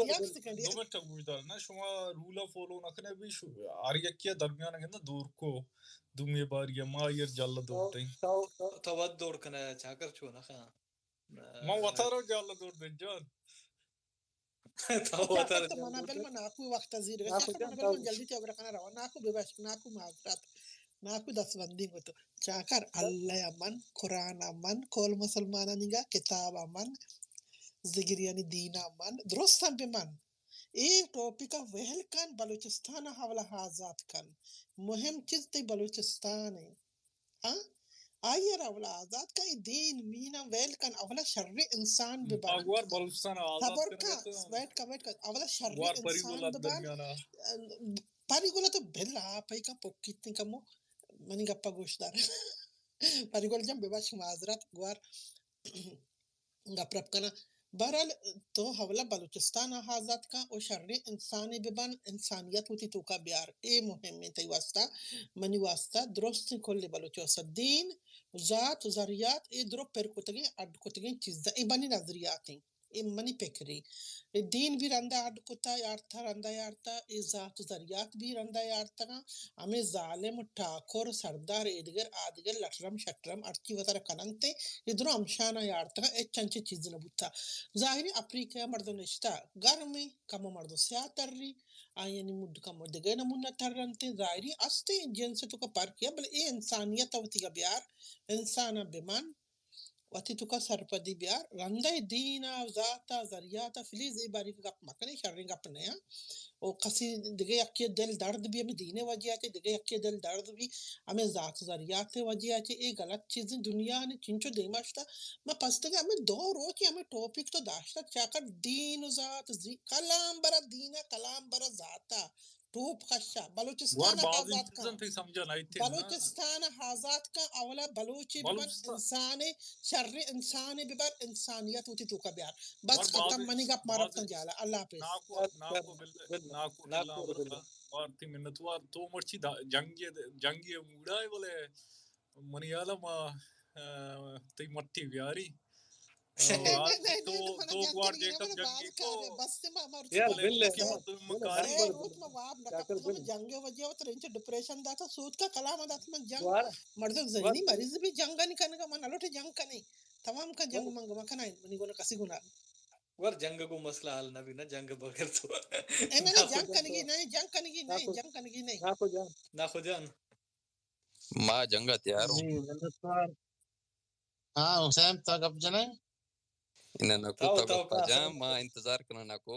یک سیکنڈ دو منٹ بوجدار نا شما رولا فولو نکنے بھی آریکیا درمیان گندا دور کو دومی بار یا مایر جل دورتے تو ود دور کنا چاکر چھو نا خان ما وطارو جل دور دے جان تو وطارو تو منا بل من ناکو وقت زیر گا چاکر منا بل من جلدی تیابر کنا روا ناکو ببشک ناکو معذرات ناکو دس بندی گو تو چاکر اللہ امن قرآن امن کول مسلمانا نگا کتاب امن زگریانی دین امن درست ہم پہ من یہ ٹاپکا وہل کن بلوچستان حوالہ حاضات کن مهم چیز تی بلوچستان ہے ہاں آئیر اولا آزاد کا دین مینا ویل کن اولا شر انسان ببان اگوار بلوچستان آزاد کرنے کا اولا شر انسان ببان پاری گولا تو بھلا پائی کا پوکیتنی کمو منی گپا گوشدار پاری گولا جم بباش معذرات گوار گپ رپ کنا بہرحال تو حوالہ بلوچستان آزاد کا او شر انسانی ببان انسانیت ہوتی تو کا بیار اے مهم میں تی واسطہ منی واسطہ درست کل بلوچو دین ذات ذریات اے درو پر کتگی اڈ کتگی چیزا اے بنی نظریات ہیں اے منی پکری دین بھی رندہ اڈ کتا یارتا رندہ یارتا اے ذات ذریات بھی رندہ یارتا ہمیں ظالم ٹاکور سردار ادگر آدگر لٹرم شٹرم ارچی وطر کننتے یہ درو امشانہ یارتا اے چنچے چیز نبوتا ظاہری افریقہ مردو نشتا گرمی کم مردو سیاہ تر ری آئینی مد کا مدگے نمونہ تر رنتے ظاہری استے جن سے تو کا پر کیا بل اے انسانیت ہوتی کا بیار انسانا بمان واتی تو کا سرپدی بیار رندہ دینا ذاتا ذریعاتا فلیز ای باری کا گپ مکنے شرنگ اپنے او کسی دگے اکی دل درد بھی ہمیں دینے وجہ آتے دگے اکی دل درد بھی ہمیں ذات ذریعات وجہ آتے اے غلط چیزیں دنیا نے چنچو دیماشتا میں پستے گا ہمیں دو روچی ہمیں ٹوپک تو داشتا چاکر دین ذات کلام برا دینا کلام برا ذاتا ٹوپ خشا بلوچستان آزاد کا بلوچستان آزاد کا اولا بلوچی ببر انسان شر انسان ببر انسانیت ہوتی تو کا بیار بس ختم منی گپ ماربتن جالا اللہ حافظ ناکو اللہ وارتی منتوار تو مرچی جنگی موڑائے بولے منی عالم تی مٹی بیاری تو گوار جیکب جنگی کو یار بلے جنگ وجہ ہوتا رہنچے ڈپریشن داتا سود کا کلام داتا من جنگ مردم ذہنی مریض بھی جنگا نہیں کرنے کا من علوٹے جنگ کا نہیں تمام کا جنگ منگو مکھنا ہے منی گونا کسی گنا ور جنگ کو مسئلہ حل نہ بھی نا جنگ بغیر تو اے میں نے جنگ کرنگی نہیں جنگ کرنگی نہیں جنگ کرنگی نہیں ناخو جان ما جنگا تیار ہوں ہاں حسین تک اب جنائیں انہیں نکو تک پجام ما انتظار کرنا نکو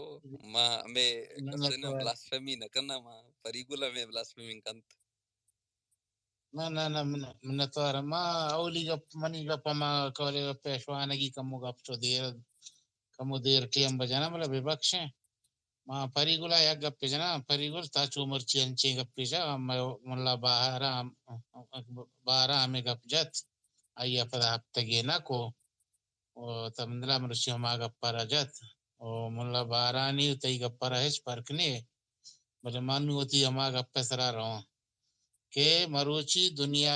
ما ہمیں کسینا بلاسفیمی نکرنا ما پریگولا میں بلاسفیمی کنت نا منتوار ما اولی گپ منی گپ ما کولی پیشوانگی کمو گپ تو دیر کمو دیر کیم بجانا ملا بے بخشیں Ma parigula ya gappe jana parigul ta chumur chian chi gappe ja mulla bahara ame gapjat ayya pada hafta gena ko o tamdla mrushi ma gappara jat o mulla baharani tai gappara hech parkne bale manu oti ama gappe sara ro ke maruchi dunia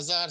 1000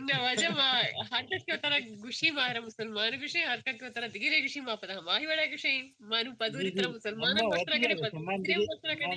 إن وجمع حركة كتر غشي مار مسلمان غشي حركة كتر دغيره غشي ما پتا ما هي وڑا غشي مانو پدوري طرح مسلمان پتر کرے پدوري پتر کرے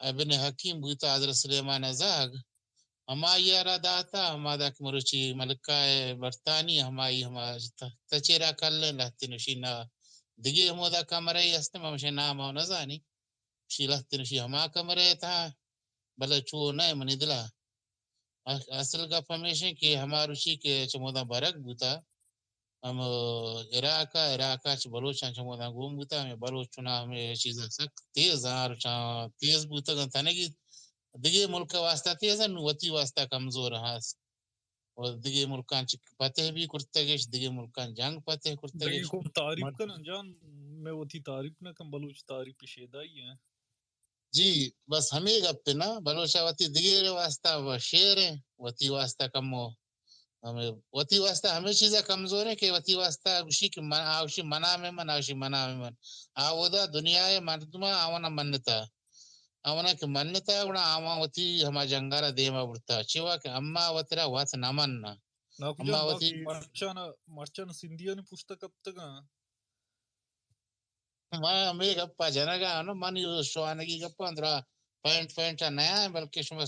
ابن حکیم بوتا حضرت سلیمان ازاگ ہمائی اراداتا ہمادا کی مروچی ملکہ برطانی ہمائی ہما تچیرا کلے لہتی نشینا دگی ہمودا کمرے استے ممشے نام ہو نزانی شی لہتی نشی ہما کمرے تھا بلے چو نئے منی دلا اصل کا فمیشن کہ ہماروشی کے چمودا برک بوتا ہم عراقا چ بلوچاں چمودا گوم بوتا ہمیں بلوچنا ہمیں چیزا سک تیز تیز بوتا گن تنگی دگی ملک واسطہ تیز ہے وتی واسطہ کمزور ہاس اور دگی ملکان چ پتہ بھی کرتگش دگی ملکان جنگ پتہ کرتگش دگی کو تعریف کرن جان میں وتی تعریف نہ کم بلوچ تعریف شیدائی ہے جی بس ہمیں گپ نا بلوچا وتی دگی واسطہ شعر ہے وتی واسطہ کمو ہمیں وتی واسطہ ہمیں چیزیں کمزور ہے کہ وتی واسطہ اسی کی آوشی منا میں من آوشی منا میں من آودا دنیا ہے مردمہ آونا منتا ಅವನ ಕೆ ಮನ್ನತ ಅವನ ಆಮಾವತಿ ಹಮ ಜಂಗಾರ ದೇಮ ಬಿಡ್ತಾ ಚಿವ ಕೆ ಅಮ್ಮಾವತಿರ ವಾಸ ನಮನ್ನ నాకు ಅಮ್ಮಾವತಿ మర్చాన సింధీ అని పుస్తకప్తగా ಮೇ ಗಪ್ಪ ಜನಗ ಅನು ಮನ್ ಶೋನಗಿ ಗಪ್ಪ ಅಂದ್ರ ಪಾಯಿಂಟ್ ನಯ bulky ಶುಮ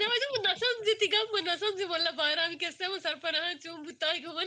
Navaja nasam jiti gam nasam ji bolla baram kesse mo sarpana chum butai ko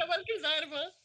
tabal ke zarba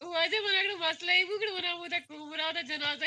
waje mana kdo masla ibu kdo mana muda kumra da janaza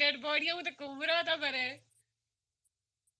dead body ya muda kumra da bare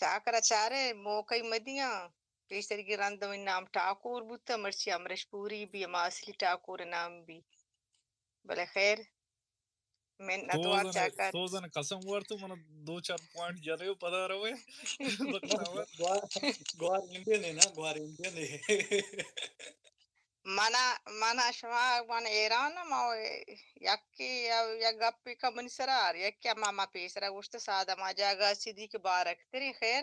Chakra chare mokai madiya. Pesari ki randam in naam Thakur butta marchi Amresh Puri bi ama asli Thakur naam bi. Bale khair men natwar chakar. سوزن قسم ورتو من 2-4 point جدے پتا رہے بختاور گوار Indian ہے نا گوار انڈین ہے mana shma man Iran ma yakki yagappi kamani sarar yakki mama pesara ushta sada ma jaga sidi ke barak teri khair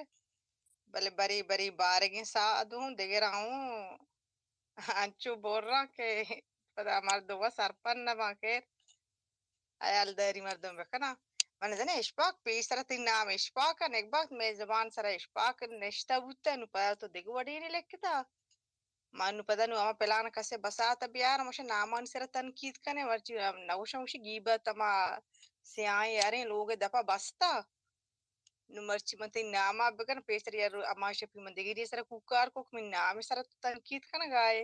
bale bari bari baragin saadu degera hu anchu borra ke pada mardo wa sarpan na ma khair ayal dari mardom bekana man zane ishpak pesara tinna am ishpak an ekbak me zaman sara ishpak neshta butta nu pa to degwadi ni lekkita manu padanu ama pelana kase basata biara moshe naman sera tankit kane warchi nawsha moshe giba tama siai yare loge dapa basta nu marchi mate nama bekan pesari yaru ama shapi mandegiri sera kukar kok min nama sera tankit kana gaye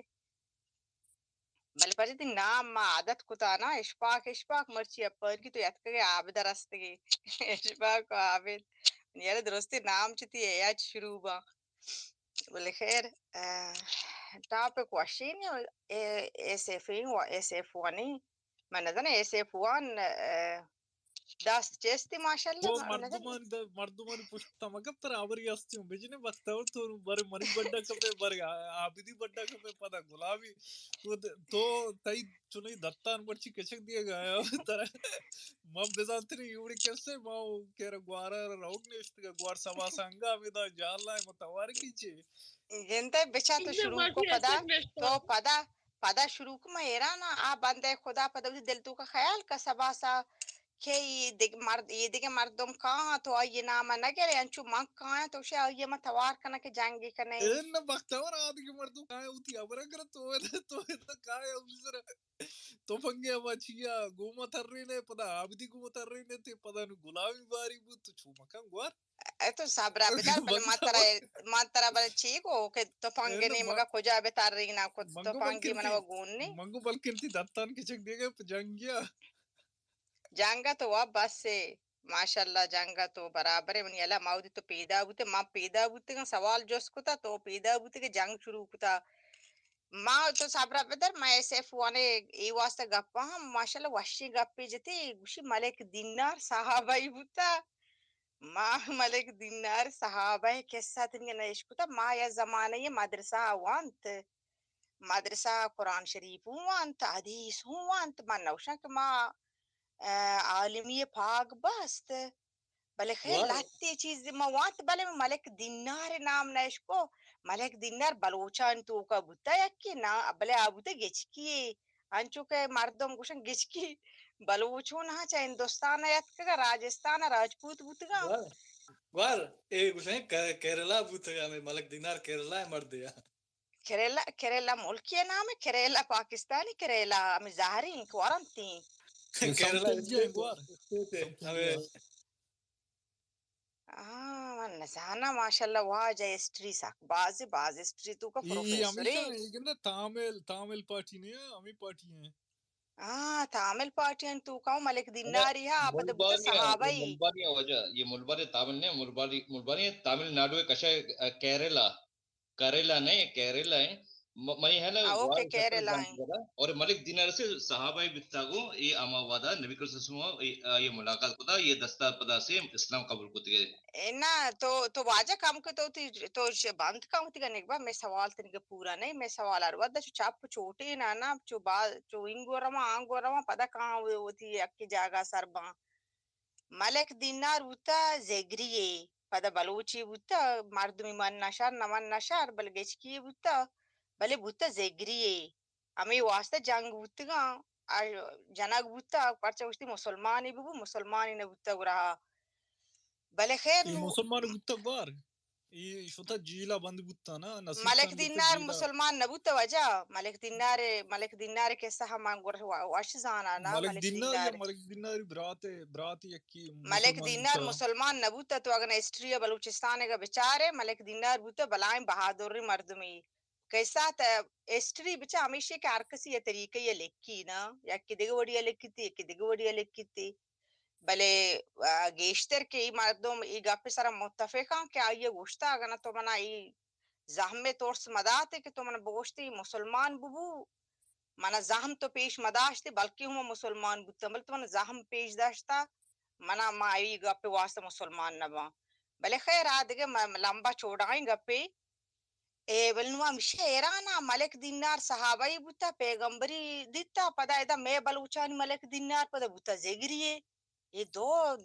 bal pajati nama adat kutana ishpak marchi appar ki to yatkage abdarastege ishpak abid yare drosti naam chiti ya shruba bal khair topic washini SF1 و SF1 من نظن SF1 داست چستی ماشاءالله تو مردمان پشتا مگر تر آوری هستی ہوں بجنے بختاور تو بارے منی بڑا کپے بارے آبیدی بڑا کپے پتا گلابی تو تائی چنئی دتان پرچی کچک دیا گیا تر ماں بزانتری یوڑی کیسے ماں کہرا گوارا روگ نیشت گا گوار سوا سانگا آبیدا جال لائے متوار کیچے جنتے بچا تو شروع کو پدا شروع کو میں ایرانا آ بندے خدا پدا دل تو کا خیال کا سباسا کہ یہ دیگه مردم کہاں تو آئیے نامہ نگرے انچو منک کہاں تو شاہ آئیے ما توار کنا کے جنگی کنے این بختاور آدھے کے مردم کہاں ہوتی آبرا کر تو کہاں ہے اپنی سر تو پنگے ہوا چیا گوما تر رہی نے پدا آبدی گوما تر رہی نے تے پدا نو گلابی باری بود تو چھو مکان گوار تو صبرا بیدار بلے مانترا بلے چیکو کہ تو پنگے نہیں مگا کجا بیتار رہی نا تو پنگی منو گوننی منگو بلکن تی دتان کے چک دے گئے جنگیا جنگا تو اب بس سے ماشاءاللہ جنگا تو برابر ہے منی اللہ ماؤدی تو پیدا ہوتے ماں پیدا ہوتے کا سوال جوس کو تا تو پیدا ہوتے کہ جنگ شروع کو تا ماں تو صبرا بدر میں SF وانے ای واسطہ گپا ہم ماشاءاللہ وحشی گپی جتی گوشی ملک دینار صحابہ ہی ہوتا ماں ملک دینار صحابہ قصہ تنگے نشک کو تا ماں یا زمانہ یہ مدرسہ وانت مدرسہ قرآن شریف وانت حدیث وانت من نوشن کہ ماں عالمی پاک بست بلے خیر لاتی چیز موات بلے ملک دینار نام نشکو ملک دینار بلوچان تو کا بوتا یکی نا بلے آبوتا گچکی انچو کہ مردم گوشن گچکی بلوچون ہاں چاہ ہندوستان یتکا راجستان راجپوت بوتگا گوار اے گوشن کیرلا بوتگا میں ملک دینار کیرلا مردیا کریلا ملکی نام ہے کریلا پاکستانی کریلا ہمیں ظاہری انکوارنتی کیرلا من نسانا ماشاءاللہ واجہ اسٹری ساک باز اسٹری تو کا پروفیسوری تامل پارٹی نہیں ہے ہمیں پارٹی ہیں تامل پارٹی ہیں تو کا ملک دیناری ہے آپ دبتا صحابہ ہی ملبانی وجہ یہ ملبانی تامل نہیں ملبانی تامل ناڈو کشا کیرلا نہیں کیرلا ہے منی ہے نا اور ملک دینار سے صحابہ بتاگو یہ آماوادا نبی کریم صلی اللہ علیہ وسلم یہ ملاقات کو تھا یہ دستار پدا سے اسلام قبول کو تھے نا تو واجہ کم کو تو بند کم تھی گنے با میں سوال تنگے پورا نہیں میں سوال اروا دا چاپ چھوٹے نا چو انگو رما پدا کہاں ہوتی اکی جاگا سرباں ملک دینار ہوتا زگریے پدا بلوچی ہوتا مردمی من نشار نمن نشار بل گچکی ہوتا بلے بوتا زگریے ہمیں واسطہ جنگ بوتگا جنگ بوتا پرچہ وشتی مسلمانی بگو مسلمانی نے بوتا رہا بلے خیر یہ مسلمان بوتا بار یہ شوتا جیلا بند بوتا نا ملک دینار مسلمان نبوتا وجہ ملک دینار کے سہمان گور واش زانا نا ملک دینار برات یکی ملک دینار مسلمان نبوتا تو اگر اسٹری بلوچستان کا بیچارے ملک دینار بوتا بلائیں بہادری مردمی کیسا تا اسٹری بچا ہمیشہ کے ارکسی یہ طریقہ یہ لکھی نا یا کی دیگه وڑیا لکھی تھی بله گیشتر که ای مردم ای گپ سر متفقن که آیه گوشتا اگر تو منا ای زحمه تورس مداته که تو منا بگوشتی مسلمان ببو منا زحم تو پیش مداشتی بلکه هم مسلمان بودتا بل تو منا زحم پیش داشتا منا ما ای گپ واسطه مسلمان نبا بله خیر آدگه لمبا چوڑائیں گپی بلنوا مشه ایرانا ملک دینار صحابه بودتا پیغمبری دیتا پدا ایدا میں بلوچانی ملک دینار پدا بودتا زگریه یہ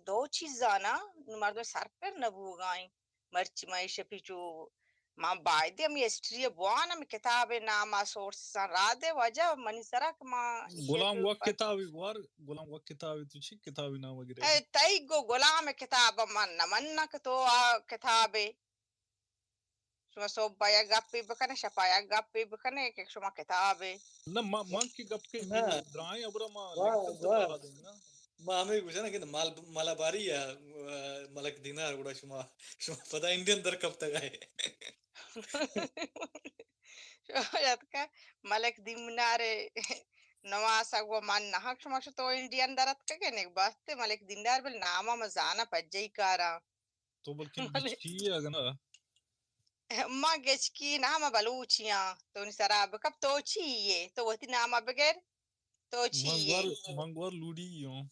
دو چیزانا مردم سر پر نبوگائیں مرچی مائش پیچو ما باید می ہسٹری بوانا می کتاب ناما سورسان راده وجہ منی سرک ما غلام وقت کتابی وار غلام وقت کتابی تو چی کتابی نام وغیرہ تایگو غلام کتاب من نمنک تو کتابی شما صبح یا گپی بکنه شپا یا گپی بکنه که شما کتابی نہ ماں کی گپ کے نہ درائیں ابرا ماں واہ لکھ تو واہ لگا دیں نا ما ہمیں کچھ ہے نا کہ مالاباری یا ملک دینار گوڑا شما پتا انڈین در کب تک آئے شاید که ملک دیمناره نواسا گو من نحق شما تو انڈین درت که نک باسته ملک دیندار بل ناما مزانا پجی کارا تو بلکہ گچکی ہے اگر نا ما گچکی ناما بلوچیاں تو نسراب کب تو چیئے تو وہتی ناما بغیر تو چیئے منگوار لوڑی ہوں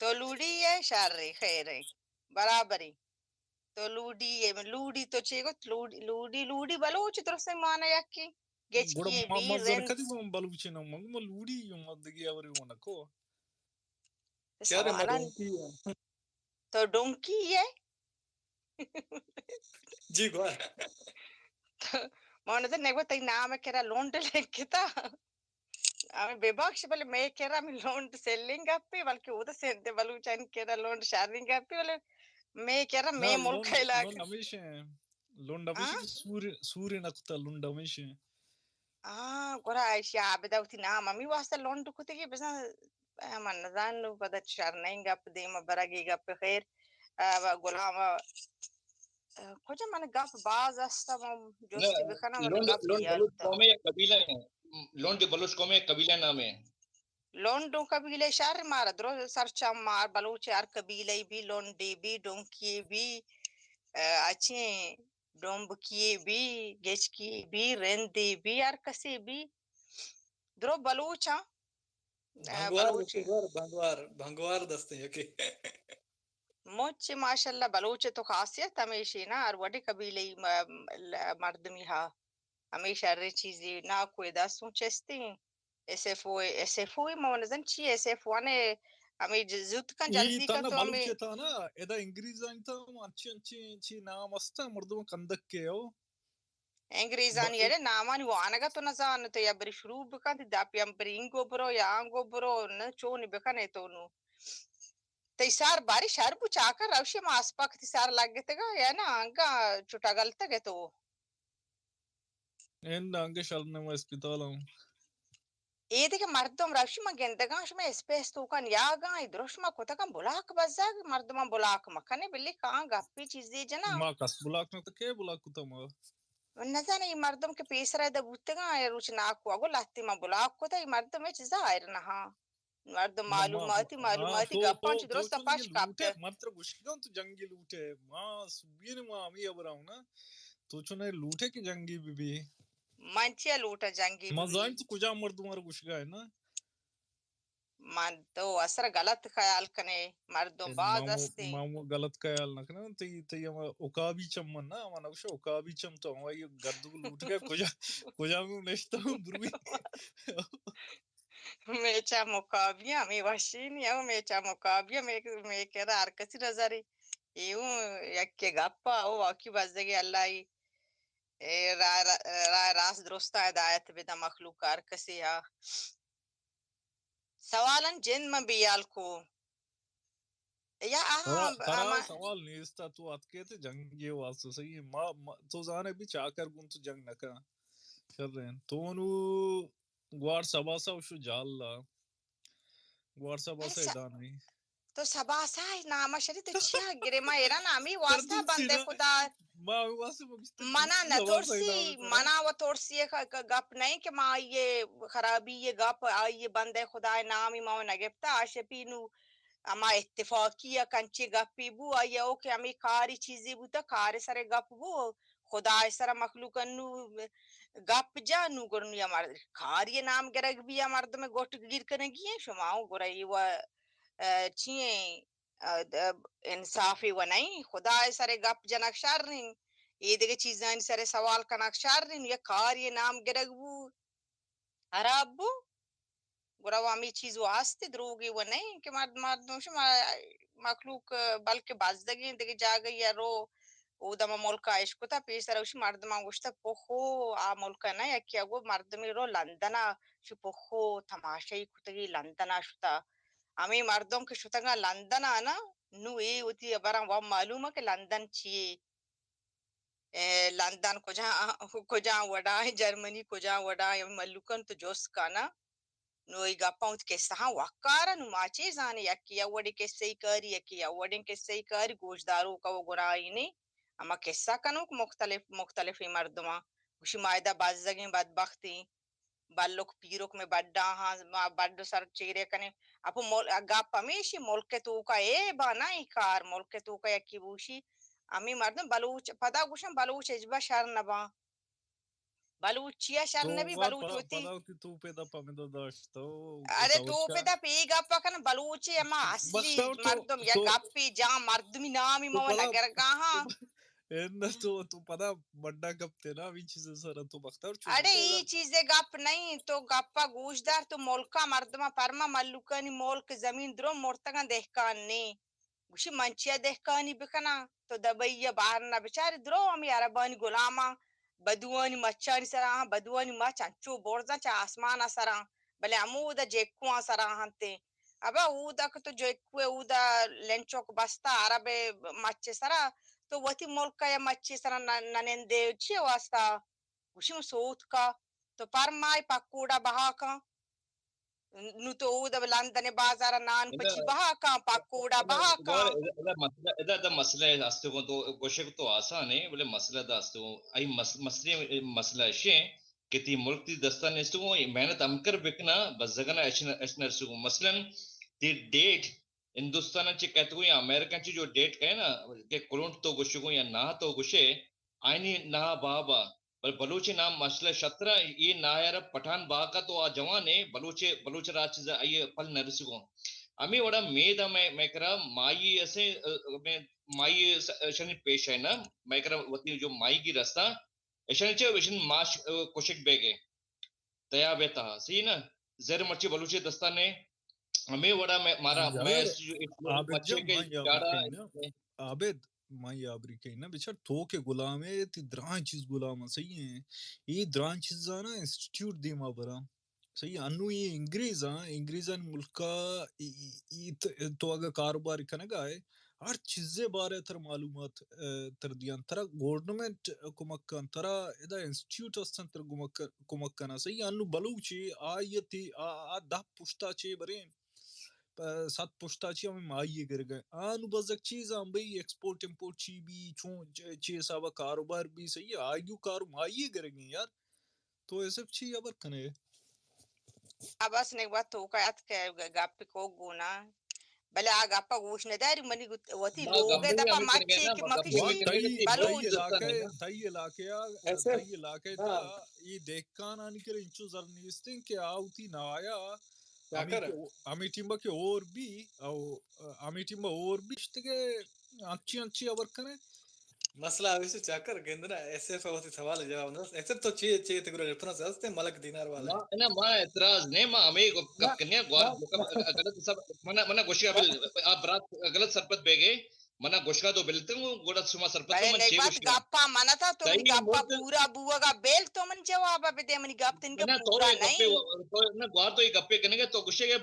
تو لوڑی ہے شر خیر برابری تو لوڑی ہے لوڑی تو چیئے گو لوڑی بلوچ درست مانا یکی گوڑا گچکی بی مزر رند کدی بلوچی نا منگو لوڑی ہوں مدگی آوری ہوں نکو کیا رہے سوالا مدونکی ہے تو ڈونکی ہے جی گوار مانده نگو تی نام کرا لونڈ لکتا آمی بباکش بلی میں کرا می لونڈ سیلنگ اپی بلکہ او دا سینتے بلوچان کرا لونڈ شارنگ اپی بلی میں کرا نا میں ملک لونڈ علاقہ ہمیشہ ہیں لونڈ ہمیشہ کہ سوری نکتا لونڈ ہمیشہ ہیں گورا ایشی عابدہ ہوتی نام امی واسطہ لونڈ کتے گی بسا من نزان نو پدا شارنگ اپ دیما برگی گپ خیر غلام کجا من گپ باز استا جوستی بخنا من لونڈ گپ لونڈ یاد بلوچ قوم ہے یا قبیلہ ہے لونڈ بلوچ قوم ہے قبیلہ نام ہے لونڈوں قبیلے شر مار درو سرچا مار بلوچ ہر قبیلے بھی لونڈی بھی ڈونکی بھی اچھے ڈومبکی بھی گچکی بھی رندی بھی ہر کسی بھی درو بلوچا بھنگوار بلوچ دستے بھنگوار دستے یکی مجھ ماشاءاللہ بلوچ تو خاصیت ہمیشہ نا اور وڈی قبیلے مردمی ہا ہمیشہ ہر چیزی نا کوئی دا سوچستی ایسے فوئی مونزن چی ایسے فوانے ہمیں زود کن یہ جلدی کا تانا تو ہمیں بلوچے تھا نا ایدا انگریز آئیں تھا اچھی اچھی نام استا مردم کندک کے ہو انگریزان یعنی نامان وہ آنگا تو نزان تو یا بری شروع بکن دا پی ہم بری انگو برو یا آنگو برو نا چونی بکنے تو نو تیسار باری شہر بو چاکر روشی ما آسپاک تیسار لگ گئے گا یا نا آنگا چوٹا گلتا گئے تو این آنگے شلنے میں اسپیتال ہوں یہ دیکھ مردم روشی ما گندگان شما اسپیس تو کن یا گا ادروش ما کتا کن بلاک بزاگ مردم بلاک مکنے بلی کان گپی چیز دی جنا ما کس بلاک نکتا کہ بلاک کتا ما نزان یہ مردم کے پیس رہے دا بوتگا یا روچ ناکو اگو لہتی ما بلاک کتا یہ مردم ایچ ظاہر نہا مردم معلوماتی گپان چی درست تو یہ پاش لوٹے کپتے مرتر گوشگان تو جنگی لوٹے ما سبین ما امی ابراؤں نا تو چونے لوٹے کی جنگی بھی منچیا لوٹا جنگی بھی مزائن تو کجا مردم اور گوشگا ہے نا من تو اثر غلط خیال کنے مردم باز استے مامو غلط خیال نکنا تی ہم اوکابی چمن نا ہم نوشا اوکابی چم تو ہم یہ گردو کو لوٹ گئے کجا میں نشتا ہوں بروی میچا مقابیاں می وشینی او میچا مقابیاں میں کہا ہر کسی نظری ایوں یک کے گپا او واقعی بزدگی اللہ رائے راست درستا ہدایت بدا مخلوق ہر کسی ہا سوالن جن من بیال کو یا خرا سوال نیستا تو اتکے تے جنگ یہ واسطہ صحیح ما تو زانے بھی چاکر گن تو جنگ نکا کر رہے ہیں تو انو گوار سبا سا وشو جالا گوار سبا سا ادان نہیں تو سبا سا ناما شری تو چیا گرے ما ایرا نامی واسطہ بندے خدا منا نہ تھوڑسی منا و تھوڑسی گپ نہیں کہ ما یہ خرابی یہ گپ آئیے بندے خدا نامی ما نگفتا آشے پینو اما اتفاقیہ کنچی گپی بو آیا اوکے امی کاری چیزی بوتا کاری سر گپ بو خدا سر مخلوق انو گپ جا نو گرنو یا مرد کاری نام گرگ بھی یا مرد میں گوٹ گیر کرنگی ہیں شما گرائی و چیئیں انصافی و نہیں خدا سر گپ جنک شر رہن یہ دیگه چیزان سر سوال کنک شر رہن یا کاری نام گرگ بو عرب بو گرا وامی چیز واسطے دروگی و نہیں کہ مردم شما مخلوق بلکہ بازدگی دیگه جا گئی یا رو او دما ملکا عشق تا پیسر اوش مردمان گوشتا پخو آ ملکا نا یکی اگو مردمی رو لندنا شو پخو تماشای کتگی لندنا شتا ہمیں مردم کے شتگا لندنا نا نو اے ہوتی برام وام معلوم ہے کہ لندن چیئے لندن کجا وڈا ہے جرمنی کجا وڈا ہے ملوکن تو جوس کانا نو ای گپاؤں کے سہاں وقارا نو ماچے زانے یکی اوڑی کے سی کاری یکی اوڑی کے سی کاری گوشدارو کا وہ گرائی نہیں اما قصہ کنو مختلف مردما گوشی مائدہ بازدگیں بدبختی بلوک پیروک میں بڑا ہاں بڑا سر چیرے کنے اپو گپ ہمیشی ملک تو کا اے بانا ای کار ملک تو کا یکی بوشی امی مردم بلوچ پدا گوشن بلوچ اجبا شر نبا بلوچیا شر نبی بلوچ ہوتی تو پیدا پامیدو داشتو ارے تو پیدا پی گپا کن بلوچی اما اصلی مردم یا گپی جا مردمی نامی مو نگر گاہاں تو پدا بڑا گپ تے نا وی چیز سر تو بختار چھو اڑے ای چیزیں گپ نہیں تو گپا گوشدار تو ملکا مردما پرما ملوکانی ملک زمین درو مرتگا دہکان نے گوشی منچیا دہکانی بکنا تو دبئی باہر نہ بچاری درو ہمیں عربانی غلاما بدوانی مچانی سراہاں بدوانی مچ انچو بورزا چا آسمانا سراہاں بلے امودا جیکوان سراہاں تے ابا اودا تو جیکوے اودا لنچوک بستا عرب مچے سرا تو وتی ملکا یا مچے سرا ننندے چی واسطا گوشی سوت کا تو پرمائی پکوڑا بہا کا نو تو اودا لندن بازار نان پچی بہا کا پکوڑا بہا کا ادا مسئلہ ہستے کو تو گوشے تو آسان ہے بولے مسئلہ دا ہستے کو ای مسئلہ شے کہ تی ملک تی دستان ہستے کو محنت امکر بکنا بس زگنا اشنر سے کو مثلا تی ڈیٹ ہندوستان چی کہتے کو یا امریکن چی جو ڈیٹ کہے نا کہ کلونٹ تو گوشے کو یا نہ تو گوشے آئینی نہ بابا بلوچی نام مسئلہ شطرہ یہ نایرہ پٹھان با کا تو جوان ہے بلوچ راج چیزا آئیے پل نرسگو امی وڑا میدہ میں کرا مائی ایسے مائی شنی پیش ہے نا میں کرا وطی جو مائی کی رستہ ایشانی چھے ویشن ماش کوشک بے گئے تیا بیتا صحیح نا زیر مرچی بلوچی دستانے ہمیں وڑا مارا میں بچے کے جاڑا عابد مائی آبری کہیں نا بچار تو کے غلام ہے تی دران چیز غلام صحیح ہیں یہ دران چیز نا انسٹیٹیوٹ دیما برا صحیح انو یہ انگریزان ملکا تو اگر کاروبار کنگا ہے ہر چیزیں بارے تر معلومات تر دیان ترا گورنمنٹ کمکان ترا ادا انسٹیٹیوٹ استن تر کمکانا صحیح انو بلوچی آیتی دہ پشتا چے برین سات پشتا چی ہمیں مائیے گر گئے آنو بزک چیز ہم بھئی ایکسپورٹ امپورٹ چی بھی چون چی حسابہ کاروبار بھی صحیح آئیو کارو مائیے گر گئے یار تو ایسے چی ابر کنے بس نیک بات تو کا یاد کہ گپ کو گونا بلے آ گپا گوش نہ داری منی وتی لوگ دپا مچے کی مکشی بلوچ تائی علاقے تا یہ دیکھان آنی کرے انچو زرنیستیں کہ آوتی نایا ہمیں ٹیمبا کے اور بھی شتگے انچی ابر کنے مسئلہ آویسو چاکر گندنا ایس ایف ہوتی سوال جواب نا ایس ایف تو چیئے تگرو ریفرنس ہستے ملک دینار والے نا ما اعتراض نہیں ما ہمیں کب کنیا غلط سب منا گوشی آپ برات غلط سرپت بے گئے منا گوشکا تو بلتے ہوں گوڑا سما سرپت بلے نیک بات گپا منا تھا تو منی گپا پورا بوا گا بیل تو من جوابا بے دے منی گپ تن کے پورا نہیں گوار تو یہ گپے کنے گے تو گوشے گے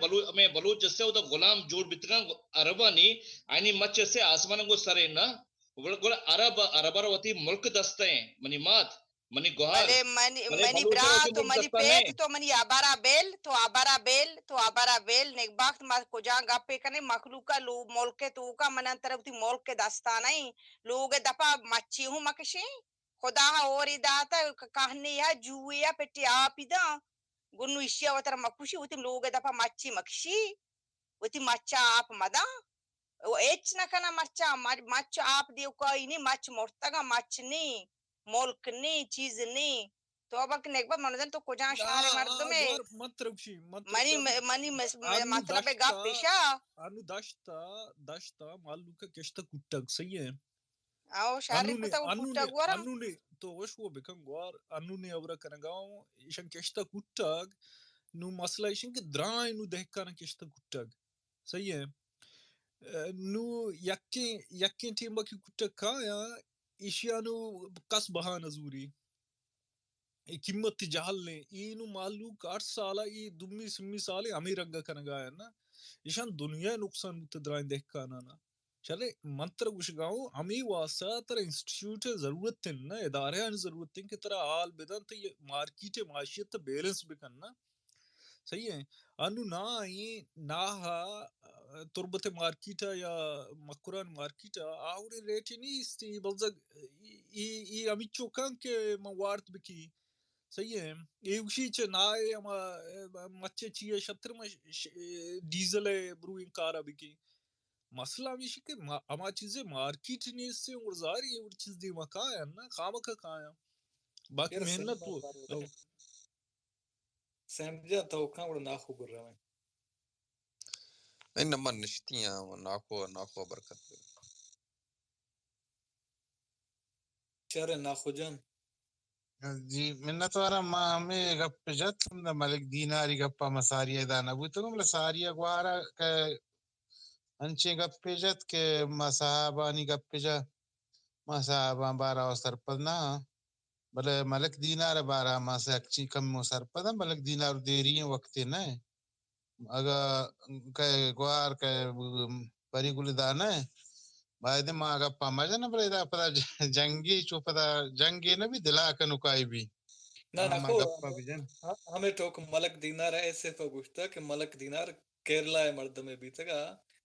بلوچ جس سے وہ غلام جوڑ بتنا عربانی آئینی مچ سے آسمان کو سرے نا گوڑا عربر وطی ملک دستے ہیں منی مات منی گوہار منی برا تو منی پیت تو منی آبارا بیل نیک باخت ما کجا گپے کنے مخلوقا لو ملک تو کا منان طرف تی ملک دستا نہیں لوگ دپا مچی ہوں مکشیں خدا اور اداتا کہنے یا جوئے یا پٹی آپ دا گنو اشیا وطر مکوشی ہوتی لوگ دپا مچی مکشی وتي ماتشا آپ مدا ایچ نکنا مچا مچ آپ دیو کوئی نہیں مچ مرتگا مچ نہیں ملک نہیں چیز نہیں تو ابک نکبت منظر تو کجا شہر مردم ہے گوار متربشی منی منی مطلب گا پیشا انو داشتا مالو کا کشتا کٹک صحیح ہے او شہر کتا کتا گورا انو نے تو وشو بکن گوار انو نے اورا کنگاو ایشان کشتا کٹک نو مسئلہ ایشان کہ درائن نو دہکانا کشتا کٹک صحیح ہے نو یکین ٹیم باکی کٹک کھایا ایشیانو کس بہانا زوری قیمت جہل نے اینو معلوم 8 سالہ ای دمی سمی سالے ہمیں رنگا کنگایا نا ایشان دنیا نقصان متدرائن دہکانا نا چلے منتر گوشگاؤں ہمیں واسطہ تر انسٹیٹیوٹ ضرورت تن نا ادارے ہیں ضرورت تن کہ ترہ آل بدن تا یہ مارکیٹ معاشیت تا بیلنس بکن نا صحیح ہے انو نا آئی نا تربت مارکیٹا یا مکران مارکیٹا آوری ریٹی نہیں استی بلزگ ای ہمیں چوکان کے موارد بکی صحیح ہے یہ اسی چھ نائے مچے چیئے شتر میں ڈیزل بروئن کارا بکی مسئلہ ہمیشہ کہ اما چیزیں مارکیٹ نہیں اس سے اور ظاہر یہ اور چیز دی مکایا نا خامکہ کھایا باقی محنت تو سمجھا تو کہاں بڑا ناخو گر رہا ہے انما نشتیاں ناخو برکت شہر ناخو جان جی منت وارا ما ہمیں گپ جت ملک دیناری گپا مساریہ دانا بوتگم لساریہ گوارا کہ انچے گپ جت کہ ما صحابانی گپ جا ما صحابان بارا و سرپدنا بلے ملک دینار بارا ما سے اکچی کم و سرپدا ملک دینار دیری وقت نہ اگا کہ گوار کہ پری گل دانا ہے باید ما گپا مجھنا بلے دا پدا جنگی چو پدا جنگی نبی دلا کا نکائی بھی نا ناخو ہمیں ٹوک ملک دینار ایسے پا گوشتا کہ ملک دینار کیرلا ہے مردم میں بیتا گا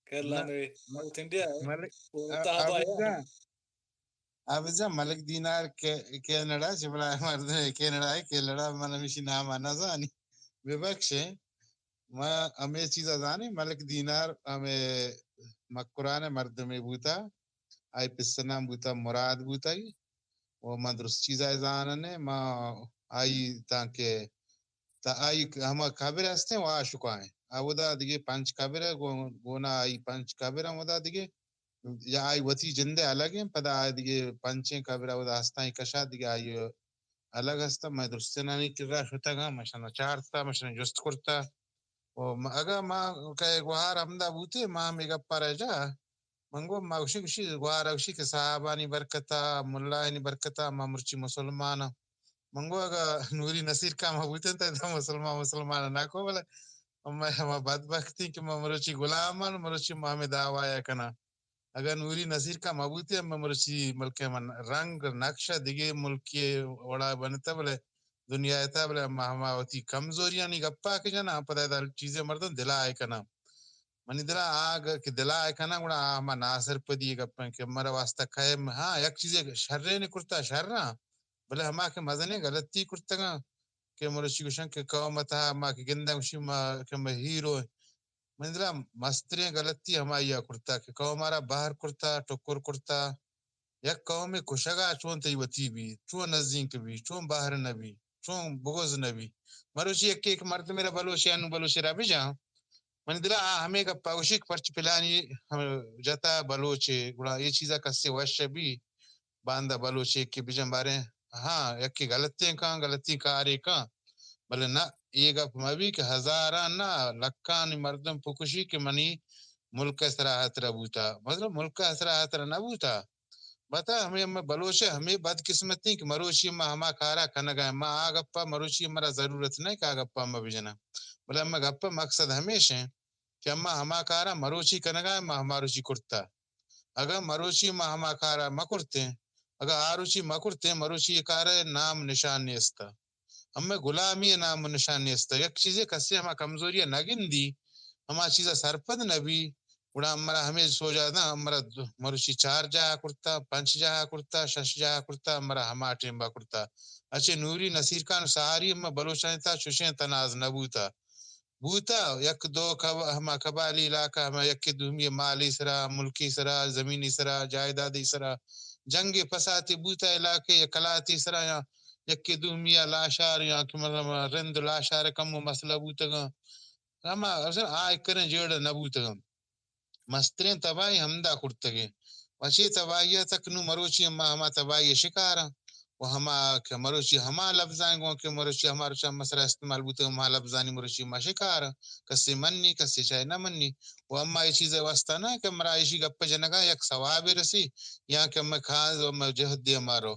کیرلا میں نارتھ انڈیا ہے آبزا ملک دینار کینڈا چبلا مردم کینڈا ہے کینڈا من ہمیشی نام آنا زانی بے بخش ہے ما ہمیں چیزا زانی ملک دینار ہمیں مقران مردم میں بوتا آئی پسنام بوتا مراد بوتا ہی وہ ما درست چیزا زاننے ما آئی تاکہ تا آئی ہما خبر ہستے ہیں وہ آشکا ہیں او دا دیگے پانچ خبر ہے گونا آئی پانچ خبر ہے وہ دا دیگے یا آئی وطی جندے الگ ہیں پدا آئی دیگے پانچیں خبر ہے وہ دا ہستائیں کشا دیگے آئی الگ ہستا میں درستنانی کر رہا شتا گا مشانا چارتا مشانا جست کرتا اگا ما کہے گوھار ہمدہ بوتے ما ہمیں گپا رہ جا منگو ما گوشی گوھار اوشی کہ صحابانی برکتا ملائنی برکتا ما مرچی مسلمانا منگو اگا نوری نصیر کا محبوطن تا مسلمان ناکو بلا ہما بدبختی کہ ما مروچی غلامان مروچی ماہم دعوایا کنا اگر نوری نصیر کا محبوطی ہم مروچی ملک من رنگ نقشہ دیگے ملکی وڑا بنتا بلے دنیا ایتا بلے ہما ہوتی کمزوریاں نہیں گپا کہ جانا پتہ ہے چیزیں مردن دلا آئے کنا منی دلا آگ کہ دلا آئے کنا گوڑا ہما ناصر پدی گپا کہ مرا واسطہ خیم ہاں یک چیزیں شرے نے کرتا شر نا بلے ہما کے مزنے غلطی کرتا گا کہ مرشی گوشن کہ قوم تا ما کہ گندہ گوشی ما کہ ما ہیرو من دلا مسترین غلطی ہما یا کرتا کہ قوم مارا باہر کرتا ٹکر کرتا یک قوم کشگا چون تی وطی بھی چون نزدین بھی چون باہر نبی چون بغض نبی مروشی ایک مرد میرا بلوشی انو بلوشی را بھی جاؤں من دلا ہمیں کا پاوشی پرچ پلانی جتا بلوچے گڑا یہ چیزا کسے وش بھی باندہ بلوچے کے بجن بارے ہاں یکی غلطی کان غلطی کارے کان بلے نا یہ گپ مبی کہ ہزاران نا لکھانی مردم پکشی کہ منی ملک سراحت ربوتا مطلب ملک سراحت ربوتا بتا ہمیں بلوچے ہمیں بد قسمت نہیں کہ مروشی ما ہما کارا کھنگا ما آگپا مروشی مرا ضرورت نہیں کہ آگپا ما بجنا بلے ہمیں گپا مقصد ہمیشہ ہیں کہ ہما کارا مروشی کھنگا ما ہما روشی کرتا اگر مروشی ما ہما کارا مکرتے ہیں اگر آروچی مکرتے مروچی کارے نام نشان نیستا ہمیں غلامی نام نشان نیستا یک چیزیں کسی ہما کمزوریاں نگن دی ہما چیزیں سرپد نبی اڑا ہمارا ہمیں سو جاتا ہمارا مروچی 4 جہاں کرتا 5 جہاں کرتا 6 جہاں کرتا ہمارا ہما ٹیمبا کرتا اچھے نوری نصیر خان سہاری ہمیں بلوچانی تا چوشیں تناز نبوتا بوتا یک دو ہما قبائلی علاقہ ہما یک دومی مالی سرا ملکی سرا زمینی سرا جائیدادی سرا جنگ پساتی بوتا علاقے یا کلاتی سرا یا یک دومی لاشار یا رند لاشار کم مسئلہ بوتا گا ہما آئے کرن جیڑ نبوتا گا مسترین تباہی ہمدہ کرتگے وچی تباہی تک نو مروچی ہما تباہی شکارا و ہما کہ مروچی ہما لفظائیں گو کہ مروچی ہمارا چاہ مسئلہ استعمال بوتے ہما لفظانی مروچی ما شکارا کسی منی کسی چاہے نہ منی و اما یہ چیزیں واسطہ نا کہ مرائشی گپ جنگا یک ثواب رسی یا کہ میں خاص و میں جہد دی مارو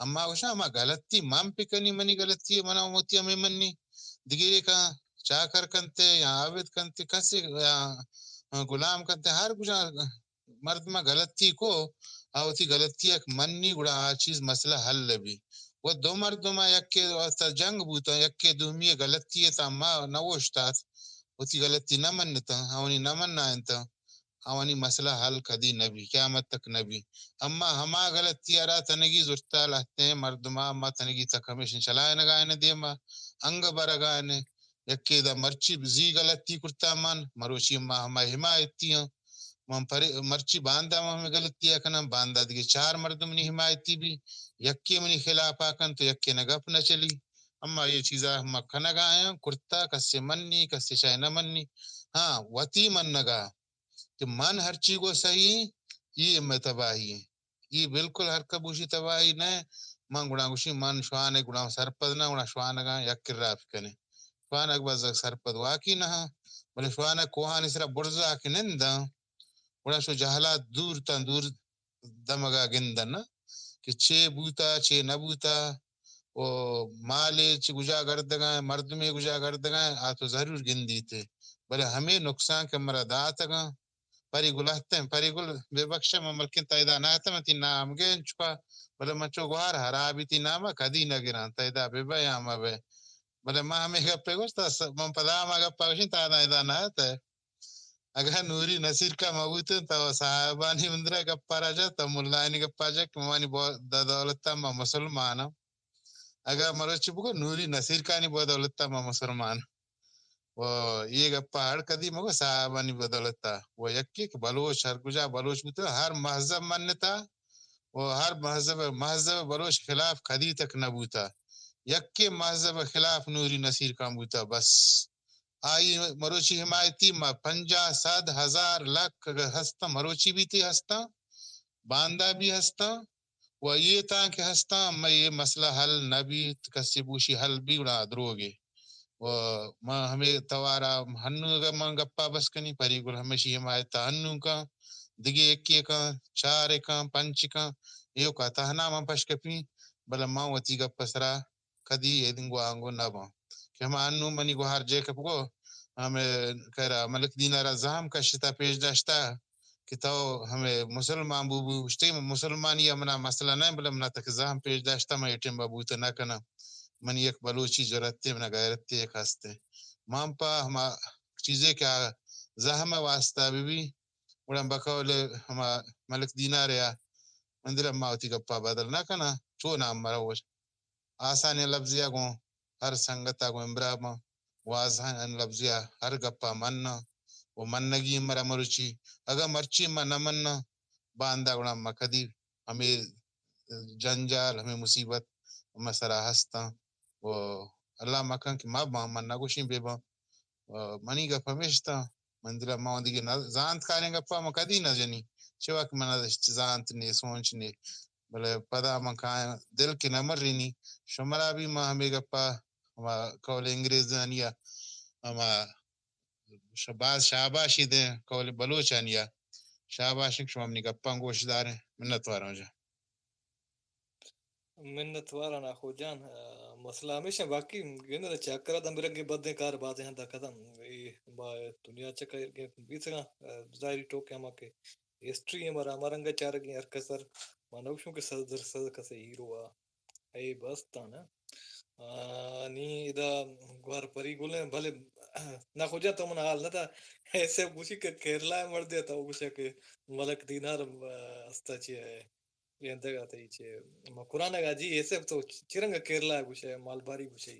اما وشا ہما غلطی مام پکنی منی غلطی منا موتی ہمیں منی دیگری کا چاکر کنتے یا عابد کنتے کسی غلام کنتے ہر کچھ مرد میں غلطی کو آوتی غلطی ایک منی گڑا چیز مسئلہ حل لبی وہ دو مردما یک کے جنگ بوتا یک کے دومی غلطی تا ما نوشتات ہوتی غلطی نہ منتا ہونی نہ مننا انتا ہونی مسئلہ حل کدی نبی قیامت تک نبی اما ہما غلطی ارا تنگی زرتا لہتے ہیں مردما اما تنگی تک ہمیشن چلائے نگائنے دیما انگ برگائنے یک کے دا مرچی زی غلطی کرتا من مروچی اما ہما حمایتی ہیں مرچی باندھا ہمیں غلطی ہے باندھا دیگه چار مردم نی حمایتی بھی یکی منی خلاف آکن تو یکی نگپ نہ چلی اما یہ چیزا ہم کھنگا آیا کرتا کسی مننی کسی چاہے نہ مننی ہاں وطی من نگا کہ من ہر چیز کو صحیح یہ میں تباہی ہے یہ بالکل ہر کبوشی تباہی نہ من گڑا گوشی من شوانے گڑا سرپد نہ گڑا شوانگا یک راف کنے شوانگ باز سرپد واقعی نہ بلے شوانا کوہانی سرا برزا کے نندہ بڑا شو جہالات دور تا دور دمگا گندن کہ چھے بوتا چھے نبوتا او مالے چھے گجا گردگاں مرد میں گجا گردگاں آتو ضرور گندی تھے بلے ہمیں نقصان کے مرد آتگاں پری گلہتے ہیں پری گل بے بخشہ مملکن تائیدہ ناتا میں تی نام گئن چکا بلے مچو گوار حرابی تی ناما کدی نگران تائیدہ بے بیاما بے بلے ماں ہمیں گپے گوشتا من پدا ما گپا گوشن تائیدہ ایدہ ناتا ہے اگر نوری نصیر کا مبوتن تو صاحبانی مندرہ گپا راجا تو ملائنی گپا جا کہ موانی دولتا ما مسلمانا اگر مروچی بگو نوری نصیر کا نی بدولتا ما مسلمان وہ یہ گپا ہر کدی مگو صاحبانی بدولتا وہ یکی کہ بلوچ ہر کجا بلوچ بوتا ہر مذہب منتا وہ ہر مذہب بلوچ خلاف کدی تک نبوتا یکی مذہب خلاف نوری نصیر کا بوتا بس آئی مروچی حمایتی ما 50 100 1000 لاکھ ہستا مروچی بھی تھی ہستا باندہ بھی ہستا و یہ تا کہ ہستا میں یہ مسئلہ حل نبی کسی بوشی حل بھی اڑا دروگے و ما ہمیں توارا ہنو کا ما گپا بس کنی پری گل ہمیشی حمایتا ہنو کا دگی ایکی کا چار کا پنچ کا ایو کا تہنا ما پشکپی بلا ما وطی گپا سرا کدی یہ دنگو آنگو نبا کہ ہم انو منی کو ہر جے کپگو ہمیں کہہ رہا ملک دینارا زہم کا شتا پیش داشتا کہ تو ہمیں مسلمان بوبو اشتے مسلمانی امنا مسئلہ نہیں بلے منا تک زہم پیش داشتا میں ایٹیم بابوتا نہ کنا منی ایک بلوچی ضرورت منا غیرت ایک ہستے مام پا ہما چیزیں کیا زہم واسطہ بھی بڑا بقول ہما ملک دینار یا مندر ماوتی گپا بدل نہ کنا چو نام مروش آسانی لفظیہ گو ہر سنگتا گو امبراما واضح لفظیہ ہر گپا مننا وہ منگی مرا مروچی اگر مرچی ما نہ مننا باندہ گنا مکدی ہمیں جنجال ہمیں مصیبت مسرا ہستا وہ اللہ مکان کی ما مننا گوشیں بے با منی گپا میشتا مندرہ ماؤں دیگے زانت کاریں گپا مکدی نہ جنی چواک منا زانت نے سونچ نے بلے پدا مکان دل کی نمر رینی شمرا بھی ما ہمیں گپا کول انگریزانیا اما شباز شاباشی دیں کول بلوچانیا شاباشی شما منی گپاں گوش داریں منت وارا جا منت وارا نا خو جان مسئلہ ہمیشہ باقی گندہ چاکرہ دم برگے بدے کار باتیں ہاں دا ختم با دنیا چکر کے بیسگا ظاہری ٹوکے ہما کے ہسٹری ہمارا ہمارنگا چارگی ارکسر مانوشوں کے صدر کسے ہیرو اے بستا نا نی ادا گوار پری گولے بھلے نہ خوجا تو من حال نہ تھا ایسے پوچھی کہ کیرلا مر دیا تھا وہ کہ ملک دینار استا چی ہے یہ انتگا تھا چی قرآن گا جی ایسے تو چرنگا کیرلا ہے کچھ ہے مالباری کچھ ہے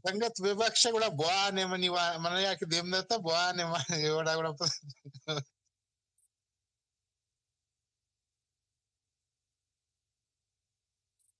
ಸಂಗತ್ ವಿವಕ್ಷ ಕೂಡ ಬಾನೆ ಮನಿ ಮನ ಯಾಕೆ ದೇಮ್ದತ್ತ ಬಾನೆ ಓಡ ಕೂಡ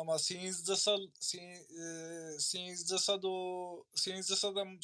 ama 16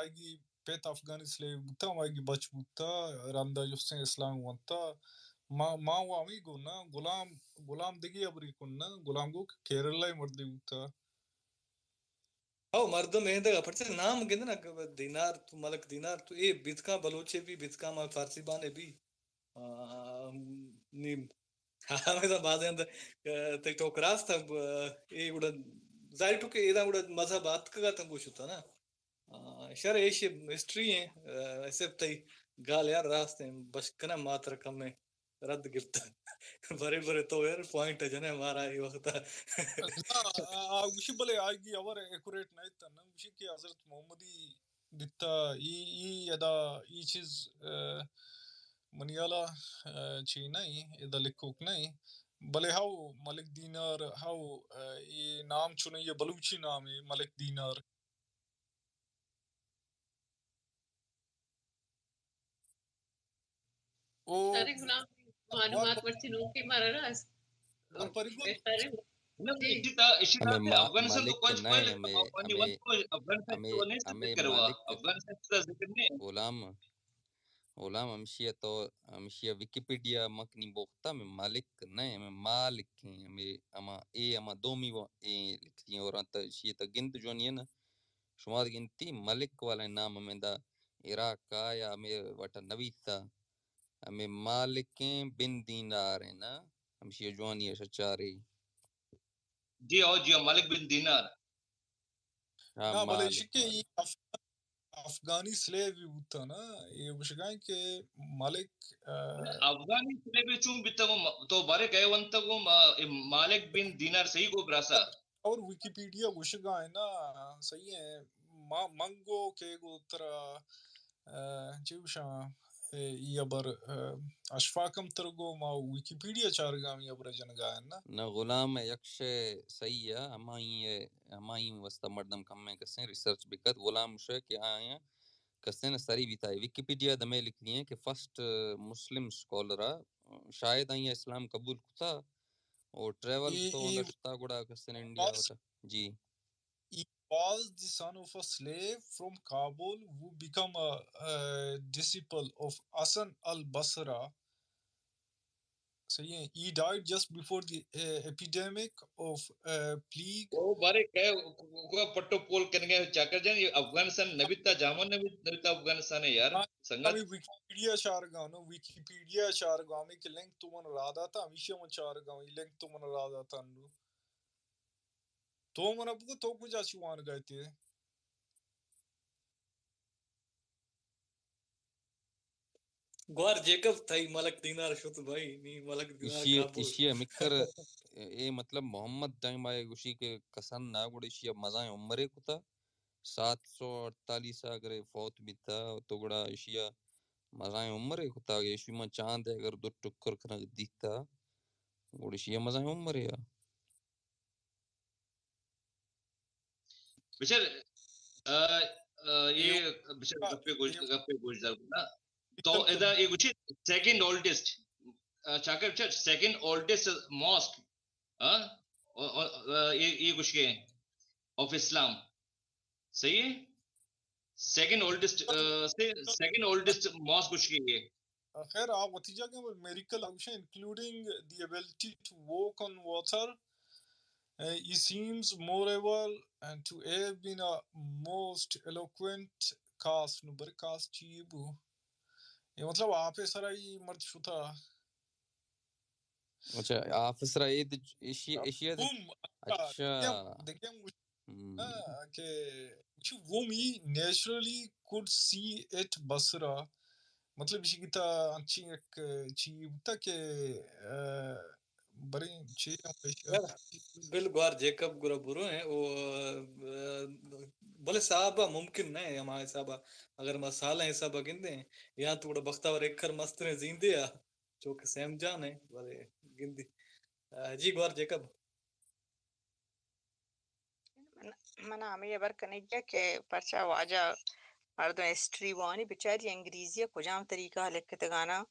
aigi pet Afghani slave buta aigi bach buta randa justen Islam wanta mau amigo na gulam digi abri kunna gulam go Kerala mardi buta او مردم هنده پرچه نام گنده نا دینار تو ملک دینار تو ای بیتکا بلوچه بھی بیتکا ما فارسی بانے بھی نیم ہمیں بعد اند تے ٹوکراس تا ای گڑا ظاہر تو کہ ایدا گڑا مذہب بات کا تم گوشو تا نا شر ایش ہسٹری ہیں ایسے تے گال یار راستے بس کنا ماتر کم میں رد گرتا بڑے بڑے تو یار پوائنٹ ہے جنے ہمارا یہ وقت وشی بلے آئیگی اور ایکوریٹ نہیں تا نا وشی کی حضرت محمدی دیتا ای ادا ای چیز منیالا چی نہیں ادا لکھوک نہیں بلے ہاو ملک دینار ہاو یہ نام چنے یہ بلوچی نام ہے ملک دینار سارے غلام معلومات پرچی نو کے مارا راس اور پریگو افغانستان تو مالک کچھ نہیں پہلے افغانستان تو نہیں ہمیں کروا مالک افغانستان کا ذکر نہیں غلام ہمشیہ تو ہمشیہ ویکیپیڈیا مکنی بوختا میں مالک نہیں ہمیں مالک ہیں ہمیں اما دومی اے لکھتی ہیں اور انت شیہ تا گنت جو نہیں ہے نا شمار گنتی ملک والا نام ہمیں دا عراق کا یا ہمیں وٹا نویت تا ہمیں مالکیں بن دینار ہیں نا ہمشیہ جوانی ہے شچاری جی مالک بن دینار ہاں نا بلے مالک شکی افغانی سلیو بھی ہوتا نا یہ وشگائیں کہ ملک افغانی سلے بھی چون بیتا تو بارے گئے ونتا کو مالک بن دینار صحیح کو براسا اور ویکیپیڈیا وشگائیں نا صحیح ہے منگو کے گو ترا چیوشا یہ بر اشفاقم ترگو ما ویکیپیڈیا چارگامی ابر جنگائیں نا غلام یکش صحیح ہے ہمائی وسطہ مردم کم میں کسیں ریسرچ بکت غلام شے کہ آئیں کسیں سری بھی تھا ویکیپیڈیا دمیں لکھ لیے کہ فرسٹ مسلم سکولرا شاید آئیں اسلام قبول کتا اور ٹریول تو اندرشتا گوڑا کسیں انڈیا ہوتا جی He was the son of a slave from Kabul who became a disciple of Hassan al-Basra. So yeah, he died just before the epidemic of plague. وہ بارے کہ پٹو پول کرنے چاکر جان یہ افغانستان نبیتا جامن نبیتا افغانستان ہے یار سنگت ویکیپیڈیا چارگاؤں نا ویکیپیڈیا چارگاؤں میں کہ لنک تو من رادا تھا ہمیشہ من چارگاؤں لنک تو من رادا تھا تو من اب کو تو کچھ اچھوان گئے تھے گوار جیکب تھائی ملک دینار شد بھائی نہیں ملک دینار کابل اشیا مکر اے مطلب محمد ٹائم آئے گوشی کے کسن نا گوڑ اشیا مزائیں عمرے کو تھا 748 اگر فوت بھی تھا تو گڑا اشیا مزائیں عمرے کو تھا یشو میں چاند ہے اگر دو ٹکر کھنا دیتا گوڑ اشیا مزائیں عمرے یا بچر یہ بچر گپے گوش دار نا تو ادا یہ گوشی سیکنڈ اولڈسٹ چاکر بچر سیکنڈ اولڈسٹ ماسک یہ گوش کے آف اسلام صحیح ہے سیکنڈ اولڈسٹ ماسک گوش کے یہ خیر آپ وتیجہ کے میریکل آگوشن including the ability to walk on water. He seems moreover and to have been a most eloquent cast no bar cast چیبو یہ مطلب آپ سرائی مرد شو تھا اچھا آفسر اید اشیا اچھا دیکھیں کہ وومی نیچرلی could see it بصرہ مطلب اسی کی تا انچی ایک چیب تا کہ بڑی چیز بل گوار جیکب گرا برو ہیں وہ بولے صحابہ ممکن نہیں ہمارے صحابہ اگر مسالہ ہیں صحابہ گندے ہیں یہاں تو بڑا بختاور ایک کر مستریں زیندے ہیں جو کہ سیم جان ہے بلے گندی جی گوار جیکب منا ہمیں یہ برک نہیں کیا کہ پرچا واجہ مردوں ہسٹری وانی بچاری انگریزی کجام طریقہ لکھتے گانا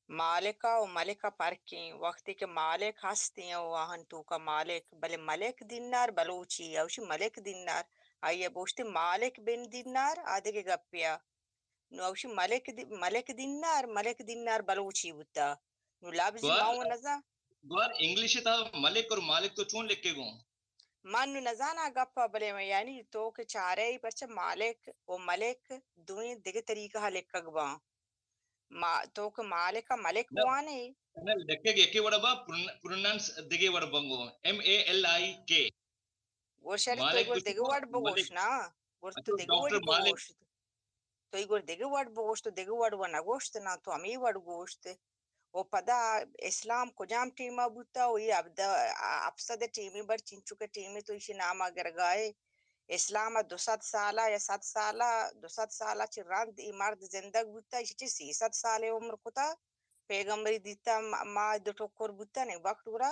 مالکا و ملکا پرکیں وقتی کہ مالک ہستی ہیں واہن تو کا مالک بلے ملک دینار بلوچی اوشی ملک دینار آئیے بوشتے مالک بن دینار آدھے کے گپیا نو اوشی ملک دینار بلوچی بوتا نو لابزی گوار ماؤ نزا گوار انگلش تھا ملک اور مالک تو چون لکھ کے گوں مانو نزانا گپا بلے میں یعنی تو کہ چارے ہی پرچہ مالک و ملک دوئیں دیگے طریقہ لکھا گباں تو کہ مالکا ملک نہ وانے نہ لکھ کے ایک وڑا با پروننس دگے وڑا بنگو MALIK گوشاری تو مالک ایگور دیگه بشو وارد ملک بگوش نا گور تو دیگه ڈاکٹر واری مالک بگوش تو ایگور دیگه وارد بگوش تو دیگه وارد و نگوشت نا تو ہمی وارد گوشت و پدا اسلام کجام ٹیمہ بوتا و یہ افسد ٹیمی بر چنچو کے ٹیمی تو اسی نام اگر گائے اسلام 200 سالہ یا 100 سالہ 200 سالہ چی رند ای مرد زندگ بوتا اسی چی 300 سال عمر کتا پیغمبری دیتا ما دو ٹکر بوتا نہیں وقت گرا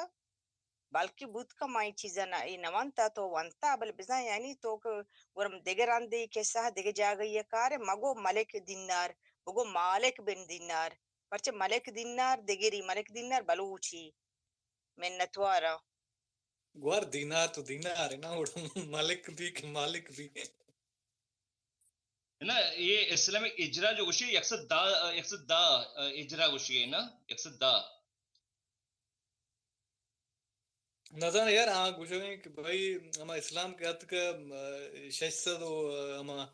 بلکہ بود کا مائی چیزا نوانتا تو وانتا بل بزن یعنی تو ورم دیگر اندی کے سہ دیگر جاگئی یہ کار مگو ملک دینار بگو مالک بن دینار پرچہ ملک دینار دیگری ملک دینار بلوچی منتوارا گوار دینار تو دینار ہے نا مالک بھی کہ مالک بھی نا یہ اسلامی اجرا جو گوشی یکسد دا اجرا گوشی ہے نا یکسد دا نظر یار ہاں گوشو گئے کہ بھائی ہما اسلام کے حد کا 600 ہما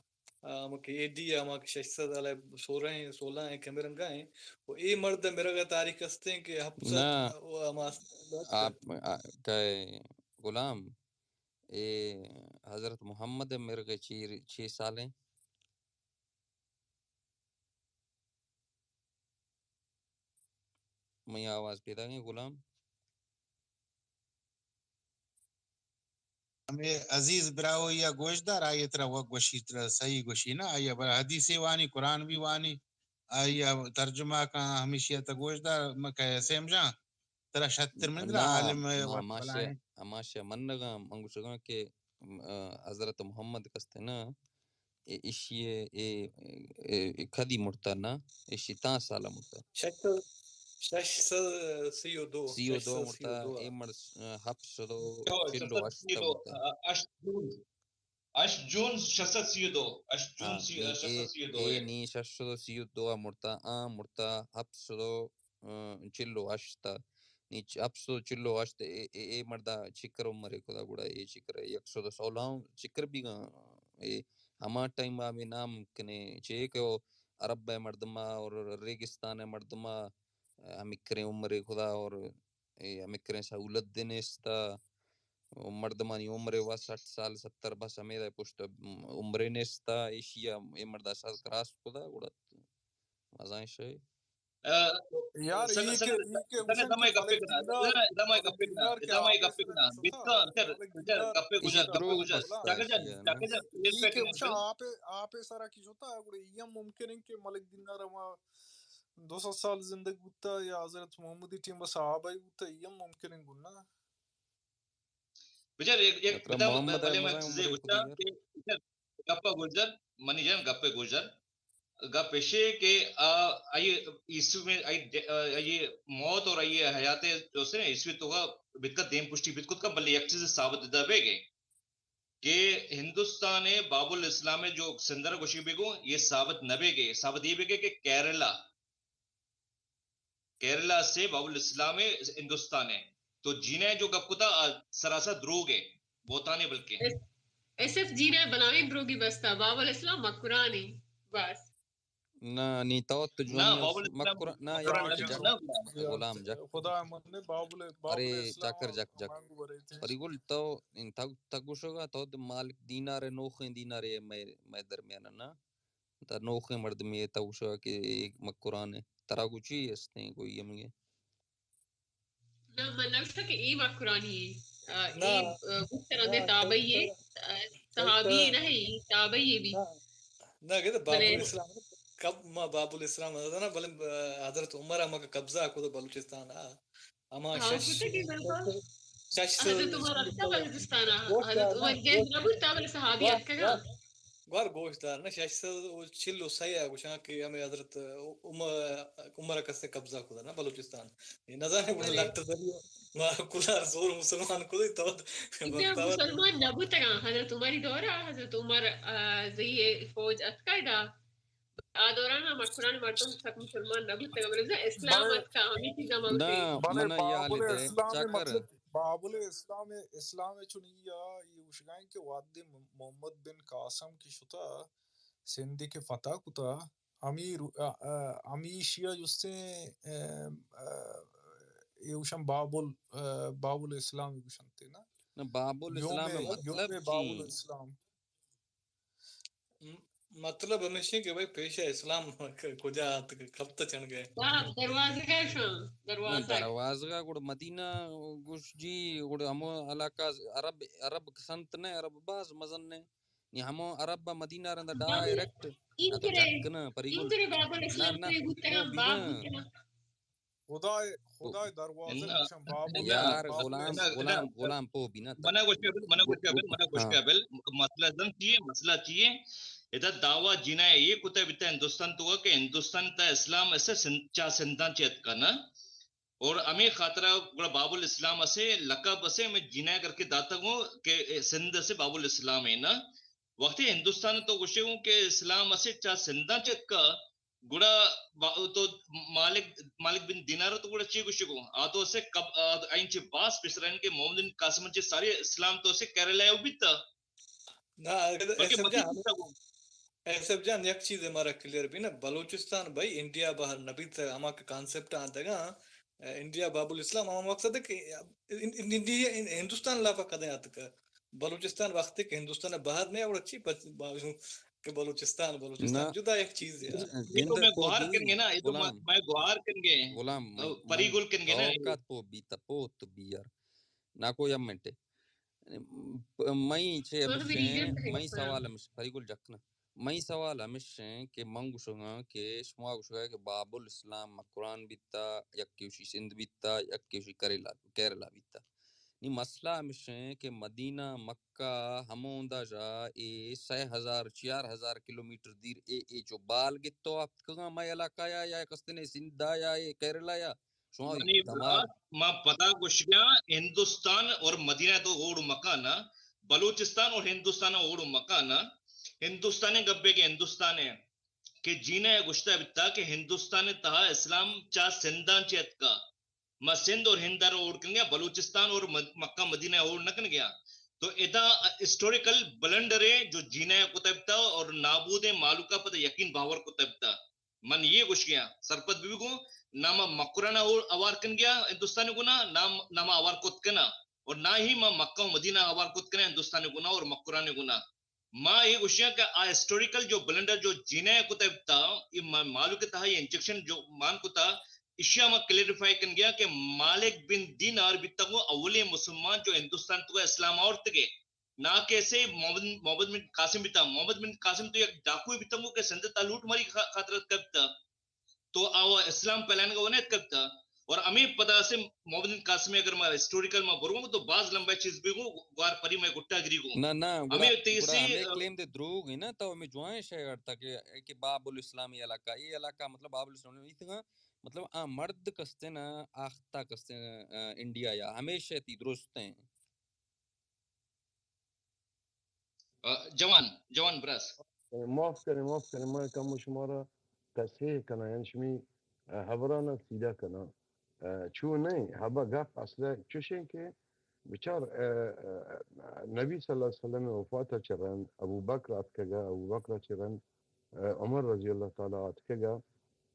ہما کی ایڈی ہما 600 علیہ 16 ہیں کیمرن کا ہیں وہ ای مرد میرا کا تاریخ ہستے ہیں کہ نہ حفصت ہما آپ کا غلام اے حضرت محمد میرے کے 6 سال ہیں میں آواز پیدا گئی غلام ہمیں عزیز براو یا گوشدار آئی طرح وہ گوشی طرح صحیح گوشی نا آئی بر حدیث وانی قرآن بھی وانی آئی ترجمہ کا ہمیشہ تا گوشدار مکہ سیم جان طرح 76 من نہ عالم نہ بلائیں ماشا منگا منگو شگا کہ حضرت محمد کستے نا اشیے کھدی مرتا نا اشی تا سالہ مرتا 602 سیو دو مرتا اے مر حبس دو چلو اشتا مرتا اش جون 632 اش جون ہاں نی 632 اے نی ششدو سیو دو مرتا مرتا حبس دو چلو اشتا نی حبس دو چلو اشتا اے مردا چکر عمر خدا گڑا اے چکر 116 چکر بھی گا اے ہما ٹائم میں نام کنے چے کہ عرب مردما اور ریگستان مردما ہمکرے عمر خدا اور ہمکرے سہولت دینستا مردمانی عمر وا 60 سال 70 بس ہمیں پشت عمر نستا ایشیا اے مردا سال کراس خدا گڑا مزاں شے یار یہ کہ اوشن کے ملک دینار کے آپ اس طرح کچھ ہوتا ملک دینار ایشی دروگ غلام بستا ایشیا نا یہ کہ اوشن آپ اس طرح کچھ ہوتا یہ ممکن ہے کہ ملک دینار ہما 200 سال زندگی ہوتا یا حضرت محمدی ٹیم صحابہ ہوتا یہ ممکن ہے گنا بچار ایک بتا محمد بلے میں مزاں چیزیں عمر بچا خودی کہ گپا گجر منی جان گپے گجر گا پیشے کہ آئیے عیسو میں آئیے موت اور آئیے حیات جو سے عیسوی تو کا بتکت دیم پشتی بتکت کا بلے یک چیز ثابت دا بے گے کہ ہندوستان باب الاسلام جو سندر گوشی بگو یہ ثابت نہ بے گے ثابت یہ بے گے کہ کیرلا سے باب الاسلام ہندوستان ہے تو جینے جو گپتا سراسا دروگ ہے بوتانے بلکہ ایس ایف جینے بناویں دروگی بستا باب الاسلام مقرانی بس نہ نی تو جو نہ باب الاسلام مکر نہ مقران یک نہ جک غلام جک خدا من نے باب ارے الاسلام چکر جک مانگو برے تھے اور یقول تو ان تگوشوگا تو مالک دینار نوخیں دینار میں درمیان نا تا نوخیں مرد میں تگوشوگا کہ ایک مکران ہے ترا کچھ ہی ہستے ہیں کوئی ہمیں نہ من نوشتا کہ ای مقرانی ای بکتر اندے تابعی صحابی نہیں تابعی بھی نہ کہتے باب الاسلام کب ما باب الاسلام هذا بل حضرت عمر ما قبضه کو بلوچستان اما هاو شش كنت كيف بالفعل شش حضرت عمر أكتر بلوچستان گوشت حضرت دار نا عمر جيت نبوت تابل صحابيات كذا غار گوشتار نا شش چلو سیا گوشان کہ ہمیں حضرت عمر کا سے قبضہ کو نا بلوچستان نظر بڑا بلے لگتا تھا ما کلار زور مسلمان کو تو إنت مسلمان نبوت حضرت عمر دورة حضرت عمر زي فوج أتكايدا دوران ما قرآن مرتم سب مسلمان نبوت بلے اسلام بڑے أتكا همی چیزا موتی دا بڑے منا باب یالده الاسلام چاکر مطلب باب الاسلام اسلام چنیا یہ وشگائن کے واد محمد بن قاسم کی شتا سندھی کے فتح کتا امیشیا جستے یہ وشم باب الاسلام وشنتے نا باب الاسلام یوم مطلب باب چی الاسلام مطلب ہمیشہ کہ بھائی پیش اسلام کجا کب تک چڑھ گئے دروازة كيشون نا دروازة دروازه گوڑ مدینہ گوش جی گوڑ ہمو علاقہ عرب سنت نے عرب باز مزن نے نی ہمو عرب مدینہ رندا ڈائریکٹ نا تو جک نا پریگل إنتري باب نا الإسلام نا تري بوت او باب بیگا بوت خدای دروازه گوشم باب یار باب غلام پو بینا تا منا گوش کے ابل مسئلہ دن چیئے مسئلہ چیئے ادھا دعویٰ جینا ہے یہ کتا بیتا ہندوستان تو کہ ہندوستان تا اسلام ایسے چاہ سندان چیت کرنا اور امی خاطرہ باب الاسلام اسے لقب اسے میں جینا کر کے داتا ہوں کہ سندھ سے باب الاسلام ہے نا وقتی ہندوستان تو گوشے ہوں کہ اسلام اسے چاہ سندان چیت کا گڑا تو مالک بن دینار تو گڑا چی گوشے کو آتو اسے کب آئین چی باس پسرین کے محمد بن قاسم چی سارے اسلام تو اسے کیرلائے ہو بیتا نا ایسے جان یک چیز ہمارا کلیئر بھی نا بلوچستان بھائی انڈیا باہر نبی تھا ہما کا کانسیپٹ آتا گا انڈیا باب الاسلام ہما مقصد ہے کہ ہندوستان لافا کدیں آتا کا بلوچستان وقت کہ ہندوستان باہر نہیں اور اچھی کہ بلوچستان جدا ایک چیز ہے یہ تو میں گوھار کریں گے نا یہ تو میں گوھار کریں گے غلام پری گل کریں گے نا توقات پو بیتا پوت بیار نا کوئی امنٹے مئی چھے ابشیں مئی سوال ہمش پری گل جکنا مئی سوال ہمشیں کہ منگو شگا کہ شما گوشگا کہ باب الاسلام قرآن بیتا یک کیوشی سندھ بیتا یک کیوشی کیرلا بیتا نی مسئلہ ہمشیں کہ مدینہ مکہ ہموندا جا اے 6,000 کلومیٹر دیر اے جو بال گتو آپ کگا مائی علاقہ یا کستنے سندھا یا کیرلا یا شما دماغ ما پتا گوشگا ہندوستان اور مدینہ تو اوڑ مکانا بلوچستان اور ہندوستان اوڑ مکانا ہندوستان گبے کے ہندوستان ہے کہ جینا گشتہ بتا کہ ہندوستان تہا اسلام چا سندان چیت کا ما سندھ اور ہندار اوڑ کن گیا بلوچستان اور مکہ مدینہ اوڑ نکن گیا تو ادا ہسٹوریکل بلنڈر ہے جو جینا کتبتا اور نابود معلوکہ پتہ یقین باور کتبتا من یہ گوش گیا سرپت بھی کو ناما مکرانا اوار کن گیا ہندوستان گنا ناما اوار کت کنا اور نہ ہی ما مکہ و مدینہ اوار کت کنا ہندوستان گنا اور مکران گنا ما یہ گوشیا کہ ہسٹوریکل جو بلنڈر جو جینا کتبتا یہ معلوم تھا یہ انجیکشن جو مان کو تھا اشیاء میں کلیریفائی کن گیا کہ مالک بن دینار بیتا کو اولی مسلمان جو ہندوستان تو اسلام اور تگے نہ کیسے محمد بن قاسم بیتا محمد بن قاسم تو یک ڈاکوی بیتا کو کہ سندھ تعلوٹ ماری خاطرت کرتا تو آو اسلام پہلان کا ونیت کرتا اور ہمیں پتا سے محمد بن قاسم اگر میں ہسٹوریکل میں بروں تو بعض لمبا چیز بھی کو گوار پری میں گٹا گری کو نا ہمیں تیسری ہمیں کلیم دے دروگ ہے نا تو ہمیں جوائیں شہر تھا کہ باب الاسلامی علاقہ یہ علاقہ مطلب باب الاسلامی تھا مطلب مرد کستے نا آختہ کستے نا انڈیا یا ہمیشہ تی درست ہیں جوان براس معاف کریں میں کم شمارا تصحیح کنا یعنی شمی حبرانا سیدھا کنا چو نہیں حبا گف اصلا چوشیں کہ بچار نبی صلی اللہ علیہ وسلم وفاتا چرن ابو بکر اتکگا ابو بکر چرن عمر رضی اللہ تعالیٰ اتکگا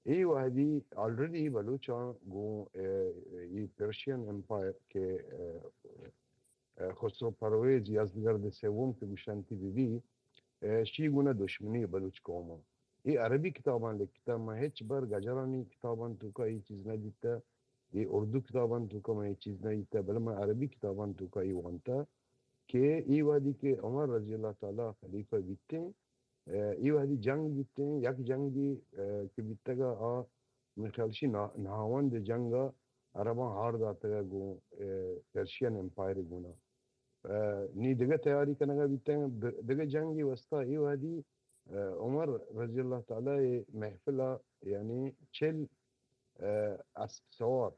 ای واحدی آلریڈی بلوچان گو ای پرشین امپائر کے خسرو پرویز یزدگرد سوم کے گوشنتی بی شی گونه دشمنی بلوچ قوما یہ عربی کتابان لکھتا میں ہیچ بار گجرانی کتابان تو کا یہ چیز نہ دیتا یہ اردو کتابان تو کا میں یہ چیز نہ دیتا بل میں عربی کتابان تو کا یہ وانتا کہ یہ وادی کے عمر رضی اللہ تعالی خلیفہ بیتے ايوه هذه جنگ بيتين ياك جنگي كبيتغا من خلشي نهاوند جنگا عربا هاردا تغا پرشین امپایر گونا نی دغه تیاری کنه بيتين دغه جنگي وسطا ايوه هذه عمر رضي الله تعالى محفلة يعني چل سوار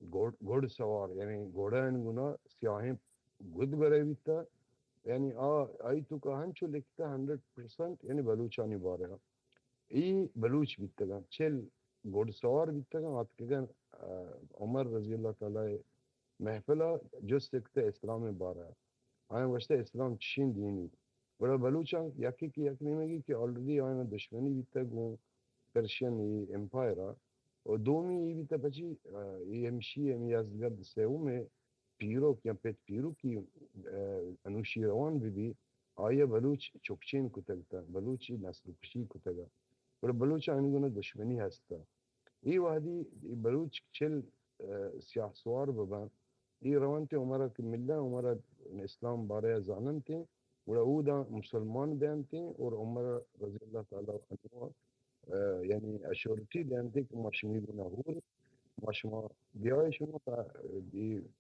گھوڑ سوار يعني گھوڑان گونا سیاہیں گد برے بیتا يعني اي تو كهان شو لكتا 100% يعني بلوچاني بارها اي بلوچ بيتگان چل گھوڑ سوار بيتگان اتكگان عمر رضي الله تعالى محفلة جس تكتا اسلام بارها آیا وشتا اسلام چین دینی بڑا بلوچان یکی کی یک نیمگی کہ آلردی آیا دشمنی بیتا گون پرشین امپائر اور دومی یہ بیتا پچی یہ ہمشی ہمی ازگرد سیوم پیرو کیا پیت پیرو کی انوشیروان بھی آیا بلوچ چکچین کتگتا بلوچی نسل کشی کتگا بڑا بلوچ آنی گونا دشمنی ہستا یہ وحدی بلوچ چل سیاح سوار ببان یہ روانتے عمرہ کی ملہ عمرہ اسلام بارے زانن تھے وعودا مسلمان بیان تھے اور عمر رضی اللہ تعالیٰ عنہ یعنی اشورتی بیان تھے کہ مشمی بنا ہور مشما بیائی شما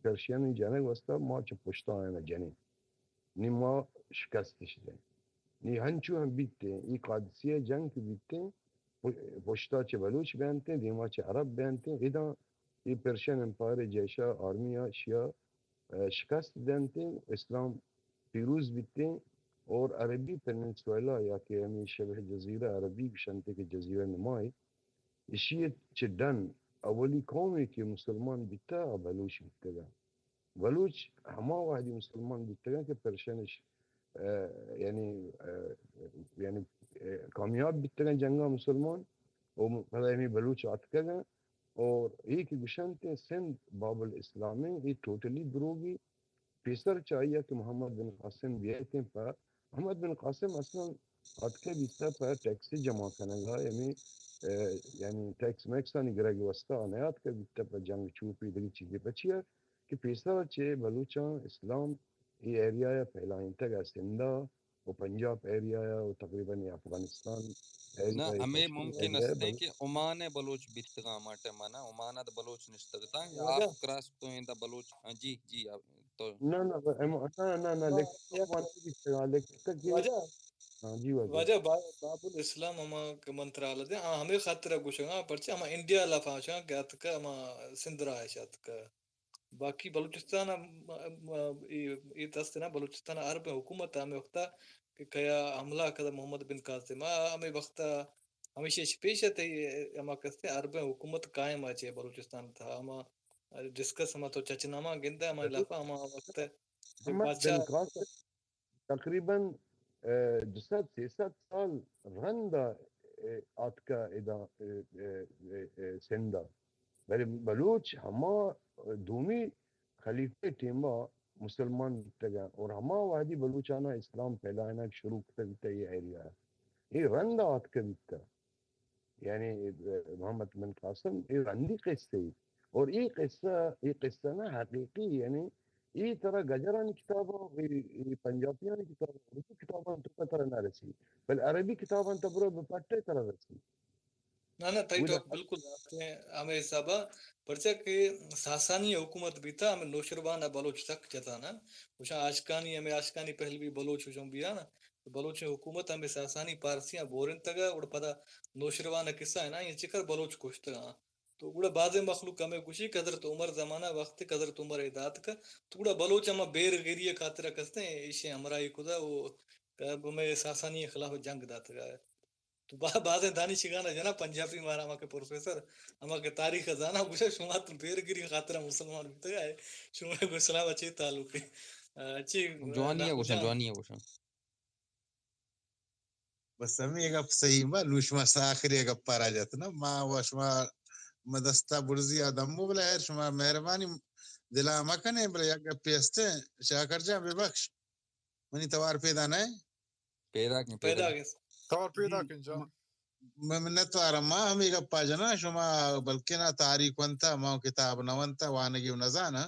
پرشیانی جانگ وستا ما چا پشتا آئینا جنی نی ما شکستش دیں نی ہنچو ہم بیتے ہیں یہ قادسیہ جنگ کی بیتے ہیں پشتا چا بلوچ بیان تھے دیما چا عرب بیان تھے ادا یہ پرشین امپائر جیشا آرمیا شیعہ شکست دینتے اسلام پیروز بیتے اور عربی پیننسویلا یا کہ ہمیں شبہ جزیرہ عربی بشنتے کے جزیرہ نمائی اشیت چڈن اولی قومی کے مسلمان بیتا بلوچ بیتا گا بلوچ ہما واحدی مسلمان بیتا گا کہ پرشینش یعنی کامیاب بیتا گا جنگا مسلمان اور ہمیں بلوچ آتکا گا اور ایک گشنتے سندھ باب الاسلامی یہ ٹوٹلی دروگی پیسر چاہیے کہ محمد بن قاسم بیائیتیں پر محمد بن قاسم اصلا آتکے بیتا پر ٹیکسی جمع کرنے گا یعنی ٹیکس میکسانی گرگ وسطا آنیات کا بیتا پر جنگ چوپی دلی چیزیں بچی ہے کہ پیسر چے بلوچان اسلام یہ ایریا ہے پہلائیں تک سندھا و پنجاب ایریا ہے و تقریباً افغانستان نہ ہمیں ممکن ہے کہ عمان بلوچ بیتگا ماٹے مانا عمان دا بلوچ نشتگتا یا آپ کراس تو ہیں دا بلوچ جی جی تو نا واجہ باب الاسلام ہما کے منترال دے ہمیں خاطرہ گوشنگا پرچہ ہما انڈیا لفاشاں کہ اتکا ہما سندھ رہا ہے اتکا باقی بلوچستان یہ تستنا بلوچستان عرب حکومت ہمیں وقتا کہ کیا حملہ کدا محمد بن قاسم ہمیں وقتا ہمیشہ پیش ہے ہما کستے عرب حکومت قائم آچے بلوچستان تھا ہما ڈسکس ہما تو چچنامہ گندہ ہما علاقہ ہما وقت بادشاہ تقریباً 200-300 سال رندا آتکا ادا سندہ بل بلوچ ہما دومی خلیفہ ٹیمہ مسلمان بیتگا اور ہما وادی بلوچانا اسلام پھیلانا شروع کرتا یہ ایریا ہے یہ رندا آتکا بیتا یعنی محمد بن قاسم یہ رندی قصہ اور یہ قصہ نا حقیقی یعنی یہ طرح گجران کتابوں پنجابیان کتابوں اردو کتابوں تو طرح نہ رسی بل عربی کتابوں تبرو بپٹے طرح رسی نا تائی تو بالکل ہمیں حسابہ پرچہ کہ ساسانی حکومت بھی تھا ہمیں نوشروان بلوچ تک جتا نا وشاں آشکانی ہمیں آشکانی پہل بھی بلوچ وشاں بھی نا بلوچ حکومت ہمیں ساسانی پارسیاں بورن تگا اور پتا نوشروان قصہ ہے نا یہ چکر بلوچ کوشتگا تو گوڑا بعض مخلوق ہمیں کچھ حضرت عمر زمانہ وقت حضرت عمر ادات کا تو گوڑا بلوچ ہمیں بیر گیریہ خاطرہ کستے ہیں ایشے ہمراہی خدا وہ ہمیں ساسانی خلاف جنگ دات گا تو بعض دانش گانا جنا پنجابی مارا ہما کے پروفیسر ہما کے تاریخ زانا گوشا شما تو بیر گیری خاطرہ مسلمان بیتا گا ہے شما کو اسلام اچھی تعلق ہے اچھی جوانیہ گوشا بس ہمیں ایک اپ صحیح ما نوشما ساخر ایک اپ پارا جاتا نا ما وشما مدستا برزی آدمو بلا ہے شما مہربانی دلا مکنے بلا یک اپی استے شاکر جان بے بخش منی توار پیدا نائے پیدا توار پیدا کن جان منتو آرما ہم ایک اپا جنا شما بلکہ تاریخ ونتا ما کتاب نوانتا وانگی ونزانا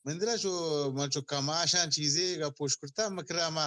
مندرا شو منچو کماشان چیزیں گا پوش کرتا مکرا ما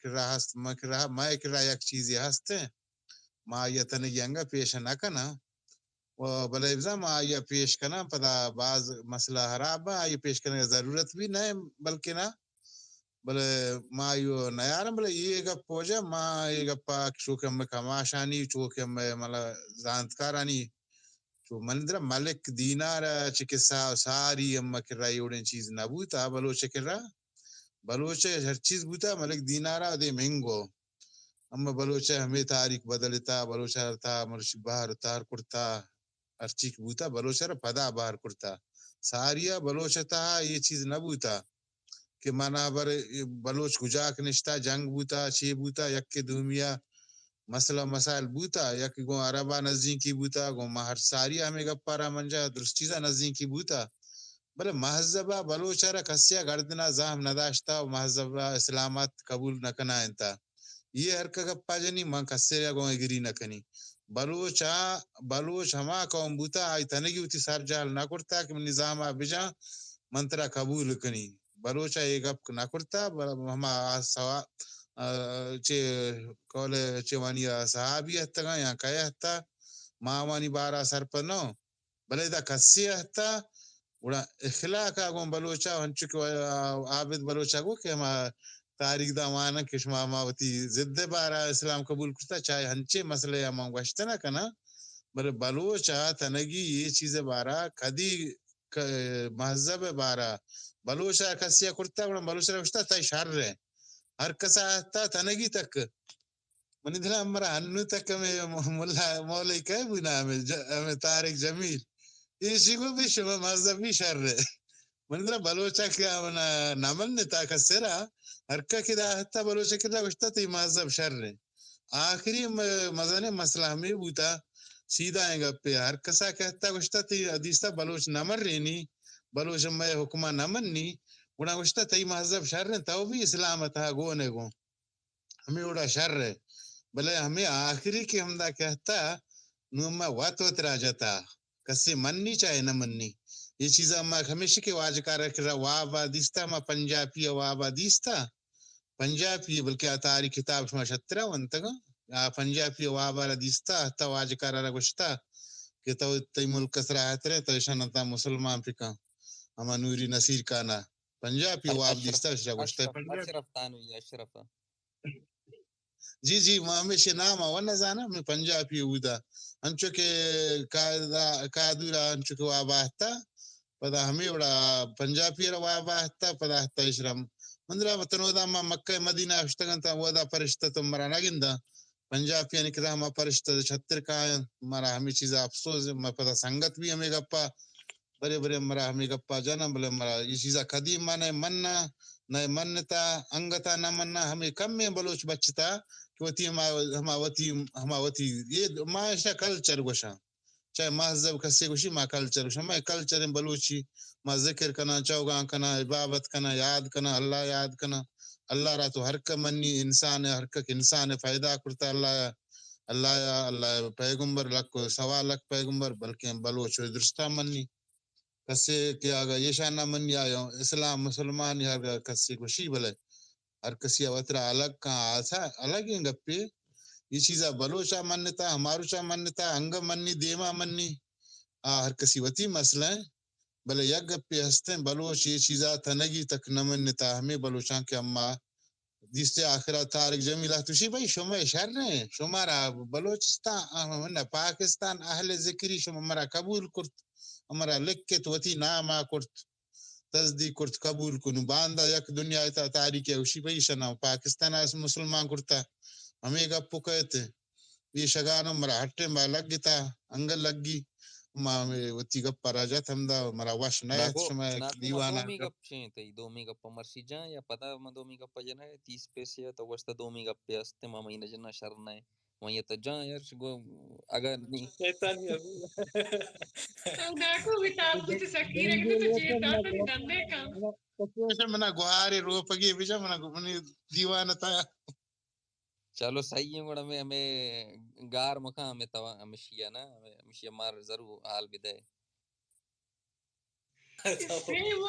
kira hast ma kira یک چیزی هسته ما یتن ینگا پیش نکنه و بله ابزا ما یا پیش کنه پدا بعض مسئله خراب ہے یہ پیش کرنے کی ضرورت بھی نہیں بلکہ نہ بلے ما یو نیارم بلے یہ گپ پوجا ما یہ گپا چوکم میں کماشانی چوکم میں ملا زانتکارانی چو مندر ملک دینار چکسا ساری اما کرائی اوڑین چیز نبوتا بلوچ کرا بلوچ ہر چیز بوتا ملک دینارا دے مہنگو اما بلوچ ہمیں تاریخ بدلتا بلوچ تھا مرش باہر تار کرتا ہر چیز بوتا بلوچ پدا باہر کرتا ساریا بلوچ تھا یہ چیز نبوتا کہ مانا بر بلوچ گجاک نشتا جنگ بوتا چی بوتا یک کے دومیا مسئلہ مسائل بوتا یک گو عربہ نزدیکی بوتا گو مہر ساری ہمیں گپارا منجا درست چیزا نزدیکی بوتا بلے مہذبہ بلوچارا کسیا گردنا زام نداشتا و مہذبہ اسلامات قبول نکنا انتا یہ ہر کا گپا جنی من کسیا گو اگری نکنی بلوچ ہما قوم بوتا آئی تنگی ہوتی سار جال نہ کرتا کہ نظام بجا منترا قبول کنی بلوچا یہ گپ نہ کرتا ہما سوا چے کولے چوانی صحابی ہتا یا کہے ہتا ماوانی بارا سرپنو بلے دا کسی ہتا وڑا اخلاقا گو بلوچا ہنچو عابد بلوچا گو کہ ہما تاریخ دا مانا کشما ماوتی زد بارا اسلام قبول کرتا چاہے ہنچے مسئلے یا مانگ وشتنا کنا بلے بلوچا تنگی یہ چیز بارا کدی مہذب بارا بلوچا کسیا کرتا وڑا بلوچا رکھتا تا شر رہے ہر کسا تا تنگی تک منی دھلا ہمارا ہنو تک ہمیں مولی کہے بنا ہمیں تارک جمیل یہ شکو بھی شما مذہبی شر رہے منی دھلا بلوچا کیا نمن نتا کسرا ہر کا دا حتی بلوچا کدا وشتا تی مذہب شر رہے آخری مزن مسئلہ ہمیں بوتا سیدھا آئیں گا پہ ہر کسا کہتا وشتا تی حدیثتا بلوچ نمر رہنی بلوچ میں حکمہ نمن نی وڑا وشتا تی مذہب شر رہے تو بھی اسلام تھا گونے گو ہمیں وڑا شر رہے بلے ہمیں آخری کی ہمدہ کہتا نوما وات وطرا جاتا کسی مننی چاہے نہ مننی یہ چیزا ہما ہمیشہ کے واجکا رکھ رہا وابا دیستا ہما پنجابی وابا دیستا پنجابی بلکہ اتاری کتاب شما شترہ وانتگا پنجابی وابا دیستا حتی واجکا رہا گوشتا کہ تو تی ملک سرا حترے تو شانتا مسلمان پکا ہما نوری نصیر کانا پنجابی واب دیستا شا گوشتا اشرف تانوی اشرف جی جی میں ہمیشہ نام آوانا زانا میں پنجابی ہودا انچو کے کادورا انچو کے واباہتا پدا ہمیں وڑا پنجابی را واباہتا پدا ہتا اشرم مندرہ وطنو دا ما مکہ مدینہ اشتگن تا ودا پرشتہ تو مرا نگندہ پنجابی یعنی کہ ہما پرشتہ چھتر کا مرا ہمیں چیزا افسوس میں پدا سنگت بھی ہمیں گپا بڑے بڑے مرا ہمیں گپا جانا بلے مرا یہ چیزا قدیم مانے مننا نہ منتا انگتا نہ مننا ہمیں کم میں بلوچ بچتا کہ ہماوتی یہ معاشرہ کلچر گوشا چاہے مہذب کسی گوشی ما کلچر گوشا ما کلچر بلوچی ما ذکر کنا چوگان کنا عبادت کنا یاد کنا اللہ یاد کنا اللہ را تو ہر کا منی انسان ہے ہر کا انسان فائدہ کرتا اللہ پیغمبر لک سوا لک پیغمبر بلکہ بلوچ درستہ منی کسی کیا آگا یہ شانہ منی آیا اسلام مسلمان یا کسی گوشی بلے ہر کسی وطرہ الگ کہاں آسا الگ ہیں گپی یہ چیزا بلوچا منتا ہماروچا منتا انگ منی دیما منی ہر کسی وطی مسئلہ ہے بلے یک گپی ہستے ہیں بلوچ یہ چیزا تنگی تک نمنتا ہمیں بلوچان کے اما دیستے آخرہ تارک جمیلہ توشی بھائی شما شر رہے شمارا بلوچستان پاکستان اہل ذکری شما مرا قبول کرت ہمارا لکھ کے تو وطی ناما کرت تصدیق کرت قبول کنو باندھا یک دنیا ایتا تاریخ ہے اسی بھئی شنا پاکستان اس مسلمان کرتا ہمیں گا پکیتے یہ شگانو مرا ہٹے ما لگ گتا انگل لگ گی ما ہمیں وطی گپ پر آجات ہمدا مرا واش نیت شما دیوانا دومی گپ چھیں تی دومی گپ مرسی جان یا پتا ما دومی گپ جنا ہے 30 پیسے تو وستا دومی گپ ہستے ما مہینہ جنا شرنا ہے وہیں تو جان یار گو اگر نہیں شیطانی ابو ناکو بتا کچھ سکیر ہے تو چیتا تو دندے کام تو منا گواری روپگی بجا منا منی دیوانا تا چلو صحیح ہے گوڑا ہمیں گار مکھا ہمیں توا ہمشیا نا ہمشیا مار ضرور حال بدے Espremo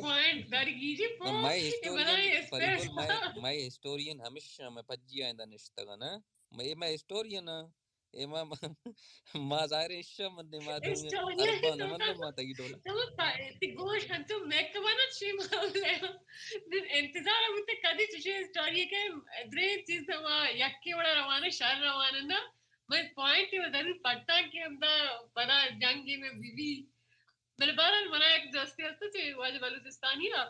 point dargiji po my e historian balai parigul espresso my historian hamisha me pajji ainda nishtagana my historian ema ma zaire isha mande ma dum historia arba toka namanda ma tagi dola to ti gosh hantu mekbana shimale din intizar abute kadi tushi historia ke dre cheez hua yakki wala rawana shar rawana na my point ye badal patta ke amda bada jangi mein bibi بالبارن وانا یک دوستی هست توی واج بلوچستانی ها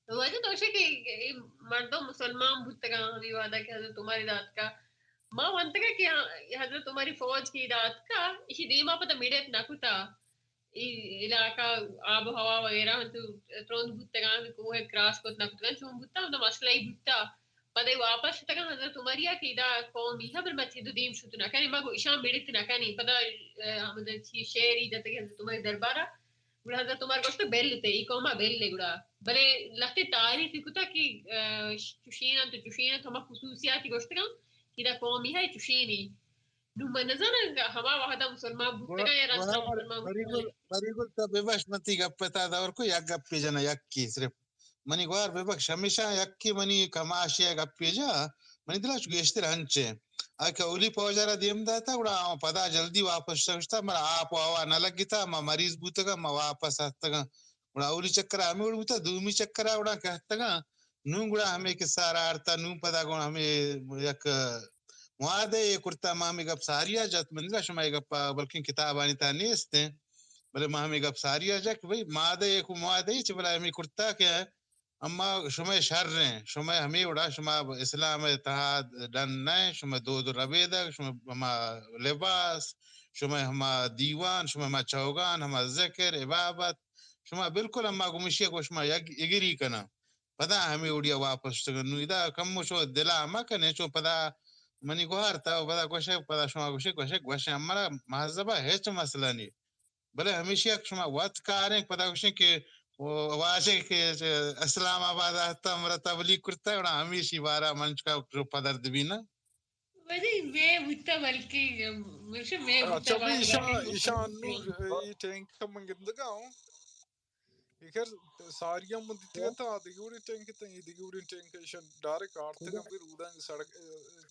واجه دوشه که مردم مسلمان بودتگان وعده که حضرت عمر داد کا ما وانتگا کہ حضرت عمر فوج کی داد کا اسی دیما پتہ میڈیت نکوتا علاقہ آب و ہوا وغیرہ تو ترون بودتگان کوه کراس کو نکوتگان چون بودتا اون مسئلہ ہی بودتا پدې واپس تګه حضرت عمریا کې دا قومي خبر مته د دیم شو نه کني ما کو ایشان بیرت نه کني پدا هم د چی شعری د ته حضرت عمر دربارہ گڑا حضرت عمر گوشت بیل تے ای کوما بیل لے گڑا بلے لختی تعریف کتا کی چوشینا تو ما خصوصیاتی گوشت کم کی دا قومی ہے چوشینی نو منظر ہما واحدہ مسلمان بودتا یا راستا مسلمان Barigul ta bebash mati gappeta da orko yak gappe jana yakki sirf mani gwar bebak shamisha yakki mani kamashi gappe ja mani dilash geshtir hanche aka uli pojara dim data uda pada jaldi wapas shta mara aap awa na lagita ma mariz butaga ma wapas attaga uda uli chakkara ame uda buta dumi chakkara uda kahtaga nu guda hame ke sara arta nu pada gon hame yak معاهده kurta mami gap sariya jat mandila shuma gap balkin kitabani ta neste bale mami gap sariya jak bhai معاهده ko معاهده che bala mi kurta ke amma shuma sharre shuma hami uda shuma islam ittihad dan nay shuma do rabeda shuma ma libas shuma hama diwan shuma ma chaugan hama zikr ibadat shuma bilkul amma gumishi ko shuma yagiri kana pada hami udiya wapas nu ida kam sho dila ma kane cho pada mani ko harta pada koshe pada shuma koshe amara mahzaba hech masla ni bale hamisha shuma wat kare pada koshe ke واجه ke Islamabad hasta mara tabligh kurta ona hamishi bara manch ka padar dibina ولی میں بودتا بلکہ مجھے میں بودتا Tabii بات işan nur tank mangindaga iker sariya munditiga ta diguri tank ta diguri tank işan direct artaga bir udan sadak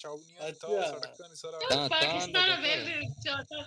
çavniya ta sadaktan sara Pakistan بیل چاہتا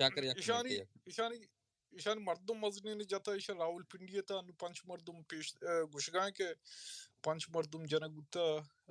chakar yak işani mate işani işani mardum maznini jata işa Raul Pindiye ta nu panch mardum peş guşgan ke panch mardum jana gutta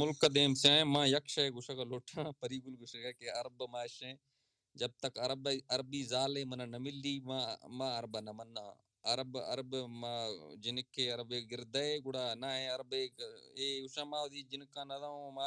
mulka dem se ma yakshay gushaga lotha parigul gushaga ke arab maashe jab tak arbi zale mana namilli ma arba namanna arab ma jinike arab girday guda na hai arab e usama di jinka na ma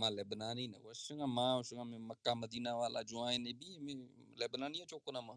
ma lebanani na wasanga ma usanga me makka madina wala join ne bi me lebanani chokuna ma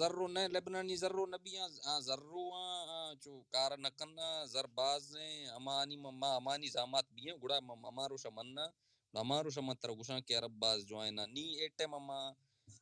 zarru na lebanani zarru nabi zarru cho kar nakana zarbaz amani ma amani zamat bi guda amaru shamanna amaru shamatra gushan ke arab baz join na ni ete mama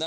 na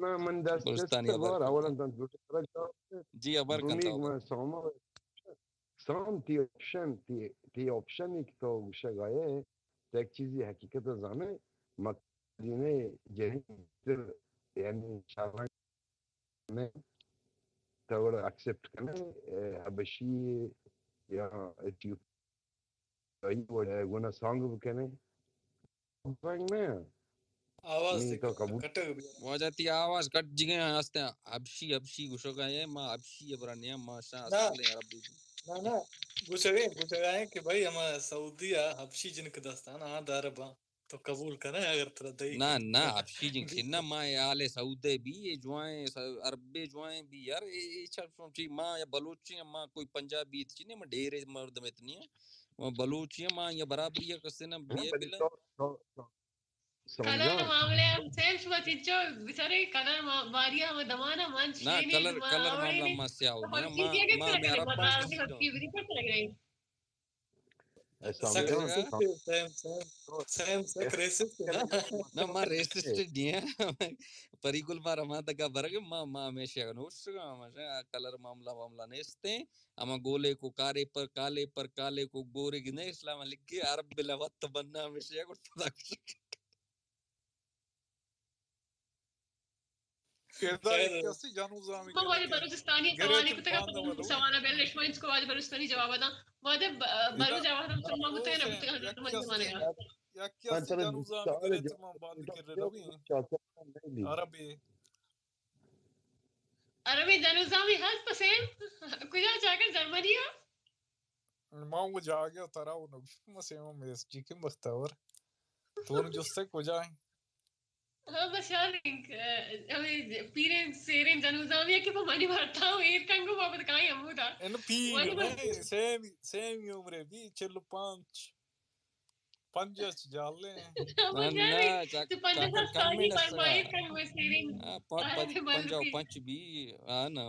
ما من دست Burstani abar استغفار kanta اولا تنزل ترجع ji abar kanta بوميك abar ما سوما سام تی option ایک تو گوشه یک چیزی حقیقت زانه مدینه جهید یعنی شاوان تاور اکسپت کنه حبشی یا اتیوپی گونا سانگ بکنے بنگ میں آواز نہیں تو دیکھو کبوتر کٹک بھی وجاتی آواز کٹ جگہ ہستے ابشی گوشو گئے ما ابشی برانیا ما شاء نہ اصل عربی نہ گوچھگائیں کہ بھائی ہمارا سعودیہ حبشی جن کے دستان داربا تو قبول کریں اگر ترا دئی نہ کن نہ ابشی جنگ سننا ما آل سعودے بھی یہ جوائیں عربے جوائیں بھی یار یہ چھ ما یا بلوچی ما کوئی پنجابی چھ نہیں ما ڈھیر مرد میں اتنی ہے بلوچی ما یا برابری کسے نہ بیا بلا کلر معاملے سیم شو چچو بچارے کلر واریا و دمانا من نہ شینے ما کلر اوڑے معاملہ نے ما سیاو تو نیا ہم چیز یہ ما کس میں طرح عرب بتا بانش کے کسی کی بھی پتہ لگ رہی سیم ریسسٹ ہے نا نہ ما ریسسٹ نہیں ہے پریکل مارا ما تک برگ ما ہمیشہ نوش ما کلر معاملہ نیستے اما گولے کو کارے پر کالے کو گورے گنے اسلام لکھ کے عرب بلا وقت بننا ہمیشہ کو پتہ کردہ خیر ایک کسی جانو زامی وہ واجہ گرے بلوچستانی گرے سوانی تم کتا باندھا کا ولو سوانا بیل لشمائنس کو واجہ بلوچستانی جواب دا واجہ ادا بلو جواب ہم سلمان او بتا ہے نا سیم بتا ہے یک من زمانے گا کسی جانو زامی گرے تم باندھ کر ربی عربی عربی جنوزامی ہست پسیم کجا چاہ کر جرمنی ہو ما وہ جا گیا ترا وہ نبش مسیما میس جی کے مختور تو نے جس سے کو جائیں ہاں بس یار ہمیں پیرین سیرین جنوزامی ہے کہ وہ منی بھرتا ہوں ایر کنگو بابت کہیں ہمو دا ان پیر نہیں سیم عمرے بھی چلو پنجس جالے نہ چاکر کم میں سانی نسگا فرمائے کنگو سیرین عربی پنجاو بلوکی پنچ بھی نا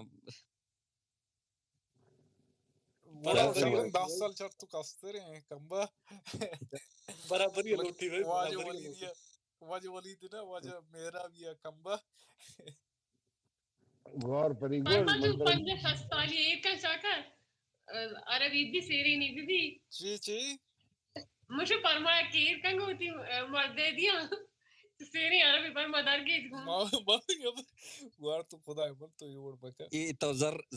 وہ سیرین 10 سال چر تو کستر ہیں کمبا برابری لوٹی ہوئی واجہ برابری ولید لوٹی واجہ ولید نا واجہ میرا بھی ہے کمبا غور پری گول فرما جو منتر پنجہ خستانی ایر کن چاکر عربی بھی سیرین بھی چی مجھے فرمایا کہ ایر کنگو ہوتی مرد دے دیا سیرین عربی پر مدار کی وار تو خدا ہے بل تو یہ وڑ بکا یہ تو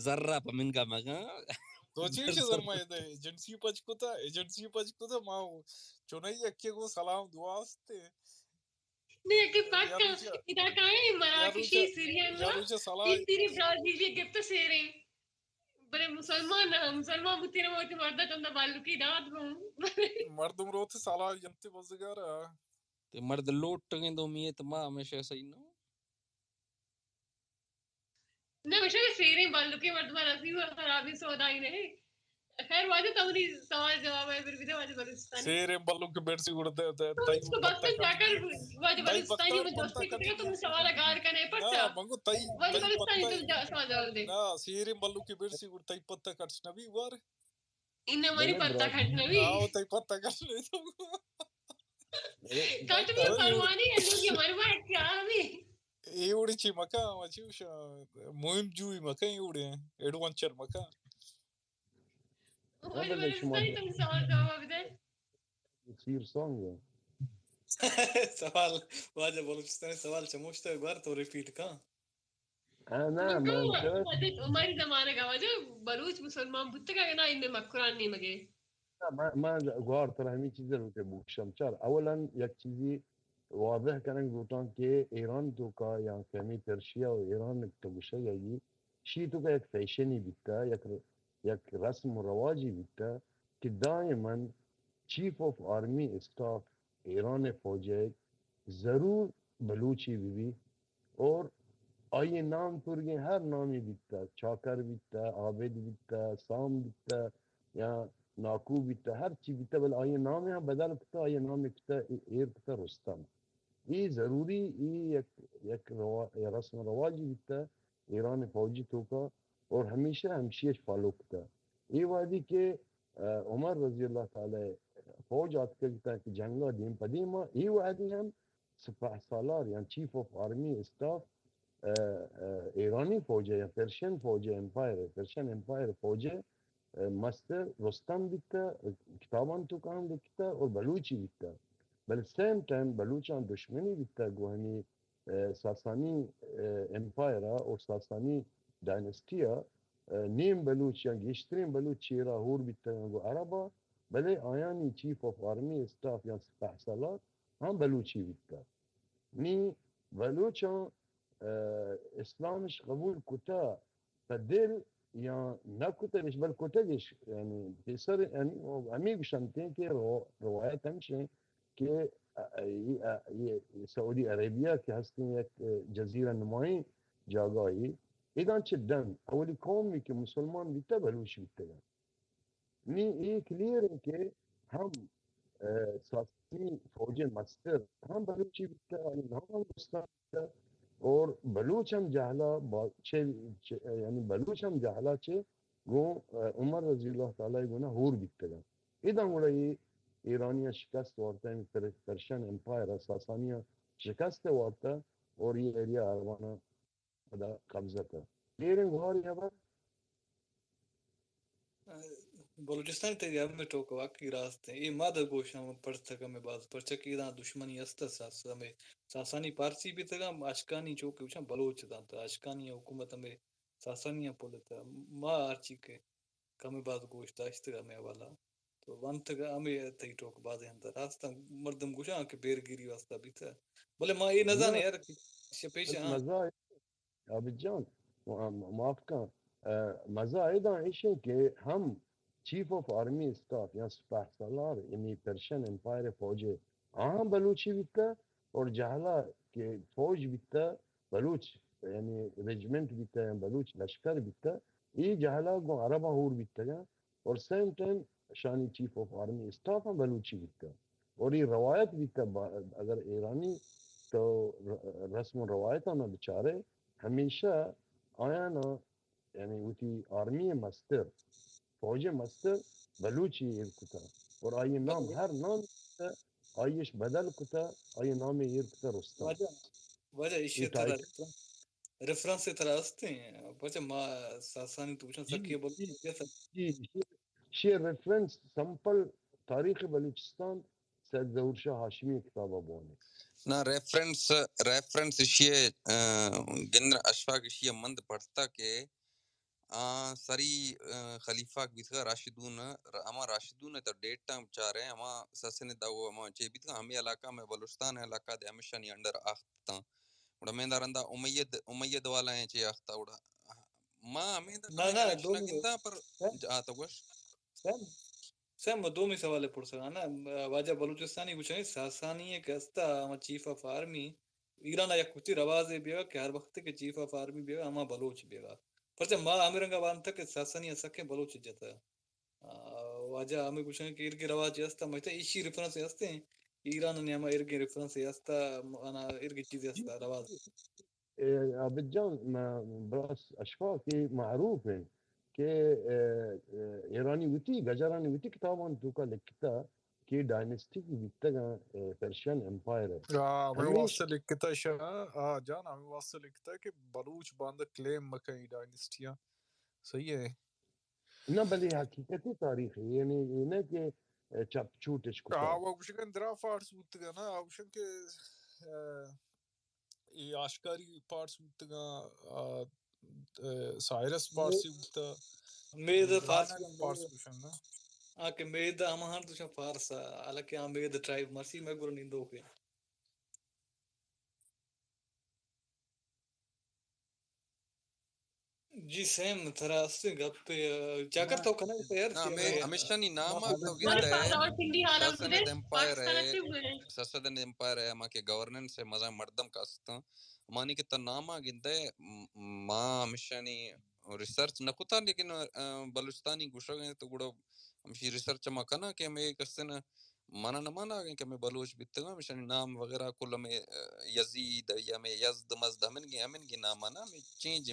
ذرہ پا من کا مگا تو چیش زرما یہ دے ایجنسی پچ کو تھا ماں چونائی اکے کو سلام دعاستے نہیں کہ پکا ادھا کہیں مراکشی سیرین یاروچہ صلاح یہ تیری برازیلی گفت سیرین بڑے مسلمان بتیرے موتی مردہ تندہ بالو کی داد گوں مردم روتے صلاح ینتے بزگارا تو مرد لوٹ ٹگیں دو میت ما ہمیشہ صحیح نو نہ مجھے سیرین بالو کی مرد مرازی ہوا خرابی سودائی نہیں خیر واجہ تمہری سوال جواب ہے پھر بھی دے واجہ بلوچستانی سیرین بلو کے بیٹ سی گڑتے تو تائی اس وہ کو پتہ بستن جا کٹ کر گئی واجہ تائی بلوچستانی میں پتہ دوستی کٹ کرے گئی تم سوال گار کرنے نا پڑتا منگو واجہ تائی بلوچستانی پتہ تم سوال جواب دے نا سیرین بلو کے بیٹ سی گڑ تائی پتہ کٹس نبی وار انہیں ہماری پتہ کھٹنا بھی آو تائی پتہ کٹ لے تو کٹ بھی پروانی ہے لوگ یہ مروا ہے کیا بھی ایوڑی چی مکا وچوشا مهم جوی مکا ایوڑی ایڈوانچر مکا واجہ بلوچستانی تم سوال جواب دے سیر سونگ سوال واجہ بلوچستانی سوال چموشتا ہے بار تو ریپیٹ کا انا منتر ہماری زمانے کا واجہ بلوچ مسلمان بودتا کا نا انہیں مقرآن نہیں مگے ما غور ترى همي چیزا رو که بوكشم چار اولا یک چیزی واضح کنن گوتان که ایران تو کا یا کمی پرشیا و ایران تو گوشه یکی شی تو کا یک فیشنی بیتا یک رسم و رواجی بیتا که دائما chief of army staff Iran فوجی ضرور بلوچی بھی اور آئیے نام پرگیں ہر نامی بیتا چاکر بیتا عابد بیتا سام بیتا یا ناکو بیتا ہر چی بیتا بل آئیے نام یہاں بدل کتا آئیے نام کتا ایر کتا رستم یہ ضروری یک رسم رواجی بیتا ایران فوجی تو کا اور ہمیشہ ہمشیش فالو کتا یہ وادی کہ عمر رضی اللہ تعالی فوج آت کرتا کہ جنگا دیم پدیما یہ وادی ہم سپاہ سالار یعنی چیف آف آرمی اسٹاف ایرانی فوجه یا پرشین فوجه امپایر پرشین امپایر فوجه مستر رستم بیتا کتابان تو کام بیتا اور بلوچی بیتا بل سیم ٹائم بلوچان دشمنی بیتا گوهنی ساسانی امپایر اور ساسانی دائنستیا نیم بلوچ یا گیشترین بلوچ چیرا هور بیتا گو عربا بله آیانی چیف آف آرمی استاف یا سپاه سالار هم بلوچی بیتا نی بلوچا اسلامش قبول کتا فدل یا نکتش بل کتش يعني بيصير يعني عميق شنتين كي روايات همشي كي سعودي عربية كي هستين يك جزيرة نمائي جاگاهی ایدان چه دن اولی قومی که مسلمان بیتا بلوش بیتا نی یہ کلیئر ہے کہ ہم سیاسی فوج مستر ہم بلوچی بیتا ہم ہندوستان بیتا اور بلوچ ہم جہلا یعنی بلوچ ہم جہلا چھے گو عمر رضی اللہ تعالی گونا ہور بیتا گا ایدان گوڑا یہ ایرانیہ شکست وارتا ہے پرشین امپائر ساسانیہ شکست وارتا اور یہ ایریا آروانا خدا قبضہ تھا لیرن گوھار یہ بار بلوچستان تے یاد میں ٹوک واقعی راست ہے یہ مادہ گوشاں پڑھتا کہ میں باز پرچہ کی دا دشمنی است ساسا میں ساسانی پارسی بھی تگا اشکانی چوک وچا بلوچ دا تا اشکانی حکومت میں ساسانی پولتا ما ارچی کے کم باز گوشت داشت میں والا تو وانت کا ہمیں تے ٹوک باز ہے راستہ مردم گوشاں کہ بیرگیری واسطہ بھی تھا بلے ما یہ نہ جانے یار پیش ہاں مزہ عابد جان معاف کا مزہ ایدا ایش ہے کہ ہم چیف آف آرمی اسٹاف یا سپاہ سالار یعنی پرشین امپائر فوج ہاں بلوچی بیتا اور جہلا کہ فوج بیتا بلوچ یعنی ریجمنٹ بیتا بلوچ لشکر بیتا یہ جہلا کو عربہ ہور بیتا گا اور سیم ٹائم شانی چیف آف آرمی اسٹاف ہم بلوچی بیتا اور یہ روایت بیتا اگر ایرانی تو رسم و روایت نا بیچارے ہمیشہ آیا نا یعنی وتی آرمی مستر فوج مستر بلوچی ایر کتا اور آئی نام ہر نام آئیش بدل کتا آئی نام ایر کتا رستم وجہ اسی طرح ریفرنس طرح ہستے ہیں وجہ ما ساسانی تو وچن سکیہ بول شیر ریفرنس سمپل تاریخ بلوچستان سید ظہور شاہ ہاشمی کتابہ بونے نہ ریفرنس اشیاء گندر اشفاق اشیاء مند پڑھتا کہ سری خلیفہ بیتھا راشدون اما راشدون تا ڈیٹ ٹائم چاہ رہے ہیں اما سسن داو اما چے بیتھا ہمیں علاقہ میں بلوچستان علاقہ دے ہمیشہ نی انڈر آختا وڑا میں دارندا امید والا ہیں چے آختا وڑا ما ہمیں دا ہمیں کنیکشن گندا پر آتا گوش سیم دو میں سوالے پڑھ سکا نا واجہ بلوچستانی کچھ نہیں ساسانی ایک ہستا اما چیف آف آرمی ایران یا کچھ روازے بیگا کہ ہر وقت کے چیف آف آرمی بیگا اما بلوچ بیگا پرچہ ما امیرنگا وانتا کہ ساسانی سکے بلوچ جاتا واجہ ہمیں کچھ نہیں کہ ارگی رواج ہستا مجھتا اسی ریفرنس ہستے ہیں ایران نے ہمیں ارگی ریفرنس ہستا انا ارگی چیز ہستا رواز عابد جان براس اشفاق معروف ہیں کہ ایرانی ویتی گجرانی ویتی کتابان تو کا لکھتا کہ ڈائنسٹی کی بیتگا پرشین امپائر ہے ہمیں واسطہ لکھتا شاہ جان ہمیں واسطہ لکھتا کہ بلوچ باندھ کلیم مکئی ڈائنسٹیاں صحیح ہے نہ بلی حقیقتی تاریخ ہے یعنی یہ نہ کہ چپ چوٹش کتا وہ بشکن درا فارس بودتگا نا آوشن کہ یہ آشکاری پارٹس بودتگا سائرس پارسی بودتا مید فارسی پارس بشن نا آکے مید ہمان تو فارسا حالانکہ ہم مید ٹرائب مرسی میں گرو نیندو کے جی سیم طرح سے گپ کیا کرتا ہو کنا یار ہمیشہ نہیں نام تو گندا ہے ساسنید امپائر ہے ساسنید امپائر ہے اما کے گورننس ہے مزا مردم کا استا مانی کے تو ناما گندا ہے ماں ہمیشہ نہیں ریسرچ نہ کتا لیکن بلوچستانی گوشا گئے تو گڑا ہمشی ریسرچ ما کنا کہ میں کسن مانا نہ مانا گئے کہ میں بلوچ بیتگا ہمیشہ نام وغیرہ کل میں یزید یا میں یزد مزد ہمن کی نام نا میں چینج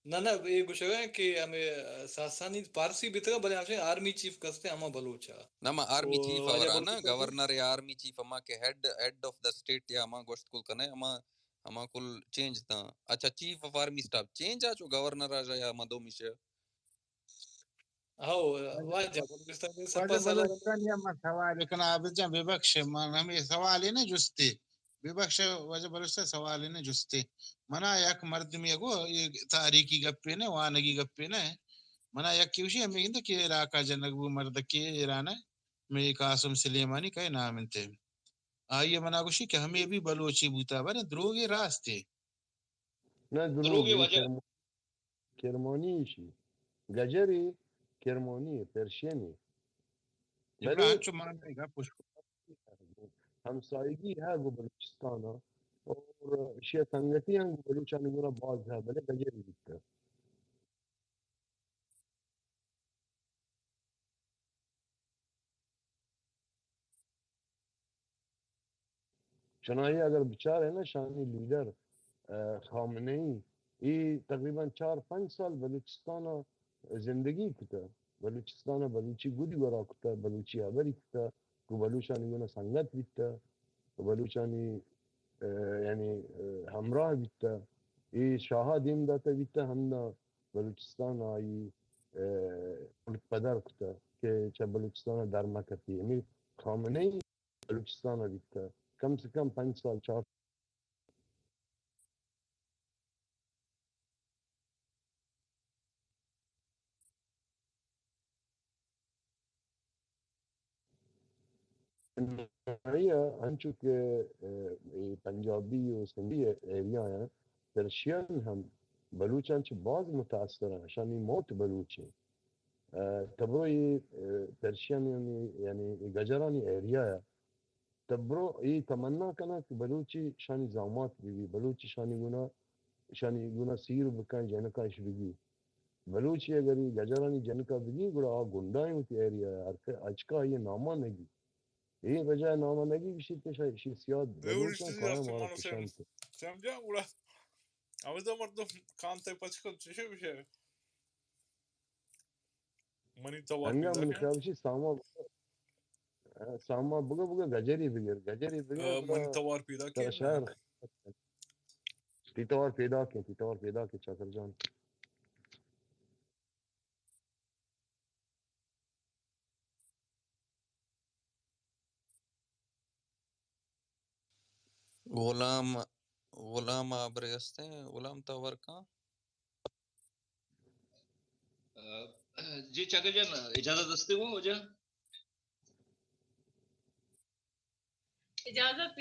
نہ یہ کچھ ہے کہ ہمیں ساسانی پارسی بیتگا بلے آپ سے آرمی چیف کستے اما بلوچا نما آرمی چیف آورانا گورنر یا آرمی چیف اما کے ہیڈ آف دا سٹیٹ یا اما گوشت کل کنے اما کل چینج تھا اچھا chief of army staff change آچو گورنر آجا یا اما دو میشہ ہاو واجہ بلوچستان سپا بلوچستان یا ما سوال لیکن عابد جان بے بخش ہمیں سوال ہی نا جستے بے بخش وجہ بلوچستان سوال ہی نا جستے منا یک مرد میں گو تاریخی گپے نا وانگی گپے نا منا یکیوشی ہمیں گندہ کہ علاقہ جنگبو مردکی ایرانا میں قاسم سلیمانی کا نام انتے آئیے منا گوشی کہ ہمیں بھی بلوچی بوتا بنا دروگی راستے نه دروغی دروغی وجه کرمانی شی گجری کرمانی پرشینی ابن بلے آنچو مانے گا پشکو ہمسائیگی ہے وہ بلوچستان اور شیعہ سنگتی ہیں وہ بلوچانی گونا باز ہے بلے گجری بیتا چنانچہ اگر بچار ہے نا شانی لیڈر خامنئی یہ تقریباً 4-5 سال بلوچستان زندگی کتا بلوچستان بلوچی گودی گورا کتا بلوچی آبری کتا کو بلوچانی گونا سنگت بیتا بلوچانی یعنی ہمراہ بیتا یہ شاہا دیم داتا بیتا ہمنا بلوچستان آئی ملک پدر کتا کہ چا بلوچستان در مکتی ہمیں خامنئی بلوچستان بیتا کم سے کم 5 سال 4 ہنچو کہ پنجابی و سندھی ایریا ہیں پرشین ہم بلوچان چھ بعض متاثر ہیں شانی موت بلوچ ہیں تبرو یہ پرشین یعنی گجرانی ایریا ہے تبرو یہ تمنا کنا کہ بلوچی شانی زامات بھی بلوچی شانی گنا سیر بکن جنکا اش بھی بلوچی اگر یہ گجرانی جنکا بھی گڑا گنڈائیں ہوتی ایریا ہے اچکا یہ نامہ نگی یہ بجائے نامہ نگی کشی تشای سیاد بلوچان قائم آرہ کشان تھے سمجھا بڑا اوزا مردم کانتے پچکل چشے بشے منی توار ہنگا پیدا من کیا خیالشی ساما بگا گجری بگر بڑا منی توار پیدا سر کیا شہر تیتوار پیدا کے چاکر جان غلام آبرے ہستے ہیں غلام تاور کہاں جی چاکر جان اجازت دستے ہو وجہ اجازت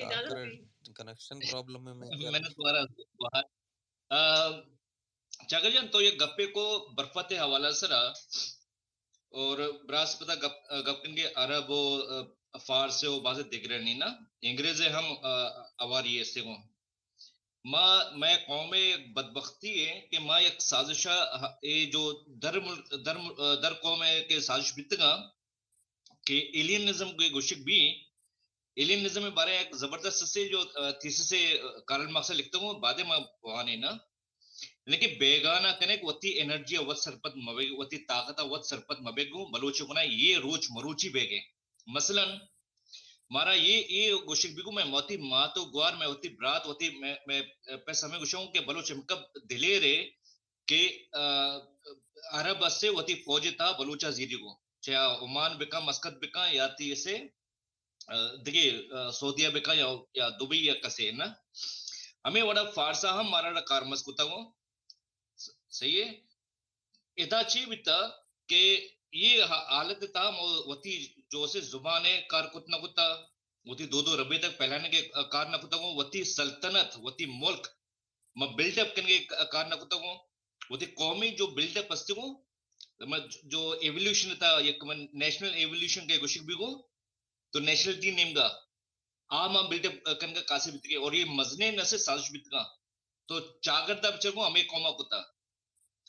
کنیکشن پرابلم ہے میں کیا میں نے تمہارا چاکر جان تو یہ گپے کو برفت حوالہ سرا اور براس پتہ گپن کے عرب و فارس و بازے دیکھ رہے نہیں نا انگریز ہم آواری ایسے کو میں قوم بدبختی ہے کہ ماں ایک سازشہ یہ جو در قوم کے سازش بیتگا کہ ایلینزم کے گوشک بھی ایلینزم میں بارے ایک زبردست سے جو تھیسس سے کارل مارکس لکھتا ہوں بعد میں وہانے نا لیکن بیگانہ کنیک وتی انرجی وت سرپت مبیگ وتی طاقت وت سرپت مبیگو بلوچ کو نا یہ روچ مروچی بیگے مثلا مارا یہ گوشک بیگو میں موتی ماں تو گوار میں ہوتی برات ہوتی میں پیسہ میں گوشوں کہ بلوچ کب دلیرے کہ عرب سے وتی فوج تھا بلوچا زیدی کو چاہے عمان بکا مسقط بکا یا تی سے دیکھیے سعودیہ بکا یا دبئی یا کسے نا ہمیں وڑا فارسا ہم مارا کارمس کو تاگو صحیح ہے ادا چی بیتا کہ یہ حالت تھا وتی جو سے زبان کار کتنا کتا وتی دو ربے تک پہلانے کے کار نہ کتا کو وتی سلطنت وتی ملک میں بلڈ اپ کرنے کے کار نہ کتا کو وتی قومی جو بلڈ اپ استے کو جو ایولیوشن تھا یک نیشنل ایولیوشن کے گوشک بھی کو تو نیشنلٹی نیم گا عام بلڈ اپ کرنے کا کاسے بیت گئے اور یہ مزنے نہ سے سازش بیت گا تو چاگردہ بچر کو ہمیں قوما کتا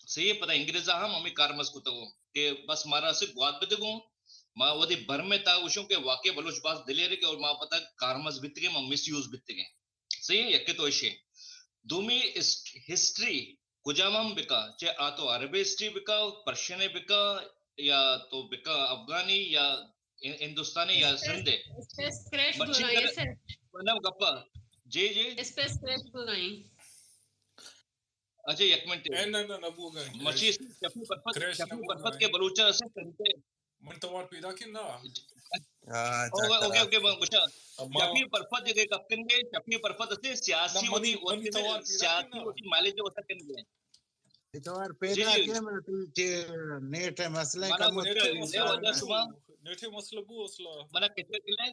صحیح پتہ انگریزا ہم ہمیں کارمس کو تگو کہ بس مارا سے گواد بے دگو ماں ودی بھر میں تا وشوں کے واقع بلوچ باس دلے رہے اور ماں پتہ کارمس بیت گئے ماں مس یوز بیت گئے صحیح ہے یکی تو اشے دومی ہسٹری کجام ہم بکا چاہے آتو عربی ہسٹری بکا پرشین بکا یا تو بکا افغانی یا ہندوستانی یا سندھے مچھی کر گپا جی اچھا یک منٹ مچھی چپی برفت کے بلوچا سے کرتے منتوار پیدا کی نا اوکے بچا چپی برفت جگہ کپتن کے چپی برفت سے سیاسی ہوتی سیاسی ہوتی مالے جو ہوتا کرنے اتوار پیدا کیا میں نیٹ مسئلہ mana کم ne wajah cuma نيتي مسألة بو أصلا mana kecil kecil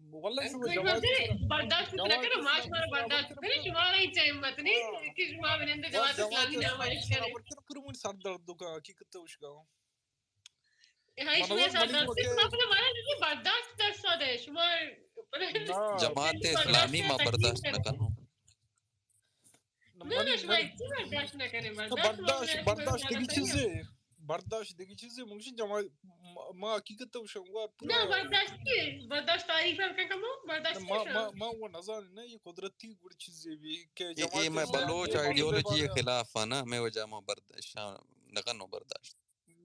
والله شو جماعت برداشت کرو ماش مار برداشت کرو شما نہیں چاہیے مت نہیں کہ شما بنند جماعت اسلامی نہ مالش کرے پر من سر درد کا حقیقت وش گاو ہاں شما سر درد شما اپنا مانا نہیں برداشت کر سکتے شما جماعت اسلامی ما برداشت نہ کرو نہ شما برداشت نہ کرے برداشت کی چیز ہے برداشت دیگه چیزی ممکن جماعت ما حقیقت وش گوار نه برداشت تعریف کن کمو برداشت ما وہ نظر نہیں یہ قدرتی گڑ چیزی بھی کہ جماعت یہ میں بلوچ آئیڈیولوجی کے خلاف ہے نا میں وجہ ما برداشت نہ کرنو برداشت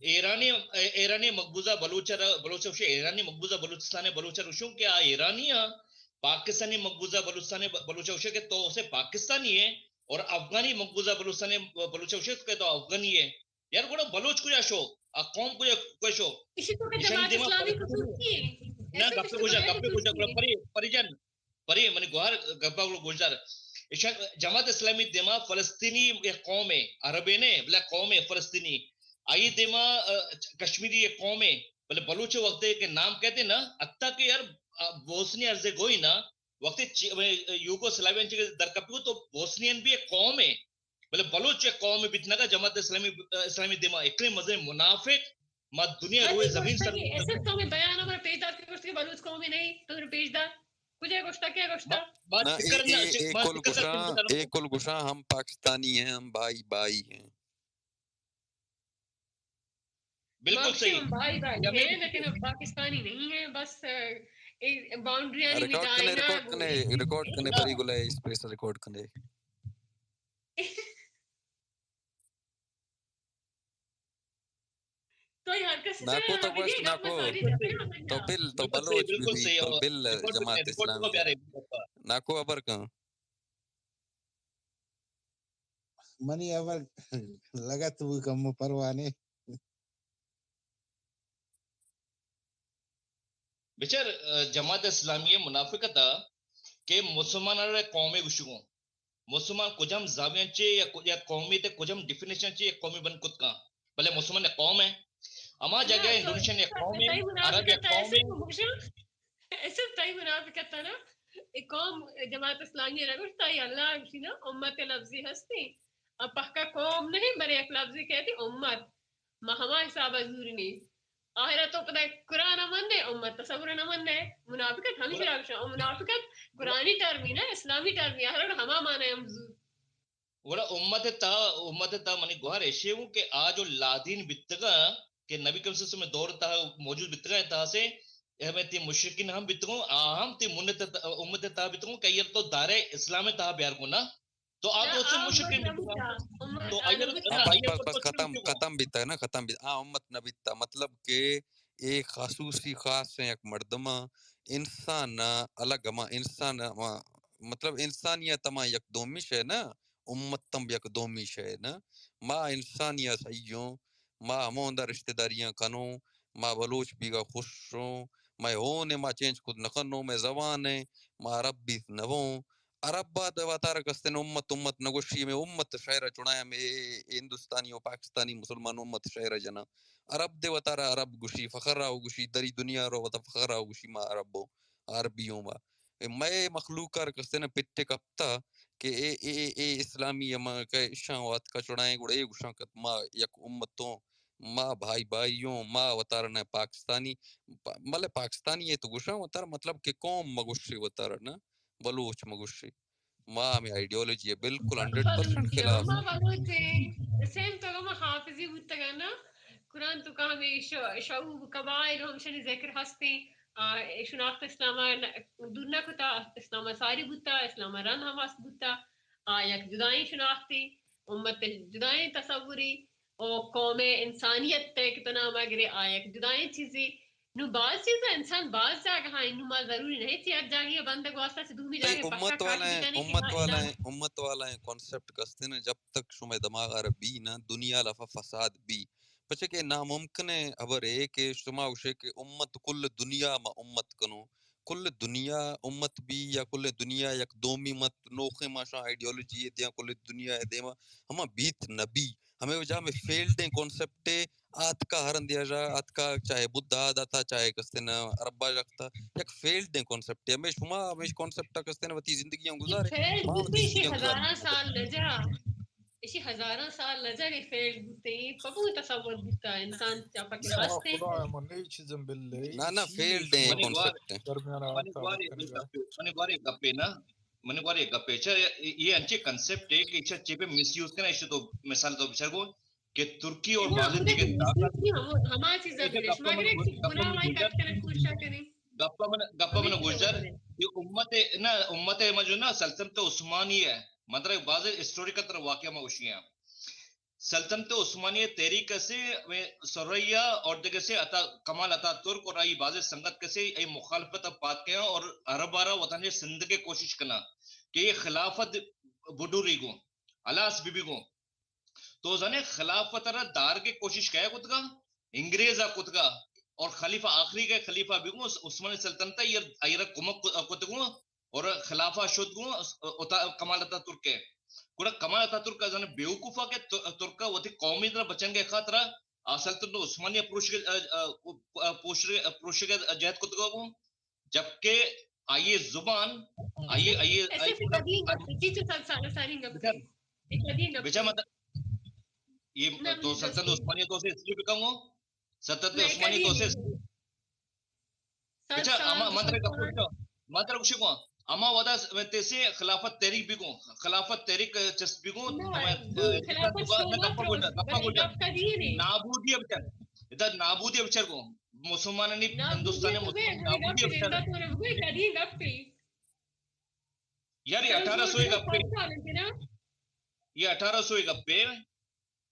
ایرانی مقبوضہ بلوچ ایرانی مقبوضہ بلوچستان بلوچ کہ ایرانی پاکستانی مقبوضہ بلوچ کہ تو اسے پاکستانی ہے اور افغانی مقبوضہ بلوچ کہ تو افغانی ہے یار گوڑا بلوچ کو شو قوم کو شو جماعت اسلامی کو نہ گپے پریجن پری من گوہر گپا گلزار جماعت اسلامی دیما فلسطینی ایک قوم ہے عربی نے بلا قوم ہے فلسطینی آئی دیما کشمیری ایک قوم ہے بلے بلوچ وقت کے نام کہتے نا حتیٰ کہ یار بوسنی عرضے گوئی نا وقت یوگو سلاوین چکے درکپیو تو بوسنین بھی ایک قوم ہے بلے بلوچ ایک قوم ہے بیتنا کا جماعت اسلامی دیما اکنے مزے منافق ما دنیا روئے زمین سر ایسے تو میں بیان ہمارا پیش دار کی گوشت بلوچ قومی نہیں تو میرے پیش دار کچھ ہے گوشتا کیا گوشتا ایک کل گوشا ہم پاکستانی ہیں ہم بائی ہیں بالکل صحیح بھائی ہیں لیکن پاکستانی نہیں ہیں بس باؤنڈریاں نہیں مٹائنا ریکارڈ کرنے پری گلے اس پہ ریکارڈ کرنے تو یار کس ناکو تو بس ناکو تو بلوچ بھی تو بل جماعت اسلامی ناکو ابر کہاں منی ابر لگا تو کم پروانے بچر جماعت اسلامی منافقت کہ مسلمان قومی گشگوں مسلمان کجم زاویان چے یا قومی تے کجم ڈیفینیشن چے قومی بن کت کا بلے مسلمان قوم ہے اما جگہ انڈونیشین ایک قوم ہے عرب ایک قوم ہے ایسے تائی منافقت نا ایک قوم جماعت اسلامی رگوش تائی اللہ نا امت لفظی ہستی اب پکا قوم نہیں بلے ایک لفظی کہتی امت مہما حساب ضروری نہیں آخرہ تو پتہ قرآن امن ہے امت تصور امن ہے منافقت ہمیشہ راکشا منافقت قرآنی ٹرمی نا اسلامی ٹرمی آخرہ ہما مانا ہے مزور وڑا امت تا منی گوھر ایشے ہوں کہ آج لادین بتگا کہ نبی کریم صلی اللہ علیہ وسلم دور تا موجود بتگا تا سے ہمیں تی مشرکین ہم بتگوں ہم تی امت تا بتگوں کہ یہ تو دار اسلام تا بیار کو نا تو آپ اس سے مشرکین بتگا تو بس ختم بیتا ہے نا ختم بیتا امت نہ بیتا مطلب کہ ایک خصوصی خاص ہے ایک مردمہ انسان الگ اما انسان مطلب انسانیت اما یک دومیش ہے نا امت تم یک دومیش ہے نا ما انسانیت سیوں ما ہموندہ رشتہ داریاں کنوں ما بلوچ بیگا خوش ہوں میں ہونے ما چینج خود نکنوں میں زبان ہے ما عرب بھی نووں عرب بات واتارہ کستن امت نگوشی میں امت شہرہ چنایا میں ہندوستانی و پاکستانی مسلمان امت شہرہ جنا عرب دے واتارہ عرب گوشی فخر راو گوشی دری دنیا رو وطا فخر راو گوشی ما عربو عربیوں ما میں مخلوقار کستن پٹے کپتا کہ اے اسلامی اما کہ شان وات کا چنائیں گوڑا اے گوشان کت ما یک امتوں ما بھائیوں ما واتارہ پاکستانی مطلب پاکستانی ہے تو گوشان واتارہ مطلب کہ قوم مگوشی واتارہ نا بلوچ مگوشی ماں میں آئیڈیولوجی ہے بالکل 100% خلاف ماں بلوچ سیم تو گا حافظی بودتا گا نا قرآن تو کہا میں شعوب قبائل ہمشن ذکر ہستی شناخت اسلام دورنا کتا اسلام ساری بودتا اسلام رن حواس بودتا یک جدائیں شناختی امت جدائیں تصوری اور قوم انسانیت تے کتنا مگرے یک جدائیں چیزی نو بعض چیزیں انسان بعض جاگہ ہیں انو ما ضروری نہیں تھی اب جاگی بندہ گواستا سے دومی جاگے پکا کھاکی امت والا ہے کانسیپٹ کستے نا جب تک شما دماغ عربی نا دنیا لفا فساد بھی پچھے کہ ناممکن ہے خبر ہے کہ شما اوشے کہ امت کل دنیا ما امت کنو کل دنیا امت بھی یا کل دنیا یک دومی مت نوخے ما شاہ آئیڈیولوجی ہے دیا کل دنیا ہے دیما ہما بیت نبی ہمیں وجہ میں فیلڈ ہیں کانسیپٹ ہے آت کا ہرن دیا جا آت کا چاہے بدھا داتا چاہے کستے نا عربہ جاکتا یک فیلڈ ہیں کانسیپٹ ہے ہمیں شما ہمیں کانسیپٹ کستے نا وطی زندگیاں گزارے فیلڈ بودتی اسی ہزارہ سال لجا اسی ہزارہ سال لجا کہ فیلڈ بودتے ہیں پکو تصور بودتا ہے انسان چاپا کے ہستے نا فیلڈ ہیں کانسیپٹ منی گوارے گپے نا منی گوارے گپے یہ انچے کنسیپٹ ہے کہ اچھا چیپے مس یوز کرنا اسے تو مثال تو بچار کو کہ ترکی اور بالدی کے ہمارا چیزیں بلیش مگر ایک گناہ وائی کٹ کرنے کوشش کریں گپا من گوشدار یہ امت جو نا سلطنت عثمانیہ ہے مطلب بعض ہسٹوریکل طرح واقعہ میں اشیاء سلطنت عثمانیہ تحریک سے سریا اور دیگر سے کمال عطا ترک اور آئی بعض سنگت سے ای مخالفت پات کے اور عرب آرہ وطن سندھ کے کوشش کرنا کہ یہ خلافت بڈوری کو علاس بی بی کو تو زنے خلافت را دار کے کوشش کیا کت کا انگریزا کت کا اور خلیفہ آخری کے خلیفہ بھی کو عثمانی سلطنت یہ ایرہ کمک کت کو اور خلافہ شد کو کمال عطا ترک کے کڑا کمال عطا ترک زنے بیوقوفا کے ترکا وہ تھی قومی طرح بچن کے خاطرہ سلطنت عثمانیہ پروش کے جہد کت کو جبکہ آئیے زبان آئیے بچہ مطلب یہ تو سلطنت عثمانیہ تو سے اس لیے بکم ہو سلطنت عثمانیہ تو سے بچہ اما مطلب کچھ کو اما ودا تیسے خلافت تحریک بھی کو خلافت تحریک چسپ بھی کو نابودی بچہ ادھر نابودی بچہ کو مسلمان نے ہندوستان میں نابودی بچہ یار یہ 1800 گپے یہ 1800 گپے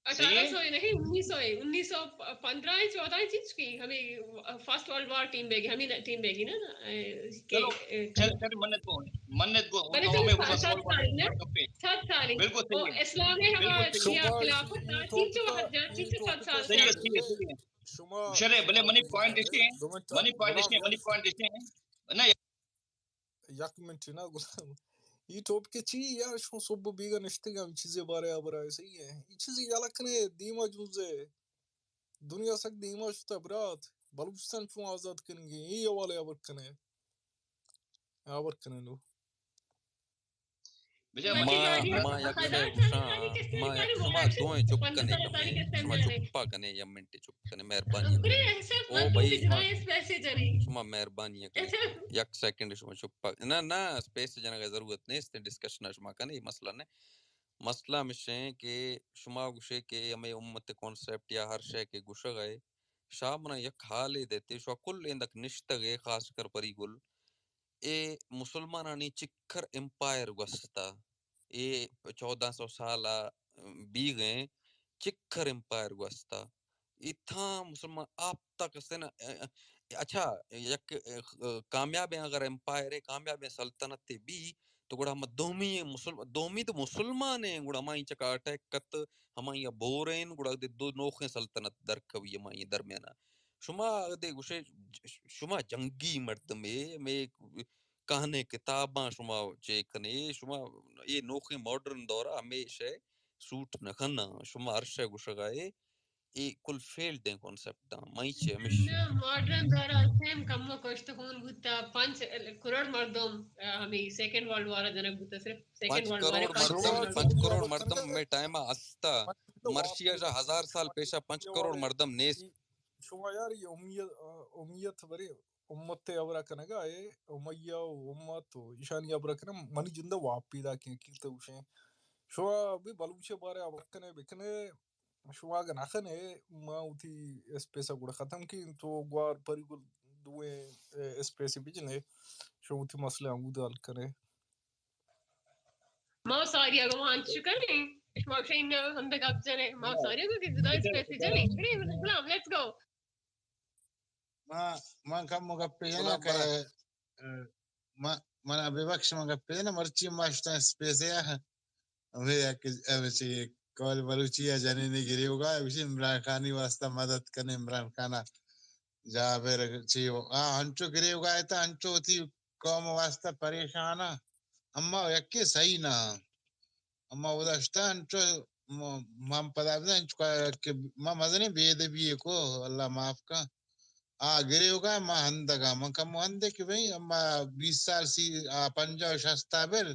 1800 نہیں 1915 14 چیز کی ہمیں فرسٹ ورلڈ وار ٹیم بیگی ہمیں ٹیم بیگی نا چلو چل منت کو سات سال بالکل اسلام ہے ہمارا خلافت چلے بھلے منی پوائنٹ اسے نا یک منٹ نا یہ ٹوپ کے چی یار شو صبح بیگا نشتگام چیزیں بارے آبرائے صحیح ہے یہ چیزیں یالکنے دیما جوزے دنیا سک دیما شتا برات بلوچستان چون آزاد کرنگے یہ حوالے آور کنے نو ما یک شما دوئیں چپ کنے شما چپا کنے یا منٹ چپ کنے مہربانی او بھائی شما مہربانی کنے یک سیکنڈ شما چپا نا سپیس جنہ کا ضرورت نہیں اس نے ڈسکشن شما کنے یہ مسئلہ نہیں مسئلہ مشیں کہ شما گوشے کہ ہمیں امت کانسیپٹ یا ہر شے کے گوشہ گئے شاہ منا یک حالے دیتے شما کل اندک نشتگے خاص کر پری گل اے مسلمانانی چکر امپائر گستا اے 1400 سالہ بیگیں چکر امپائر گستا اتھا مسلمان آپ تک سے نا اچھا یک کامیاب اگر امپائر ہے کامیاب سلطنت بھی تو گوڑا ہم دومی تو مسلمان ہیں گوڑا ہمائی چکا اٹیک کت ہمائی بورین گوڑا دے دو نوخیں سلطنت درکوی ہمائی درمیانا شما دے گوشے شما جنگی مرد میں کہنے کتاباں شما چیکنے شما یہ نوخی ماڈرن دورہ ہمیشہ سوٹ نکھنا شما عرشہ گوشگائے یہ کل فیلڈ ہیں کانسیپٹ مائچے ہمیشہ ماڈرن دورہ سیم کم کوشت خون بوتا 5 کروڑ مردم ہمیں سیکنڈ ورلڈ وار جنک بوتا صرف سیکنڈ ورلڈ وار 5 کروڑ مردم میں ٹائمہ استا مرشیہ جا 1000 سال پیشہ 5 کروڑ مردم نیس شما یار یہ امیت بری امت ابرا کنگا اے امیہ و امت و ایشانی ابرا کنا منی جندہ واپی دا کیتا وشیں شما بھی بلوچے بارے ابرکنے بکنے شما اگر ناخنے ما اوتی اس پیسہ گوڑا ختم کی تو گوار پری گل دوئے اس پیسے بجنے شما اوتی مسئلہ عمود حل کرے ما ساری اگو وہاں چکنے شما شین ہندگ اب جنے ما ساری اگو کہ جدا اس پیسے جنے بلام لیٹس گو ما کم مگپینا کہ من ببخش مگپینا مرچی ماشتا اسپیسے ہے کہ کول بلوچیا جنینی گری ہوگا اسی عمران خانی واسطہ مدد کرنے عمران خانہ جا پھر چیو ہنچو گری ہوگا ہے تا ہنچو تھی قوم واسطہ پریشانا اما یکی صحیح نا اما وداشتا ہنچو مام پدا بنا ہنچو کہ ما مزنی بید بھی کو اللہ معاف کا گرے ہوگا ما ہندگا من کم ہندے کہ بھئی اما 20 سال سی 50-60 بل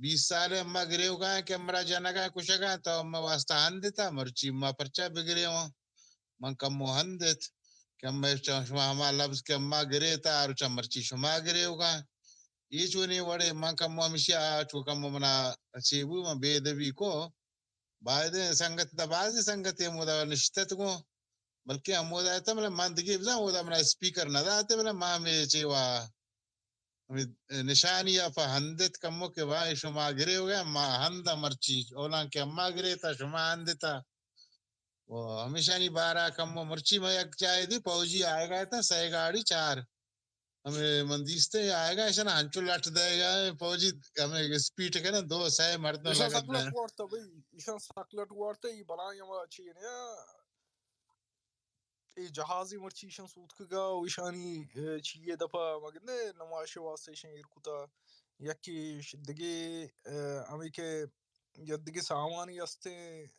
20 سال اما گرے ہوگا کہ امرا جنگا کشگا تو اما واسطہ ہندتا مرچی ما پرچا بگرے ہوں من کم ہندت کہ اما شما ہما لفظ کہ اما گرے تا اور چا مرچی شما گرے ہوگا یہ چونے وڑے من کم ہمشی آچو کم منا چیبو من بیدبی کو باید سنگت دا بازی سنگتی مودا نشتت کو بلکہ ہم مودا ہے تا مطلب من دگی بزا مودا منا سپیکر ندا آتے مطلب ماں میں چیوا نشانیه فهندت کمو که وای شما گری ہو گیا ما ہندا مرچی اولا کہ اما گری تا شما ہندتا وہ ہمیشہ نہیں بارہ کمو مرچی میں یک چائے دی فوجی آئے گا تھا سہ گاڑی چار ہمیں مندیستے آئے گا ایسا نا ہنچو لٹ دے گا فوجی ہمیں سپیٹ کے نا دو سہ مردوں ایشان لگت sakla دیں tuarta bhai, ایشان sakla tuarta ای balaya ma چین یا ای جہازی مرچی ایشان سوتکگا و ایشانی چیه دپا مگنده نمایش واسطه ایشان ایرکوتا یکی دیگه امی که یا دیگه سامانی هسته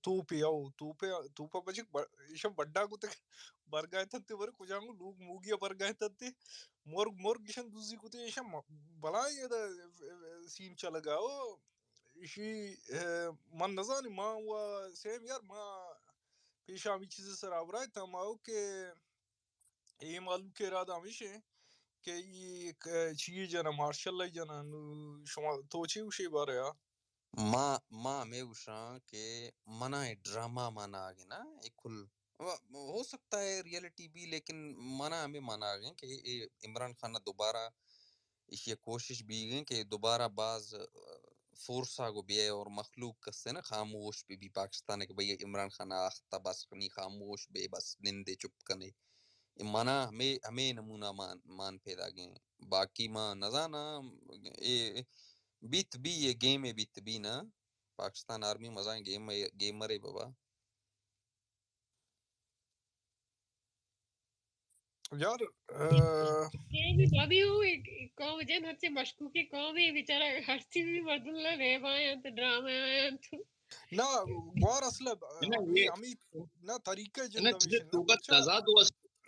توپ یا توپا بچک ایشان بڑا کو تک برگای تھتے بر کجانگو لوگ موگیا برگای تھتے مرگ ایشان دوزی کو تے ایشان بلای دا سین چلگا او ایشی من نزانی ما و سیم یار ما پیش همی چیزی سر آورای تماو که این معلوم که اراد همیشه که این چیه جنا مارشال جنا شما تو چی وشی باره یا ما میں وشاں کہ منع ڈرامہ مانا آگے نا ایک کل ہو سکتا ہے ریئلٹی بھی، لیکن منع ہمیں مانا آگے کہ عمران خان دوبارہ اس یہ کوشش بھی گئی کہ دوبارہ بعض فورسا کو بھی ہے اور مخلوق کسے نا خاموش بھی پاکستان ہے کہ بھئی عمران خان آختا بس کنی خاموش بے بس نندے چپ کنے منع ہمیں نمونہ مان پیدا گئے باقی ماں نزانا بیت بھی یہ گیم ہے بیت بھی نا پاکستان آرمی مزاں گیمر ہے بابا یار یہ بھی بابی ہو ایک قوم جن ہر سے مشکوکی قوم ہے بیچارہ ہر چیز بھی مردن اللہ ریب آیا تو ڈرامہ آیا تو نا گوار اصلا ہمیں نا طریقہ جن دویشن نا بچا تضاد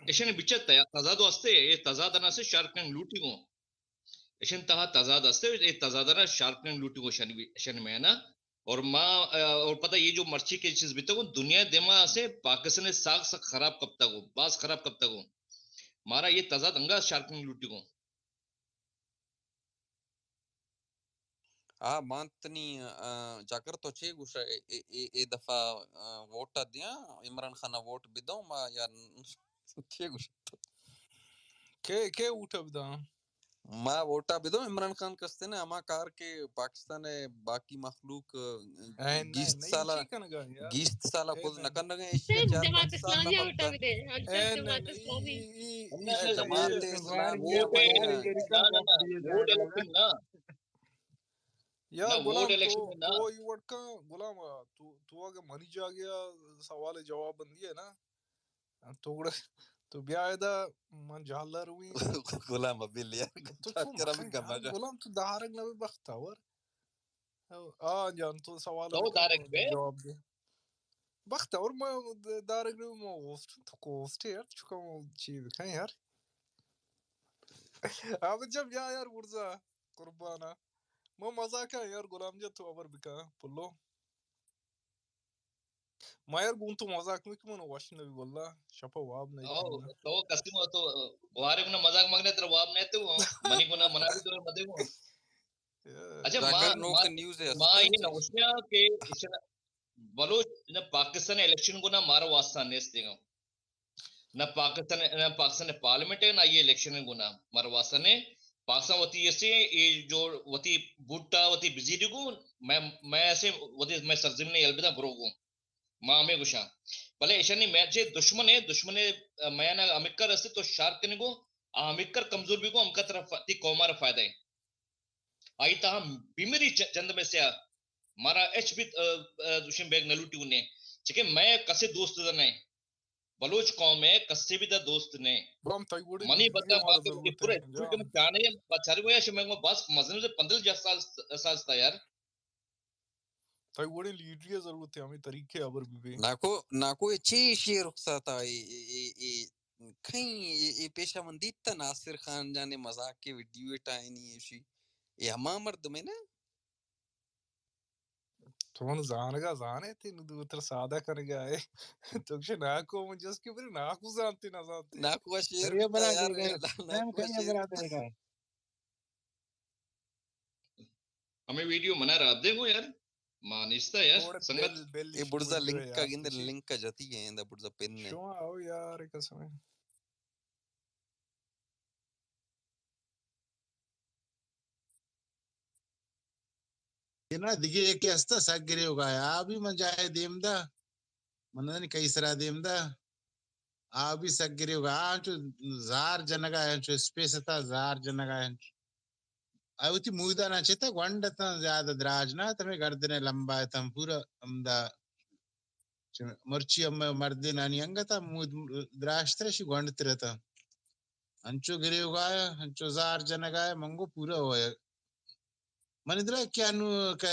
اشن بچت تضاد واسطے یہ تضاد انا سے شارکنگ لوٹی گو اشن تہا تضاد واسطے یہ تضاد انا شارکنگ لوٹی گو شن میں نا اور ماں اور پتہ یہ جو مرچی کی چیز بھی تو دنیا دما سے پاکستان ساگ ساگ خراب کب تک ہو باز خراب کب تک ہو مارا یہ تضاد انگا شارکنگ لوٹی گو مانتنی جاکر تو چھے گوشا اے دفعہ ووٹا دیا عمران خانہ ووٹ بدوں ما یا چھے گوشا کہ ووٹا بدا ما ووٹا بدوں عمران خان کستے نے اما کار کے پاکستان باقی مخلوق گیست سالہ خود نکن رگے ایشیا سب 4-5 جماعت سال اسلامیہ نہ اٹھا بکتا بھی دے اکثر جماعت اسلامی جماعت اسلامی ووٹ الیکشن نا یار غلام تو یہ وٹ کا غلام تو اگر منی جا گیا سوال جواب بندی ہے نا تو بیا دا من جہلر ہوئی غلام ابی لیا غلام تو دہارک نہ بختاور جان تو سوال جواب دے بختاور ما دارک نہ ما وسط تو کوسٹ یار چکا چیز کہیں یار اب جب یار ورزا قربانا ما مزاک ہے یار غلام جا تو ابر بکا پلو ما یار گون تو مزاک میں کمن واش نبی والله شپا واب نہیں تو کسیم تو وارے کو مزاق مگنے تر واب نہیں تو منی کو نہ منا بھی تو مدے کو اچھا ما یہ نوشیا کہ بلوچ نہ پاکستان الیکشن کو نہ مارا واسطہ نیس دے گا نہ پاکستان پارلیمنٹ ہے نہ یہ الیکشن کو نہ مارا واسطہ نے پاکستان وتی ایسے یہ جو وتی بوٹا وتی بزیدی کو میں ایسے وتی میں سرزمین البتہ برو کو ماں میں گشا بھلے ایشا نہیں میں جے دشمن ہے میں نہ امکر رستے تو شارک کرنے کو امکر کمزور بھی کو ہم کا طرف تی قومار فائدہ ہے آئی تا ہم بیمری چند میں سے مارا ایچ بھی دشمن بیگ نلوٹی انہیں چکہ میں کسے دوست دنے بلوچ قوم ہے کسے بھی دا دوست نے منی بتا باقی پورے چونکہ میں چاہنے بچاری ہویا شمیں کو بس مزن سے 15 سال تھا یار تائی وڑے لیڈری ضرورت ہے ہمیں طریقے ابر بھی ناکو اچھی شیر رخصت آئی کہیں پیشہ مندیت تا ناصر خان جانے مذاق کے ویڈیو اٹھائے نہیں ایشی یہ ہما مرد میں نا تو زانگا زانے تھی ندوتر سادہ کرنے آئے تو کچھ ناکو مجھے اس کے بری ناکو زانتے نہ زانتے ناکو شیر بنا دے گا ناکو بنا دے گا ہمیں ویڈیو منا رہا دے گو یار مانیستا یار سنگت یہ بڑزا لنک کا گندر لنک کا جاتی ہے اندر بڑزا پن نے شو آؤ یار ایک سمیں na dige ke asta sagre hoga abi man jaye demda manani kaisra demda abi sagre hoga ancho zar janaga ancho space ta zar janaga ancho avti muida na cheta gwanda ta zyada draj na tame gardne lamba tam pura amda marchi amma marde nani angata mud drashtra shi gwanda tirata ancho gire hoga ancho zar janaga mango pura hoya manidra kyanu ka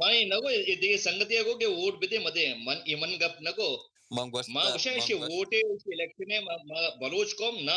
mai nago ide sangati ago ke vote bide made man iman gap nago ma Mangwasta, usha she mangwasta. vote election ma baloch kom na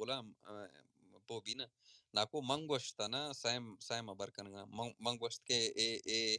ulam bobina. Naku mangwasta na saim abarkananga. Mangwast ke e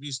20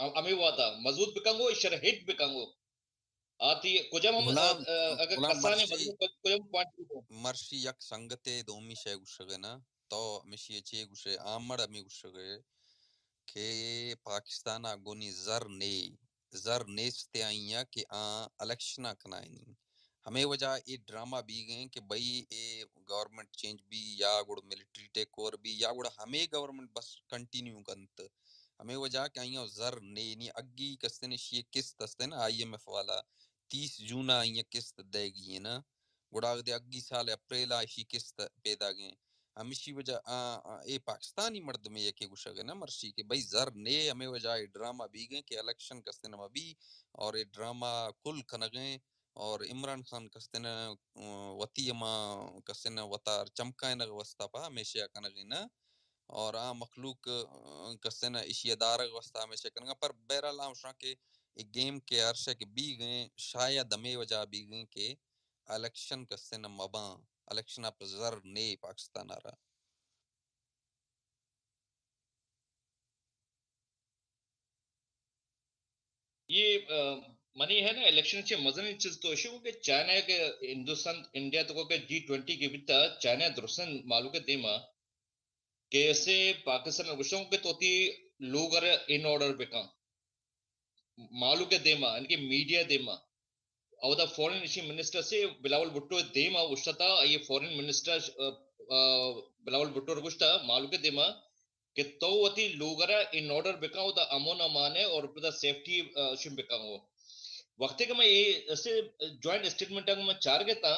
امی واتا مضبوط بکنگو شرحیت بکنگو آتی کجا ہم غلام اگر غلام کسانے مرشی مضبوط کجا point کو مرشی یک سنگتے دومی شے گوشگے نا تو مشی چے گوشے آمڑ امی گوشگے کہ پاکستان گونی زر نیستے آئیاں کہ الیکشنہ کنائنی ہمیں وجہ یہ ڈرامہ بھی گئے کہ بھئی اے گورنمنٹ چینج بھی یا گوڑ ملٹری ٹیک اوور بھی یا گوڑ ہمیں گورنمنٹ بس کنٹینیو کنت ہمیں وجہ کہ آئیاں زر نی اگی کستن شیئے قسط استن آئی ایم ایف والا 30 جون آئیاں قسط دے گئی نا گوڑا دے اگی سال اپریل آئیشی قسط پیدا گئے ہمیشی وجہ اے پاکستانی مرد میں یہ کہ گوشا گئے نا مرشی کہ بھئی زر نے ہمیں وجہ اے ڈرامہ بھی گئے کہ الیکشن کستن بھی اور اے ڈرامہ کل کھنگیں اور عمران خان کستن وطی اما کستن وطار چمکائیں نگ وستا پا ہمیشہ کنگیں نا اور مخلوق کستن اشی ادارگ وستا ہمیشہ کنگا پر بہرحال شاہ کے ایک گیم کے عرصے کے بھی گئے شاید ہمیں وجہ بھی گئے کہ الیکشن کستن مباں الیکشن اپ زر نے پاکستان آ رہا یہ منی ہے نا الیکشن سے مزنی چیز تو شو کہ چائنا کے ہندوستان انڈیا تو کہ G20 کے بیتا چائنا درسن معلوم کے دیما کہ ایسے پاکستان گوشوں کے توتی لوگ ار ان آرڈر بکا معلوم کے دیما ان کی میڈیا دیما اور دا فورن ایشی منسٹر سے بلاول بھٹو دیما وشتا یہ فورن منسٹر بلاول بھٹو رگشتا معلوم کے دیما کہ تو وتی لوگرا ان آرڈر بکاؤ دا امون امانے اور دا سیفٹی شم بکاؤ وقت کہ میں یہ ایسے جوائنٹ اسٹیٹمنٹ میں چار گیا تھا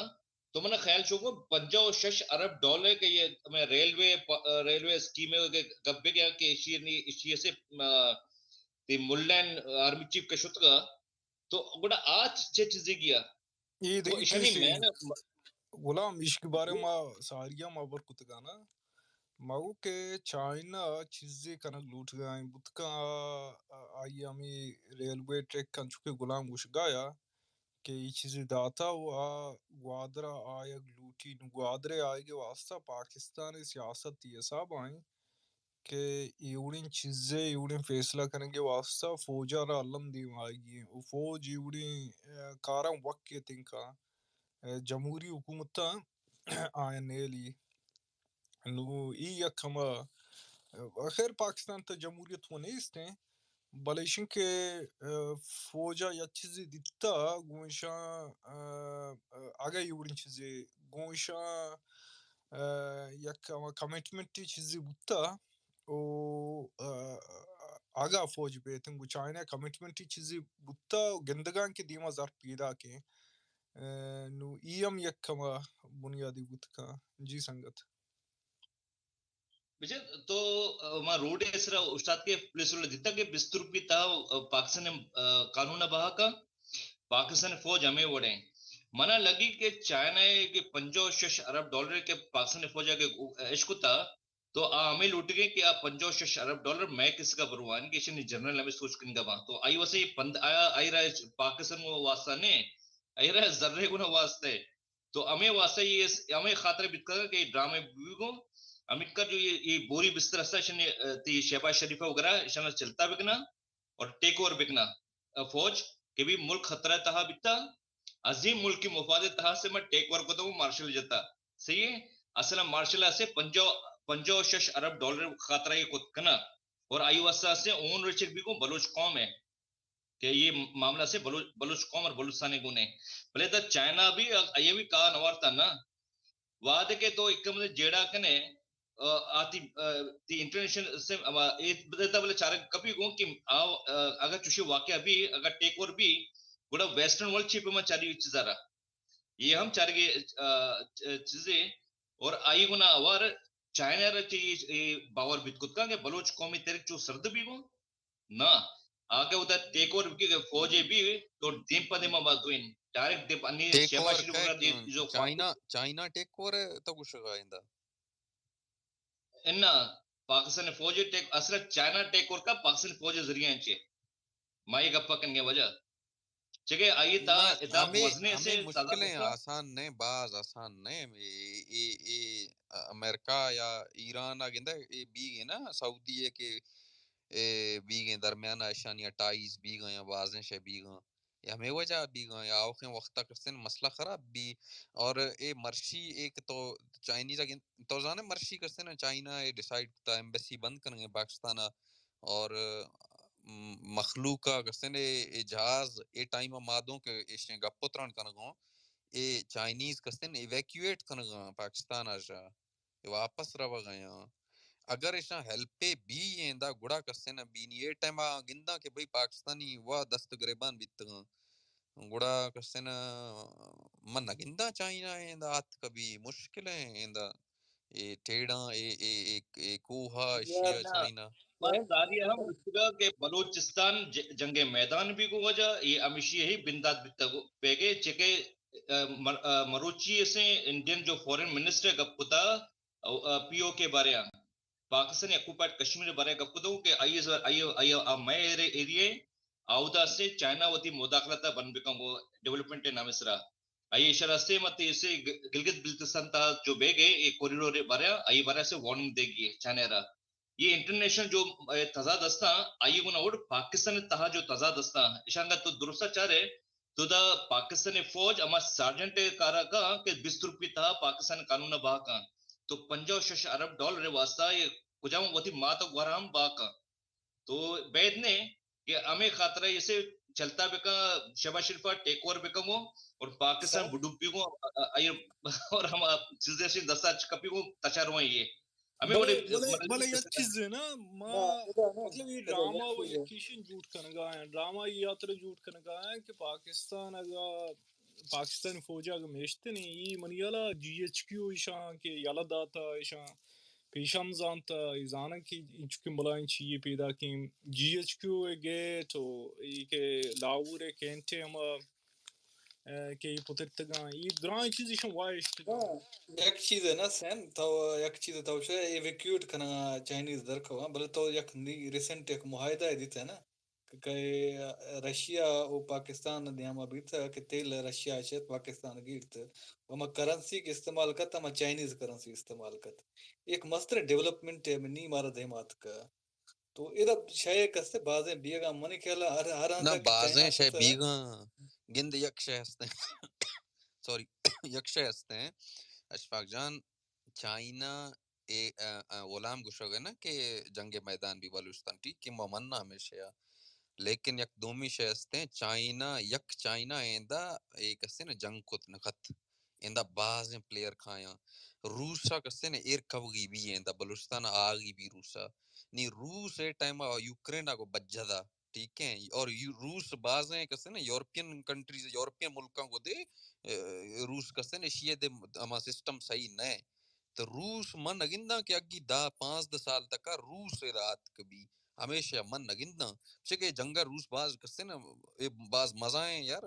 تو میں نے خیال چھو کو $50 ارب کہ یہ میں ریلوے اسکیم گبے گیا کہ اسی سے تی ملین آرمی چیف کا شتگا تو گوڑا آج چھ چیزیں گیا یہ تو دیکھی اشانی چیزی میں نے غلام عشق بارے ما ساریا ما برکتگانا ماو کہ چائنا چیزیں کنک لوٹ گائیں بتکا آئی ہمیں ریلوے ٹریک کن چکے غلام گوش گایا کہ یہ چیزیں داتا ہوا گوادرہ آیا لوٹی گوادرے آئے گے واسطہ پاکستانی سیاست یہ سب آئیں کہ ایوڑین چیزیں ایوڑین فیصلہ کریں گے واسطہ فوجہ را علم دیم آئے گی وہ فوج ایوڑین کارم وقت کے تنکا جمہوری حکومتہ آئیں نیلی نو ای یک ہما خیر پاکستان تا جمہوریت وہ نیست ہیں بلیشن کے فوجا یا چیزی دیتا گونشا آگا یوڑین چیزی گونشا یک کمیٹمنٹی چیزی بوتا او آگا فوج بیتن گو چائنا کمیٹمنٹی چیزی بوتا گندگان کے دیما زر پیدا کے نو ایم یک کما بنیادی بوتکا جی سنگت تو ما روڈ اسرا استاد کے پولیس والے دیتا کہ 20 روپی تا پاکستان قانون بہا کا پاکستان فوج ہمیں وڑیں منا لگی کہ چائنا کے $50 ارب کے پاکستان فوج کے عشق تھا تو ہمیں لوٹ گئے کہ آپ $50 ارب میں کس کا بروان کہ جنرل ہمیں سوچ کن گا تو آئی وسے آئی رہا پاکستان کو واسطہ نے آئی رہا ذرے کو واسطے تو ہمیں واسطہ یہ ہمیں خاطر بتکا کہ ڈرامے کو امت کا جو یہ بوری بستر ہستا تی شہباز شریفہ وغیرہ شان چلتا بکنا اور ٹیک اوور بکنا فوج کہ بھی ملک خطرہ تہا بکتا عظیم ملک کی مفاد تہا سے میں ٹیک اوور کو تو مارشل جتا صحیح ہے اصلا مارشل سے $50 ارب خاطرہ یہ خود کنا اور آئی واسطہ سے اون رچک بھی کو بلوچ قوم ہے کہ یہ معاملہ سے بلوچ قوم اور بلوچستانی گونے بلے تا چائنا بھی یہ بھی کہا نوارتا نا وعد کے تو ایک مطلب جیڑا کنے آتی دی انٹرنیشنل سے بدلتا بلے چارے کبھی گوں کہ اگر چوشی واقعہ بھی اگر ٹیک اوور بھی گوڑا ویسٹرن ورلڈ چیپ میں چاری ہوئی چیزا رہا یہ ہم چارے گے چیزیں اور آئی گنا اوار چائنا رہا باور بیت کت کا کہ بلوچ قومی تیرک چو سرد بھی گوں نا آگے ہوتا ٹیک اوور کی فوجے بھی تو دیم پا دیما بات دوئن ڈائریکٹ دیپ انی شہباز شریف وغیرہ دی جو چائنا ٹیک اوور تو کچھ گائندہ انہا پاکستان فوج اصلا چائنا ٹیک اور کا پاکستان فوج ذریعہ انچے مائی گپا کنگے وجہ چکے آئی تا ادا وزنے سے ہمیں مشکلیں آسان نہیں بعض آسان نہیں امریکہ یا ایران آگندہ بھی ہے نا سعودی ہے کہ بیگیں درمیانہ اشانیہ ٹائز بیگاں یا بازیں شے بیگاں یا ہمیں وجہ بیگاں یا آوخیں وقتا کرسن مسئلہ خراب بھی اور اے مرشی ایک تو چائنیز اگین تو زانے مرشی کرسن چائنا اے ڈیسائیڈ تا ایمبیسی بند کرنگے پاکستانہ اور مخلوقہ کرسن اے جہاز اے ٹائم مادوں کے اشیں گپو تران کنگوں اے چائنیز کرسن ایویکیویٹ کنگاں پاکستان آجا واپس رو گئے اگر ایسا ہیلپے بھی ایندا گڑا کسے نہ بینی اے ٹائم گندا کہ بھئی پاکستانی وا دست گریبان بیتگاں گڑا کسے نہ من گندا چائنا ایندا آت کبھی مشکل ہے ایندا اے ٹیڑاں اے کوہا یار اشیا نہ چائنا بات ساری ہم اتگا کہ بلوچستان جنگ میدان بھی کو وجہ یہ امیشی ہی بنداد بتگو پیگے چکے مروچی سے انڈین جو فورن منسٹر گپ پتا پی او کے بارے پاکستان اکوپائٹ کشمیر بارے گپ پتا کہ آئی میں ایریے آؤدا سے چائنا وتی مداخلتا بن بکم ڈیولپمنٹ نام سرا آئی اشارہ سے مت اسے گلگت بلتستان تا جو بیگے یہ کوریڈور بارے آئی بارے سے وارننگ دے گی چائنا یہ انٹرنیشنل جو تضاد استا آئی گنا اور پاکستان تہا جو تضاد استا اشانگا تو درستہ چاہ رہے تو دا پاکستان فوج اما سارجنٹ کارا کا کہ 20 روپی تہا پاکستان قانون با کا تو 50 ارب ڈالر واسطہ یہ کجاؤں وتی ماتا گورام با کا تو بید نے کہ ہمیں خاطرہ اسے چلتا بکا شہباز شریفہ ٹیک اوور بکمو اور پاکستان بڈوپی کو اور ہم چیزیں سے دستا کپی کو تچاروائیں یہ ہمیں بلے یک چیز ہے نا مطلب یہ ڈرامہ وہ یکیشن جھوٹ کنگا ہے ڈرامہ یہ یاتر جھوٹ کنگا ہے کہ پاکستان اگر پاکستان فوجا اگر میشتے نہیں یہ منیالا جی ایچ کیو ایشان کے یالا داتا ایشان پیشام زانتا ایزانا کی چکے ملائن چیئے پیدا کی جی ایچ کیو گئے تو یہ کہ لاور کینٹے ہما کہ یہ پترتگاں یہ درائیں چیزی شن وائشتگاں یک چیز ہے نا سین تو یک چیز تو شے ایویکیوٹ کنا چائنیز درکھوا بل تو یک ریسنٹ ایک معاہدہ ہے دیتا ہے نا کہ رشیا و پاکستان دیاما بیتا کہ تیل رشیا شد پاکستان گیرت وما کرنسی کے استعمال کرتا ما چائنیز کرنسی استعمال کرتا ایک مستر ڈیولپمنٹ ہے نی مارا دیمات کا تو ادھا شے کستے بازیں بیگا منی کہلا ہر نہ آندا کہ بازیں چائنا شے کسا بیگاں گند یک شے ہستے سوری یک شے ہستے ہیں اشفاق جان چائنا غلام گشو گئے نا کہ جنگ میدان بھی بلوچستان ٹھیک کہ ممنہ ہمیشہ لیکن یک دومی شے ہستے ہیں چائنا یک چائنا ایندا ایک ہستے نا جنگ کت نخت ایندا بازیں پلیئر کھایاں روسا کستے نا ایر کوگی بھی ایندا بلوچستان آگی بھی روسا نی روس اے ٹائم یوکرین کو بجدا ٹھیک ہے اور روس بازیں کسے نا یورپین کنٹریز یورپین ملکوں کو دے روس کسے نا شیئے دے ہما سسٹم صحیح نہ تو روس من نگندہ کہ اگی 5 سال تک روس رات کبھی ہمیشہ من نگندہ چکے جنگا روس باز کسے نا باز مزائیں یار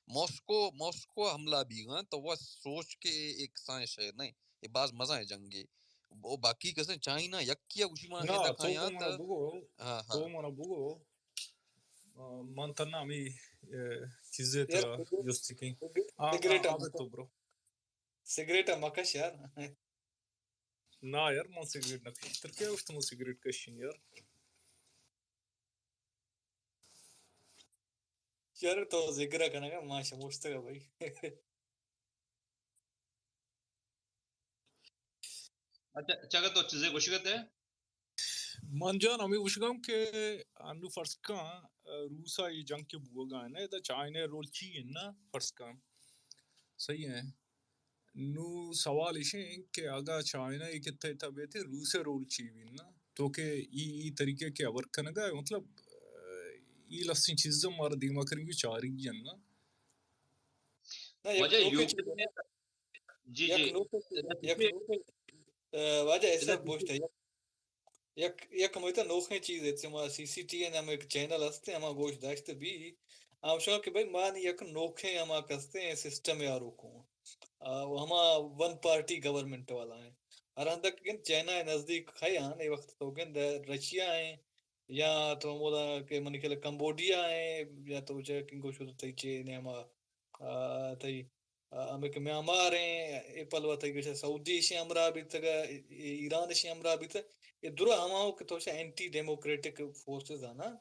موسکو حملہ بھی گا تو وہ سوچ کے ایک سائنس ہے نہیں یہ باز مزائیں جنگے وہ باقی کسے چائنا یکیا کچھ ماں نا ایدا تو کھایاں منا بگو ہاں تو ہاں منا بگو من تنا می چیزیں یار تا جستی کی سگریٹ آبے تو برو سگریٹ مکش یار نا یار من سگریٹ نکش تر کیا وقت من سگریٹ کشین یار یار تو ذکر کرنا گا ماشا مشتگا بھائی اچھا چگہ تو چیزیں گوشگت ہے من جان ہمیں وشگم کہ انو فرض کان روسا یہ جنگ کے بوگا ہے نا دا چائنا رول چی ہے نا فرض کان صحیح ہے نو سوال ایشیں کہ اگا چائنا یہ کتے تبے تھے روس رول چی بھی نا تو کہ یہ طریقے کے ورک کنگا مطلب یہ لسین چیزیں مارا دیما کریں گے چاری گی نا نا یک وجہ نوکے چیز ہے یوکرین نا جی یک جی نوکے واجہ ایسا بوشتا ہے یک مویتا نوکے چیز ہے ہما سی سی ٹی این ہم ایک چینل ہستے ہما گوش داشتے بھی ہم شاہ کہ بھائی مانی یک نوکے ہما کستے ہیں سسٹم یارو کو ہما ون پارٹی گورنمنٹ والا ہیں ہر اندک چائنا نزدیک کھائی ہاں یہ وقت تو گند رشیا ہیں یا تو مولا کہ منی کہلا کمبوڈیا ہیں یا تو جا کنگو شو تی چین ہما تی ہمیں کہ میامار ہیں اے پلوا تی کہ سعودی شی امرا بھی تگا ایران شی امرا بھی تگا درو ہماو کہ تو اینٹی ڈیموکریٹک فورسز آنا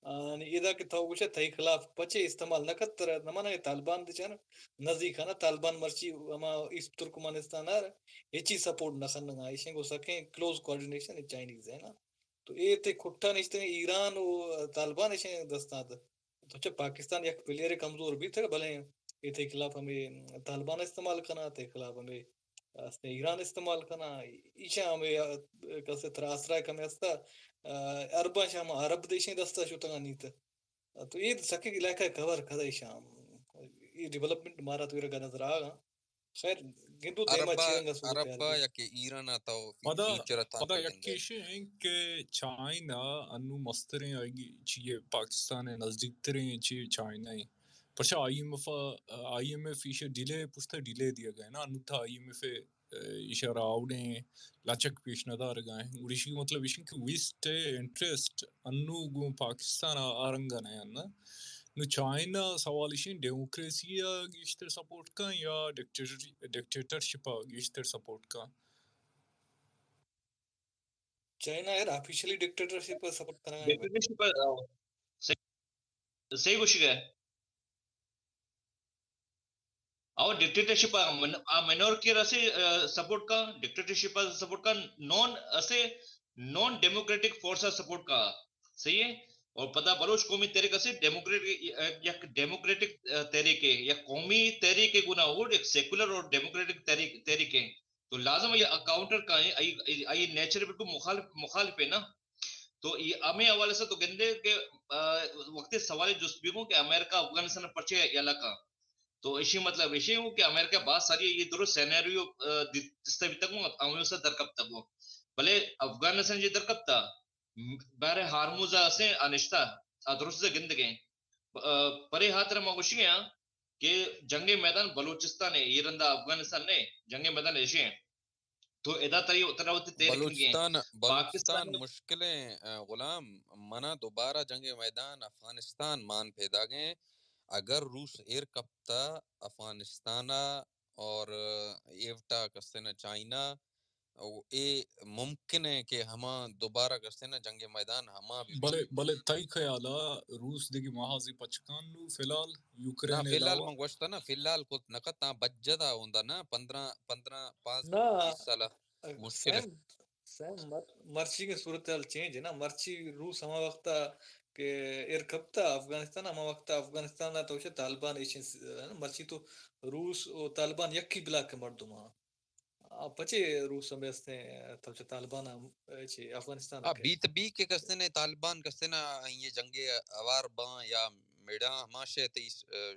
اذا کہ تو گوشے تھئی خلاف پچے استعمال نہ کتر نہ مانا طالبان دچن نزدیک ہے طالبان مرچی ہما ایسٹ ترکمانستان ہچی سپورٹ نہ کرنا ایشن کو سکیں کلوز کوارڈینیشن چائنیز ہے نا تو یہ تے کھٹا نشتے ایران و طالبان ایشن دستان تو چھ پاکستان یک پلیئر کمزور بھی تھا بھلے یہ تے خلاف ہمیں طالبان استعمال کرنا تے خلاف ہمیں ایران استعمال کرنا ایشا ہمیں کسے تراسرا کمی استا عربا شام عرب دیشیں دستا شو تنگا نیت تو یہ سکے علاقہ کور کھدا شام یہ ڈیولپمنٹ مارا تو یہ نظر آگا خیر گندو دیما چیرنگا صورت حال عربا یا کہ ایران تو پدا فیوچر تھا پدا یکیشی ہیں کہ چائنا انو مستریں آئیگی چیئے پاکستان نزدیک تریں چیئے چائنا ہی پرچہ آئی ایم ایف ایشہ ڈیلے پوچھتا ڈیلے دیا گئے نا انو تھا آئی ایم ایف ایشہ راوڑیں لاچک پیش ندار گئے اور اسی مطلب اسی کہ ویسٹ انٹرسٹ انو گو پاکستان آرنگا نیا نا نو چائنا سوال اسی ڈیموکریسی گیشتر سپورٹ کا یا ڈکٹیٹرشپ گیشتر سپورٹ کا چائنا یار آفیشلی ڈکٹیٹرشپ پر سپورٹ کرنا ہے ڈکٹیٹرشپ صحیح گوشی گئے اور ڈکٹیٹرشپ مائنورٹی رسے سپورٹ کا ڈکٹیٹرشپ سپورٹ کا نان ڈیموکریٹک فورس سپورٹ کا صحیح ہے اور پتہ بلوچ قومی طریقے سے ڈیموکریٹک طریقے یا قومی طریقے گنا ہو ایک سیکولر اور ڈیموکریٹک طریقے تو لازم یہ کاؤنٹر کا ہے یہ نیچر بالکل مخالف ہے نا تو یہ ہمیں حوالے سے تو گندے کہ وقت سوال جستجو کہ امریکہ افغانستان پرچے علاقہ تو اسی مطلب اسی ہوں کہ امریکہ بہت ساری یہ درست سینیریو دستا بھی تک ہوں امریکہ سے درکب تک ہوں بلے افغانستان جی درکب تا بہر ہارموزہ سے انشتہ درست سے گند گئے پرے ہاتھ رہا موگوشی ہیں کہ جنگ میدان بلوچستان ہے یہ رندہ افغانستان نے جنگ میدان ایشی ہیں تو ادا تراوتی تیر کنگی ہیں بلوچستان مشکلیں غلام منا دوبارہ جنگ میدان افغانستان مان پیدا گئے اگر روس ایر کپتا افغانستانا اور ایوٹا کستے نا چائنا اے ممکن ہے کہ ہما دوبارہ کستے نا جنگ میدان ہما بھی بلے تائی خیالا روس دیگی محاضی پچکان نو فی الحال یوکرین فی الحال علاوہ منگوشتا نا فی الحال کو نکتا بجدہ ہوندا نا 15 نا 20 سالہ مشکل ہے سیم مرچی کی صورتحال چینج ہے نا مرچی روس ہما وقتا کہ ارکبتا افغانستان ہما وقتا افغانستان تو اسے طالبان ایشن مرچی تو روس و طالبان یکی بلا کے مردم پچے روس ہمیں استے تو طالبان افغانستان بیت بی کے کستے نے طالبان کستے نا یہ جنگ اوار باں یا میڈا ہما شے تی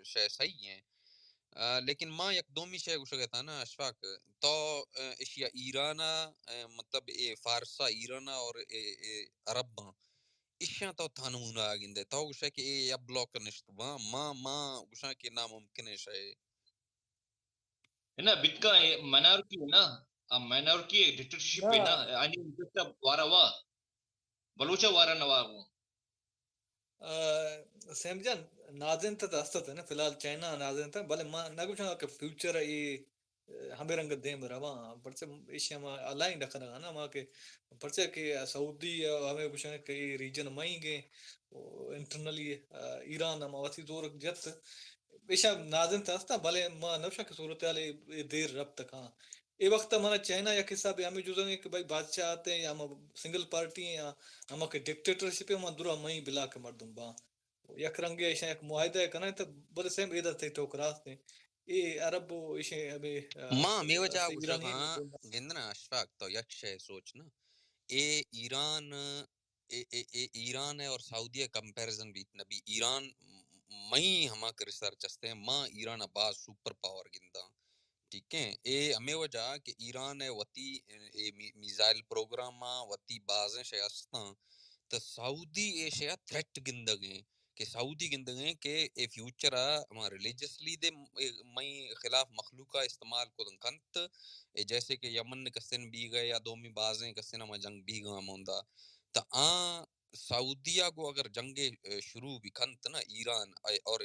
شے صحیح ہیں لیکن ماں یک دومی شے گوشو گتا نا اشفاق تو اشیا ایرانا مطلب فارسا ایرانا اور عرب باں اشیاء تو تھانمونا آگندے تو گوشا کہ یا بلوک نشتباں ماں گوشا کہ ناممکن ہے شے نا بت کا مائنورٹی ہے نا مائنورٹی ڈکٹیٹرشپ ہے نا آنی انتستا وارا وا بلوچا وارا نوا وہ سیم جان ناظرین تا دستت ہے نا فی الحال چائنا ناظرین تا بلے ماں نگو چاہاں کہ فیوچر ہے ہمیں رنگ دیم رواں پرچہ ایشیا ماں الائن رکھنا گا نا ماں کہ پرچہ کہ سعودی ہمیں کچھ کہ ریجن مائیں گے انٹرنلی ایران ہم واسی زور جت ایشا ناظرین تا استا بلے ماں نوشا کہ صورتحال دیر رب تک ہاں اے وقت ہمارا چائنا یا حساب ہمیں جو کہ بھائی بادشاہ آتے ہیں یا ہم سنگل پارٹی ہیں یا ہم کہ ڈکٹیٹرشپ ہم درا مئی بلا کے مردم با یک رنگے ایشا یک معاہدہ ہے کنا تو بل سیم ایدہ تے تو کراستے اے عرب ایشا ہمیں ماں میں وجہ گوشا ہاں گندنا اشفاق تو یک شے سوچنا اے ایران ایران ہے اور سعودیہ کمپیریزن بھی نبی ایران مئی ہما کے ریسرچ استے ہیں ماں ایران باز سپر پاور گندا ٹھیک ہے اے ہمیں وجہ کہ ایران ہے وتی میزائل پروگرام وتی بازیں شے استاں تو سعودی اے شے تھریٹ گندگیں کہ سعودی گندگیں کہ اے فیوچر ہما ریلیجسلی دے مئی خلاف مخلوقہ استعمال کو دنکنت جیسے کہ یمن کسن بھی گئے یا دومی بازیں کسن ہما جنگ بھی گا موندا تا سعودیہ کو اگر جنگ شروع بھی کنت نا ایران اور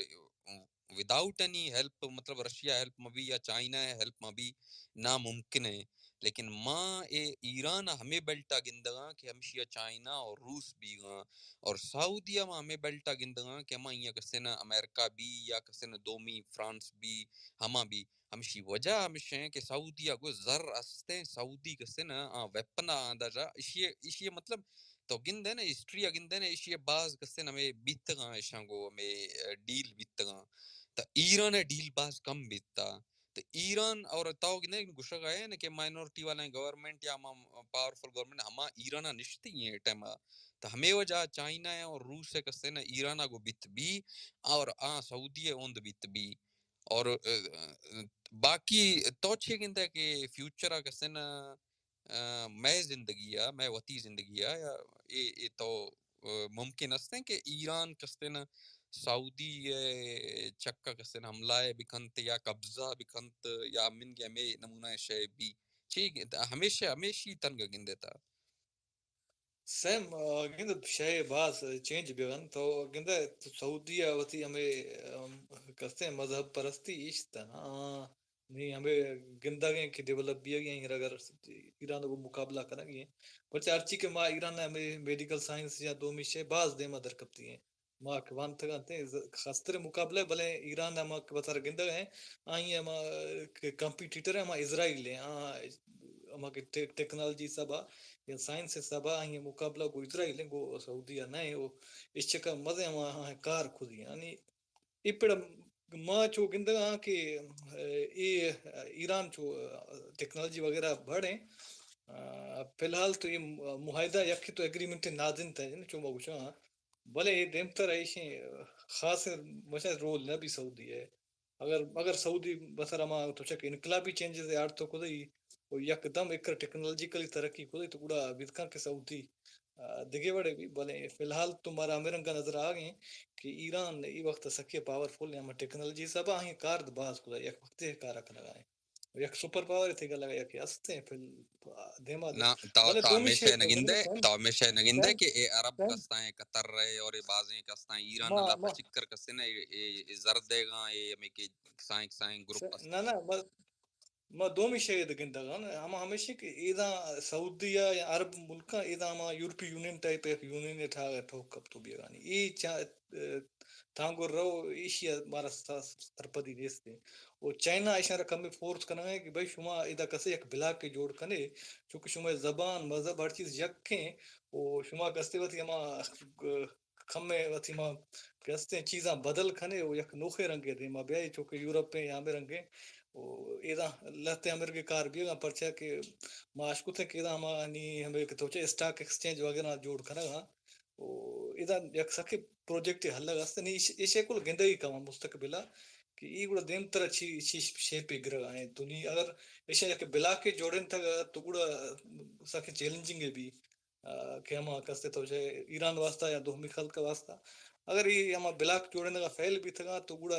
وداؤٹ اینی ہیلپ مطلب رشیا ہیلپ مبی یا چائنا ہیلپ مبی ناممکن ہے لیکن ماں اے ایران ہمیں بیلٹا گندگاں کہ ہمشیا چائنا اور روس بھی گاں اور سعودیہ میں ہمیں بیلٹا گندگاں کہ ہم یہ کسنا امریکہ بھی یا کسنا دومی فرانس بھی ہما بھی ہمشی وجہ ہمشہ کہ سعودیہ کو زر استے سعودی کسنا ویپنا آندا جا اشیے مطلب تو گندے نا ہسٹری گندے نا اشیے بعض کسنا ہمیں بیتگاں اشانگو ہمیں ڈیل بیتگاں تا ایران ڈیل بعض کم بیتا تو ایران اور تاؤ نے گشا ہے نا کہ مائنورٹی والے گورنمنٹ یا پاورفل گورنمنٹ ہما ایران نشتی ہیں ٹائم تو ہمیں وجہ چائنا ہے اور روس ہے کسے نا ایران کو بیت بھی اور سعودی اوند بیت بھی اور باقی توچھے گندہ کہ فیوچر کسے نا میں زندگی ہے میں وطی زندگی ہے یا یہ تو ممکن ہے کہ ایران کسے نا سعودی چکا کسن حملہ بکنت یا قبضہ بکنت یا من کے ہمیں نمونہ شے بھی ٹھیک ہمیشہ تنگ گندے تا سیم گند شے باس چینج بیان تو گند سعودیہ وتی ہمیں کرتے ہیں مذہب پرستی عشت نا نہیں ہمیں گندہ گئے کہ ڈیولپ بھی گئے اگر ایران کو مقابلہ کریں گے بچے ارچی کے ماں ایران ہمیں میڈیکل سائنس یا دومی شے باز دے مدر کپتی ہیں ماں وان تھے خاصتر مقابلے بھلے ایران ہم بطر گندہ ہیں آئیں ہم کمپیٹیٹر ہیں ہم اسرائیل ہیں ہم ٹیکنالوجی سب یا سائنس سب آئیں مقابلہ کو اسرائیل ہیں گو سعودیہ نہیں وہ اس چکا مزے وہاں کار خودی یعنی ابڑ ماں چو گندگا کہ یہ ایران چو ٹیکنالوجی وغیرہ بڑھیں فی الحال تو یہ معاہدہ یکی تو ایگریمنٹ نازن تھا چو مگوشا بھلے یہ دیمتر ایشیں خاص مشاہد رول نہ بھی سعودی ہے اگر سعودی بسر اما تو چک انقلابی چینجز ہے تو خود ہی یک دم ایک ٹیکنالوجیکلی ترقی خود ہی تو گڑا بدکان کے سعودی دگے بڑے بھی بھلے فی الحال تمہارا امیرن کا نظر آ گئے کہ ایران یہ وقت سکے پاورفل یا ٹیکنالوجی سب آہیں کار باز خدا یک وقت کار رکھنا گائے یک سپر پاور تھے گا لگا یک ہستے ہیں پھر دیما دے نا بھلے تو دومی ہمیشہ شے نگندے تو ہمیشہ نگندے سیم کہ اے عرب سیم کستائیں قطر رہے اور بازیں کستائیں ایران ما اللہ ما پچکر کستے نا زرد دے گا یہ ہمیں کہ سائیں گروپ نہ نہ ما دومی شاید گندگان اما ہمیشہ کہ ایدا سعودیہ یا عرب ملک ایدا ما یورپی یونین ٹائپ ایک یونین تھا ٹھوک کب تو بھی گانی ای تھانگور رو ایشیا مارا سرپدی دیستے وہ چائنا ایشا رقم میں فورس کرنا ہے کہ بھائی شما ایدا کسے ایک بلا کے جوڑ کنے چونکہ شما زبان مذہب ہر چیز یکیں وہ شما کستے وقت اما کھمے وقت اما کستے چیزاں بدل کھنے وہ یک نوخے رنگے دے ما بیائی چونکہ یورپ میں یہاں میں رنگے ایدا لہتے امریکہ کار بھی پرچا کہ ماشکو تھے کہ ایدا ہمیں تو اسٹاک ایکسچینج وغیرہ جوڑ کرنا گا ایدا یک سکے پروجیکٹ حل لگا استے نہیں اسے کل گندگی کما مستقبلہ کہ یہ گوڑا دیم تر اچھی شے پہ گرہ آئیں دنیا اگر اسے یک بلا کے جوڑن تھا تو گوڑا سکے چیلنجنگ ہے بھی کہ ہم کستے تو ایران واسطہ یا دومی خلق کا واسطہ اگر یہ ہم بلاک جوڑنے کا فیل بھی تھا تو گوڑا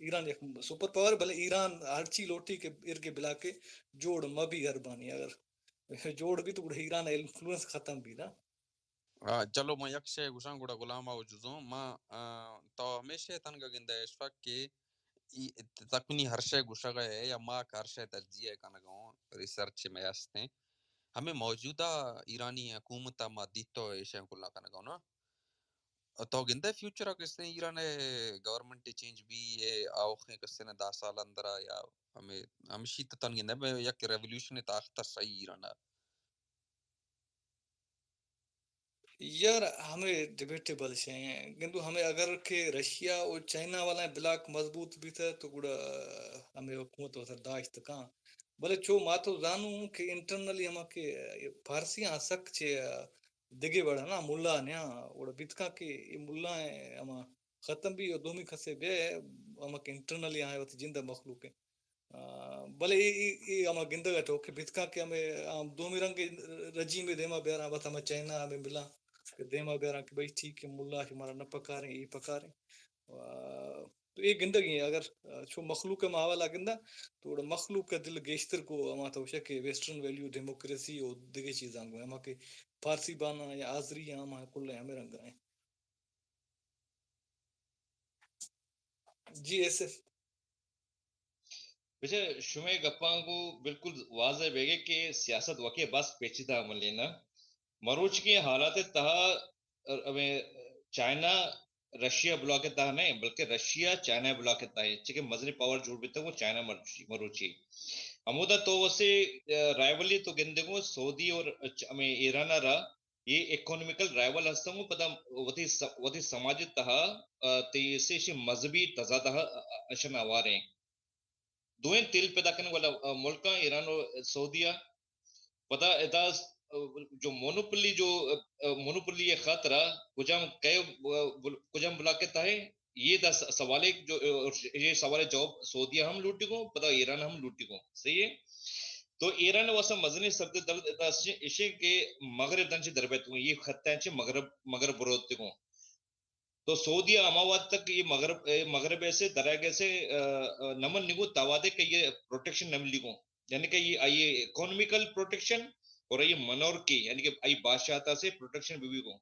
ایران ایک سپر پاور بھلے ایران ہرچی لوٹی کے ارگے بلا کے جوڑ مبی اربانی اگر جوڑ بھی تو ایران انفلوئنس ختم بھی نا چلو میں یک شے گوشاں گوڑا غلام آو جزوں ما تو ہمیشہ تنگا گندہ اس وقت کہ تکنی ہر شے گوشا گئے یا ماں کا ہر شے تجزیہ کنگوں ریسرچ میں ہستے ہمیں موجودہ ایرانی حکومت مادی تو ایشیاں کو لاکھا نگو نا تو گندے فیوچر کستے ایران گورنمنٹ چینج بھی یہ آوخیں کستے نا 10 سال اندرا یا ہمیں ہمشی تن گندے میں یک ریولوشن تاختہ صحیح ایران یار ہمیں ڈیبیٹیبل ہیں کیونکہ ہمیں اگر کہ رشیا اور چائنا والا بلاک مضبوط بھی تھا تو گوڑا ہمیں حکومت وسر داشت کہاں بلے چو ماتو زانوں کہ انٹرنلی ہم کہ فارسیاں سک چھے دگے بڑا نا ملا نیا اور بیتکا کہ یہ ملا ہیں ہم ختم بھی اور دومی خسے بے ہم کہ انٹرنلی آئے ہوتی جندہ مخلوق ہیں بلے یہ ہم گندگا تو کہ بیتکا کہ ہمیں دومی رنگ رجیم دیما بیارا بات ہمیں چائنا ہمیں ملا کہ دیما بیارا کہ بھئی ٹھیک ہے ملا ہمارا نہ پکاریں یہ پکاریں تو یہ گندگی ہے اگر چھو مخلوق ماوالا گندہ تو مخلوق کا دل گیشتر کو ہما تو کہ ویسٹرن ویلیو ڈیموکریسی اور دیگے چیزاں کو ہما کہ فارسی بانا یا آزری یا ہما کل ہمیں رنگ ہیں جی ایس ایف وجہ شمع گپاں کو بالکل واضح بیگے کہ سیاست واقع بس پیچیدہ عمل لینا مروچ کے حالات تہا چائنا رشیا بلاک تہا نہیں بلکہ رشیا چائنا بلاک تہا ہے چکہ مزنی پاور جوڑ بھی وہ چائنا مروچی ہمودا تو وسے رائیولی تو گندگو سعودی اور ایران را یہ اکونومیکل رائیول ہستوں پتہ وتی سماجی تہا تیسے مذہبی تضاد اشن آوارے دوئیں تیل پیدا کرنے والا ملک ایران اور سعودیہ پتہ اداز جو مونوپلی خطرہ کجام بلاکت ہے یہ دا سوالے جو یہ سوال جواب سعودیہ ہم لوٹی کو پتہ ایران ہم لوٹی کو صحیح ہے تو ایران واسا مزنی سبد درد اسے کے مغرب دنچ دربیت کو یہ خطہ ہیں مغرب بروت کو تو سعودیہ اماوات تک یہ مغرب ایسے دراگے سے نمن نگو تاوادے کہ یہ پروٹیکشن نم لگو یعنی کہ یہ اکونومیکل پروٹیکشن اور یہ منور کی یعنی کہ ای بادشاہتا سے پروٹیکشن بھی کو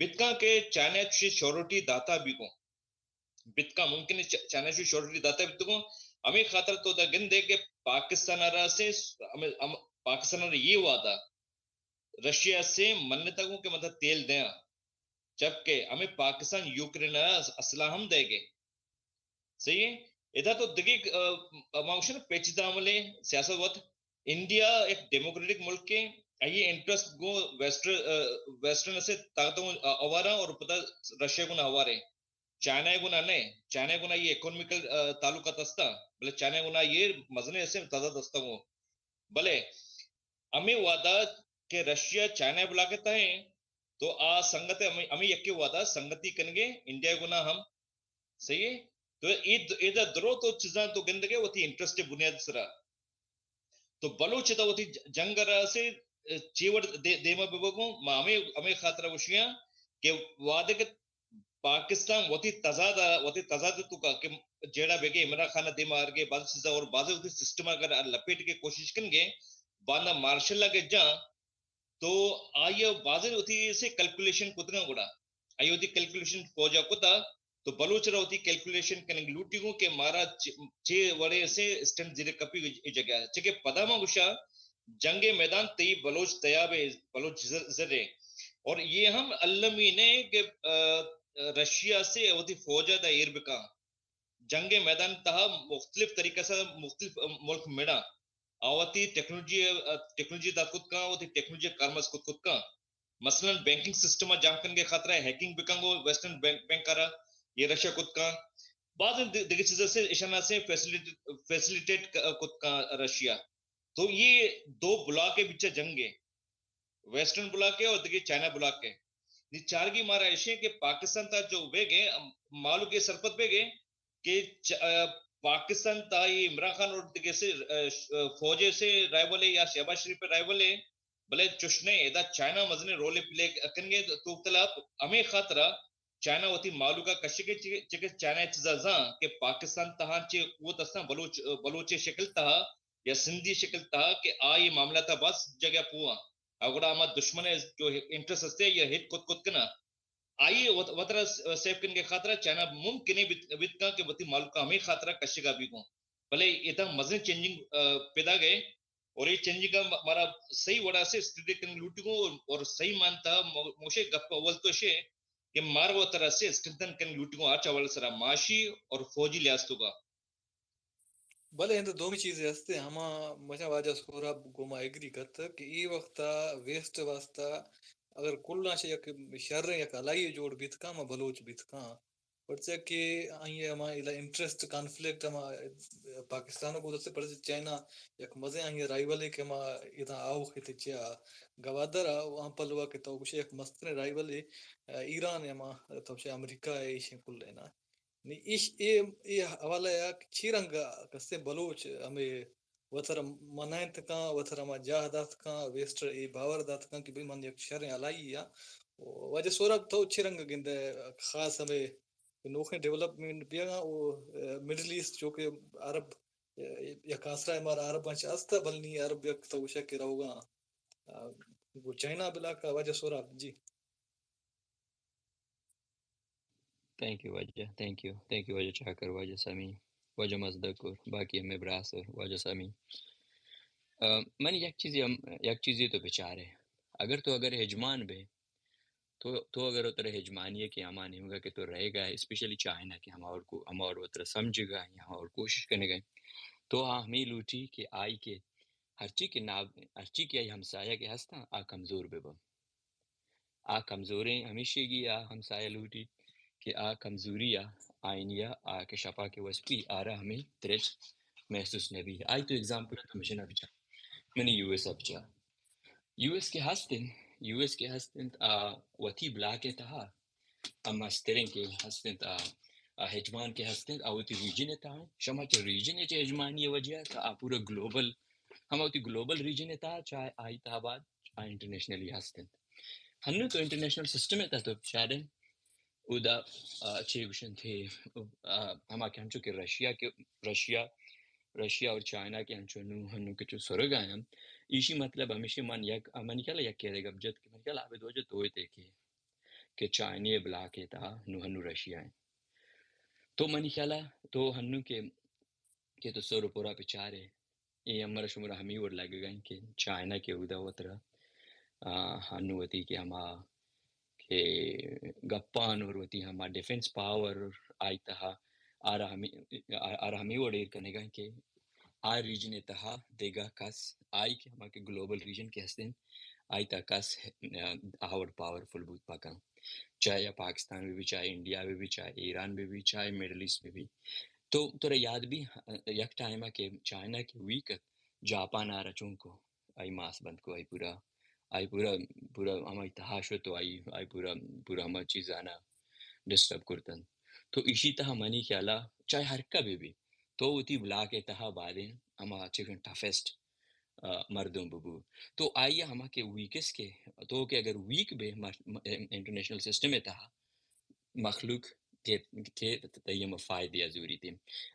بتکا کے چائنا سے شورٹی داتا بھی کو بتکا ممکن ہے چائنا سے شورٹی داتا بھی کو ہمیں خاطر تو دا گن دے کہ پاکستان را سے پاکستان را یہ وعدہ رشیا سے منتا کو کہ مطلب تیل دیں جبکہ ہمیں پاکستان یوکرین اسلحہ ہم دے گے صحیح ہے ادھا تو دقیق معاشر پیچیدہ عمل ہے سیاست وقت انڈیا ایک ڈیموکریٹک ملک کے یہ انٹرسٹ گو ویسٹرن سے طاقتوں اوارا اور پتہ رشیا کو نہ اوارے چائنا گنا نہیں چائنا گنا یہ اکونومیکل تعلقات استا بلے چائنا گنا یہ مزنے سے تضاد استا ہوں بلے ہمیں وعدہ کہ رشیا چائنا بلا کے تھے تو آ سنگت ہمیں یکی وعدہ سنگتی کنگے انڈیا گنا ہم صحیح ہے تو ایدہ درو تو چیزاں تو گندگے وہ تھی انٹرسٹ بنیاد سرا تو بلوچ تا وہ تھی جنگ را سے چیوڑ دیما ببگوں ہمیں خاطرہ وشیاں کہ وعدے کے پاکستان وہ تھی تضاد تو کا کہ جیڑا بیگے عمران خانہ دیما آرگے بعض چیزاں اور بعض وہ تھی سسٹم اگر لپیٹ کے کوشش کنگے باندھا مارشل لگے جاں تو آئیے واضح ہوتی سے کیلکولیشن کتنا گڑا آئی ہوتی کیلکولیشن پوجا کتا تو بلوچ رہا ہوتی کیلکولیشن کنگ لوٹی گو کہ مارا چھ وڑے سے اسٹنٹ زیر کپی جگہ ہے چکہ پداما گوشا جنگ میدان تی بلوچ تیابے بلوچ زرے اور یہ ہم علمی نے کہ رشیا سے ہوتی فوجہ دا ایربکا جنگ میدان تہا مختلف طریقہ سے مختلف ملک میڈا آواتی ٹیکنالوجی دا کت کا ہوتی ٹیکنالوجی کارمز کت کا مثلا بینکنگ سسٹم جام کنگے خطرہ ہے ہیکنگ بکنگو ویسٹرن بینک کرا یہ رشیا کت کا بعض دیگر چیزیں سے اشانہ سے فیسلیٹیٹ کت کا رشیا تو یہ دو بلاک کے بیچے جنگے ویسٹرن بلاک ہے اور دیگر چائنا بلاک ہے یہ چارگی مارا ایشے کہ پاکستان تا جو بیگے مالو کے سرپت بیگے کہ پاکستان تا یہ عمران خان اور دیگر سے فوجے سے رائیولے یا شہباز شریف پر رائیولے بلے چشنے ایدہ چائنا مزنے رولے پلے کنگے تو اختلاف ہمیں خاطرہ چائنا ہوتی مالو کا کشکے چکے چائنا چیزاں کہ پاکستان تہاں چے قوت اسنا بلوچے شکل تہا یا سندھی شکل تہا کہ آئی معاملہ تا بس جگہ پوا اگر آمد دشمن جو انٹرس ہستے یا ہٹ کت کنا آئیے وطرہ سیف کن کے خاطرہ چائنا ممکن ہے بیت کہ وطی مالو کا ہمیں خاطرہ کشکا بھی کون بلے یہ تا مزنے چینجنگ پیدا گئے اور یہ چینجنگ کا ہمارا صحیح وڑا سے استدے کن لوٹی کو اور صحیح مانتا موشے گپ اول تو شے کہ مار وہ طرح سے استدن کن لوٹی کو آچا والا سرا معاشی اور فوجی لیاستو کا بھلے ہیں تو دو چیزیں ہستے ہما مجھا واجہ سورا گوما ایگری کرتا کہ ای وقتا ویسٹ واسطہ اگر کل نہ یک شر یک علائی جوڑ بیتکا ما بلوچ بیتکا پڑھتے کہ آئیے ہما الہ انٹرسٹ کانفلیکٹ ہما پاکستانوں کو دستے پڑھتے چائنا یک مزے آئیے رائیولے کہ ما ادھا آو خیتے چیا گوادر وہاں پلوا کہ تو کچھ یک مستن رائیولے ایران ہما تو امریکہ ہے ایشیں کل لینا ایش یہ حوالہ ہے چیرنگ کسے بلوچ ہمیں وطر منائنت کان وطر ہما جاہ دات کان ویسٹر ای باور دات کان کہ بھی من یک شر علائی یا وجہ سورب تو چیرنگ گند خاص ہمیں نوخیں ڈیولپمنٹ بھی گا وہ مڈل ایسٹ جو کہ عرب یک آسرہ ہمارا عرب انچ آستا بلنی عرب یک تو شک رہو گا وہ چائنا بلا کا وجہ سورب جی تھینک یو وجہ وجہ چاکر وجہ سمی واجہ مصدق اور باقی ہمیں براس اور واجہ سامی من یک چیزی تو بچارے اگر تو اگر ہجمان بے تو اگر اتر ہجمانی ہے کہ ہمارا نہیں ہوگا کہ تو رہے گا اسپیشلی چائنا کہ ہم اور اتر سمجھے گا یا اور کوشش کرنے گئے تو ہمیں لوٹی کہ آئی کے ہر چیز کی آئی ہمسایہ کے ہستا آ کمزور بے با آ کمزوریں ہمیشہ گی آ ہمسایہ لوٹی کہ آ کمزوری آئینیا آ کے شپا کے وسپی آ رہا ہمیں تریٹ محسوس نبی آئی تو ایگزامپل ہے تو مجھے نہ بچا میں نے یو ایس ابچا یو ایس کے ہستن وتی بلا کے تہا اما سترین کے ہستن ہجمان کے ہستن اوتی ریجن تھا شما چ ریجن چ ہجمانی وجہ تھا پورا گلوبل ہم اوتی گلوبل ریجن تھا چاہے آئی تھا بعد انٹرنیشنلی ہستن ہن تو انٹرنیشنل سسٹم تھا تو شاید ادا اچھے گشن تھے ہما کہ ہم چونکہ رشیا اور چائنا کے ہنو کے چو سرگ آئے ہم ایشی مطلب ہمیشہ من کیا یک کہہ دے گا جد کہ من کیا لابد ہو جو توئے تھے کہ چائنی بلا کے تھا ہنو رشیا ہے تو من خیالہ تو ہنو کے تو سورو پورا پچارے یہ ہمارا شمرہ ہمیں اور لگے گا کہ چائنا کے ادا وطرہ ہنو وتی کہ ہما کہ گپان اور ہوتی ہما ڈیفنس پاور آئی تہا آرہ ہمیں اور ایر کرنے گا کہ آئی ریجن تہا دیگا کس آئی کہ ہما کے گلوبل ریجن کے ہستیں آئی تا کس آور پاورفل بود پاکا چاہے پاکستان میں بھی چاہے انڈیا میں بھی چاہے ایران میں بھی چاہے میڈل ایسٹ میں بھی تو تورا یاد بھی یک ٹائم ہے کہ چائنا کے ویک جاپان آ رہا چون کو آئی ماس بند کو آئی پورا ہماری تحاشو تو آئی پورا ہماری چیز آنا ڈسٹرب کرتن تو اسی طرح منی خیالہ چاہے ہر کبھی بھی تو اتی بلا کے تہا بادیں ہما چکن ٹفیسٹ مردوں ببو تو آئیے ہما کے ویکس کے تو کہ اگر ویک بے انٹرنیشنل سسٹم میں تہا مخلوق کے تیم فائدہ ضروری تھی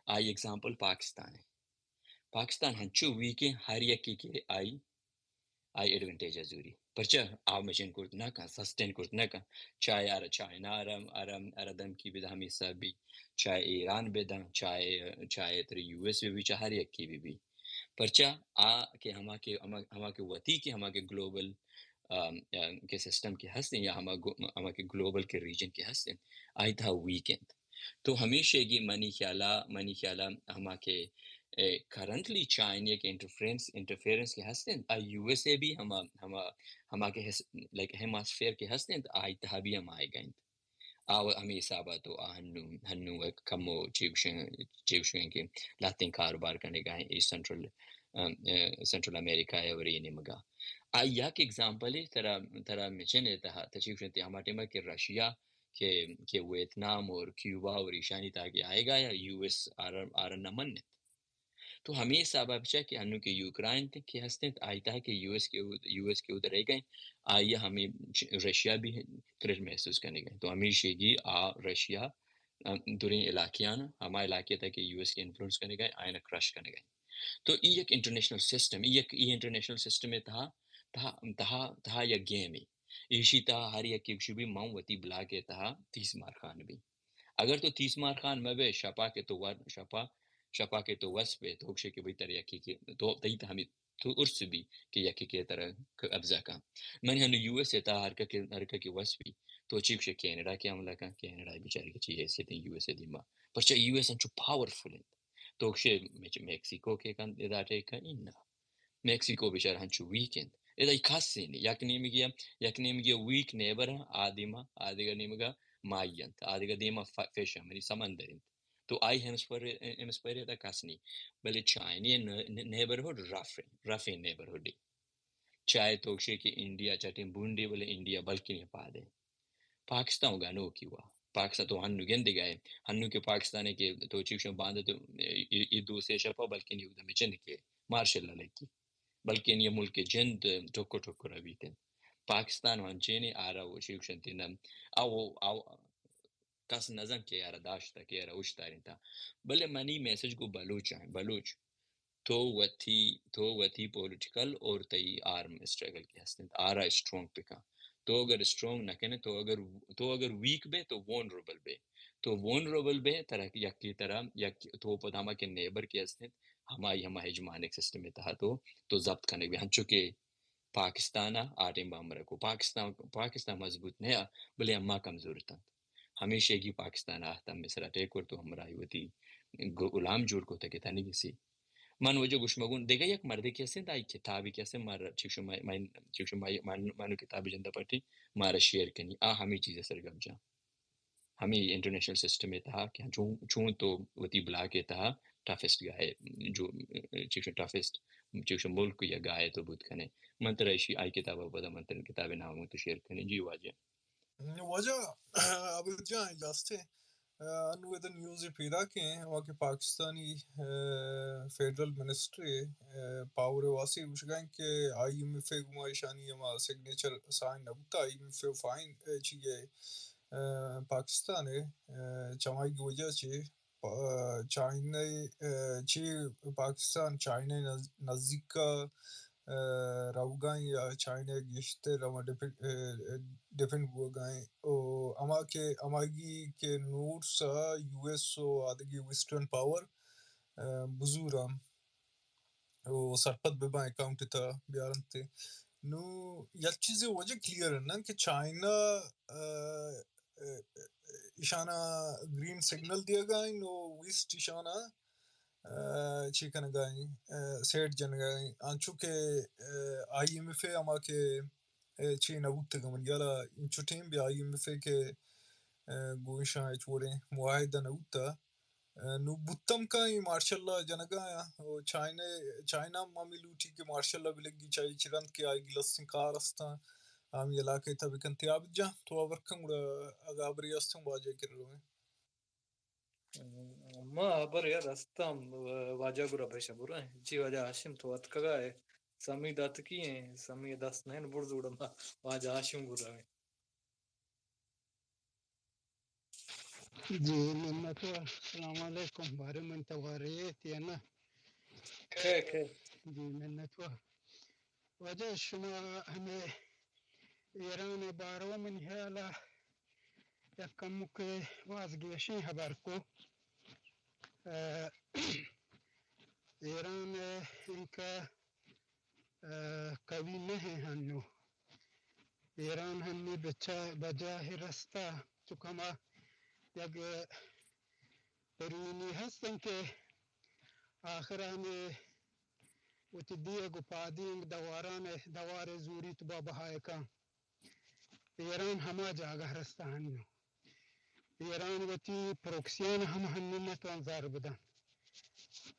آئی ایگزامپل پاکستان ہنچو ویکیں ہر یکی کے آئی ایڈوانٹیج ضروری پرچہ آو مشین کرت نہ کہاں سسٹین کرت نہ کہاں چاہے چائنا آرم کی بھی ہمی سب بھی چاہے ایران بھی دا چاہے تر یو ایس بھی چاہے ہر یک کی بھی پرچہ کہ ہما کے وطی کے ہما کے گلوبل کے سسٹم کے ہستیں یا ہما کے گلوبل کے ریجن کے ہستیں آئی تھا ویکینڈ تو ہمیشہ یہ منی خیالہ ہما کے کرنٹلی چائنا کے انٹرفیرنس کے ہستیں یو ایس اے بھی ہما کے لائک ہیماسفیئر کے ہستیں آئی تہا بھی ہم آئے گئیں ہمیں حسابہ تو ہنو کمو چیوشن کے لاتیں کاروبار کرنے گئے سینٹرل امریکہ ہے اور یہ نمگا آئی یک ایگزامپل ہے ترا مچن تہا تچیوشن تی ہما ٹیمہ کہ رشیا کہ ویتنام اور کیوبا اور ایشانی تاکہ آئے گا یا یو ایس آرن نمن تو ہمیں حسابہ بچا کہ ہنو کے یوکرائن کے ہستیں آئی تھا کہ یو ایس کے ادھر رہ گئے آئیے ہمیں رشیا بھی تھریٹ محسوس کرنے گئے تو ہمیشہ گی رشیا دوریں علاقیان ہمارے علاقے تھا کہ یو ایس کے انفلوئنس کرنے گئے آئینہ کرش کرنے گئے تو یہ ایک انٹرنیشنل سسٹم یہ انٹرنیشنل سسٹم میں تہا یا گیم ہی ایشی تہا ہر یک کیوشی بھی ماں وطی بلا کے تہا 30 مار خان بھی اگر تو 30 مار خان میں بے شپا کے تو وس پہ تو اکشے کے بھیتر یکی کے تو تیت ہمیں تو ارس بھی کہ یکی کے طرح ابزا کا میں نے یو ایس اے تا ہرکا کے وس بھی تو چیک شے کینیڈا کے عملہ کا کینیڈا بیچاری کی چیز حیثیت یو ایس اے دیما پرچہ یو ایس انچو پاورفل ہے تو اکشے میکسیکو کے کن اداتے کا اینا میکسیکو بیچار ہنچو ویکینڈ ادائی خاص سینی یک نیمگیا ویک نیبر آدھگا نیمگا مائینت آدھگا دیما فیشا منی سمندر تو آئی ہیمسپیریا دا کسنی بلے چائنی نیبرہوڈ رفی نیبرہوڈی چاہے توکشے کی انڈیا چاہتے بونڈی بلے انڈیا بلکی نہیں پا دے پاکستان گا نو کیوا پاکستان تو ہنو گندے گئے ہنو کے پاکستانے کے تو چیوشن باندھے تو یہ دو سے شپا بلکی نہیں ہوتا میں چند کے مارشل اللہ لکی بلکہ یہ ملک جند ٹھوکو روی تھے پاکستان وانچینی آرہا وہ چیوشن تھی نم او کس نظم کے یارا داشتا کہ یارا اشتارین تھا بلے منی میسج کو بلوچ تو وتی پولیٹیکل اور تی آرم اسٹرگل کی ہستیں آرہ اسٹرونگ پکا تو اگر اسٹرونگ نہ کہنے تو اگر ویک بے تو وونربل بے تو vulnerable به طرح یکی طرح یک تو پدامه که نیبر که هستند همه هجمانیک سیستم تو ضبط کنه بیان چونکه پاکستان آٹیم بامر کو پاکستان مضبوط نہیں بلے اما کمزور تھا ہمیشہ کی پاکستان آتا مصر ٹیک ور تو ہمراہی ہوتی غلام جوڑ کو تھا کہ تھا نہیں کسی من وجہ گشمگون دیگا یک مرد کیسے دائی کتابی کیسے مار چکشو مانو کتابی جندہ پڑھی مارا شیئر کنی ہمیں چیزیں سرگم جا ہمیں انٹرنیشنل سسٹم میں تھا کہ چون تو وتی بلا کے تھا ٹافسٹ گائے جو چکشو ٹافسٹ چکشو ملک کو یا گائے تو بود کنے منتر ایشی آئی کتابہ بدا منتر کتاب ناموں تو شیئر کنے جی واجہ اب جائیں جاستے انو ادھر نیوز پیدا کے وہاں کے پاکستانی فیڈرل منسٹری پاور واسی وشگائیں کہ آئی ایم ایف گمائشانی اما سگنیچر سائن نبتا آئی ایم ایف فائن چیئے پاکستان چمائی کی وجہ سے چائنا چی پاکستان چائنا نزدیک راوگائیں یا چائنا گشتے راما ڈیفنڈ گائیں او اماگی کے نور سا یو ایس او آدگی ویسٹرن پاور بزورام او سرپت ببا اکاؤنٹ تھا بیارنتے نو یک چیز وجہ کلیئر ہے نا کہ چائنا اشانہ گرین سگنل دیا گائیں نو ویسٹ اشانہ چیکن گائیں سیٹ جن گائیں آنچو کہ آئی ایم ایف اے اما کے چی نبوت گمن یالا انچو ٹیم بھی آئی ایم ایف اے کے گوشاں چوڑیں معاہدہ نبوتا نو بتم کا ہی ماشاء اللہ جنگایا چائنا مامی لوٹی کے ماشاء اللہ بلگی چاہی چرند کے آئی گلسن کار استا آمی علاقے تا بکن تیاب جا تو آورکن گوڑا اگابری استن واجہ کر رہے ہیں ما بر یا رستم واجہ گرا بشا برا ہے جی واجہ ہاشم تو اتکگا ہے سمی دات کی ہیں سمی دست نہیں برد اڑا واجہ ہاشم گرا ہے جی منت السلام علیکم بارے من تواريت انا کھے جی منت وجه شما همه ایران بارو من حالا یکم که وازگیشی خبر کو ایران اینکه قوی نه هنو ایران هنی بجاه رستا تو کما یک برینی هستن که آخران و تدیه گو پادینگ دوار زوری تو بابا های کن ایران همه جاگه رستا هنو ایران و تی پروکسیان هم هنو نتوان زار بدن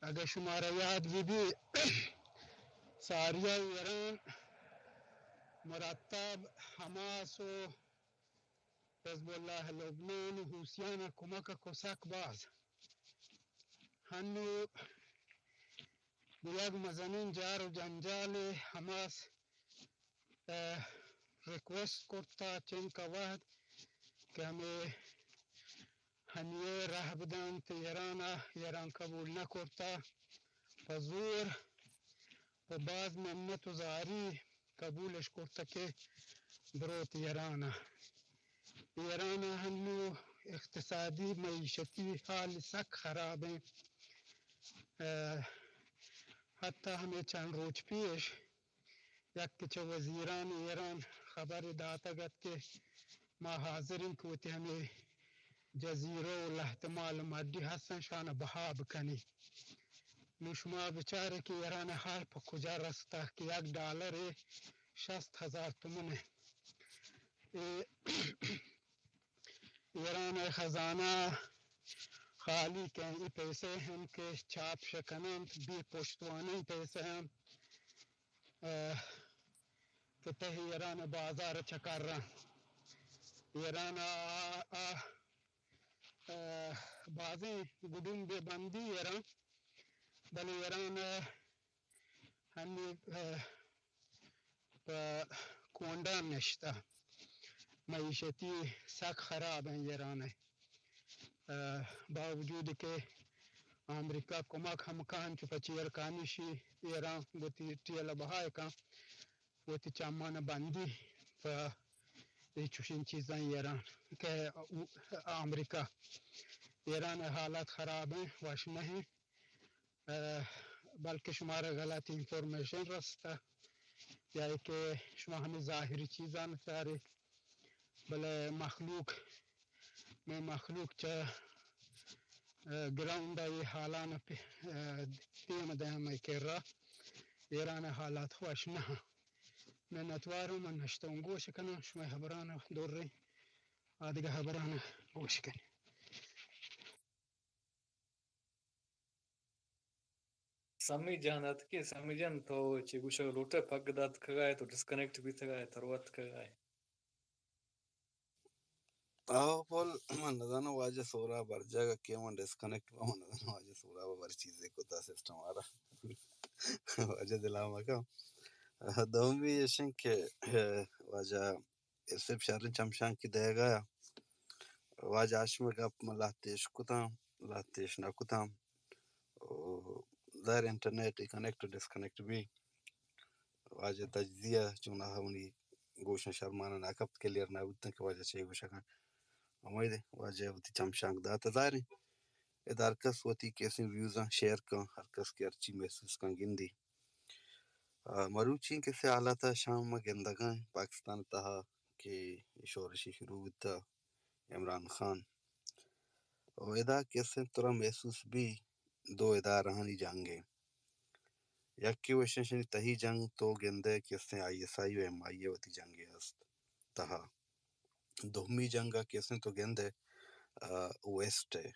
اگر شما را یاد بی ساریه ایران مرتب حماس و حزب الله لبنان و حوثیان کمک کسک باز هنو یک مزنین جار و جنجال حماس ریکویسٹ کرتا چنکا وقت که همه هنیه راه بدن تا ایران قبول نکرتا پزور و باز منت و زاری قبولش کرتا که بروت ایران هنو اقتصادی معیشتی حال سک خرابه حتی همه چند روز پیش یک که وزیران ایران خبر داتا گد که ما حاضرین که وقتی همه جزیره و احتمال مادی هستن شان بها بکنی نو شما بچاره که ایران حال پا کجا رسته که $1 60,000 تومنه ایران خزانه خالی که این پیسه هم که چاپ شکنند بی پشتوانه پیسه هم که ته ایران بازار چکر رن ایران بعضی گدون به بندی ایران بل ایران همی کوندان نشته معیشتی سک خراب ہے ایران باوجود که امریکا کمک هم کن که پچیر کانیشی ایران گوتی تیل بهای کن گوتی چمان بندی و چوشین چیزاں ایران کہ امریکہ ایران حالات خراب ہیں وش نہیں بلکہ شمارا غلط انفارمیشن رستا یا کہ شما ہمیں ظاہری چیزاں سارے بلے مخلوق چا گراؤنڈ یہ حالان تیم دہم کر رہا ایران حالات خوش نہ میں نتوارو من نشتوں گوش کنو شما خبران دور رہی آدھگا خبران گوش کنی سمی جانت کہ سمی جان تو چگوشا لوٹے پگ دات کگائے تو ڈسکنیکٹ بھی تگائے تروات کگائے پول من ندانا واجہ سورا بر جگہ کہ من ڈسکنیکٹ من ندانا واجہ سورا بر چیزیں کو تا سسٹم آرہا واجہ دلاما کا دوم بھی یشن کہ واجہ صرف شہرن چمشان کی دے گایا واجہ آشمہ گپ من لاتیش کتام لاتیش نہ کتام ظاہر انٹرنیٹ کنیکٹ ڈسکنیکٹ بھی واجہ تجزیہ چونہ ہونی گوشن شرمانا ناکب کلیر نہ بودتا کہ واجہ چاہیے گوشا کھان امید واجہ ہوتی چمشانک داتا ظاہر ہے ادھار کس ہوتی کیسے ویوزاں شیئر کن ہر کس کی ارچی محسوس کن گندی مروچین کیسے حالاتا شام میں گندگاں پاکستان تہا کہ شورشی شروع ہوتا عمران خان اور ادا کیسے ترہ محسوس بھی دو ادارہانی جنگیں یک کی وشن شنی تہی جنگ تو گندے کیسے آئی ایس آئی و ایم آئی ہوتی جنگیں است تہا دومی جنگا کیسے تو گندے ویسٹ ہے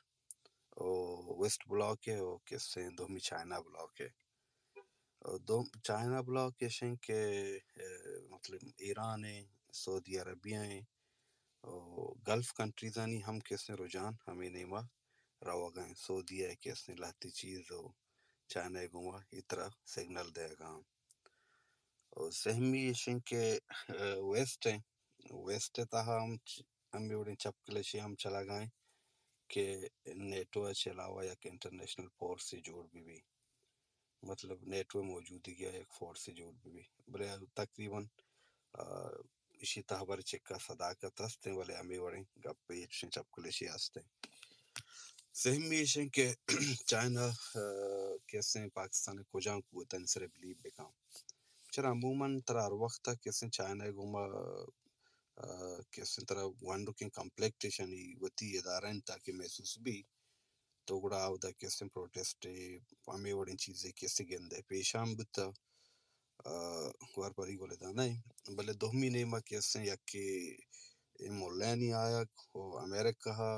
ویسٹ بلاک ہے اور کیسے دومی چائنا بلاک ہے دو چائنا بلاک کیسے کہ مطلب ایران ہے سعودی عربیہ ہیں اور گلف کنٹریزانی ہم کیسے رجحان ہمیں نیما روا گئے سعودیہ ہے کیسے لاتی چیز ہو چائنا گما اترا سگنل دے گا اور سہمی شن کے ویسٹ ہے ویسٹ تہا ہم بھی بڑی چپکلشی ہم چلا گئے کہ نیٹو چلاوا یا کہ انٹرنیشنل فورس سے جوڑ بھی مطلب نیٹو موجودگی ایک فورس سے جوڑ بھی بلے تقریباً اسی تحبر چکا صداقت ہستے والے ہمیں بڑے گپ پیچھیں چپکلشی ہستے سہمی شن کے چائنا کیسے پاکستان کو جان کو تنسر بلیب بکام چرا عموماً ترار وقت کیسے چائنا گما کیسے طرح ون لوکنگ کمپلیکٹیشن وتی ادارین تاکہ محسوس بھی تو گڑا آودا کیسے پروٹیسٹ ہمیں بڑی چیزیں کیسے گندے پیشام بتا گوار پری گولے دانا ہے بلے دومی نیمہ کیسے یک کہ مولینی آیا وہ امریکہ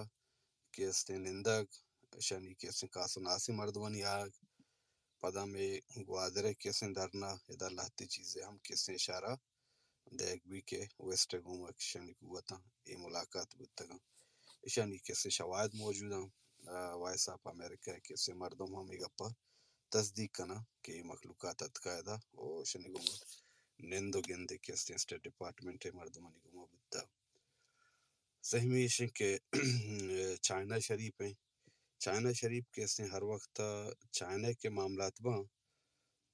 کیسے نندگ شانی کیسے کاسو ناسی مردوانی آیا پدا میں گوادرے کیسے درنا ادھر لاتی چیزیں ہم کیسے اشارہ دیکھ بھی کہ ویسٹ گوم شانی قوتا یہ ملاقات بتگا شانی کیسے شواہد موجود ہیں وائس آف امریکہ کیسے مردم ہم گپا تصدیق کنا کہ مخلوقات اتقاعدہ اور شانی گوم نندو گندے کیسے اسٹیٹ ڈپارٹمنٹ ہے مردمانی گوم بتا سہمی شن کے چائنا شریف ہیں چائنا شریف کیسے ہر وقت چائنا کے معاملات باں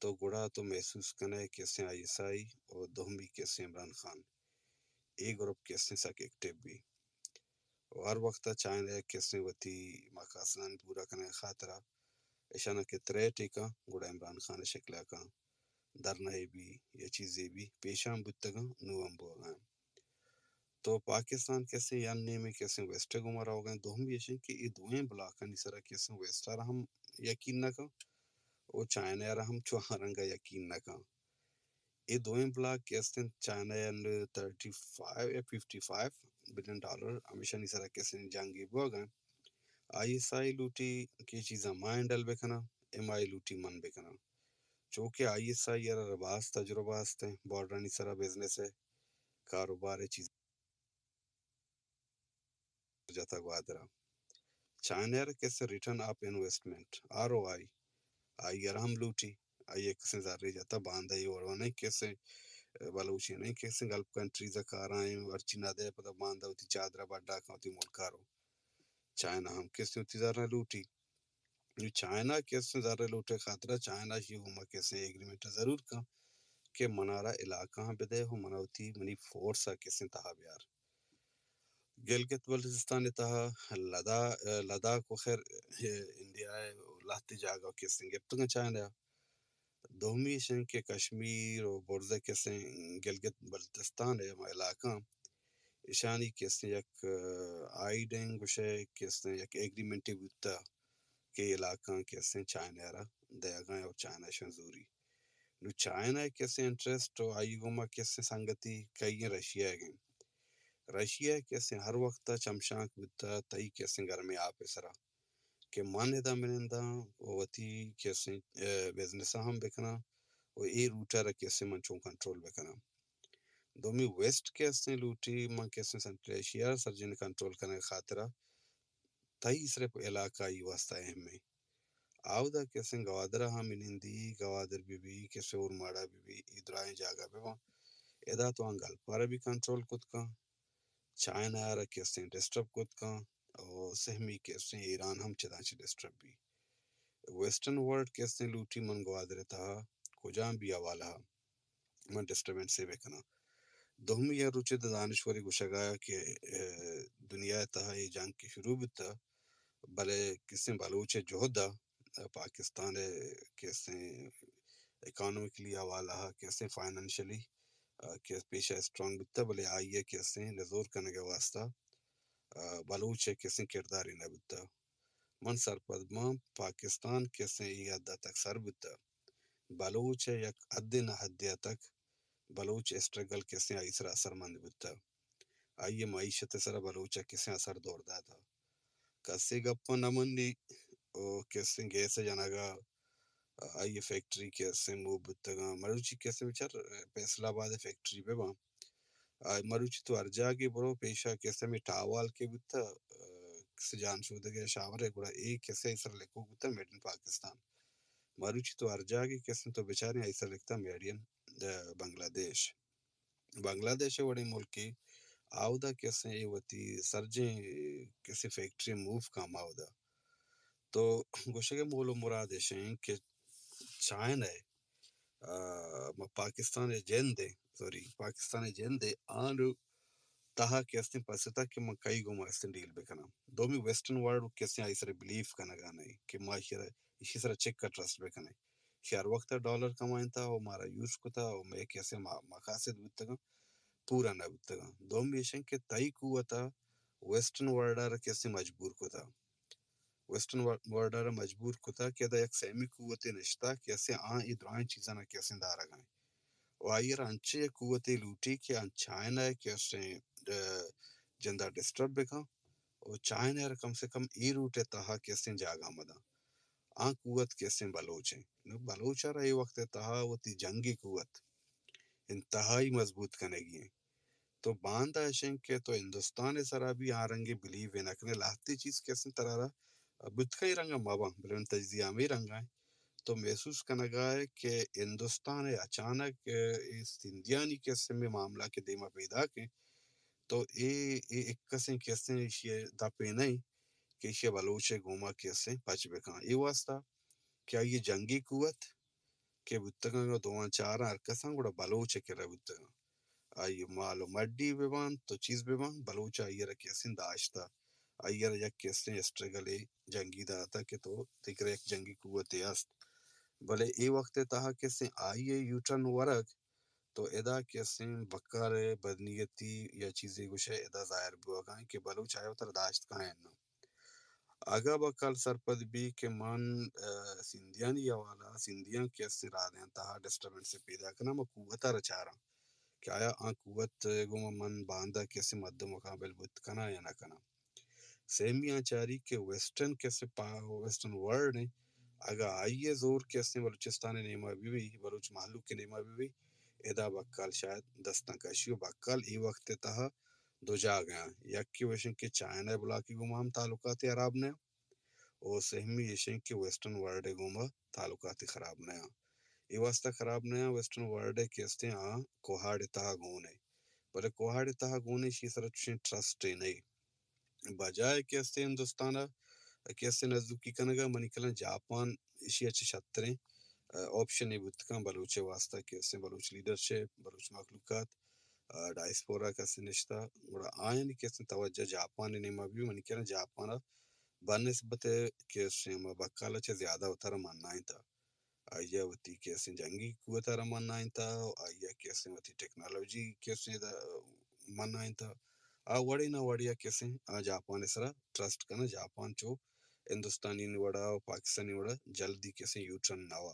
تو گڑا تو محسوس کنے کیسے آئی ایس آئی اور دومی کیسے عمران خان ایک گروپ کیسے سک ایکٹیو بھی اور ہر وقت چائنا کیسے وتی مقاصدان پورا کرنے خاطرہ اشانہ کے ترے ٹیکا گڑا عمران خان شکلہ کا درنہ بھی یہ چیزیں بھی پیشام بتگا نومبو گئے تو پاکستان کیسے یعنی میں کیسے ویسٹ گمارا ہو گئے دوم بھی اشن کہ یہ دوئیں بلاکانی سرا کیسے ویسٹ رہا ہم یقین نہ کن اور چائنا رہا ہم چوہا رنگا یقین نہ کن یہ دوئیں بلاک کیسے چائنا 35 یا 55 بلین ڈالر ہمیشہ نہیں سرا کیسے جانگی بو گئے آئی ایس آئی لوٹی کی چیزاں مائن ڈل بکنا ایم آئی لوٹی من بکنا چونکہ آئی ایس آئی یا رباس تجربہ ہستے بارڈرانی سرا بزنس ہے کاروبار چیز جاتا گوادرا چائنا کیسے ریٹرن آپ انویسٹمنٹ آر او آئی ارہم لوٹی آئی ایک سے زارے جاتا باندھا ہی اور نہیں کیسے بلوچی نہیں کیسے گلف کنٹریز کار آئیں ورچی نہ دے پتہ باندھا ہوتی چادرہ بڑا ہوتی ملکارو چائنا ہم کیسے ہوتی زارہ لوٹی چائنا کیسے زارہ لوٹے خاطرہ چائنا ہی ہوما کیسے ایگریمنٹ ضرور کا کہ منارہ علاقہ بدے ہو مناوتی منی فورسا کیسے تہا بیار گلگت بلتستان تہا لداخ وخير اندیا لہتی جاگا کسن گپتنگ چاہنا دومی شن کے کشمیر و برزہ کسن گلگت بلتستان ہے ما علاقہ ایشانی کسن یک آئیڈنگ گوشے کسن یک ایگریمنٹی بوتا کہ علاقہ کسن چائنا را دیاگاں اور چائنا شنزوری نو چائنا کسن انٹرسٹ و آئی گوما کسن سنگتی کئی رشیا گئیں رشیا کیسے ہر وقت چمشانک بتا تئی کیسے گھر میں آپ سرا کہ من ادا منندا وتی کیسے بزنس ہم بکنا و ای روٹر کیسے منچوں کنٹرول بکنا دومی ویسٹ کیسے لوٹی من کیسے سنٹرل ایشیا سرجن کنٹرول کرنے خاطرہ تئی صرف علاقائی واسطہ اہم ہے آودا کیسے گوادرہ ہم منندی گوادر بی کیسے اور ماڑا بی ادرائیں جاگا بے ادا تو انگل پارا بھی کنٹرول کت کا چائنا را کیسے ڈسٹرب کت کا اور سہمی کیسے ایران ہم چدانچہ ڈسٹرب بھی ویسٹرن ورلڈ کیسے لوٹی من گوادر تہا کجام بھی حوالہ من ڈسٹربنس سے بکنا دومی یا روچے دانشوری گشگایا کہ دنیا تہا یہ جنگ کی شروع بتا بلے کسے بلوچ جوہدہ پاکستان کیسے اکانومکلی حوالہ کیسے فائنینشلی کہ پیشہ اسٹرانگ بتا بلے آئیے کیسے نزور کرنے کے واسطہ بلوچ کیسے کرداری نہ بتا من سرپدما پاکستان کیسے یہ حد تک سر بتا بلوچ یک حد نہ حدیہ تک بلوچ اسٹرگل کیسے آئی سر اثر مند بتا آئیے معیشت سر بلوچ کیسے اثر دور دا تھا کسی گپا نمنی کیسے گیسے جنگا آئیے فیکٹری کیسے مو بتگا مروچی کیسے بچار فیصل آباد فیکٹری پہ وہاں مروچی تو ارجاگی برو پیشہ کیسے میں ٹاوال کے بتا کسی جان شودگے شاور ہے گوڑا ایک کیسے ایسر لکھو بتا میڈ ان پاکستان مروچی تو ارجاگی کیسے تو بیچارے ایسر لکھتا میڈین بنگلہ دیش وڑی ملکی آودا کیسے ایواتی سرجیں کیسے فیکٹری موف کام آودا تو گوشگے مولو مراد شہیں کہ چائنا ہے پاکستان جندے آنو تہا کیسے پستا کہ میں کئی گو ماستے ڈیل بکنا دومی ویسٹرن ورلڈ کیسے آئی سر بلیف کنا گانا ہے کہ ما اسی سر چیک کا ٹرسٹ بکنا ہے کہ ہر وقت ڈالر کمائن تھا وہ مارا یوز کو تھا اور میں کیسے مقاصد بتگا پورا نہ بتگا دومی ایشن کہ تائی قوتا ویسٹرن ورلڈ کیسے مجبور کو تھا ویسٹرن ورلڈ مجبور کو تھا کہ دا ایک سیمی قوت نشتا کیسے ادرائیں چیزاں نہ کیسے دارا گائیں و آئیر انچے قوتی لوٹی کہ ان چائنا ہے کیسے جندہ ڈسٹرب بکا اور چائنا ہے کم سے کم ای روٹے تہا کیسے جاگا مدا قوت کیسے بلوچ ہیں بلوچ رہا ای وقت تہا وہ تی جنگی قوت انتہائی مضبوط کرنے گی ہیں تو باندھ ایشن کے تو ہندوستان سرا بھی آرنگی بلیو ہے نکنے لاتی چیز کیسے ترارا بدکئی رنگا مابا بلن تجزیہ میں رنگا ہے تو محسوس کنگا ہے کہ ہندوستان اچانک اس سندھیانی کیسے میں معاملہ کے دیما پیدا کے تو ایک کسیں کیسے یہ دا پینائی کہ یہ بلوچ گوما کیسے پچ بکاں یہ واسطہ کیا یہ جنگی قوت کہ بتگاں دوان چارا ارکساں گوڑا بلوچ کے رہ بتگاں آئی مالو مڈی بیوان تو چیز بیوان بلوچ آئیر کیسے داشتا آئیر یک کیسے اسٹرگلے جنگی داتا کہ تو تکر ایک جنگی قوت است بلے ای وقت تہا کیسے آئیے یوٹرن ورگ تو ادا کیسے بکار بدنیتی یا چیزیں گوشے ادا ظاہر بوگائیں کہ بلوچ آئے اتر داشت کائیں نا آگا بکال سرپد بھی کہ من سندھیانی والا سندھیاں کیسے را دیں تہا ڈسٹربنس سے پیدا کرنا میں قوتا رچارا کہ آیا قوت گو من باندھا کیسے مد مقابل بت کنا یا نہ کنا سیمیاں چاری کہ ویسٹرن کیسے ویسٹرن ورلڈ ہیں اگر آئیے زور کیسے بلوچستان نیمہ بھی بلوچ محلوق کے نیمہ بھی ادا بکال شاید دستان کشیو بکال ای وقت تہا دو جا گیا یک کی وشن کے چائنا بلاکی گمام تعلقات عراب نے اور سہمی یشن کے ویسٹرن ورلڈ گوما تعلقات خراب نیا ای واسطہ خراب نیا ویسٹرن ورلڈ کیستے کوہاڑ تہا گونے بلے کوہاڑ تہا گونے شی سرچن ٹرسٹ نہیں بجائے کیستے ہندوستانہ کیسے نزدیکی کنگا منی کلن جاپان اسی اچھے شتریں آپشن بتکاں بلوچ واسطہ کیسے بلوچ لیڈرشپ بلوچ مخلوقات diaspora kasi nishta gura ayani kesin tawajja Japan ne ma bi man kena Japan banisbate kesin ma bakala che zyada utar manna inta ayya wati kesin jangi kuwatara manna inta ayya kesin wati technology kesin da manna inta wadi na wadiya kesin Japan isra trust kana Japan cho Hindustani ni wada Pakistani wada jaldi kesin U-turn nawa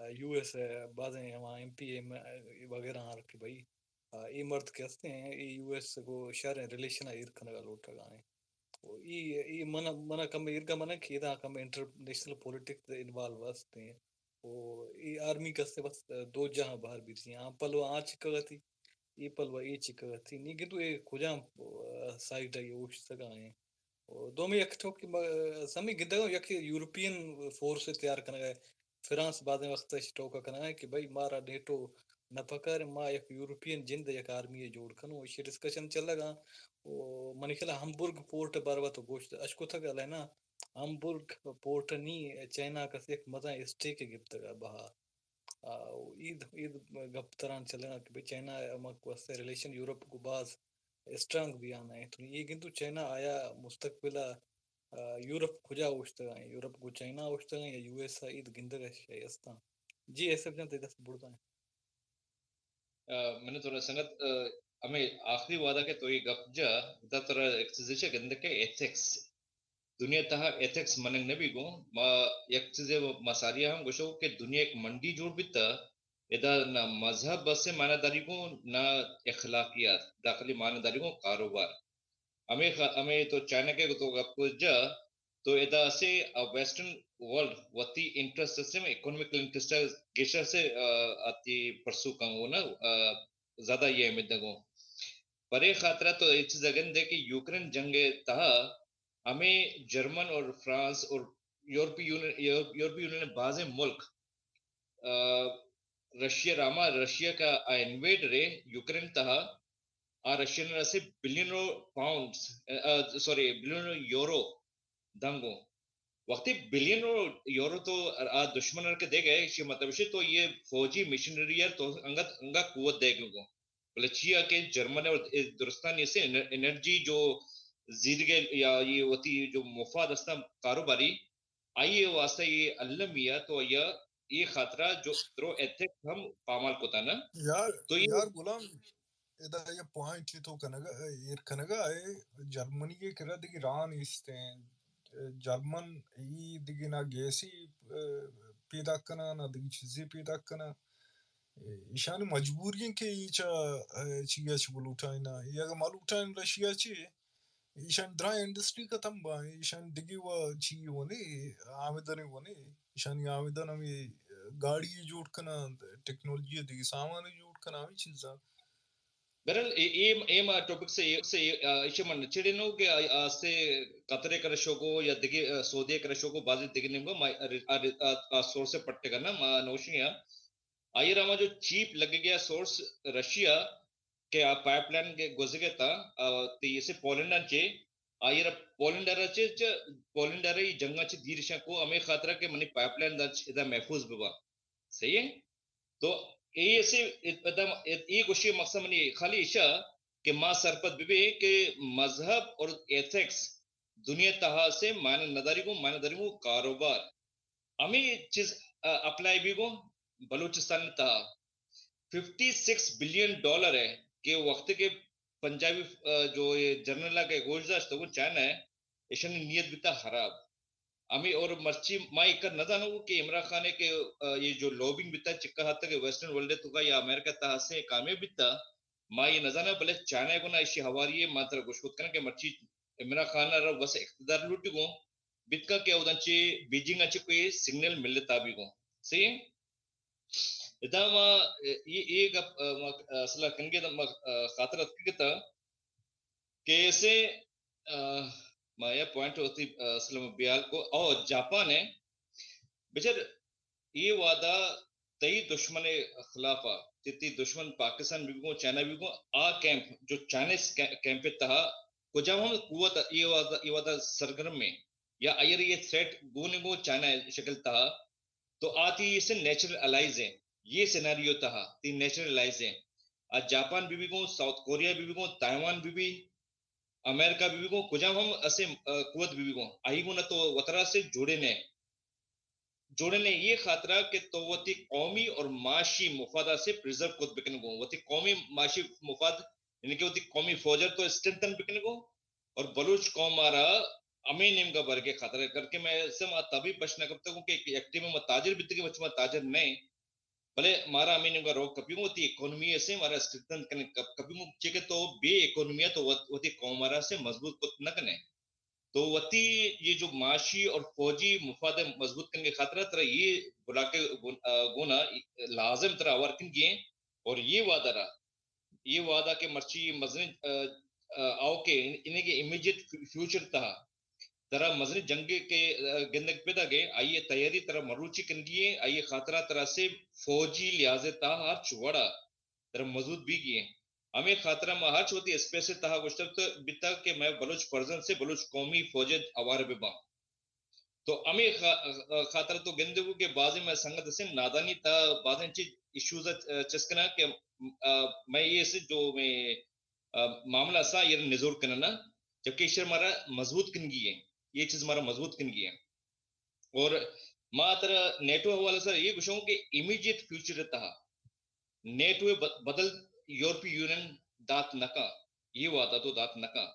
U S ہے بعضیں وہاں M P وغیرہ رکھے بھائی ای مرد کے ہستے ہیں E U S کو شہر ریلیشن ایرکھن کا لوٹ گائیں ای منا کم ارگا منا کہ ادا کم انٹرنیشنل پولیٹکس انوالو ہستے ہیں وہ ای آرمی کستے بس دو جہاں باہر بھی تھی پلو چکا تھی ای پلو ای چکا تھی نہیں کہ تو یہ کھجام سائٹ ہے اوش سگا ہیں دو میں یک ٹھوک سمی گدگو یک یورپین فورس تیار کرنا گئے فرانس بعد وقت ٹوکا کرنا ہے کہ بھائی مارا نیٹو نہ پکار ما یک یورپین جند یک آرمی جوڑ کنو اسی ڈسکشن چل لگا منی خلا ہمبرگ پورٹ باروا تو گوشت اشکو تھا گل ہے نا ہمبرگ پورٹ نہیں چائنا کا ایک مزہ اسٹیک گفت گا بہا عید گپ تران چلنا کہ بھائی چائنا امک واسطے ریلیشن یورپ کو بعض اسٹرانگ بھی آنا ہے تو یہ کنتو چائنا آیا مستقبل یورپ کھجا اوشتا ہے یورپ کو چائنا اوشتا ہے یا یو ایس عید گندگ ہے استان جی ایسا جانتے دس بڑھتا ہے میں نے تھوڑا سنگت ہمیں آخری وعدہ کے تو یہ گپ جا دا تھوڑا ایکسیزیشن گندگ کے ایتھکس دنیا تہا ایتھکس مننگ نبی گو ما یک چیزیں مساریہ ہم گوشو کہ دنیا ایک منڈی جوڑ بیتا ادا نہ مذہب بس سے معنی داری کو نہ اخلاقیات داخلی معنی داری کو کاروبار ہمیں تو چائنا کے تو گپ جا تو ادا سے ویسٹرن ورلڈ وتی انٹرسٹ سے اکنامک انٹرسٹ گیشر سے آتی پرسو کنگو نا زیادہ یہ اہمیت دگو پرے خاطرہ تو یہ چیز اگن دے کہ یوکرین جنگ تہا ہمیں جرمن اور فرانس اور یورپی یونین بعض ملک رشیا کا انویڈ رے یوکرین تہا رشین سے بلینوں پاؤنڈ بلینوں یورو دنگو وقتی بلینوں یورو تو دشمن کے دے گئے اسی مطلب سے تو یہ فوجی مشنری تو انگا قوت دے گے بولے چیا کہ جرمن اور درستان سے انرجی جو زیرگے یا یہ ہوتی جو مفاد استا کاروباری آئیے واسطہ یہ علمیہ تو یہ خاطرہ جو درو ایتھک ہم پامال کو تھا نا تو یار غلام ادا یہ پوائنٹ تو کنگا ہے جرمنی کے کرا دیگی ران ایستیں جرمن ای دیگی نا گیسی پیدا کنا نا دیگی چیزی پیدا کنا ایشان مجبوری کہ چیا چھ بلوٹائن نا یہ اگر مالوٹائن رشیا چھ ایشان درا انڈسٹری کا تم با ایشان دیگی و چی ونے آمدنی ونے ایشان آمدن ہمیں گاڑی جوڑ کنا ٹیکنالوجی دیگی سامان جوڑ کنا ہمیں چیزا برحال ایم ٹاپک سے ایشے من چڑے نو کہ آستے قطرے کرشو کو یا دیگی سعودیہ کرشو کو بازی دیگی نمگو سورس سے پٹے کرنا ما نوشنیا آئی راما جو چیپ لگ گیا سورس رشیا کہ پائپ لائن کے گزگے تا تی اسے پولینڈ چے آئی را پولینڈر جنگا چے دیرشا کو ہمیں خاطرہ کہ منی پائپ لائن دا محفوظ ببا صحیح ہے تو یہ کوشش مقصد منی خالی اشا کہ ماں سرپت بھی کہ مذہب اور ایتھکس دنیا تہا سے معنی نداری کو کاروبار ہمیں چیز اپلائی بھی کو بلوچستان تہا $56 بلین ہے کہ وقت کے پنجابی جو یہ جنرل کے گوشداشت وہ چاہنا ہے ایشن نیت بھی تا خراب ہمیں اور مرچی ماں ایک نہ جانو کہ عمران خان کے یہ جو لوبنگ بھی تا چکا ہاتھ کہ ویسٹرن ورلڈ تو کا یا امریکہ تہا سے کامیاب بھی تا ماں یہ نہ جانا بلے چاہنا کو نا ایسی ہواری ماں تر گوشت کرنا کہ مرچی عمران خان را بس اقتدار لوٹی گو بیت کا کیا ادھا چی بیجنگ اچھی کوئی سگنل ملتا بھی گو صحیح ادا ما یہ گپ اصلا کنگے دا خاطرت کتا کہ اسے ما یہ پوائنٹ ہوتی اصلا بیال کو اور جاپان ہے بچر یہ وعدہ تئی دشمن خلافہ تیتی دشمن پاکستان بھی کو چائنا بھی کو کیمپ جو چائنیز کیمپ تہا کو جب ہم قوت یہ وعدہ سرگرم میں یا ایر یہ تھریٹ گونے کو چائنا شکل تہا تو آتی اسے نیچرل الائز ہیں یہ سیناریو تہا تین نیچرل الائز ہیں آج جاپان بھی کو ساؤتھ کوریا بھی کو تائیوان بھی امریکہ بھی کو کجام ہم اسے قوت بھی کو آئی کو نہ تو وطرہ سے جوڑے نے یہ خاطرہ کہ تو وتی قومی اور معاشی مفادہ سے پریزرو کود بکن گو وتی قومی معاشی مفاد یعنی کہ وتی قومی فوجر تو اسٹرنتن بکن گو اور بلوچ قوم مارا امين نيم کا برکے خاطر کر کے میں سے ما تبھی پشنا کرتا ہوں کہ ایکٹیو میں تاجر بیت کے بچما تاجر نہیں بھلے مارا امین نيم کا روک کبھی ہوتی اکانومی سے مارا اسٹرکٹن کنے کبھی مو چیک تو بے اکانومی تو ہوتی قوم مارا سے مضبوط کو نہ کنے تو وتی یہ جو معاشی اور فوجی مفاد مضبوط کرنے کے خاطر طرح یہ بلا کے گونا لازم طرح ورکن کیے اور یہ وعدہ کے مرچی مزنی آؤ کے انہیں کے امیجیٹ فیوچر تھا طرح مزنی جنگ کے گندگ پیدا گئے آئیے تیاری طرح مروچی کن گئے آئیے خاطرہ طرح سے فوجی لحاظ تا ہر چوڑا طرح مضبوط بھی کیے ہمیں خاطرہ میں ہر چھوٹی اسپیس سے تہا گشتر بیتا کہ میں بلوچ پرزن سے بلوچ قومی فوجی آوار ببا تو ہمیں خاطرہ تو گندگو کے بازی میں سنگت سے نادانی تا بازیں چیز ایشوز چسکنا کہ میں یہ سے جو میں معاملہ سا یہ نزور کرنا جبکہ اشار ہمارا مضبوط کنگی ہے یہ چیز ہمارا مضبوط کنگی ہے اور ماں طرح نیٹو حوالہ سر یہ کچھ ہوں کہ امیجیٹ فیوچر تہا نیٹو بدل یورپی یونین دات نکا یہ وعدہ تو دات نکا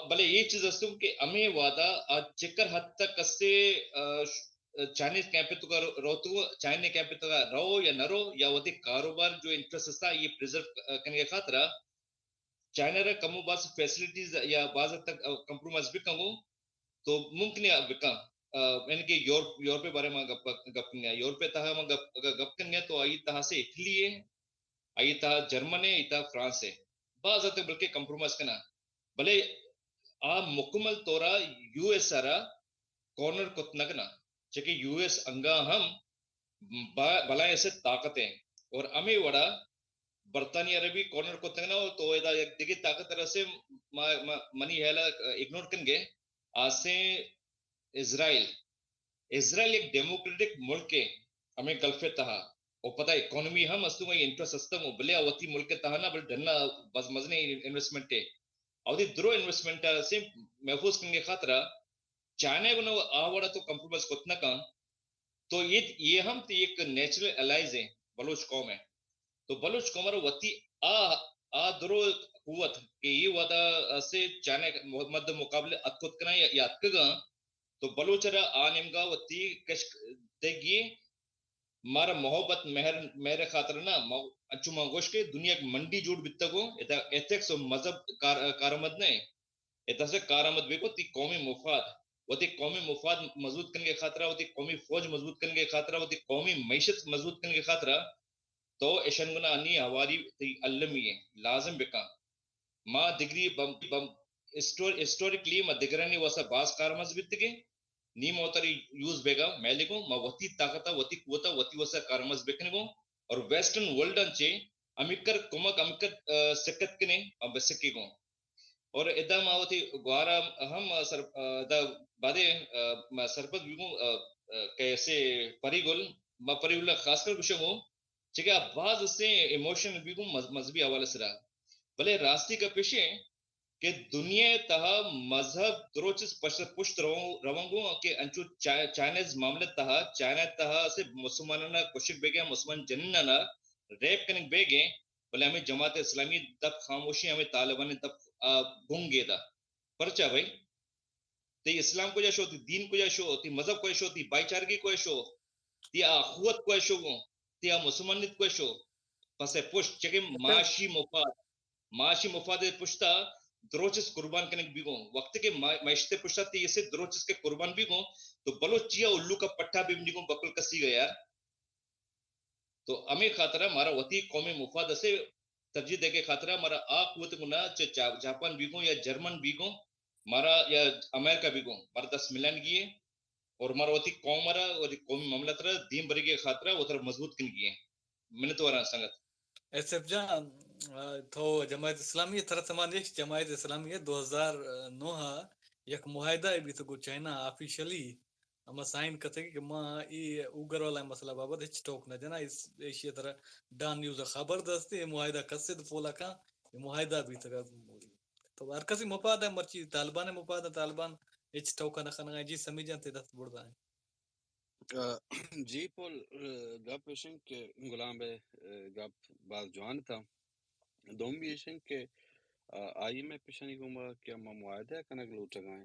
بھلے یہ چیز ہستوں کہ ہمیں وعدہ چکر حد تک کسے چائنیز کیمپے تو کا روتو چائنی کیمپے تو کا رو یا نہ رو یا وہ کاروبار جو انٹرسٹ تھا یہ پریزرو کرنے کے خاطرہ چائنا رہا کمو بعض فیسلٹیز یا بعض تک کمپرومائز بکا ہو تو ممکن ہے بکا یعنی کہ یورپ بارے میں گپ کنگا یورپ تہا میں گپ کنگا تو آئی تہا سے اٹلی ہے آئی تہا جرمن ہے آئی تہا فرانس ہے بعض تک بلکہ کمپرومائز کرنا بھلے مکمل طورا یو ایس آرا کارنر کتنگنا چکہ یو ایس انگا ہم بلائیں سے طاقتیں اور امی وڑا برطانیہ عربی کارنر کتنگنا تو ایدا یک دیگی طاقت طرح سے منی ہیلا اگنور کنگے آسے اسرائیل ایک ڈیموکریٹک ملک ہے ہمیں گلفے تہا اور پتہ اکانومی ہم استوں میں انٹرسٹ سسٹم ہو بلے آواتی ملک تہا نا بل ڈھنا بس مزنے انویسٹمنٹ ہے اور درو انویسٹمنٹ سے محفوظ کرنے خاطرہ چائنا کو آوڑا تو کمپرومائز کتنا کا تو یہ ہم تو ایک نیچرل الائز ہیں بلوچ قوم ہے تو بلوچ قوم وتی درو قوت کہ یہ وعدہ سے چائنا مد مقابلے اتکت کرنا یا اتکگا تو بلوچرا آنمگا وتی کشک دیگی مارا محبت مہر خاطر نا اچھو مانگوش کے دنیا کی منڈی جوڑ بیتا گو ایتھکس و مذہب کارآمد نہیں ایتا سے کارآمد بے کو تی قومی مفاد وہ تی قومی مفاد مضبوط کرنے کے خاطرہ وہ تی قومی فوج مضبوط کرنے کے خاطرہ وہ تی قومی معیشت مضبوط کرنے کے خاطرہ تو اشنگنا انی ہواری تی علمی ہے لازم بکا ما دگری بم ہسٹوریکلی ما دگرانی واسا باز کارمز بیت گے نیم اوتری یوز بیگا میں لگوں ما وتی طاقتا وتی قوتا وتی واسا کارمز بکنے گو اور ویسٹرن ورلڈ انچے امکر کمک امکر سکت کنے اب سکی گو اور ادا ماوتی گوارا ہم سر دا بعدے سرپت بیگوں کیسے پریگل ما پریگل خاص کر کچھ ہوں چکہ بعض سے ایموشن بیگوں مذہبی حوالے سے رہا بلے راستی کا پیشے کہ دنیا تہا مذہب دروچس پشت روانگو کہ انچو چائنیز معاملے تہا چائنا تہا سے مسلمانانا کشک بیگے مسلمان جننانا ریپ کنک بیگے بلے ہمیں جماعت اسلامی تب خاموشی ہمیں طالبان تب گنگے دا پرچا بھائی تی اسلام کو جاشو تی دین کو جاشو تی مذہب کو جاشو تی بائی چارگی کو جاشو تی اخوت کو جاشو تی مسلمانیت کو جاشو پس پشت چکے معاشی مفاد پشتا دروچس قربان کرنے بھی گوں وقت کے معیشت پشتا تی اسے دروچس کے قربان بھی گوں تو بلوچیا الو کا پٹھا بھی نہیں گوں بکل کسی گیا یار تو ہمیں خاطرہ ہمارا وطی قومی مفاد سے ترجیح دے کے خاطرہ ہمارا قوت گنا جاپان بھی گوں یا جرمن بھی گوں ہمارا یا امریکہ بھی گوں ہمارا 10 ملین گئے اور ہمارا وطی قوم ہمارا وطی قومی معاملہ ترہ دین بری کے خاطرہ وہ ترہ مضبوط کن گئے میں تو آرہا سنگت ایسف جان تو جماعت اسلامی طرح تمام ایک جماعت اسلامی 2009 یک معاہدہ بھی تو چائنا آفیشلی اما سائن کرتے کہ ماں یہ اوگر والا مسئلہ بابت ہچ ٹوک نہ جنا اس ایشیا طرح ڈان نیوز خبر دستے معاہدہ کسے تو پولا کا معاہدہ بھی تک تو ہر کسی مفاد ہے مرچی طالبان مفاد ہے طالبان ہچ ٹوکا نہ کھنا جی سمجھن تے دست بڑدا ہے جی پول گپ پیشن کے غلام بے گپ بعد جوان تھا دوم بھی ایشن کے آئی میں پیشنی گوما کہ ہم معاہدہ کنک لوٹگائیں